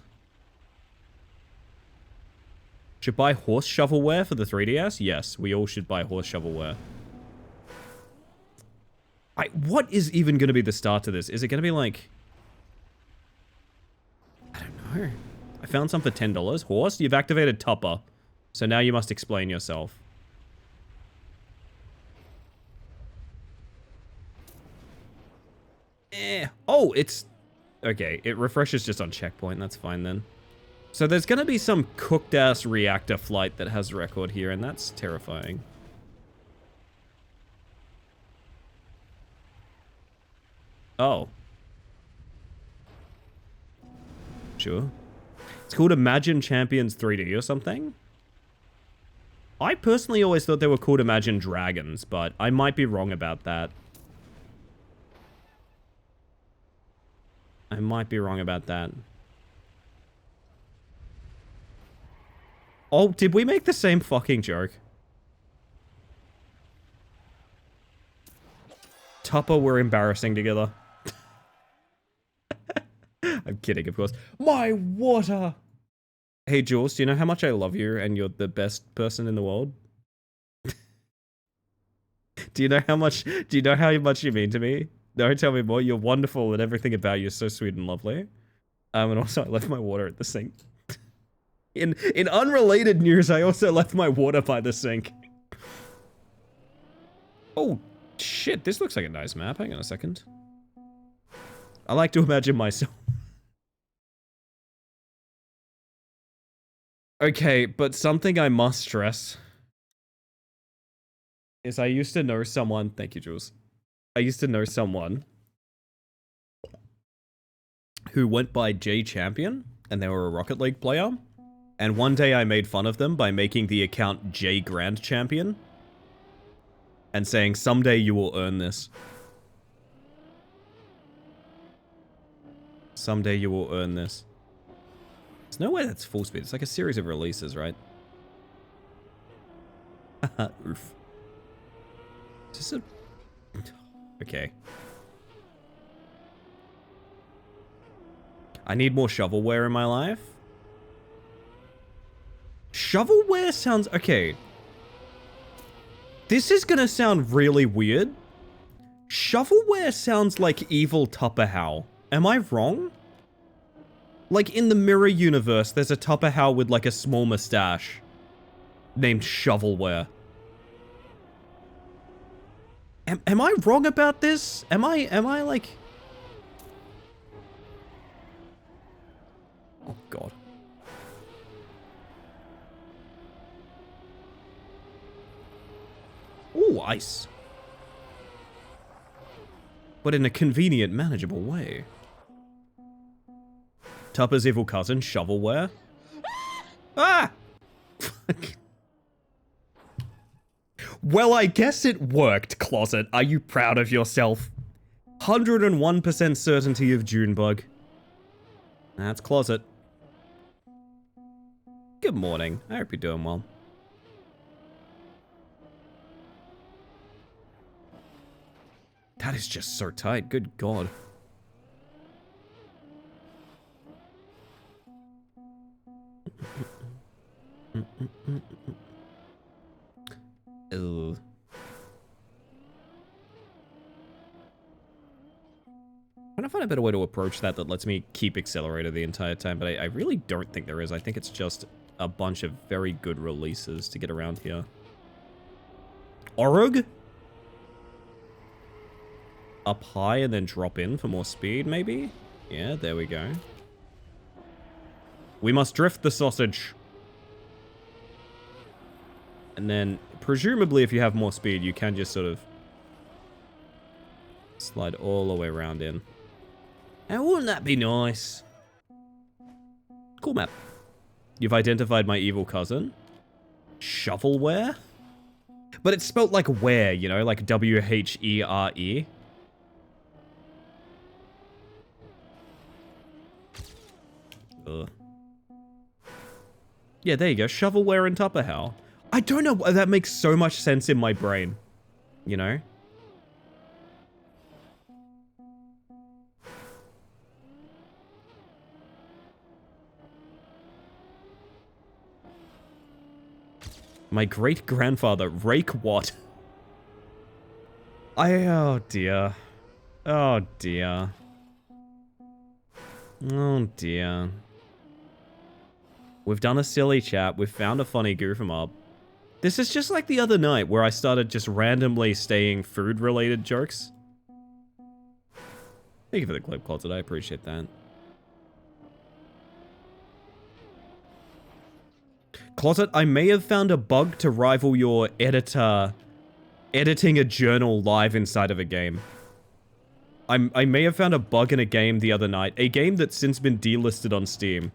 Should buy horse shovelware for the 3DS? Yes, we all should buy horse shovelware. What is even going to be the start to this? Is it going to be like... I don't know. I found some for $10. Horse, you've activated Tupper. So now you must explain yourself. Oh, it's... Okay, it refreshes just on checkpoint. That's fine then. So there's going to be some cooked-ass reactor flight that has record here, and that's terrifying. Oh. Sure. It's called Imagine Champions 3D or something? I personally always thought they were called Imagine Dragons, but I might be wrong about that. I might be wrong about that. Oh, did we make the same fucking joke? Tupper, we're embarrassing together. I'm kidding, of course. My water! Hey, Jules, do you know how much I love you and you're the best person in the world? Do you know how much you mean to me? No, tell me more. You're wonderful and everything about you is so sweet and lovely. And also I left my water at the sink. In unrelated news, I also left my water by the sink. Oh, shit, this looks like a nice map. Hang on a second. I like to imagine myself. Okay, but something I must stress is I used to know someone... Thank you, Jules. I used to know someone who went by J Champion, and they were a Rocket League player. And one day I made fun of them by making the account J Grand Champion and saying, someday you will earn this. Someday you will earn this. There's no way that's full speed. It's like a series of releases, right? Oof. Is this a... Okay. I need more shovelware in my life. Shovelware sounds... Okay. This is gonna sound really weird. Shovelware sounds like evil Tupper Howl. Am I wrong? Like, in the Mirror universe, there's a Tupper Howl with, like, a small mustache. Named Shovelware. Am I wrong about this? Am I, like... Oh, God. Ooh, ice. But in a convenient, manageable way. Tupper's evil cousin, shovelware. Ah! Fuck. Well, I guess it worked, Closet. Are you proud of yourself? 101% certainty of Junebug. That's Closet. Good morning. I hope you're doing well. That is just so tight. Good God. Ugh. I'm trying to find a better way to approach that lets me keep Accelerator the entire time, but I really don't think there is. I think it's just a bunch of very good releases to get around here. Orug? Up high and then drop in for more speed, maybe? Yeah, there we go. We must drift the sausage. And then, presumably, if you have more speed, you can just sort of slide all the way around in. And wouldn't that be nice? Cool map. You've identified my evil cousin. Shovelware? But it's spelt like where, you know, like W-H-E-R-E. Ugh. Yeah, there you go. Shovelware and Tupperhow. I don't know. That makes so much sense in my brain. You know? My great-grandfather, Rake what? Oh dear. Oh dear. Oh dear. We've done a silly chat. We've found a funny goof 'em up. This is just like the other night where I started just randomly saying food-related jokes. Thank you for the clip, Closet. I appreciate that. Closet, I may have found a bug to rival your editor editing a journal live inside of a game. I may have found a bug in a game the other night, a game that's since been delisted on Steam,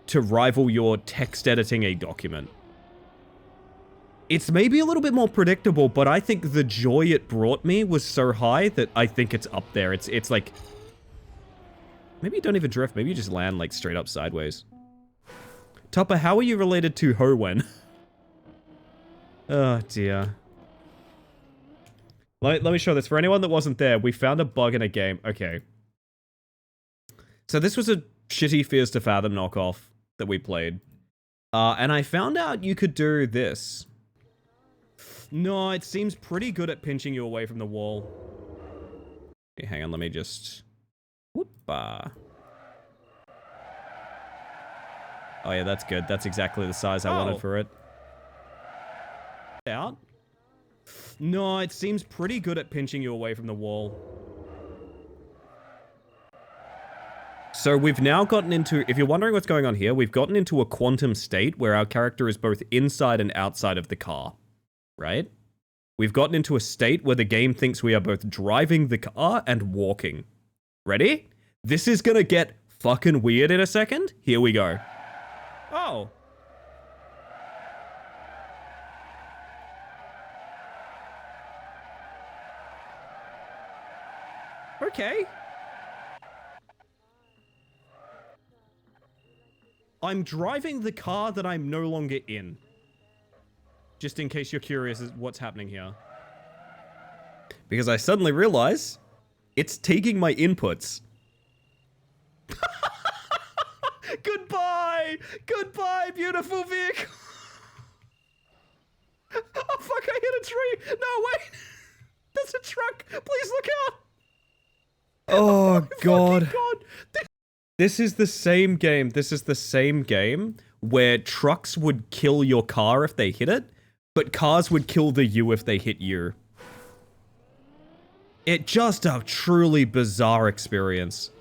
to rival your text editing a document. It's maybe a little bit more predictable, but I think the joy it brought me was so high that I think it's up there. It's like... Maybe you don't even drift, maybe you just land like straight up sideways. Tupper, how are you related to Howen? Oh dear. Let me show this. For anyone that wasn't there, we found a bug in a game. Okay. So this was a shitty Fears to Fathom knockoff that we played. And I found out you could do this. No, it seems pretty good at pinching you away from the wall. Okay, hang on, let me just... Whoop-ah. Oh yeah, that's good. That's exactly the size I wanted for it. Out? No, it seems pretty good at pinching you away from the wall. So we've now gotten into, if you're wondering what's going on here, we've gotten into a quantum state where our character is both inside and outside of the car, right? We've gotten into a state where the game thinks we are both driving the car and walking. Ready? This is gonna get fucking weird in a second. Here we go. Oh. Okay. I'm driving the car that I'm no longer in. Just in case you're curious as what's happening here. Because I suddenly realize it's taking my inputs. Goodbye! Goodbye, beautiful vehicle! Oh fuck, I hit a tree! No, wait! There's a truck! Please look out! Oh god. This is the same game. This is the same game where trucks would kill your car if they hit it, but cars would kill the you if they hit you. It just a truly bizarre experience.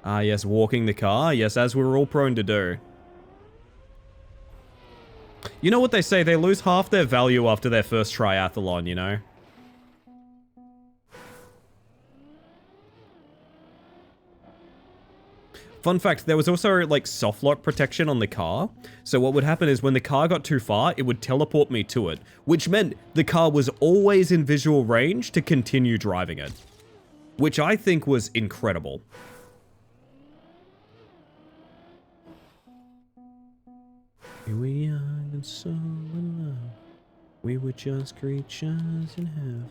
Ah, yes, walking the car. Yes, as we're all prone to do. You know what they say, they lose half their value after their first triathlon, you know? Fun fact, there was also like soft lock protection on the car. So what would happen is when the car got too far, it would teleport me to it, which meant the car was always in visual range to continue driving it, which I think was incredible. Here we are and so in love. We were just creatures in heaven.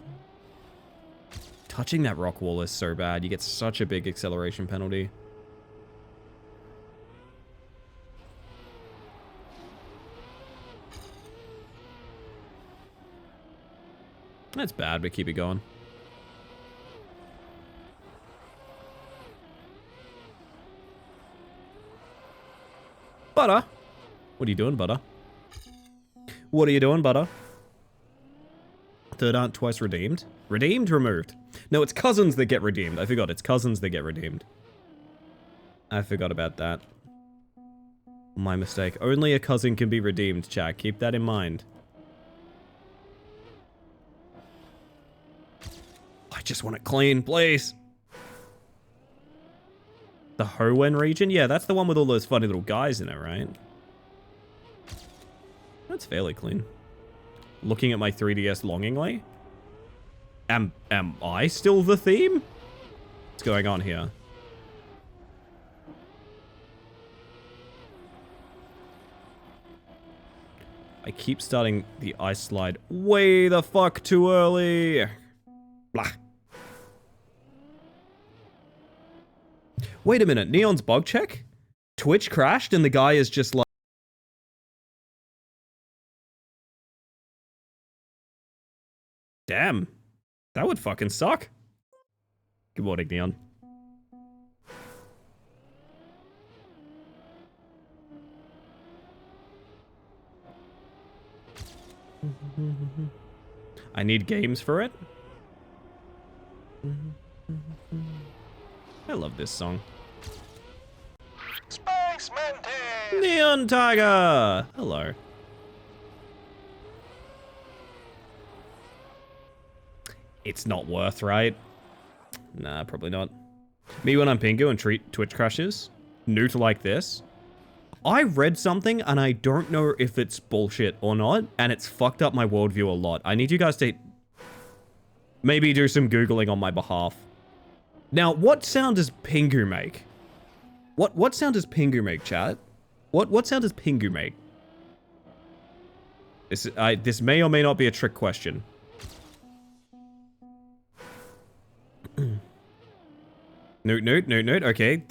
Touching that rock wall is so bad. You get such a big acceleration penalty. That's bad, but keep it going. Butter? What are you doing, Butter? What are you doing, Butter? Third aunt twice redeemed? Redeemed? Removed? No, it's cousins that get redeemed. I forgot. It's cousins that get redeemed. I forgot about that. My mistake. Only a cousin can be redeemed, chat. Keep that in mind. I just want it clean, please. The Hoenn region? Yeah, that's the one with all those funny little guys in it, right? That's fairly clean. Looking at my 3DS longingly. Am I still the theme? What's going on here? I keep starting the ice slide way the fuck too early. Blah. Wait a minute, Neon's bug check? Twitch crashed and the guy is just like... Damn. That would fucking suck. Good morning, Neon. I need games for it. I love this song. Space Mantis! Neon Tiger! Hello. It's not worth, right? Nah, probably not. Me when I'm Pingu and Twitch crashes. New to like this. I read something and I don't know if it's bullshit or not, and it's fucked up my worldview a lot. I need you guys to maybe do some Googling on my behalf. Now, what sound does Pingu make? What sound does Pingu make, chat? What sound does Pingu make? This may or may not be a trick question. Note. Okay,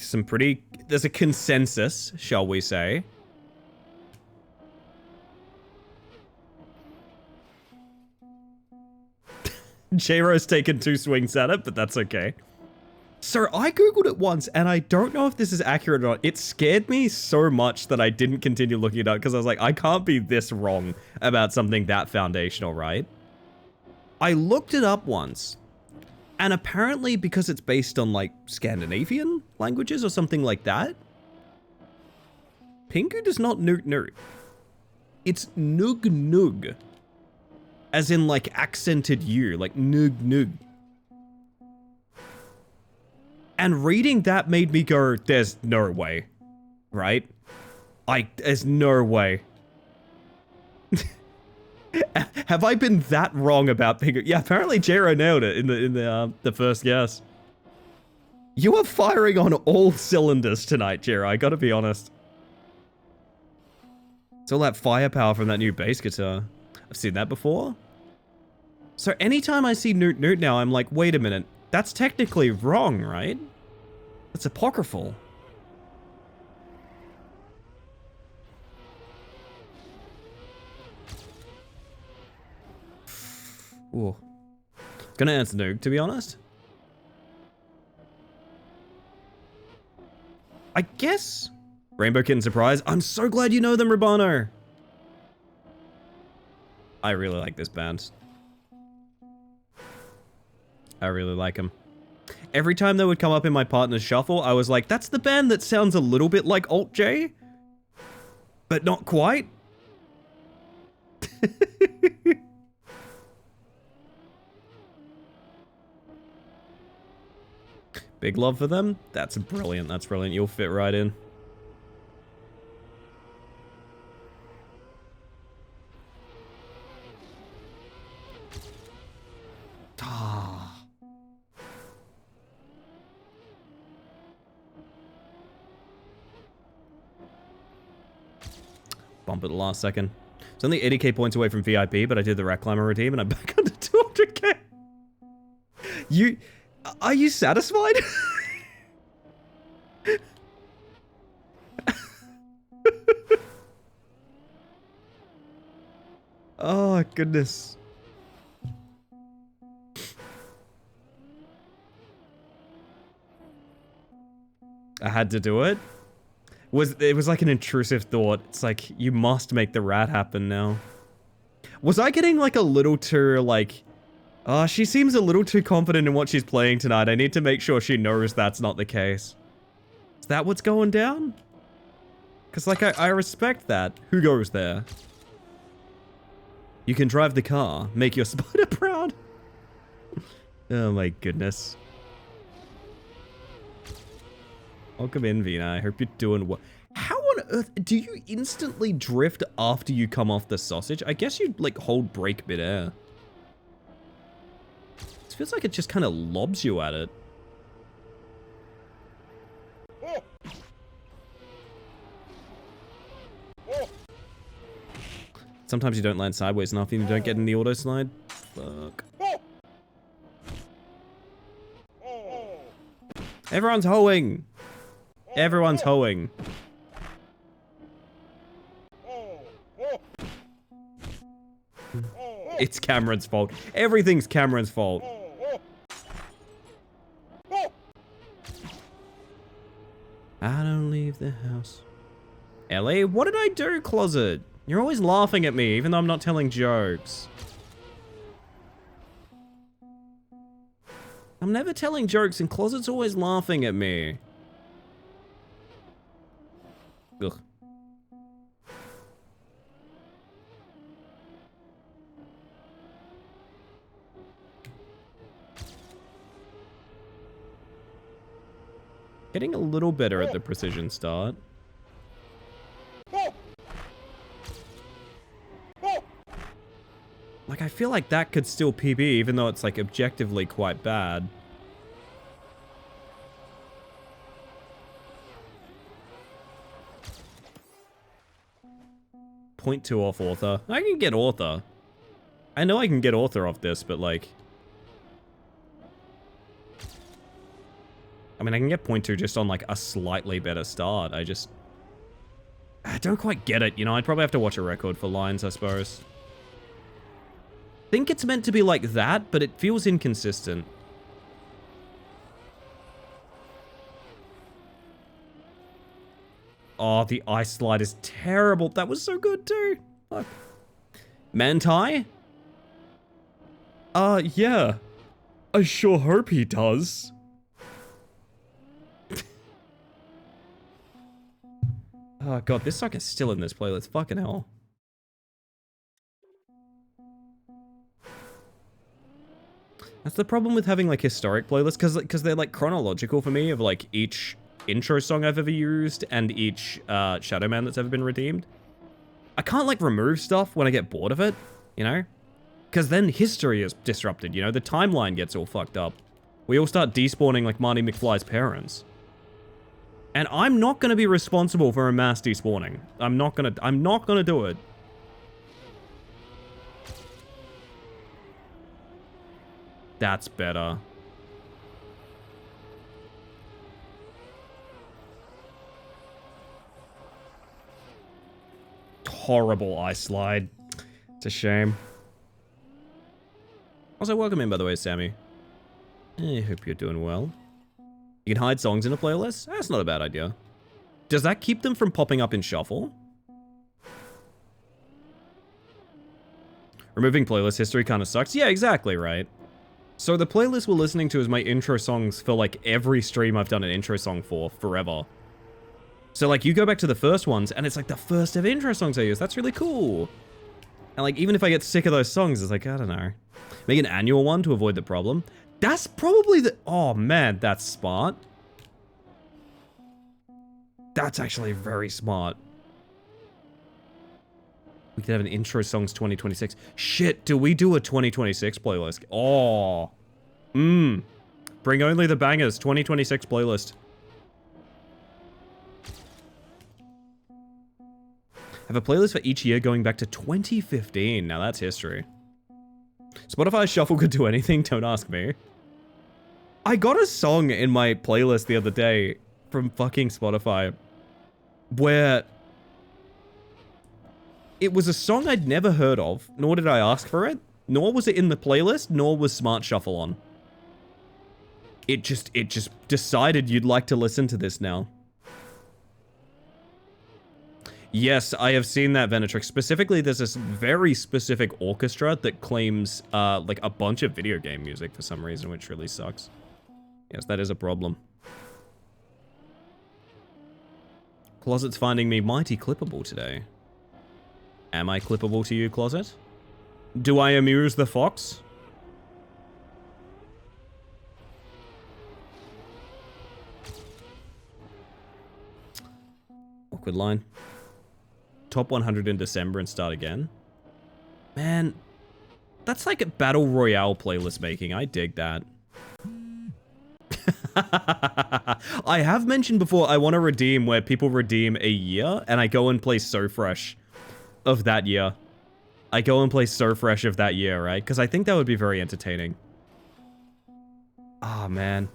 there's a consensus, shall we say. J-Ro's taken 2 swings at it, but that's okay. So I googled it once, and I don't know if this is accurate or not. It scared me so much that I didn't continue looking it up, because I was like, I can't be this wrong about something that foundational, right? I looked it up once. And apparently, because it's based on, like, Scandinavian languages or something like that, Pingu does not noot. It's nug. As in, like, accented U, like nug. And reading that made me go, there's no way. Right? There's no way. Have I been that wrong about Pingu? Yeah, apparently Jero nailed it in the first guess. You are firing on all cylinders tonight, Jero. I gotta be honest. It's all that firepower from that new bass guitar. I've seen that before. So anytime I see Noot now, I'm like, wait a minute. That's technically wrong, right? That's apocryphal. Ooh. Gonna answer Noog, to be honest. I guess. Rainbow Kitten Surprise. I'm so glad you know them, Rabano. I really like this band. I really like them. Every time they would come up in my partner's shuffle, I was like, that's the band that sounds a little bit like Alt J, but not quite. Big love for them. That's brilliant. That's brilliant. You'll fit right in. Ah. Bump at the last second. It's only 80k points away from VIP, but I did the Rat Climber redeem and I'm back under 200k. Are you satisfied? Oh, goodness. I had to do it. It was like an intrusive thought. It's like, you must make the rat happen now. Was I getting like a little too like, oh, she seems a little too confident in what she's playing tonight. I need to make sure she knows that's not the case. Is that what's going down? Because like, I respect that. Who goes there? You can drive the car. Make your spider proud. Oh my goodness. Welcome in, Vina. I hope you're doing well. How on earth do you instantly drift after you come off the sausage? I guess you'd like hold brake midair. It feels like it just kind of lobs you at it. Sometimes you don't land sideways enough and you don't get in the auto slide. Fuck. Everyone's hoeing. Everyone's hoeing. It's Cameron's fault. Everything's Cameron's fault. I don't leave the house. Ellie, what did I do, Closet? You're always laughing at me, even though I'm not telling jokes. I'm never telling jokes, and Closet's always laughing at me. Ugh. Getting a little better at the precision start. Like, I feel like that could still PB, even though it's, like, objectively quite bad. .2 off author. I can get author. I know I can get author off this, but, like... I mean, I can get .2 just on, like, a slightly better start. I don't quite get it, you know? I'd probably have to watch a record for lines, I suppose. I think it's meant to be like that, but it feels inconsistent. Oh, the ice slide is terrible. That was so good too. Fuck. Manti? Yeah. I sure hope he does. Oh god, this song is still in this playlist. Fucking hell. That's the problem with having, like, historic playlists, because they're, like, chronological for me of, like, each intro song I've ever used and each Shadow Man that's ever been redeemed. I can't, like, remove stuff when I get bored of it, you know? Because then history is disrupted, you know? The timeline gets all fucked up. We all start despawning like Marty McFly's parents. And I'm not going to be responsible for a mass despawning. I'm not going to do it. That's better. Horrible ice slide. It's a shame. Also, welcome in, by the way, Sammy. I hope you're doing well. You can hide songs in a playlist? That's not a bad idea. Does that keep them from popping up in shuffle? Removing playlist history kind of sucks. Yeah, exactly, right? So the playlist we're listening to is my intro songs for, like, every stream I've done an intro song for forever. So, like, you go back to the first ones, and it's, like, the first ever intro songs I use. That's really cool. And, like, even if I get sick of those songs, it's like, I don't know. Make an annual one to avoid the problem. That's probably the... Oh, man, that's smart. That's actually very smart. We could have an intro songs 2026. Shit, do we do a 2026 playlist? Oh. Bring only the bangers 2026 playlist. Have a playlist for each year going back to 2015. Now that's history. Spotify Shuffle could do anything, don't ask me. I got a song in my playlist the other day from fucking Spotify where it was a song I'd never heard of, nor did I ask for it, nor was it in the playlist, nor was Smart Shuffle on. It just decided you'd like to listen to this now. Yes, I have seen that, Venetrix. Specifically, there's this very specific orchestra that claims, like, a bunch of video game music for some reason, which really sucks. Yes, that is a problem. Closet's finding me mighty clippable today. Am I clippable to you, Closet? Do I amuse the fox? Awkward line. Top 100 in December and start again. Man, that's like a battle royale playlist making. I dig that. I have mentioned before I want to redeem where people redeem a year and I go and play So Fresh of that year. I go and play So Fresh of that year, right? Because I think that would be very entertaining. Ah, man.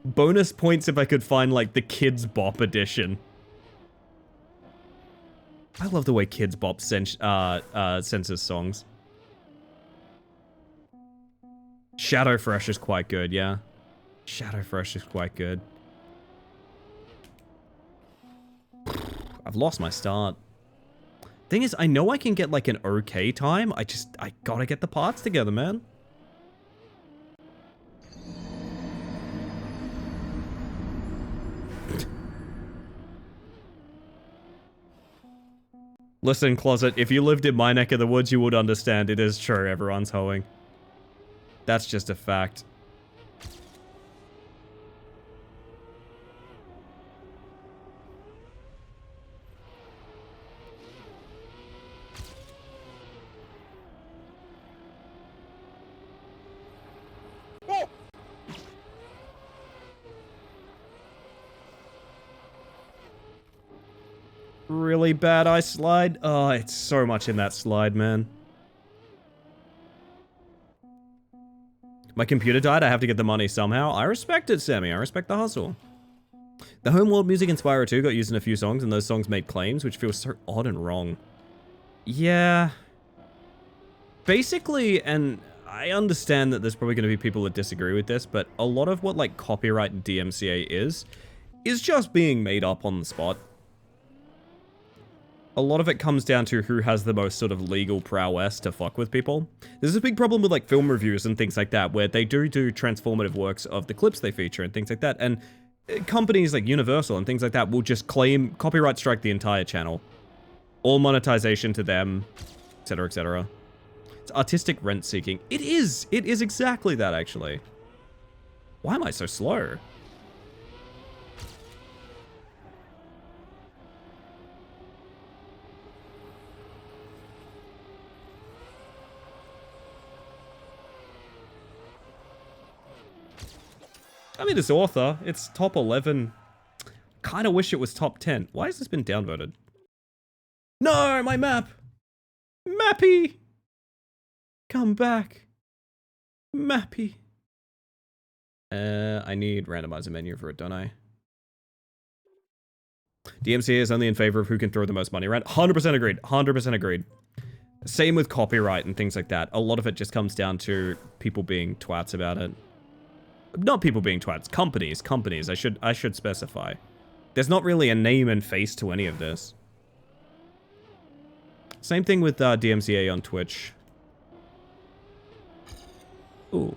Bonus points if I could find like the Kids Bop edition. I love the way Kids Bop censors songs. Shadow Fresh is quite good, yeah. Shadow Fresh is quite good. I've lost my start. Thing is, I know I can get like an okay time. I gotta get the parts together, man. Listen, Closet, if you lived in my neck of the woods, you would understand. It is true, everyone's hoeing. That's just a fact. Really bad ice slide. Oh, it's so much in that slide, man. My computer died. I have to get the money somehow. I respect it, Sammy. I respect the hustle. The Homeworld Music Inspirer 2 got used in a few songs, and those songs made claims, which feels so odd and wrong. Yeah. Basically, and I understand that there's probably going to be people that disagree with this, but a lot of what, like, copyright and DMCA is just being made up on the spot. A lot of it comes down to who has the most sort of legal prowess to fuck with people. There's a big problem with like film reviews and things like that, where they do transformative works of the clips they feature and things like that, and companies like Universal and things like that will just claim copyright strike the entire channel. All monetization to them, etc, etc. It's artistic rent seeking. It is exactly that, actually. Why am I so slow? I mean, it's author. It's top 11. Kind of wish it was top 10. Why has this been downvoted? No, my map! Mappy! Come back. Mappy. I need randomizer menu for it, don't I? DMCA is only in favor of who can throw the most money around. 100% agreed. 100% agreed. Same with copyright and things like that. A lot of it just comes down to people being twats about it. Not people being twats, companies, I should specify. There's not really a name and face to any of this. Same thing with DMCA on Twitch. Ooh.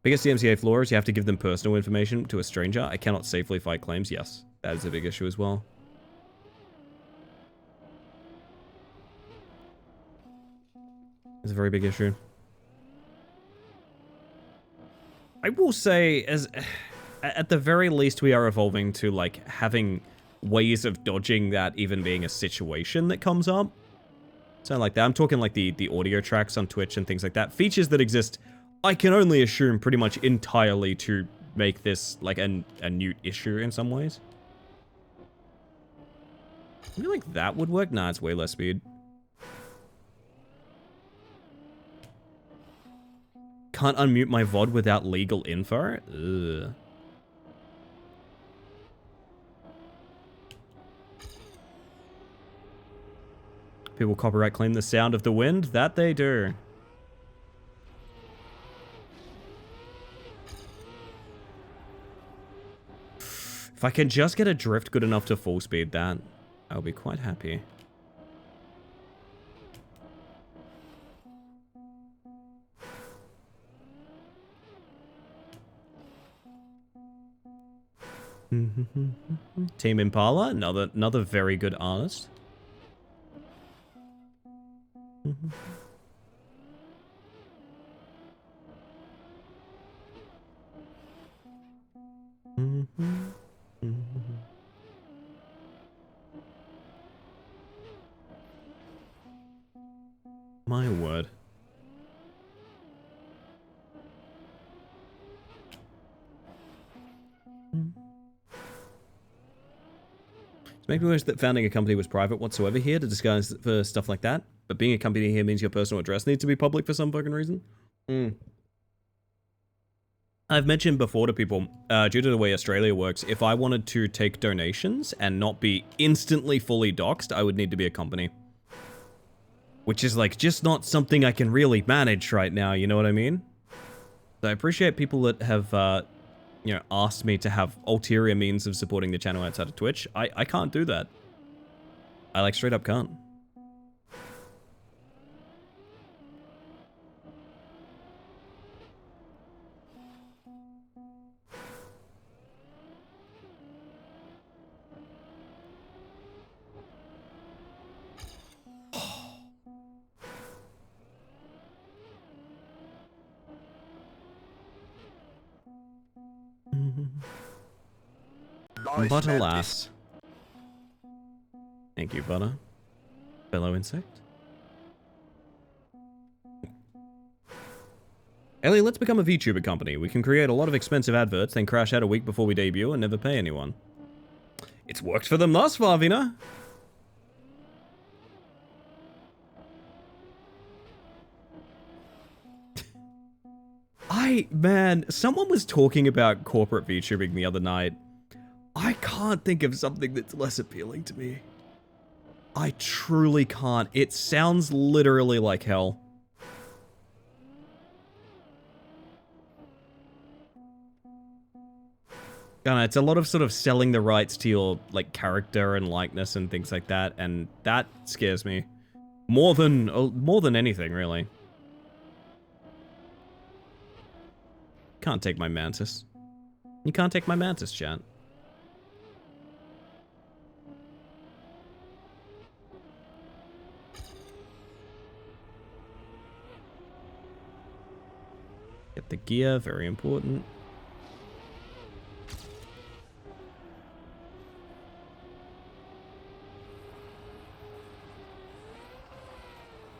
Biggest DMCA flaw is you have to give them personal information to a stranger. I cannot safely fight claims, yes. That is a big issue as well. It's a very big issue. I will say, as at the very least, we are evolving to like having ways of dodging that even being a situation that comes up. So like that. I'm talking like the audio tracks on Twitch and things like that. Features that exist, I can only assume pretty much entirely to make this like a newt issue in some ways. I feel like that would work. Nah, it's way less speed. Can't unmute my VOD without legal info? Ugh. People copyright claim the sound of the wind? That they do. If I can just get a drift good enough to full speed that, I'll be quite happy. Team Impala, another very good artist. My word. Maybe wish that founding a company was private whatsoever here to disguise for stuff like that. But being a company here means your personal address needs to be public for some fucking reason. I've mentioned before to people, due to the way Australia works, if I wanted to take donations and not be instantly fully doxxed, I would need to be a company. Which is like just not something I can really manage right now, you know what I mean? So I appreciate people that have you know, asked me to have ulterior means of supporting the channel outside of Twitch. I can't do that. I like straight up can't. But alas. Thank you, Butter. Fellow insect. Ellie, let's become a VTuber company. We can create a lot of expensive adverts, then crash out a week before we debut and never pay anyone. It's worked for them thus far, Vina. Man, someone was talking about corporate VTubing the other night. I can't think of something that's less appealing to me. I truly can't. It sounds literally like hell. It's a lot of sort of selling the rights to your like character and likeness and things like that, and that scares me more than anything, really. Can't take my mantis. You can't take my mantis, chat. Get the gear, very important.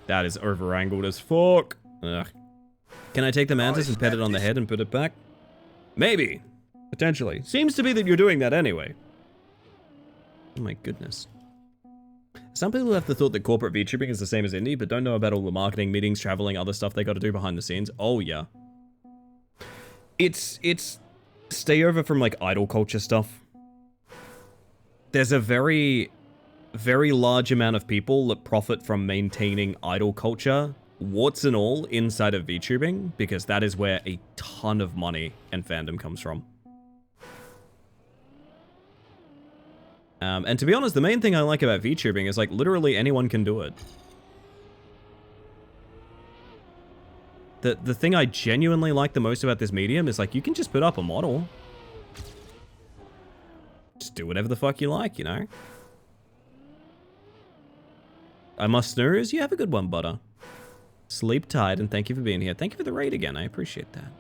That is over-angled as fuck. Ugh. Can I take the mantis and pet it on the head and put it back? Maybe. Potentially. Seems to be that you're doing that anyway. Oh my goodness. Some people have the thought that corporate VTubing is the same as indie, but don't know about all the marketing, meetings, traveling, other stuff they got to do behind the scenes. Oh yeah. It's stay over from like idol culture stuff. There's a very large amount of people that profit from maintaining idol culture, warts and all, inside of VTubing, because that is where a ton of money and fandom comes from. And to be honest, the main thing I like about VTubing is like literally anyone can do it. The thing I genuinely like the most about this medium is like you can just put up a model. just do whatever the fuck you like, you know? I must snooze? You have a good one, Butter. Sleep tight, and thank you for being here. Thank you for the raid again. I appreciate that.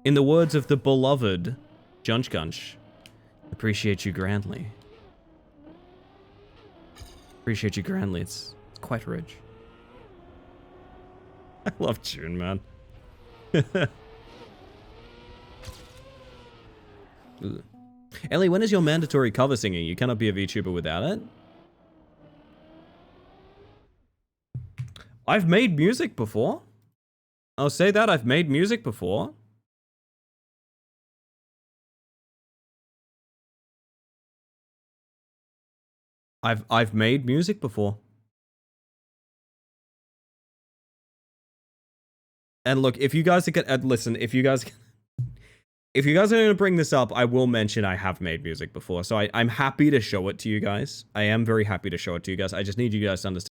In the words of the beloved Junch Gunch, appreciate you grandly. Appreciate you grandly. It's quite rich. I love June, man. Ellie, when is your mandatory cover singing? You cannot be a VTuber without it. I've made music before. I'll say that, I've made music before. I've made music before. And look, if you guys are gonna listen, if you guys are gonna bring this up, I will mention I have made music before. So I'm happy to show it to you guys. I am very happy to show it to you guys. I just need you guys to understand.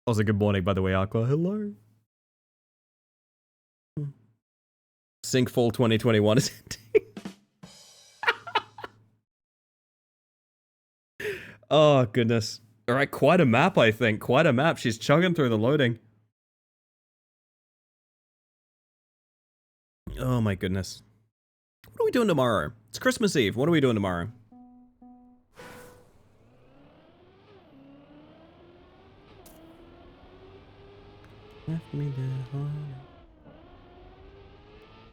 Also, good morning, by the way, Aqua. Hello. Sync Fall 2021 is ending. Oh, goodness. All right, quite a map, I think. Quite a map. She's chugging through the loading. Oh, my goodness. What are we doing tomorrow? It's Christmas Eve. What are we doing tomorrow? Left me there,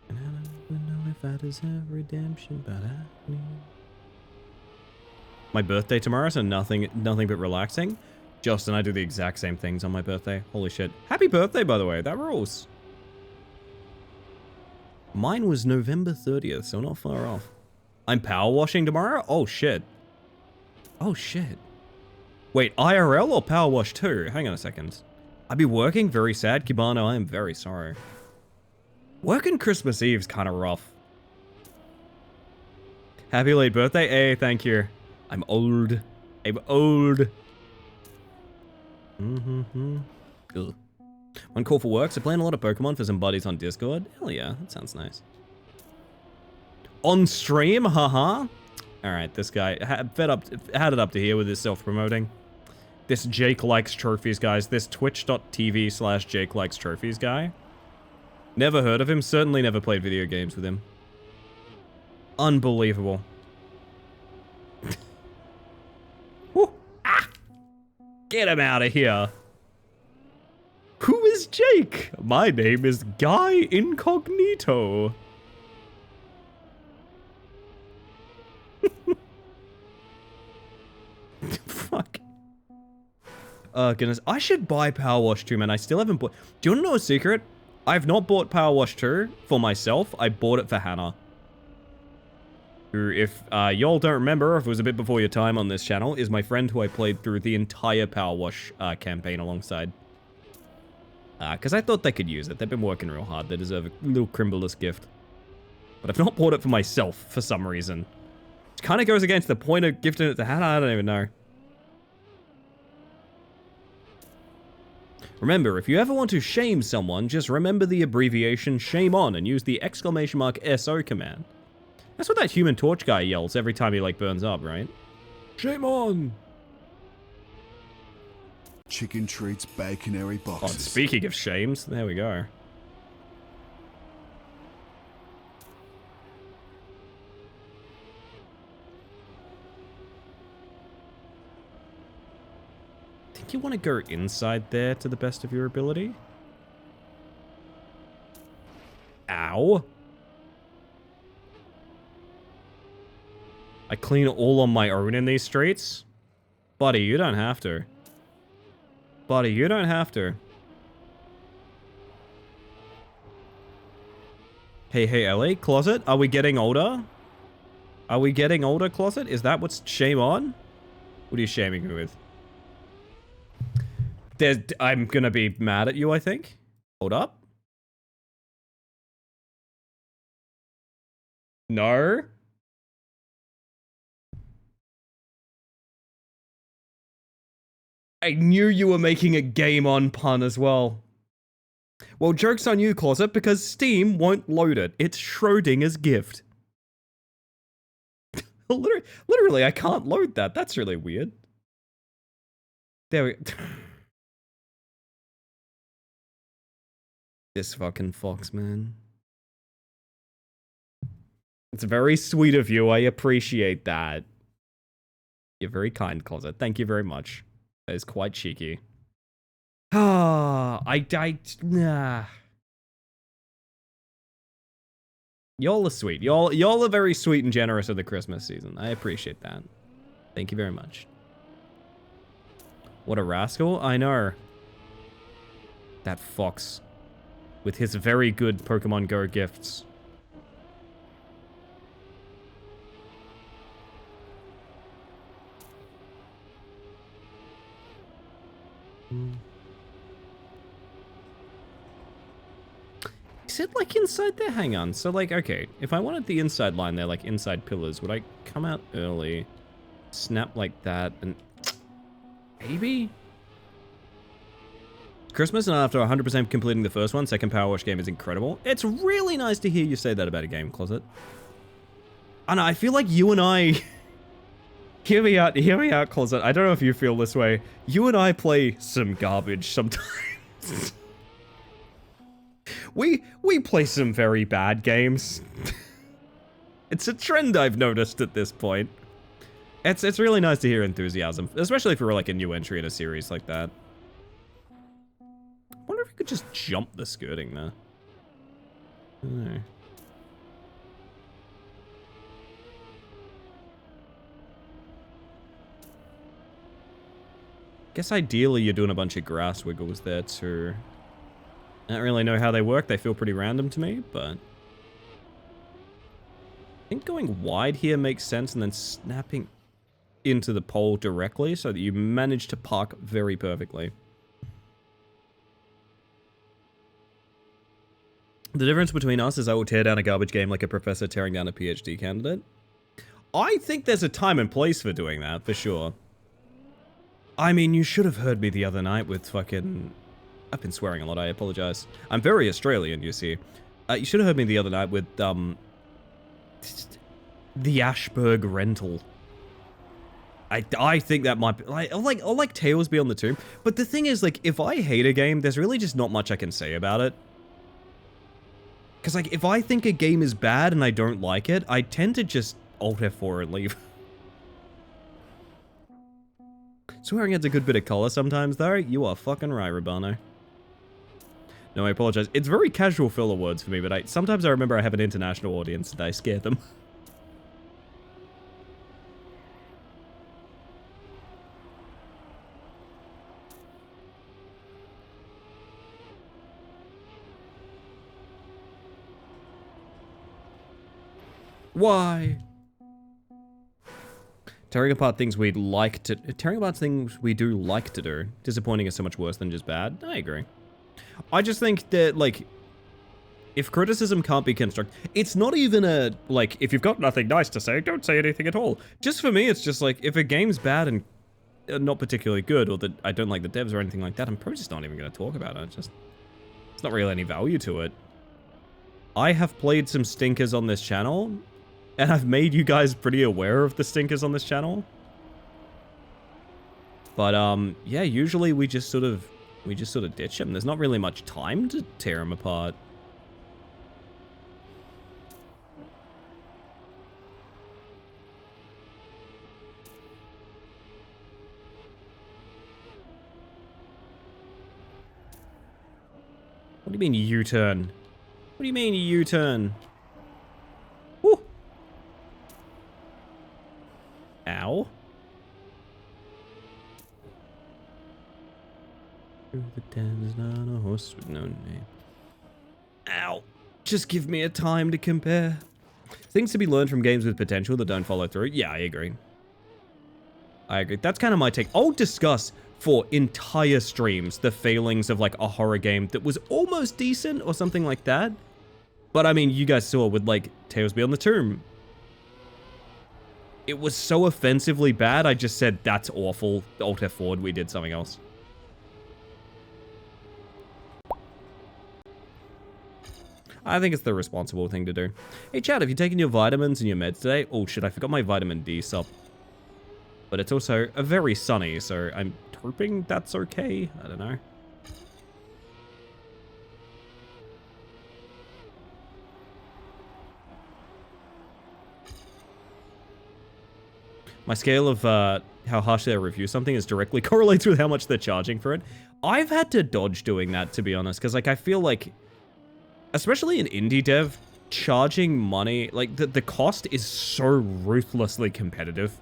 and I don't know if I deserve redemption, but I need. My birthday tomorrow, so nothing but relaxing. Justin, I do the exact same things on my birthday. Holy shit. Happy birthday, by the way. That rules. Mine was November 30th, so not far off. I'm power washing tomorrow? Oh shit. Oh shit. Wait, IRL or power wash too? Hang on a second. I'd be working? Very sad, Kibano. I am very sorry. Working Christmas Eve's kind of rough. Happy late birthday. Hey, thank you. I'm old. I'm old. Ugh. One call for work. So playing a lot of Pokemon for some buddies on Discord. Hell yeah, that sounds nice. On stream, haha. All right, this guy had it up to here with his self-promoting. This Jake Likes Trophies, guys. This twitch.tv/Jake Likes Trophies guy. Never heard of him. Certainly never played video games with him. Unbelievable. Woo. Ah. Get him out of here. Who is Jake? My name is Guy Incognito. Fuck. Oh, goodness. I should buy Power Wash 2, man. I still haven't bought... Do you want to know a secret? I've not bought Power Wash 2 for myself. I bought it for Hannah. Who, if y'all don't remember, if it was a bit before your time on this channel, is my friend who I played through the entire Power Wash campaign alongside. Because I thought they could use it. They've been working real hard. They deserve a little Crimbolus gift. But I've not bought it for myself for some reason. Which kind of goes against the point of gifting it to Hannah. I don't even know. Remember, if you ever want to shame someone, just remember the abbreviation shame on and use the !SO command. That's what that Human Torch guy yells every time he, like, burns up, right? Shame on! Chicken treats, baconary Oh, boxes. speaking of shames, there we go. Think you want to go inside there to the best of your ability? Ow. I clean all on my own in these streets? Buddy, you don't have to. Buddy, you don't have to. Hey, LA, Closet, are we getting older? Are we getting older, Closet? Is that what's shame on? What are you shaming me with? I'm gonna be mad at you, I think. Hold up. No. I knew you were making a game on pun as well. Well, joke's on you, Closet, because Steam won't load it. It's Schrodinger's gift. Literally, I can't load that. That's really weird. There we go. This fucking fox, man. It's very sweet of you. I appreciate that. You're very kind, Closet. Thank you very much. That is quite cheeky. Ah, nah. Y'all are sweet. Y'all are very sweet and generous of the Christmas season. I appreciate that. Thank you very much. What a rascal. I know. That fox. With his very good Pokemon Go gifts. Is it like inside there? Hang on. So like, okay, if I wanted the inside line there, like inside pillars, would I come out early, snap like that, and maybe? Christmas, and after 100% completing the first one, second Power Wash game is incredible. It's really nice to hear you say that about a game, Closet. I know, I feel like you and I... Hear me out, Closet. I don't know if you feel this way. You and I play some garbage sometimes. We play some very bad games. It's a trend I've noticed at this point. It's really nice to hear enthusiasm, especially for like a new entry in a series like that. I wonder if you could just jump the skirting there. I don't know. Guess ideally you're doing a bunch of grass wiggles there too. I don't really know how they work. They feel pretty random to me, but I think going wide here makes sense and then snapping into the pole directly so that you manage to park very perfectly. The difference between us is I will tear down a garbage game like a professor tearing down a PhD candidate. I think there's a time and place for doing that, for sure. I mean, you should have heard me the other night with fucking... I've been swearing a lot, I apologize. I'm very Australian, you see. You should have heard me the other night with, the Ashburg rental. I think that might be... I like Tales Beyond the Tomb. But the thing is, like, if I hate a game, there's really just not much I can say about it. Because, like, if I think a game is bad and I don't like it, I tend to just Alt F4 and leave. Swearing adds a good bit of color sometimes, though. You are fucking right, Rabano. No, I apologize. It's very casual filler words for me, but sometimes I remember I have an international audience and I scare them. Why? Tearing apart things we do like to do. Disappointing is so much worse than just bad. I agree. I just think that, like, if criticism can't be constructive, it's not even a, like, if you've got nothing nice to say, don't say anything at all. Just for me, it's just like, if a game's bad and not particularly good, or that I don't like the devs or anything like that, I'm probably just not even going to talk about it. It's not really any value to it. I have played some stinkers on this channel, and I've made you guys pretty aware of the stinkers on this channel. But, yeah, usually we just sort of ditch them. There's not really much time to tear them apart. What do you mean U-turn? What do you mean U-turn? Woo! Ow. The Dam's not a horse with no name. Ow. Just give me a time to compare. Things to be learned from games with potential that don't follow through. Yeah, I agree. I agree. That's kind of my take. I'll discuss for entire streams the failings of like a horror game that was almost decent or something like that. But I mean, you guys saw with like Tales Beyond the Tomb. It was so offensively bad, I just said, that's awful. Alt F4, we did something else. I think it's the responsible thing to do. Hey Chad, have you taken your vitamins and your meds today? Oh shit, I forgot my vitamin D sup. But it's also very sunny, so I'm hoping that's okay. I don't know. My scale of how harsh they review something is directly correlates with how much they're charging for it. I've had to dodge doing that, to be honest, because like I feel like, especially in indie dev, charging money, like the cost is so ruthlessly competitive.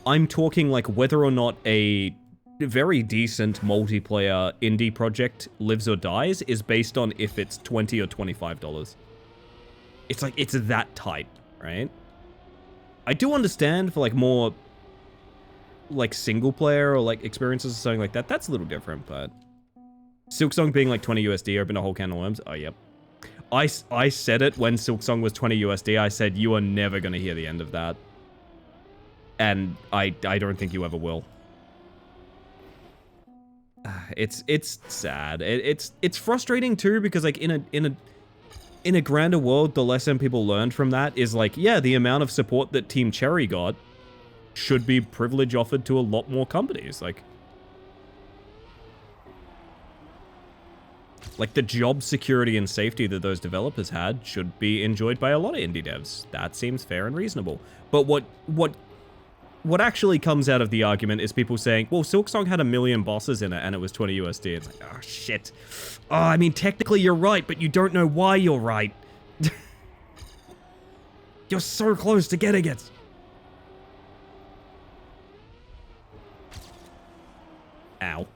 I'm talking like whether or not a very decent multiplayer indie project lives or dies is based on if it's $20 or $25. It's like, it's that tight, right? I do understand for like more like single player or like experiences or something like that. That's a little different, but Silksong being like 20 USD opened a whole can of worms. Oh, yep. I said it when Silksong was 20 USD. I said, you are never going to hear the end of that. And I don't think you ever will. It's sad. It's frustrating too, because like in a grander world, the lesson people learned from that is like, yeah, the amount of support that Team Cherry got should be privilege offered to a lot more companies. Like the job security and safety that those developers had should be enjoyed by a lot of indie devs. That seems fair and reasonable. But what actually comes out of the argument is people saying, well, Silksong had 1 million bosses in it and it was 20 USD. It's like, oh, shit. Oh, I mean, technically you're right, but you don't know why you're right. You're so close to getting it. Ow.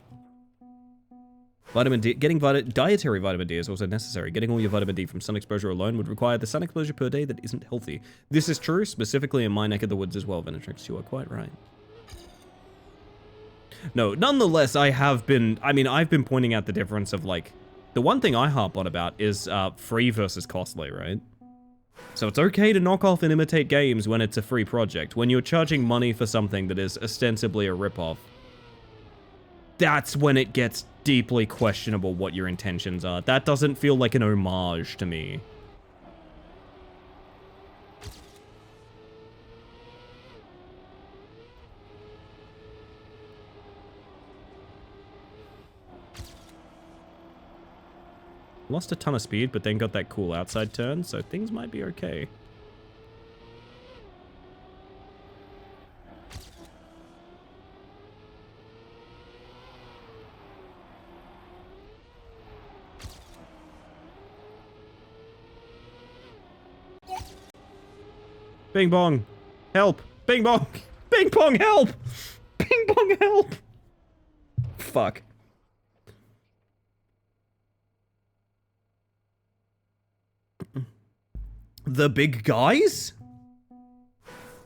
Vitamin D, dietary vitamin D is also necessary. Getting all your vitamin D from sun exposure alone would require the sun exposure per day that isn't healthy. This is true, specifically in my neck of the woods as well, Venetrix. You are quite right. No, nonetheless, I've been pointing out the difference of, like, the one thing I harp on about is free versus costly, right? So it's okay to knock off and imitate games when it's a free project. When you're charging money for something that is ostensibly a ripoff, that's when it gets deeply questionable what your intentions are. That doesn't feel like an homage to me. Lost a ton of speed, but then got that cool outside turn, so things might be okay. Bing bong, help! Bing bong! Bing bong, help! Bing bong, help! Fuck. The big guys?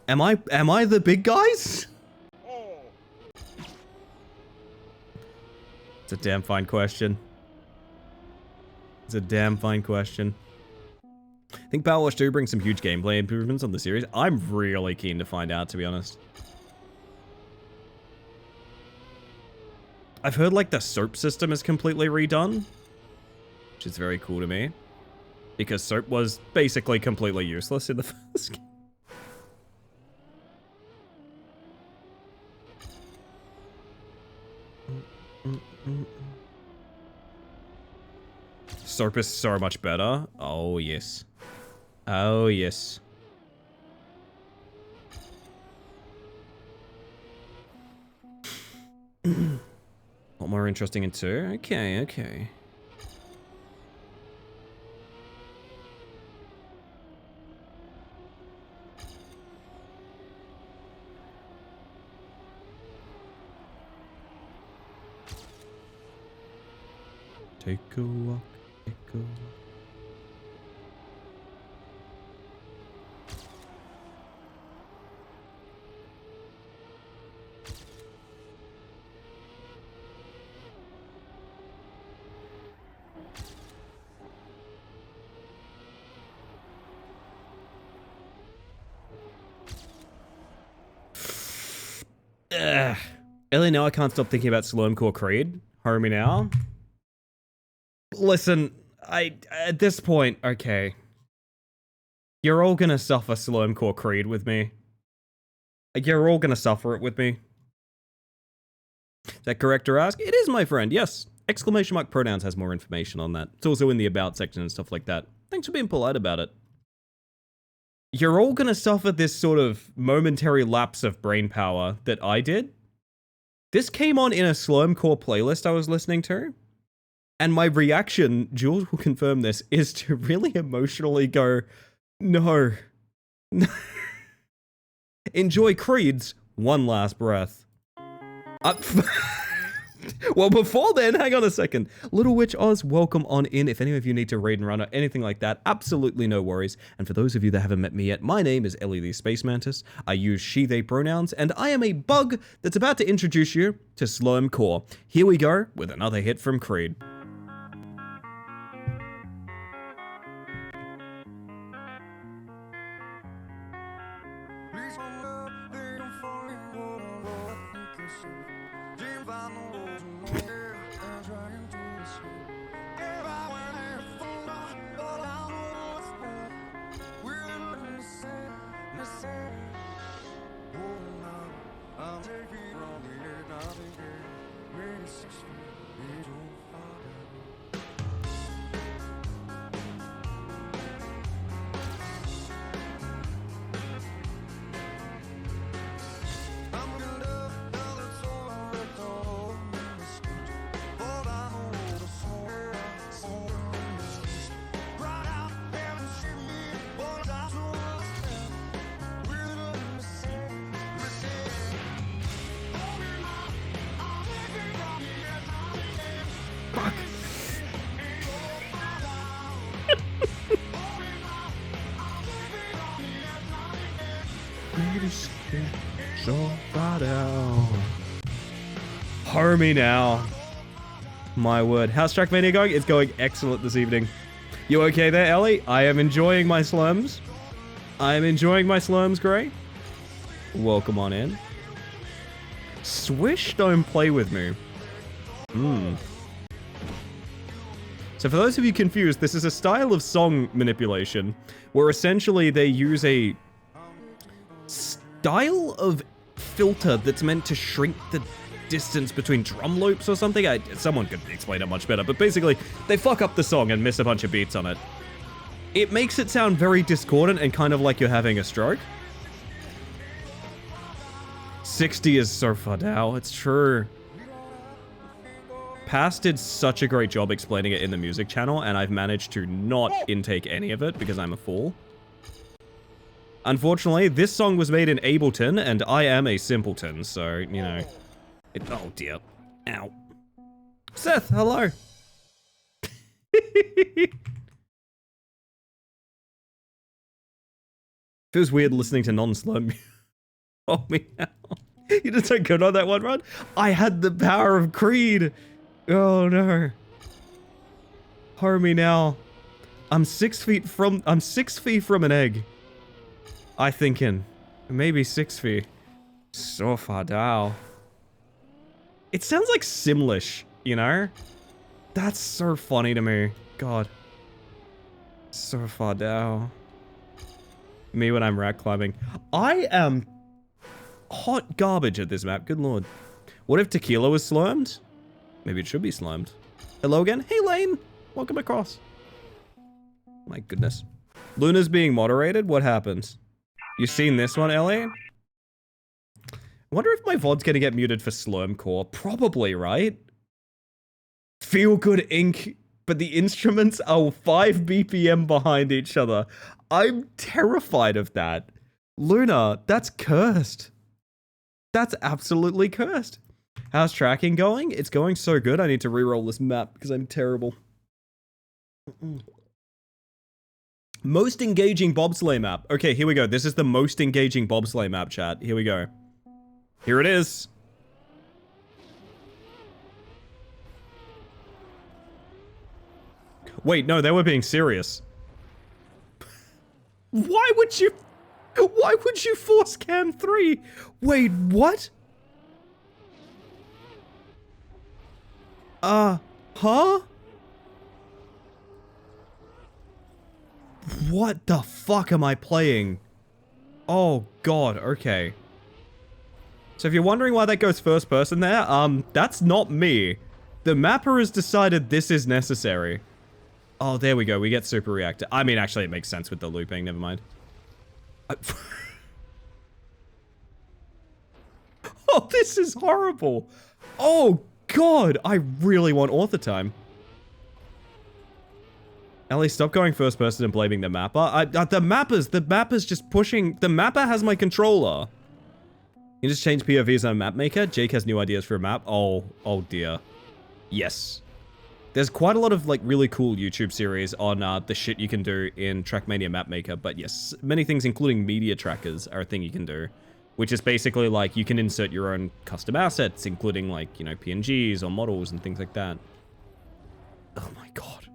Am I the big guys? It's a damn fine question. It's a damn fine question. I think Power Wash 2 brings some huge gameplay improvements on the series. I'm really keen to find out, to be honest. I've heard, like, the soap system is completely redone, which is very cool to me. Because soap was basically completely useless in the first game. Soap is so much better. Oh, yes. Oh, yes. A lot more interesting in 2. Okay, okay. Take a walk, take a walk. Ellie, now I can't stop thinking about Slurmcore Creed. Hire me now. Listen, at this point, okay. You're all gonna suffer Slurmcore Creed with me. You're all gonna suffer it with me. Is that correct to ask? It is, my friend, yes. Exclamation mark pronouns has more information on that. It's also in the about section and stuff like that. Thanks for being polite about it. You're all gonna suffer this sort of momentary lapse of brain power that I did. This came on in a Slurmcore playlist I was listening to. And my reaction, Jules will confirm this, is to really emotionally go, no. Enjoy Creed's One Last Breath. Well, before then, hang on a second. Little Witch Oz, welcome on in. If any of you need to raid and run or anything like that, absolutely no worries. And for those of you that haven't met me yet, my name is Ellie the Space Mantis. I use she, they pronouns, and I am a bug that's about to introduce you to Slurmcore. Here we go with another hit from Creed. So far down. Homie now. My word. How's Trackmania going? It's going excellent this evening. You okay there, Ellie? I am enjoying my slums. I am enjoying my slums, Gray. Welcome on in. Swish, don't play with me. So for those of you confused, this is a style of song manipulation where essentially they use a style of filter that's meant to shrink the distance between drum loops or something. Someone could explain it much better, but basically they fuck up the song and miss a bunch of beats on it. It makes it sound very discordant and kind of like you're having a stroke. 60 is so far down, it's true. Pass did such a great job explaining it in the music channel, and I've managed to not intake any of it because I'm a fool. Unfortunately, this song was made in Ableton, and I am a simpleton, so, you know. Oh dear. Ow. Seth, hello. Feels weird listening to non-slum. Oh, me now. You just don't good on that one, Rod? I had the power of Creed. Oh no. Homie now. I'm 6 feet from an egg. I thinking. Maybe 6 feet. So far down. It sounds like Simlish, you know? That's so funny to me. God. So far down. Me when I'm rack climbing. I am hot garbage at this map, good lord. What if Tequila was slurmed? Maybe it should be slurmed. Hello again? Hey Lane! Welcome across. My goodness. Luna's being moderated? What happens? You seen this one, Ellie? I wonder if my VOD's gonna get muted for Slurmcore. Probably, right? Feel Good Inc., but the instruments are 5 BPM behind each other. I'm terrified of that. Luna, that's cursed. That's absolutely cursed. How's tracking going? It's going so good. I need to re-roll this map because I'm terrible. Most engaging bobsleigh map. Okay, here we go. This is the most engaging bobsleigh map, chat. Here we go. Here it is. Wait, no, they were being serious. Why would you force cam 3? Wait, what? Huh? What the fuck am I playing? Oh god, okay. So if you're wondering why that goes first person there, that's not me. The mapper has decided this is necessary. Oh, there we go. We get super reactor. I mean, actually, it makes sense with the looping. Never mind. Oh, this is horrible. Oh, God. I really want author time. Ellie, stop going first person and blaming the mapper. The mapper's just pushing. The mapper has my controller. You just change POVs on Map Maker. Jake has new ideas for a map. Oh dear. Yes. There's quite a lot of like really cool YouTube series on the shit you can do in Trackmania Map Maker, but yes, many things including media trackers are a thing you can do, which is basically like you can insert your own custom assets, including like, you know, PNGs or models and things like that. Oh my god.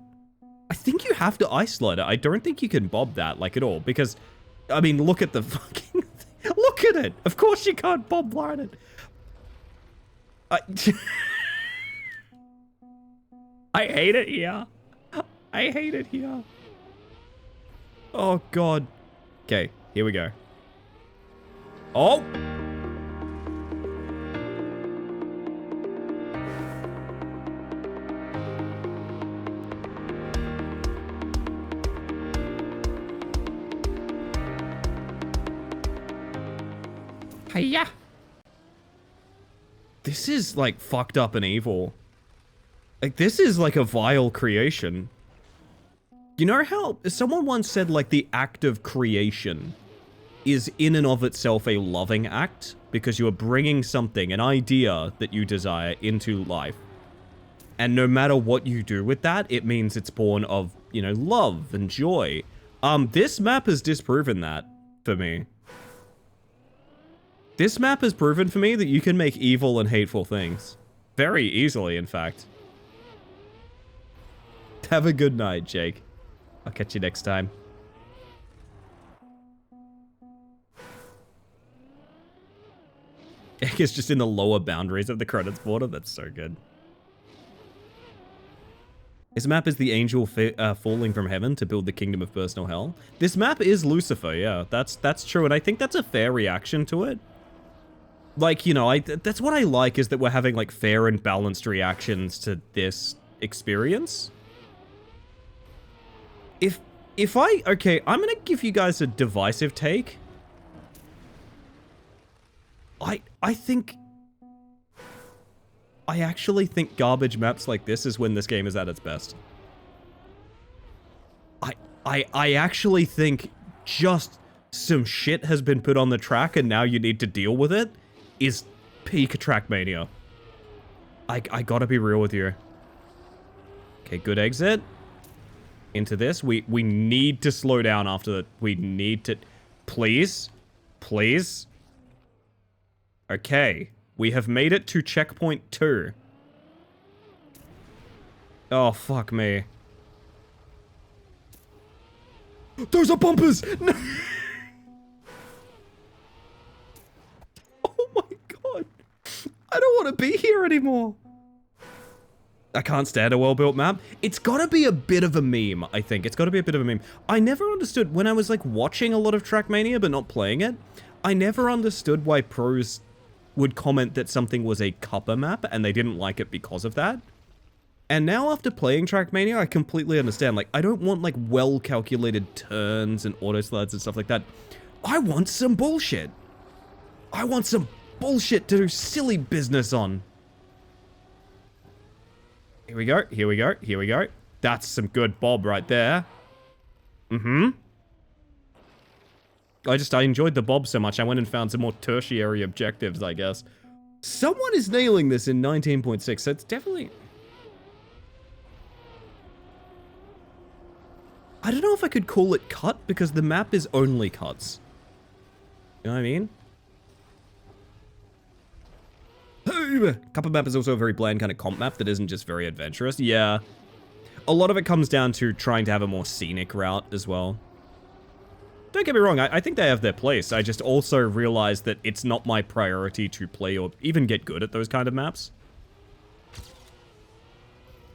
I think you have to isolate it. I don't think you can bob that like at all because, I mean, look at the fucking, look at it. Of course you can't bob line it. I hate it here. I hate it here. Oh, God. Okay, here we go. Oh! Hiya! This is, like, fucked up and evil. Like, this is like a vile creation. You know how someone once said, like, the act of creation is in and of itself a loving act because you are bringing something, an idea that you desire into life. And no matter what you do with that, it means it's born of, you know, love and joy. This map has disproven that for me. This map has proven for me that you can make evil and hateful things. Very easily, in fact. Have a good night, Jake. I'll catch you next time. Egg is just in the lower boundaries of the credits border. That's so good. This map is the angel falling from heaven to build the kingdom of personal hell. This map is Lucifer, yeah. That's true, and I think that's a fair reaction to it. Like, you know, that's what I like, is that we're having, like, fair and balanced reactions to this experience. Okay, I'm gonna give you guys a divisive take. I actually think garbage maps like this is when this game is at its best. I actually think just some shit has been put on the track and now you need to deal with it is peak Trackmania. I gotta be real with you. Okay, good exit. Into this. We need to slow down after that. We need to... Please? Please? Okay. We have made it to checkpoint 2. Oh, fuck me. Those are bumpers! No! Oh my god. I don't want to be here anymore. I can't stand a well-built map. It's gotta be a bit of a meme, I think. It's gotta be a bit of a meme. I never understood, when I was like watching a lot of Trackmania but not playing it, I never understood why pros would comment that something was a cuppa map and they didn't like it because of that. And now after playing Trackmania, I completely understand. Like, I don't want like well-calculated turns and auto-slides and stuff like that. I want some bullshit. I want some bullshit to do silly business on. Here we go, here we go, here we go. That's some good bob right there. Mm-hmm. I enjoyed the bob so much, I went and found some more tertiary objectives, I guess. Someone is nailing this in 19.6, so it's definitely... I don't know if I could call it cut, because the map is only cuts. You know what I mean? Cuppa map is also a very bland kind of comp map that isn't just very adventurous. Yeah. A lot of it comes down to trying to have a more scenic route as well. Don't get me wrong, I think they have their place. I just also realize that it's not my priority to play or even get good at those kind of maps.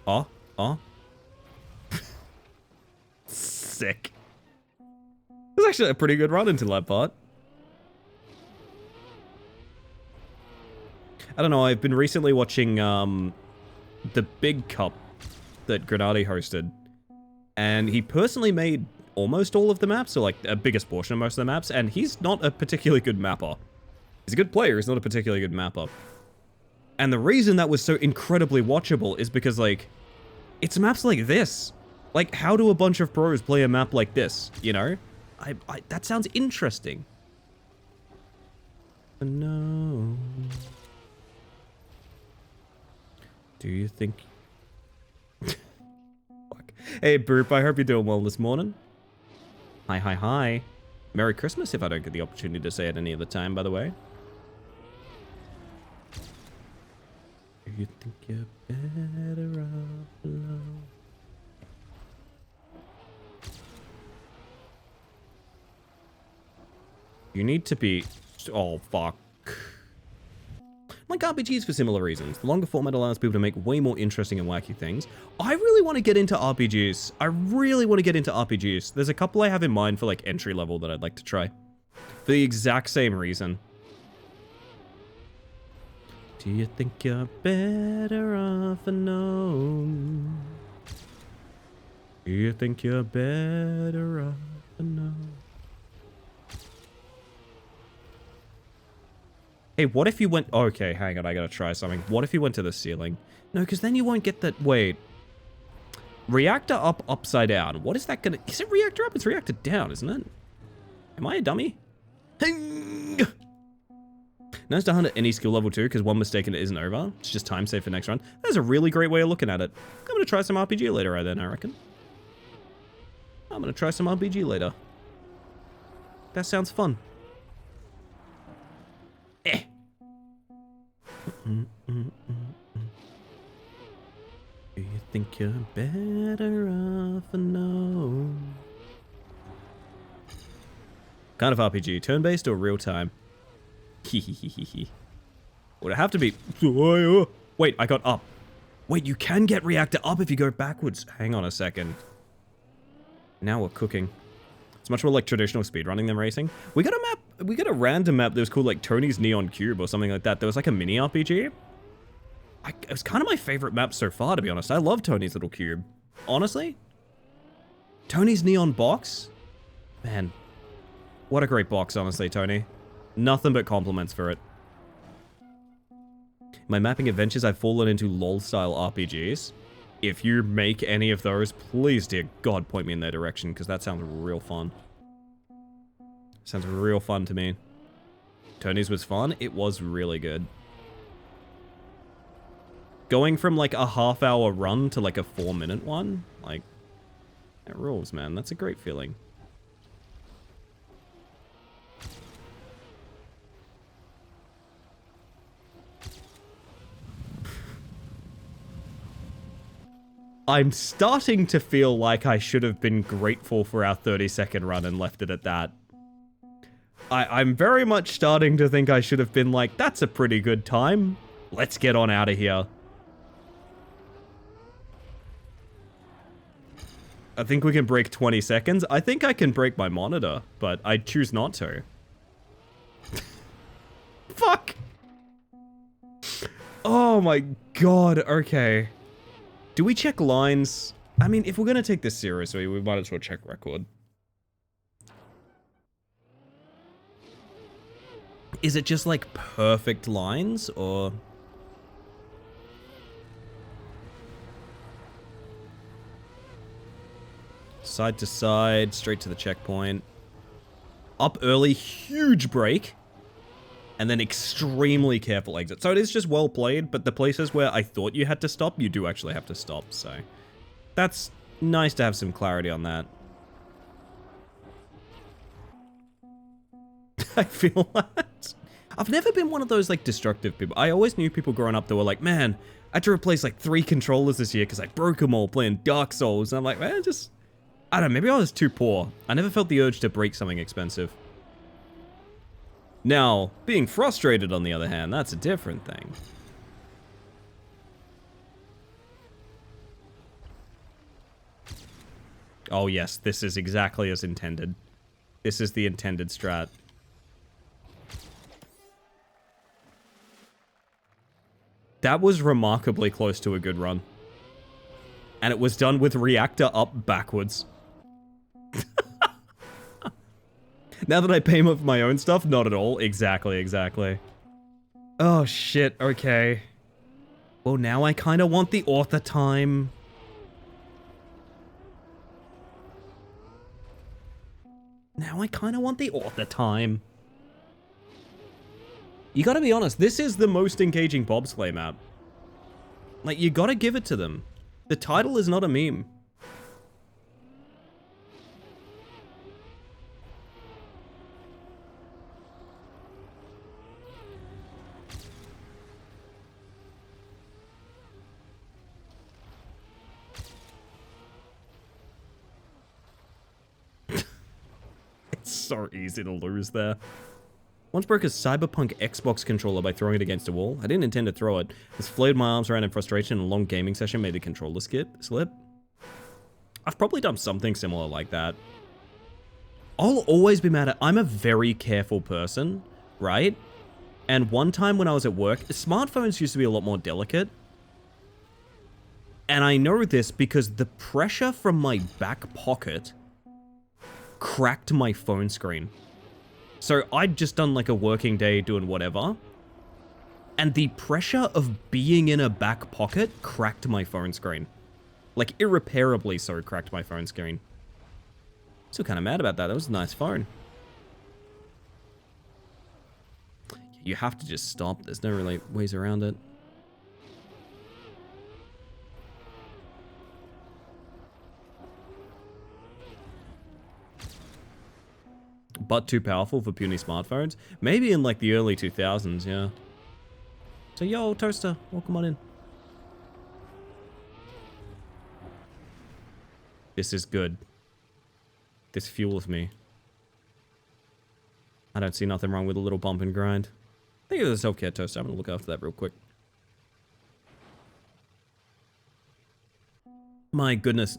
Oh. Sick. It was actually a pretty good run until that part. I don't know, I've been recently watching the Big Cup that Grenade hosted. And he personally made almost all of the maps, or like a biggest portion of most of the maps, and he's not a particularly good mapper. He's a good player, he's not a particularly good mapper. And the reason that was so incredibly watchable is because, like, it's maps like this. Like, how do a bunch of pros play a map like this, you know? That sounds interesting. No. Do you think... Fuck. Hey, Boop, I hope you're doing well this morning. Hi. Merry Christmas if I don't get the opportunity to say it any other time, by the way. Do you think you're better off alone? You need to be... Oh, fuck. Like RPGs for similar reasons. The longer format allows people to make way more interesting and wacky things. I really want to get into RPGs. I really want to get into RPGs. There's a couple I have in mind for like entry level that I'd like to try. For the exact same reason. Do you think you're better off alone? Do you think you're better off alone? Hey, what if you went... Okay, hang on, I gotta try something. What if you went to the ceiling? No, because then you won't get that... Wait. Reactor up, upside down. What is that gonna... Is it reactor up? It's reactor down, isn't it? Am I a dummy? Nice to hunt at any skill level too, because one mistake and it isn't over. It's just time save for next run. That's a really great way of looking at it. I'm gonna try some RPG later, then, I reckon. I'm gonna try some RPG later. That sounds fun. Do you think you're better off alone? Kind of RPG, turn-based or real-time? Would it have to be... Wait, I got up. Wait, you can get reactor up if you go backwards. Hang on a second. Now we're cooking. It's much more like traditional speedrunning than racing. We got a map, we got a random map that was called like Tony's Neon Cube or something like that. There was like a mini RPG. It was kind of my favorite map so far, to be honest. I love Tony's little cube. Honestly. Tony's Neon Box? Man. What a great box, honestly, Tony. Nothing but compliments for it. My mapping adventures, I've fallen into LOL-style RPGs. If you make any of those, please, dear God, point me in their direction, because that sounds real fun. Sounds real fun to me. Tony's was fun. It was really good. Going from, like, a half-hour run to, like, a 4-minute one, like, that rules, man. That's a great feeling. I'm starting to feel like I should have been grateful for our 30-second run and left it at that. I'm very much starting to think I should have been like, that's a pretty good time. Let's get on out of here. I think we can break 20 seconds. I think I can break my monitor, but I choose not to. Fuck! Oh my god, okay. Do we check lines? I mean, if we're gonna take this seriously, we might as well check record. Is it just like perfect lines, or... Side to side, straight to the checkpoint. Up early, huge break. And then extremely careful exit. So it is just well played, but the places where I thought you had to stop, you do actually have to stop, so... That's nice to have some clarity on that. I feel that. I've never been one of those, like, destructive people. I always knew people growing up that were like, man, I had to replace, like, 3 controllers this year because I broke them all playing Dark Souls. And I'm like, man, just... I don't know, maybe I was too poor. I never felt the urge to break something expensive. Now, being frustrated, on the other hand, that's a different thing. Oh yes, this is exactly as intended. This is the intended strat. That was remarkably close to a good run. And it was done with reactor up backwards. Now that I pay for my own stuff, not at all. Exactly, exactly. Oh shit, okay. Well, now I kind of want the author time. Now I kind of want the author time. You gotta be honest, this is the most engaging bobsleigh map. Like, you gotta give it to them. The title is not a meme. It's so easy to lose there. Once broke a Cyberpunk Xbox controller by throwing it against a wall. I didn't intend to throw it. Just flayed my arms around in frustration and a long gaming session made the controller slip. I've probably done something similar like that. I'll always be mad at... I'm a very careful person, right? And one time when I was at work, smartphones used to be a lot more delicate. And I know this because the pressure from my back pocket cracked my phone screen. So I'd just done like a working day doing whatever, and the pressure of being in a back pocket cracked my phone screen. Like irreparably so cracked my phone screen. Still kind of mad about that. That was a nice phone. You have to just stop. There's no really ways around it. But too powerful for puny smartphones? Maybe in like the early 2000s, yeah. So yo, Toaster, welcome on in. This is good. This fuels me. I don't see nothing wrong with a little bump and grind. Thank you for the self-care, Toaster. I'm gonna look after that real quick. My goodness.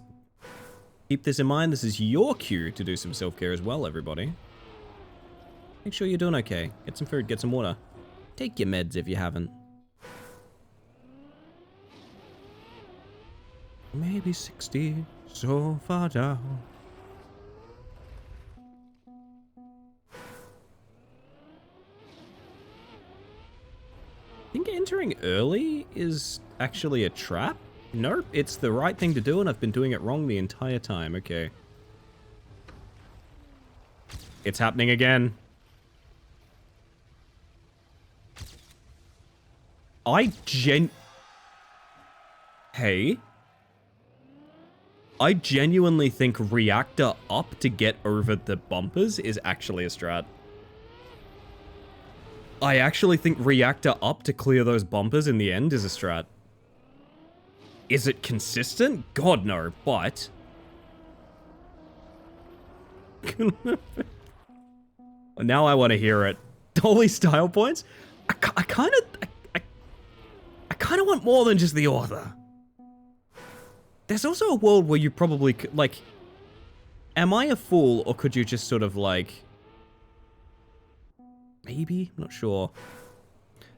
Keep this in mind. This is your cue to do some self-care as well, everybody. Make sure you're doing okay. Get some food, get some water. Take your meds if you haven't. Maybe 60, so far down. I think entering early is actually a trap. Nope, it's the right thing to do and I've been doing it wrong the entire time. Okay. It's happening again. Hey. I genuinely think reactor up to get over the bumpers is actually a strat. I actually think reactor up to clear those bumpers in the end is a strat. Is it consistent? God, no, but... Now I want to hear it. Dolly style points? I kind of want more than just the author. There's also a world where you probably could, like... Am I a fool, or could you just sort of, like... Maybe? I'm not sure.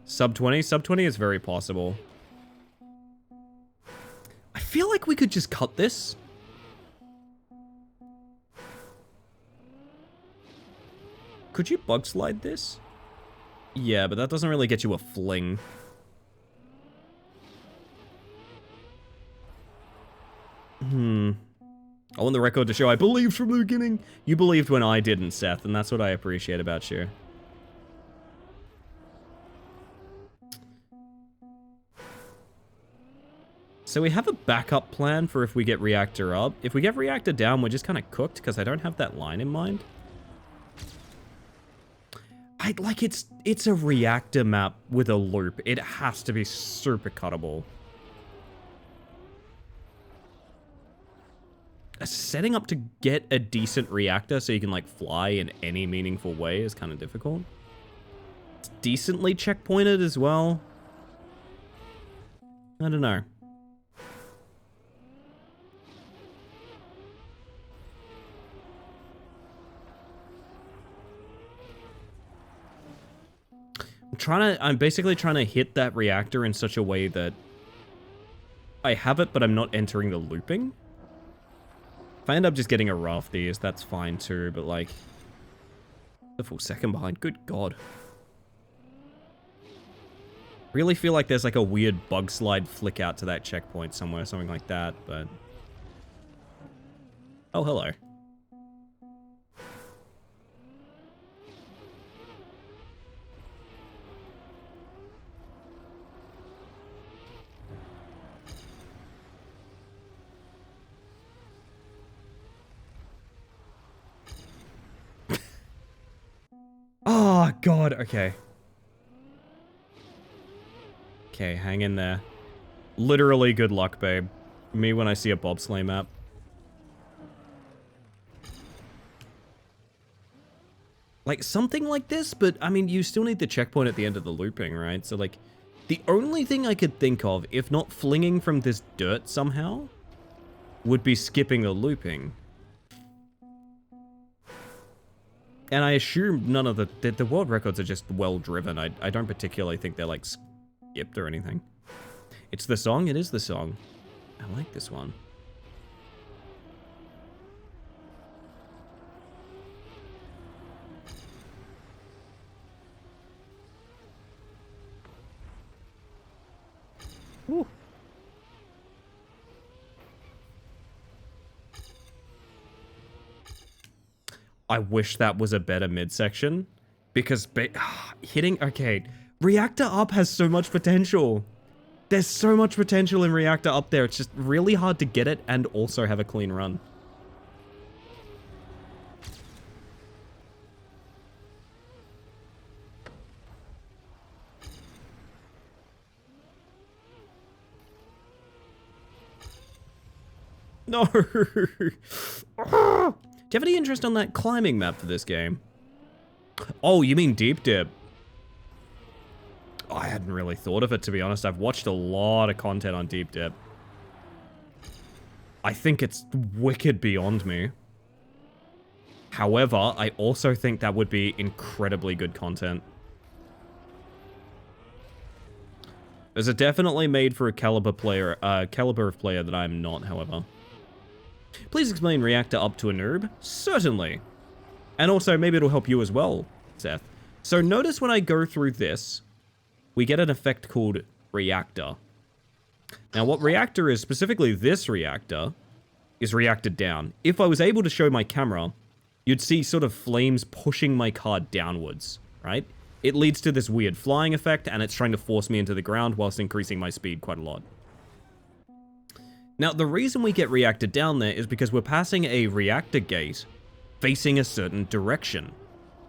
Sub 20? Sub 20 is very possible. I feel like we could just cut this. Could you bug slide this? Yeah, but that doesn't really get you a fling. I want the record to show I believed from the beginning. You believed when I didn't, Seth, and that's what I appreciate about you. So we have a backup plan for if we get reactor up. If we get reactor down, we're just kind of cooked because I don't have that line in mind. It's a reactor map with a loop. It has to be super cuttable. Setting up to get a decent reactor so you can like fly in any meaningful way is kind of difficult. It's decently checkpointed as well. I don't know. I'm basically trying to hit that reactor in such a way that I have it, but I'm not entering the looping. If I end up just getting a Rafties, that's fine too, but like, the full second behind, good God. Really feel like there's like a weird bug slide flick out to that checkpoint somewhere, something like that, but... Oh, hello. Oh, God, okay. Okay, hang in there. Literally good luck, babe. Me when I see a bobsleigh map. Like, something like this, but, I mean, you still need the checkpoint at the end of the looping, right? So, like, the only thing I could think of, if not flinging from this dirt somehow, would be skipping the looping. And I assume none of the world records are just well driven. I don't particularly think they're like skipped or anything. It's the song, it is the song. I like this one. Ooh. I wish that was a better midsection, because hitting... Okay, Reactor Up has so much potential. There's so much potential in Reactor Up there. It's just really hard to get it and also have a clean run. No. Do you have any interest on that climbing map for this game? Oh, you mean Deep Dip? I hadn't really thought of it, to be honest. I've watched a lot of content on Deep Dip. I think it's wicked beyond me. However, I also think that would be incredibly good content. There's a definitely made for a caliber of player that I'm not, however. Please explain reactor up to a noob? Certainly. And also, maybe it'll help you as well, Seth. So notice when I go through this, we get an effect called reactor. Now what reactor is, specifically this reactor, is reacted down. If I was able to show my camera, you'd see sort of flames pushing my car downwards, right? It leads to this weird flying effect, and it's trying to force me into the ground whilst increasing my speed quite a lot. Now, the reason we get reacted down there is because we're passing a reactor gate facing a certain direction.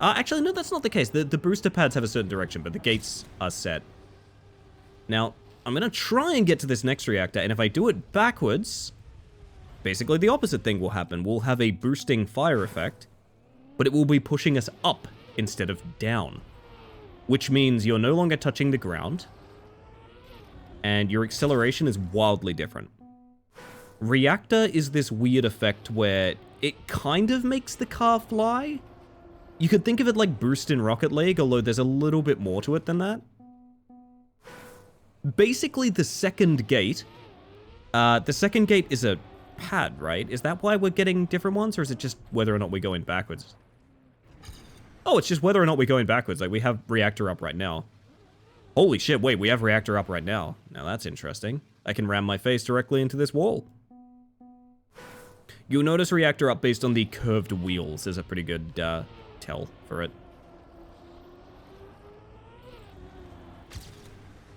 Actually, no, that's not the case. The booster pads have a certain direction, but the gates are set. Now, I'm going to try and get to this next reactor, and if I do it backwards, basically the opposite thing will happen. We'll have a boosting fire effect, but it will be pushing us up instead of down, which means you're no longer touching the ground, and your acceleration is wildly different. Reactor is this weird effect where it kind of makes the car fly. You could think of it like boost in Rocket League, although there's a little bit more to it than that. Basically, the second gate is a pad, right? Is that why we're getting different ones, or is it just whether or not we're going backwards? Oh, it's just whether or not we're going backwards. Like, we have reactor up right now. Holy shit, wait, we have reactor up right now. Now that's interesting. I can ram my face directly into this wall. You'll notice reactor up based on the curved wheels. There's a pretty good tell for it.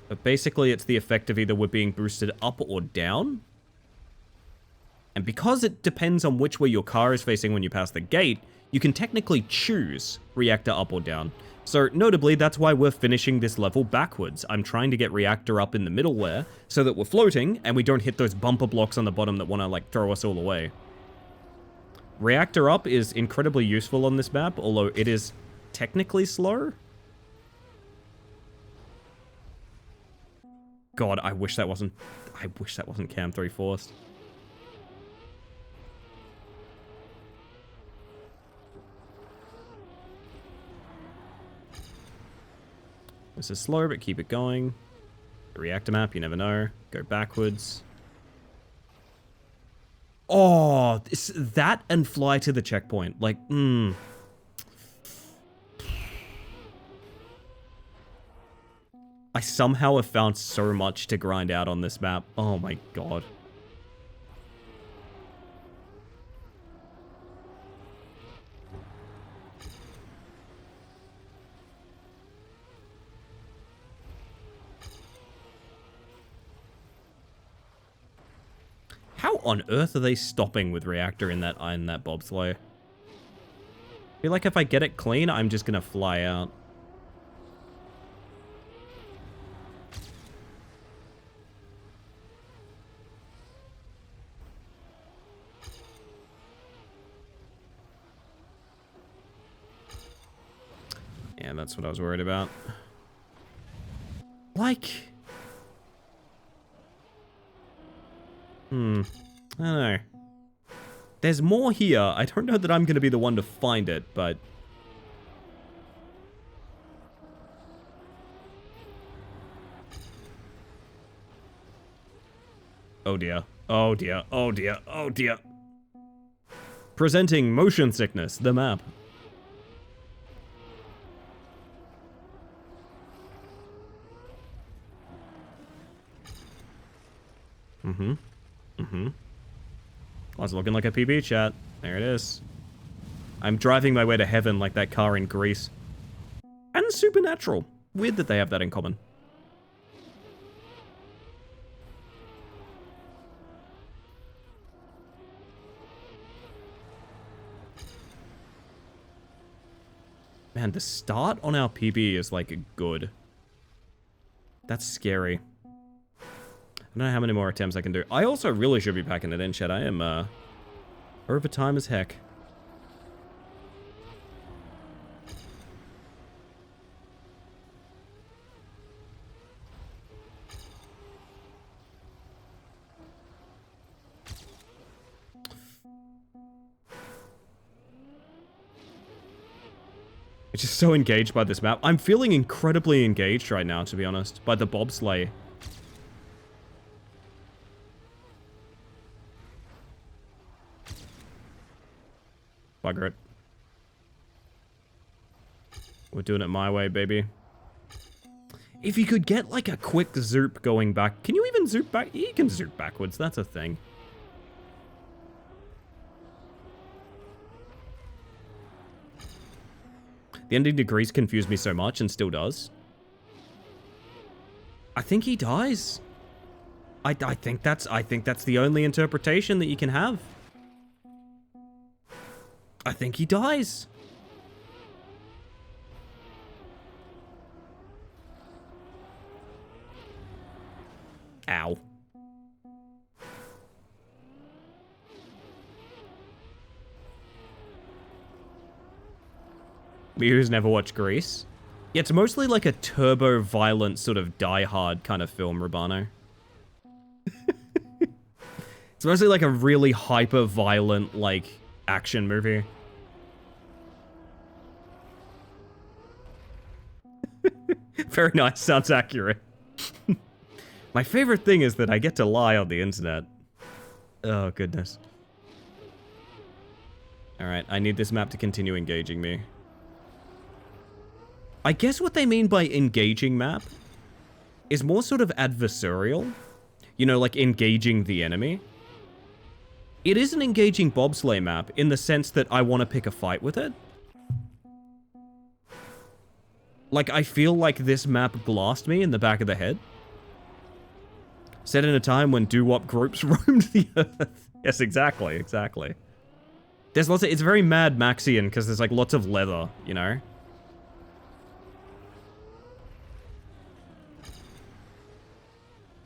But basically, it's the effect of either we're being boosted up or down. And because it depends on which way your car is facing when you pass the gate, you can technically choose reactor up or down. So notably, that's why we're finishing this level backwards. I'm trying to get reactor up in the middleware so that we're floating and we don't hit those bumper blocks on the bottom that want to like throw us all away. Reactor up is incredibly useful on this map, although it is technically slow. God, I wish that wasn't Cam 3 Forced. This is slow, but keep it going. The reactor map, you never know. Go backwards. Oh, that and fly to the checkpoint. Like, I somehow have found so much to grind out on this map. Oh my god. How on earth are they stopping with reactor in that bobsleigh? I feel like if I get it clean, I'm just gonna fly out. Yeah, that's what I was worried about. Like... I don't know. There's more here. I don't know that I'm going to be the one to find it, but... Oh dear. Oh dear. Oh dear. Oh dear. Presenting motion sickness, the map. I was looking like a PB chat. There it is. I'm driving my way to heaven like that car in Greece. And Supernatural. Weird that they have that in common. Man, the start on our PB is like good. That's scary. I don't know how many more attempts I can do. I also really should be packing it in, chat. I am, over time as heck. It's just so engaged by this map. I'm feeling incredibly engaged right now, to be honest, by the bobsleigh. Bugger it. We're doing it my way, baby. If you could get like a quick zoop going back. Can you even zoop back? You can zoop backwards, that's a thing. The ending degrees confused me so much and still does. I think he dies. I think that's the only interpretation that you can have. I think he dies. Ow. Me who's never watched Grease. Yeah, it's mostly like a turbo-violent sort of die-hard kind of film, Rabano. It's mostly like a really hyper-violent, like, action movie. Very nice, sounds accurate. My favorite thing is that I get to lie on the internet. Oh, goodness. Alright, I need this map to continue engaging me. I guess what they mean by engaging map is more sort of adversarial. You know, like engaging the enemy. It is an engaging bobsleigh map in the sense that I want to pick a fight with it. Like, I feel like this map blasted me in the back of the head. Set in a time when doo-wop groups roamed the earth. Yes, exactly, exactly. There's lots of... It's very Mad Maxian, because there's, like, lots of leather, you know?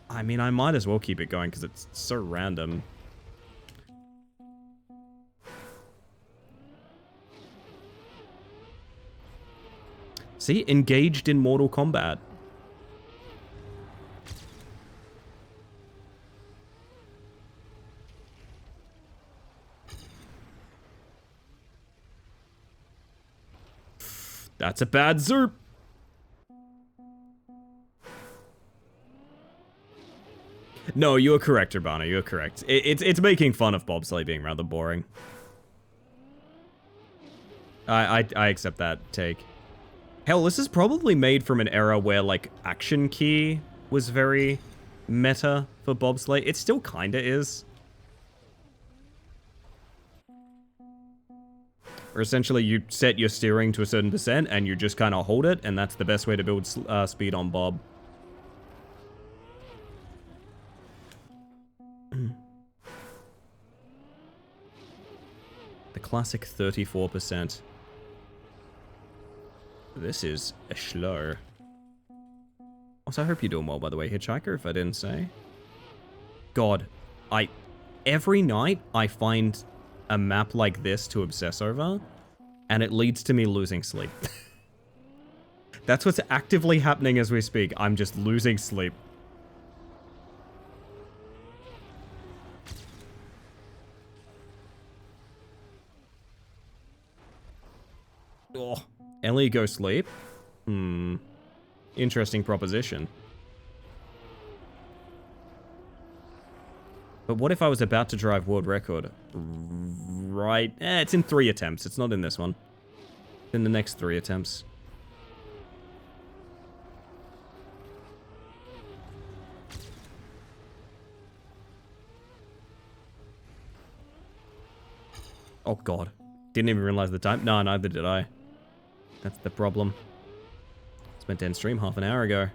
I mean, I might as well keep it going, because it's so random. See? Engaged in Mortal Kombat. That's a bad zoop. No, you are correct, Urbana. You are correct. It's making fun of bobsleigh being rather boring. I accept that take. Hell, this is probably made from an era where, like, Action Key was very meta for bobsleigh. It still kinda is. Or essentially, you set your steering to a certain percent, and you just kind of hold it, and that's the best way to build speed on Bob. The classic 34%. This is a slow. Also, I hope you're doing well, by the way, Hitchhiker, if I didn't say. God, every night I find a map like this to obsess over, and it leads to me losing sleep. That's what's actively happening as we speak. I'm just losing sleep. Oh, Ellie go sleep? Interesting proposition. But what if I was about to drive world record? Right. It's in 3 attempts. It's not in this one. It's in the next 3 attempts. Oh god. Didn't even realize the time. No, neither did I. That's the problem. It's meant to end stream half an hour ago.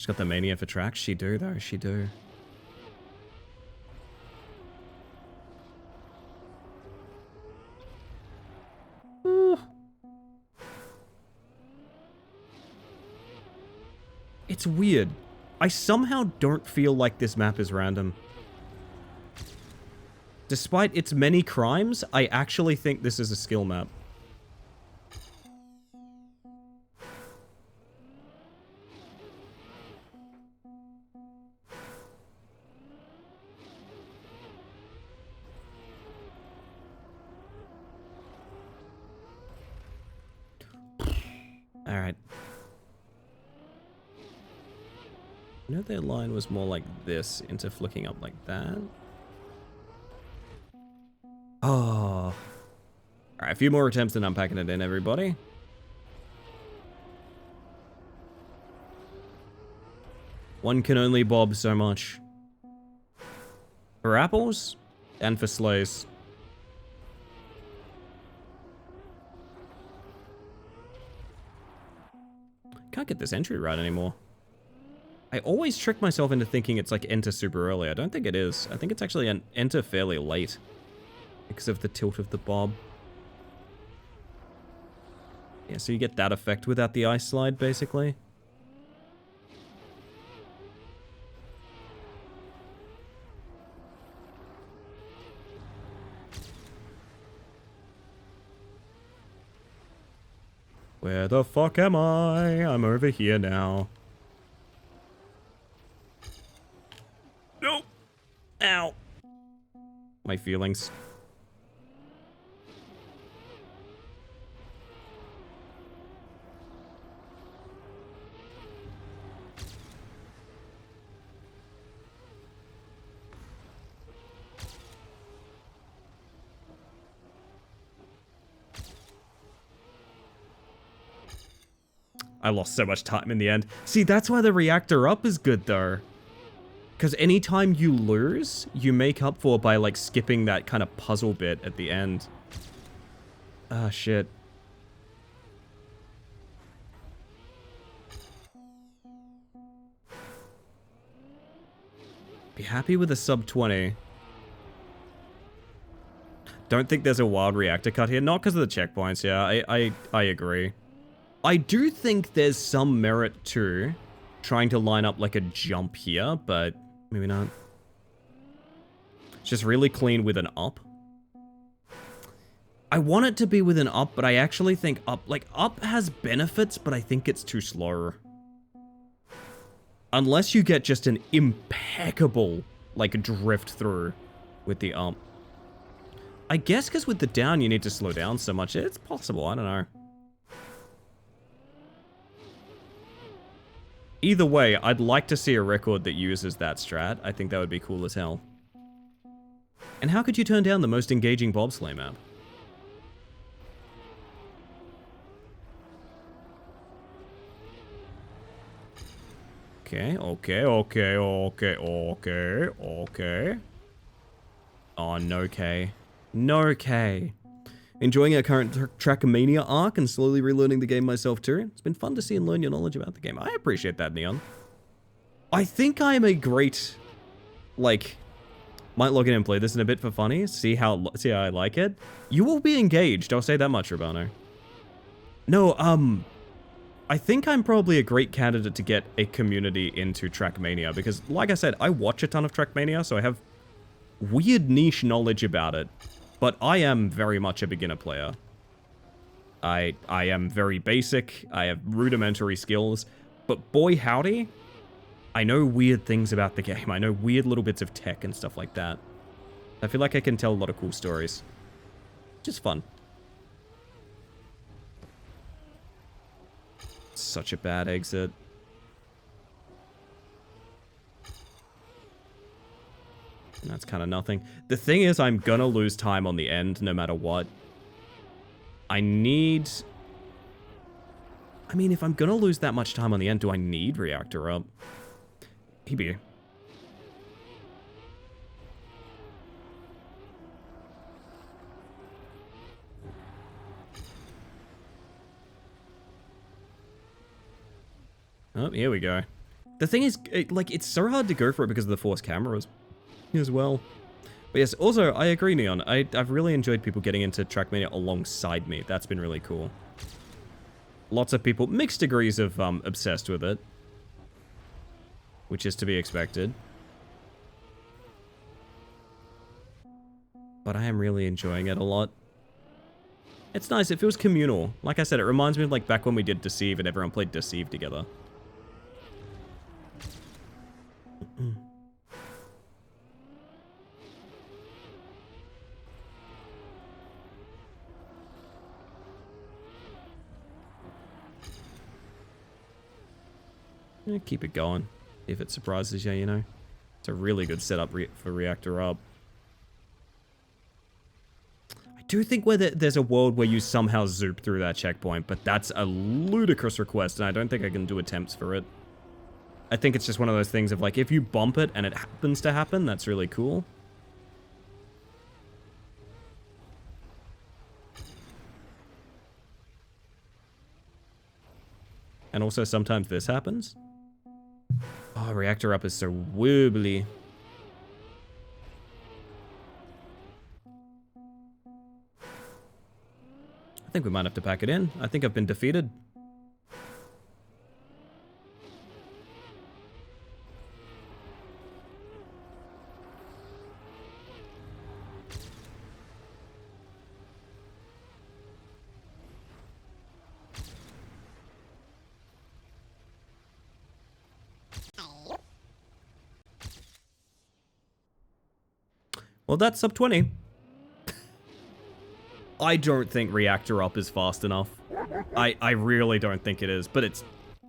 She's got the mania for tracks. She do, though. She do. It's weird. I somehow don't feel like this map is random. Despite its many crimes, I actually think this is a skill map. Alright. I know their line was more like this, into flicking up like that. Oh. Alright, a few more attempts and I'm packing it in, everybody. One can only bob so much. For apples, and for slays. Can't get this entry right anymore. I always trick myself into thinking it's like enter super early. I don't think it is. I think it's actually an enter fairly late. Because of the tilt of the bob. Yeah, so you get that effect without the ice slide, basically. Where the fuck am I? I'm over here now. No! Ow! My feelings. I lost so much time in the end. See, that's why the reactor up is good, though. Because anytime you lose, you make up for by, like, skipping that kind of puzzle bit at the end. Ah, shit. Be happy with a sub 20. Don't think there's a wild reactor cut here. Not because of the checkpoints, yeah. I agree. I do think there's some merit to trying to line up like a jump here, but maybe not. It's just really clean with an up. I want it to be with an up, but I actually think up has benefits, but I think it's too slow. Unless you get just an impeccable, like, drift through with the up. I guess because with the down you need to slow down so much. It's possible, I don't know. Either way, I'd like to see a record that uses that strat. I think that would be cool as hell. And how could you turn down the most engaging bobsleigh map? Okay. Oh, no K. No K. Enjoying our current Trackmania arc and slowly relearning the game myself too. It's been fun to see and learn your knowledge about the game. I appreciate that, Neon. I think I'm a great, like, might log in and play this in a bit for funny. See how I like it. You will be engaged. I'll say that much, Urbano. No, I think I'm probably a great candidate to get a community into Trackmania because, like I said, I watch a ton of Trackmania, so I have weird niche knowledge about it. But I am very much a beginner player. I am very basic, I have rudimentary skills, but boy howdy, I know weird things about the game. I know weird little bits of tech and stuff like that. I feel like I can tell a lot of cool stories. Just fun. Such a bad exit. And that's kind of nothing. The thing is, I'm gonna lose time on the end no matter what. I mean, if I'm gonna lose that much time on the end, do I need reactor up? Maybe. Oh, here we go. The thing is, it's so hard to go for it because of the forced cameras as well. But yes, also, I agree, Neon. I've really enjoyed people getting into Trackmania alongside me. That's been really cool. Lots of people, mixed degrees of obsessed with it. Which is to be expected. But I am really enjoying it a lot. It's nice, it feels communal. Like I said, it reminds me of like back when we did Deceive and everyone played Deceive together. Yeah, keep it going. If it surprises you, you know. It's a really good setup for Reactor Up. I do think there's a world where you somehow zoop through that checkpoint, but that's a ludicrous request, and I don't think I can do attempts for it. I think it's just one of those things of like, if you bump it and it happens to happen, that's really cool. And also sometimes this happens. Oh, Reactor Up is so wobbly. I think we might have to pack it in. I think I've been defeated. Well, that's sub 20. I don't think Reactor Up is fast enough. I really don't think it is, but it's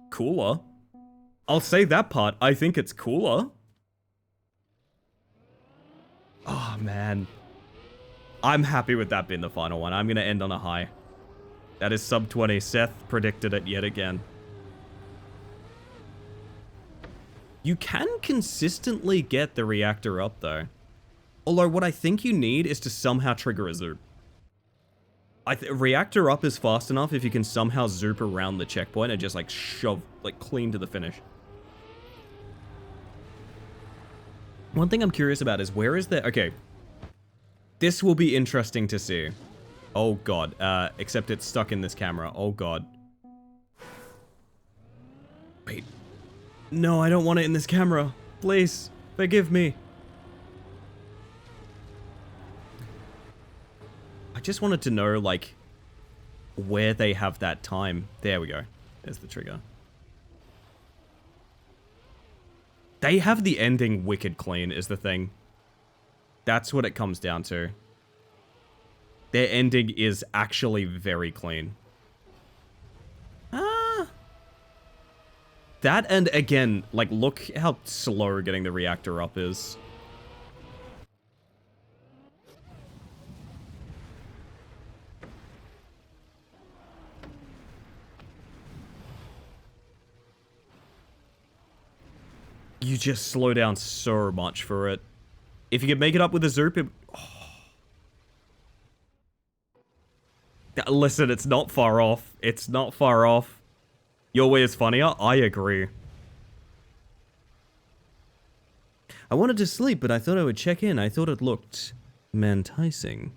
cooler. I'll say that part. I think it's cooler. Oh, man. I'm happy with that being the final one. I'm going to end on a high. That is sub 20. Seth predicted it yet again. You can consistently get the Reactor Up, though. Although what I think you need is to somehow trigger a zoop. Reactor Up is fast enough if you can somehow zoop around the checkpoint and just like shove, like clean to the finish. One thing I'm curious about is where is the... Okay. This will be interesting to see. Oh god. Except it's stuck in this camera. Oh god. Wait. No, I don't want it in this camera. Please, forgive me. I just wanted to know, like, where they have that time. There we go. There's the trigger. They have the ending wicked clean, is the thing. That's what it comes down to. Their ending is actually very clean. That, and again, like, look how slow getting the Reactor Up is. You just slow down so much for it. If you could make it up with a zoop, it... Oh. Listen, it's not far off. It's not far off. Your way is funnier? I agree. I wanted to sleep, but I thought I would check in. I thought it looked enticing.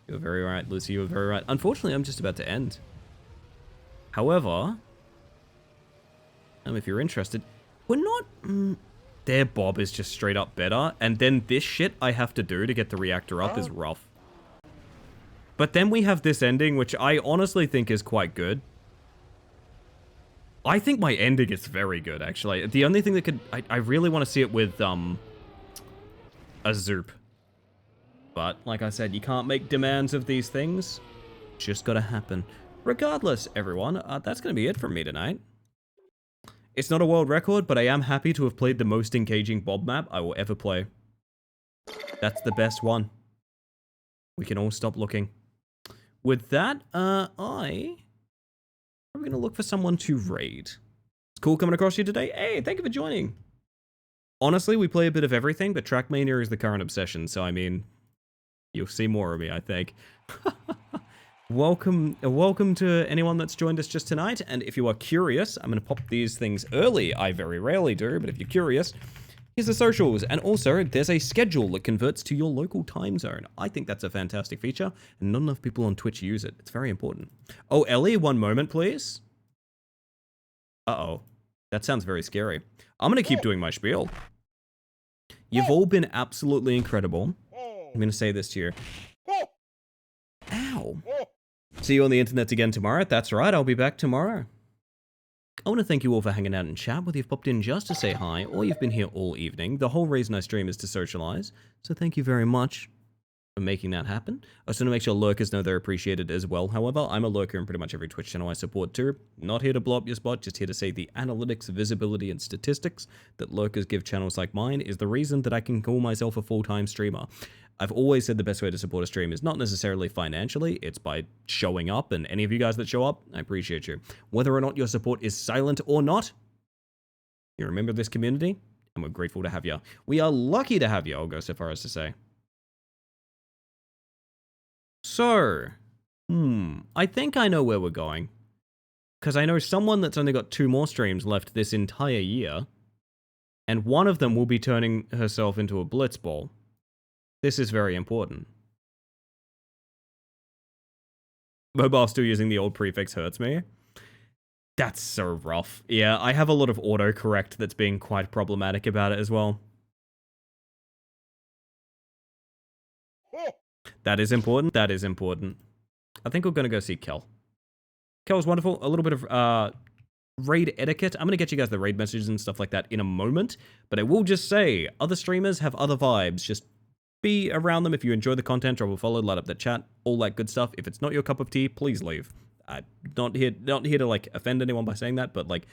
You're very right, Lucy. You're very right. Unfortunately, I'm just about to end. However, if you're interested, we're not... Their Bob is just straight up better, and then this shit I have to do to get the Reactor Up is rough. But then we have this ending, which I honestly think is quite good. I think my ending is very good, actually. The only thing that could... I really want to see it with, a zoop. But, like I said, you can't make demands of these things. Just gotta happen. Regardless, everyone, that's gonna be it from me tonight. It's not a world record, but I am happy to have played the most engaging Bob map I will ever play. That's the best one. We can all stop looking. With that, I'm gonna look for someone to raid. It's cool coming across you today. Hey, thank you for joining. Honestly, we play a bit of everything, but Trackmania is the current obsession, so I mean, you'll see more of me, I think. welcome to anyone that's joined us just tonight. And if you are curious, I'm going to pop these things early. I very rarely do, but if you're curious, here's the socials. And also, there's a schedule that converts to your local time zone. I think that's a fantastic feature, and not enough people on Twitch use it. It's very important. Oh, Ellie, one moment, please. Uh-oh. That sounds very scary. I'm going to keep doing my spiel. You've all been absolutely incredible. I'm going to say this to you. Ow. See you on the internet again tomorrow. That's right, I'll be back tomorrow. I want to thank you all for hanging out in chat, whether you've popped in just to say hi or you've been here all evening. The whole reason I stream is to socialize, so thank you very much for making that happen. I just want to make sure lurkers know they're appreciated as well. However, I'm a lurker in pretty much every Twitch channel I support too. Not here to blow up your spot, just here to say the analytics, visibility, and statistics that lurkers give channels like mine is the reason that I can call myself a full-time streamer. I've always said the best way to support a stream is not necessarily financially, it's by showing up, and any of you guys that show up, I appreciate you. Whether or not your support is silent or not, you remember this community, and we're grateful to have you. We are lucky to have you, I'll go so far as to say. So, I think I know where we're going. Because I know someone that's only got 2 more streams left this entire year, and one of them will be turning herself into a blitzball. This is very important. Mobile still using the old prefix hurts me. That's so rough. Yeah, I have a lot of autocorrect that's being quite problematic about it as well. That is important. That is important. I think we're going to go see Kel. Kel's wonderful. A little bit of raid etiquette. I'm going to get you guys the raid messages and stuff like that in a moment. But I will just say, other streamers have other vibes. Just be around them. If you enjoy the content, drop a follow, light up the chat, all that good stuff. If it's not your cup of tea, please leave. Not here to like offend anyone by saying that, but like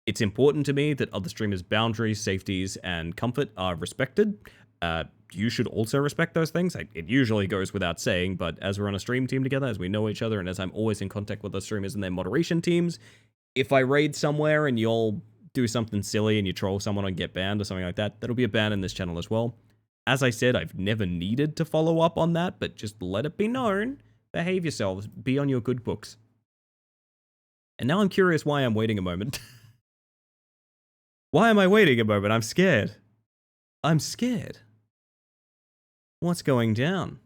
it's important to me that other streamers' boundaries, safeties, and comfort are respected. You should also respect those things. It usually goes without saying, but as we're on a stream team together, as we know each other, and as I'm always in contact with the streamers and their moderation teams, if I raid somewhere and you'll do something silly and you troll someone and get banned or something like that, that'll be a ban in this channel as well. As I said, I've never needed to follow up on that, but just let it be known. Behave yourselves. Be on your good books. And now I'm curious why I'm waiting a moment. Why am I waiting a moment? I'm scared. I'm scared. What's going down?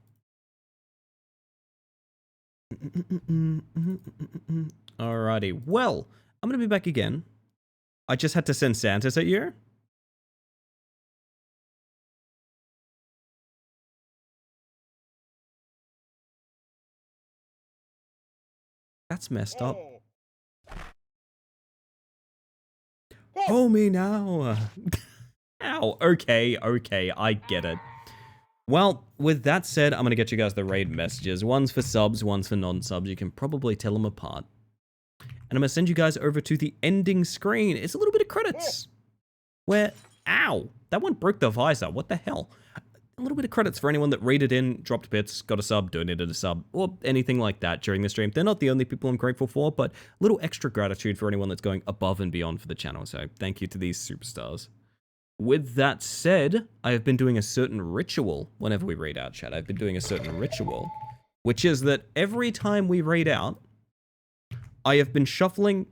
Alrighty. Well, I'm going to be back again. I just had to send Santas at you. That's messed up. Homie now. Ow. Okay, I get it. Well, with that said, I'm going to get you guys the raid messages. One's for subs, one's for non-subs. You can probably tell them apart. And I'm going to send you guys over to the ending screen. It's a little bit of credits. Where, ow, that one broke the visor. What the hell? A little bit of credits for anyone that raided in, dropped bits, got a sub, donated a sub, or anything like that during the stream. They're not the only people I'm grateful for, but a little extra gratitude for anyone that's going above and beyond for the channel. So thank you to these superstars. With that said, I have been doing a certain ritual whenever we raid out, chat. I've been doing a certain ritual, which is that every time we raid out, I have been shuffling.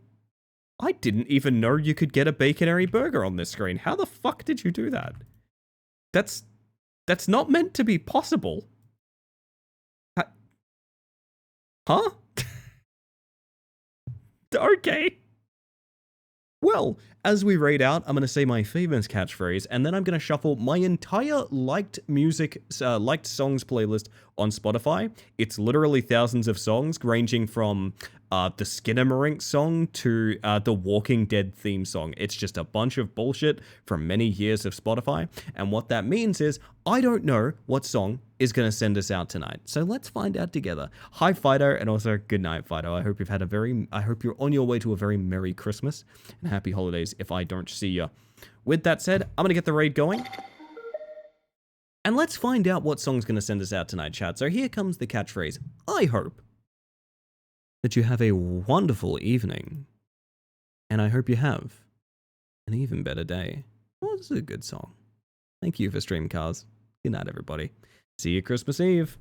I didn't even know you could get a baconary burger on this screen. How the fuck did you do that? That's not meant to be possible. Huh? Okay. Well, as we raid out, I'm going to say my famous catchphrase, and then I'm going to shuffle my entire liked songs playlist on Spotify. It's literally thousands of songs, ranging from the Skinamarink song to the Walking Dead theme song. It's just a bunch of bullshit from many years of Spotify, and what that means is I don't know what song is going to send us out tonight. So let's find out together. Hi, Fido, and also good night, Fido. I hope you're on your way to a very Merry Christmas and Happy Holidays if I don't see you. With that said, I'm going to get the raid going. And let's find out what song's going to send us out tonight, chat. So here comes the catchphrase. I hope that you have a wonderful evening. And I hope you have an even better day. Well, this is a good song. Thank you for stream, cars. Good night, everybody. See you Christmas Eve.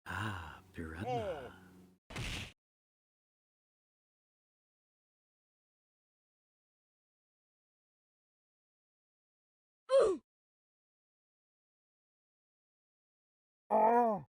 Ah, piranha. Oh.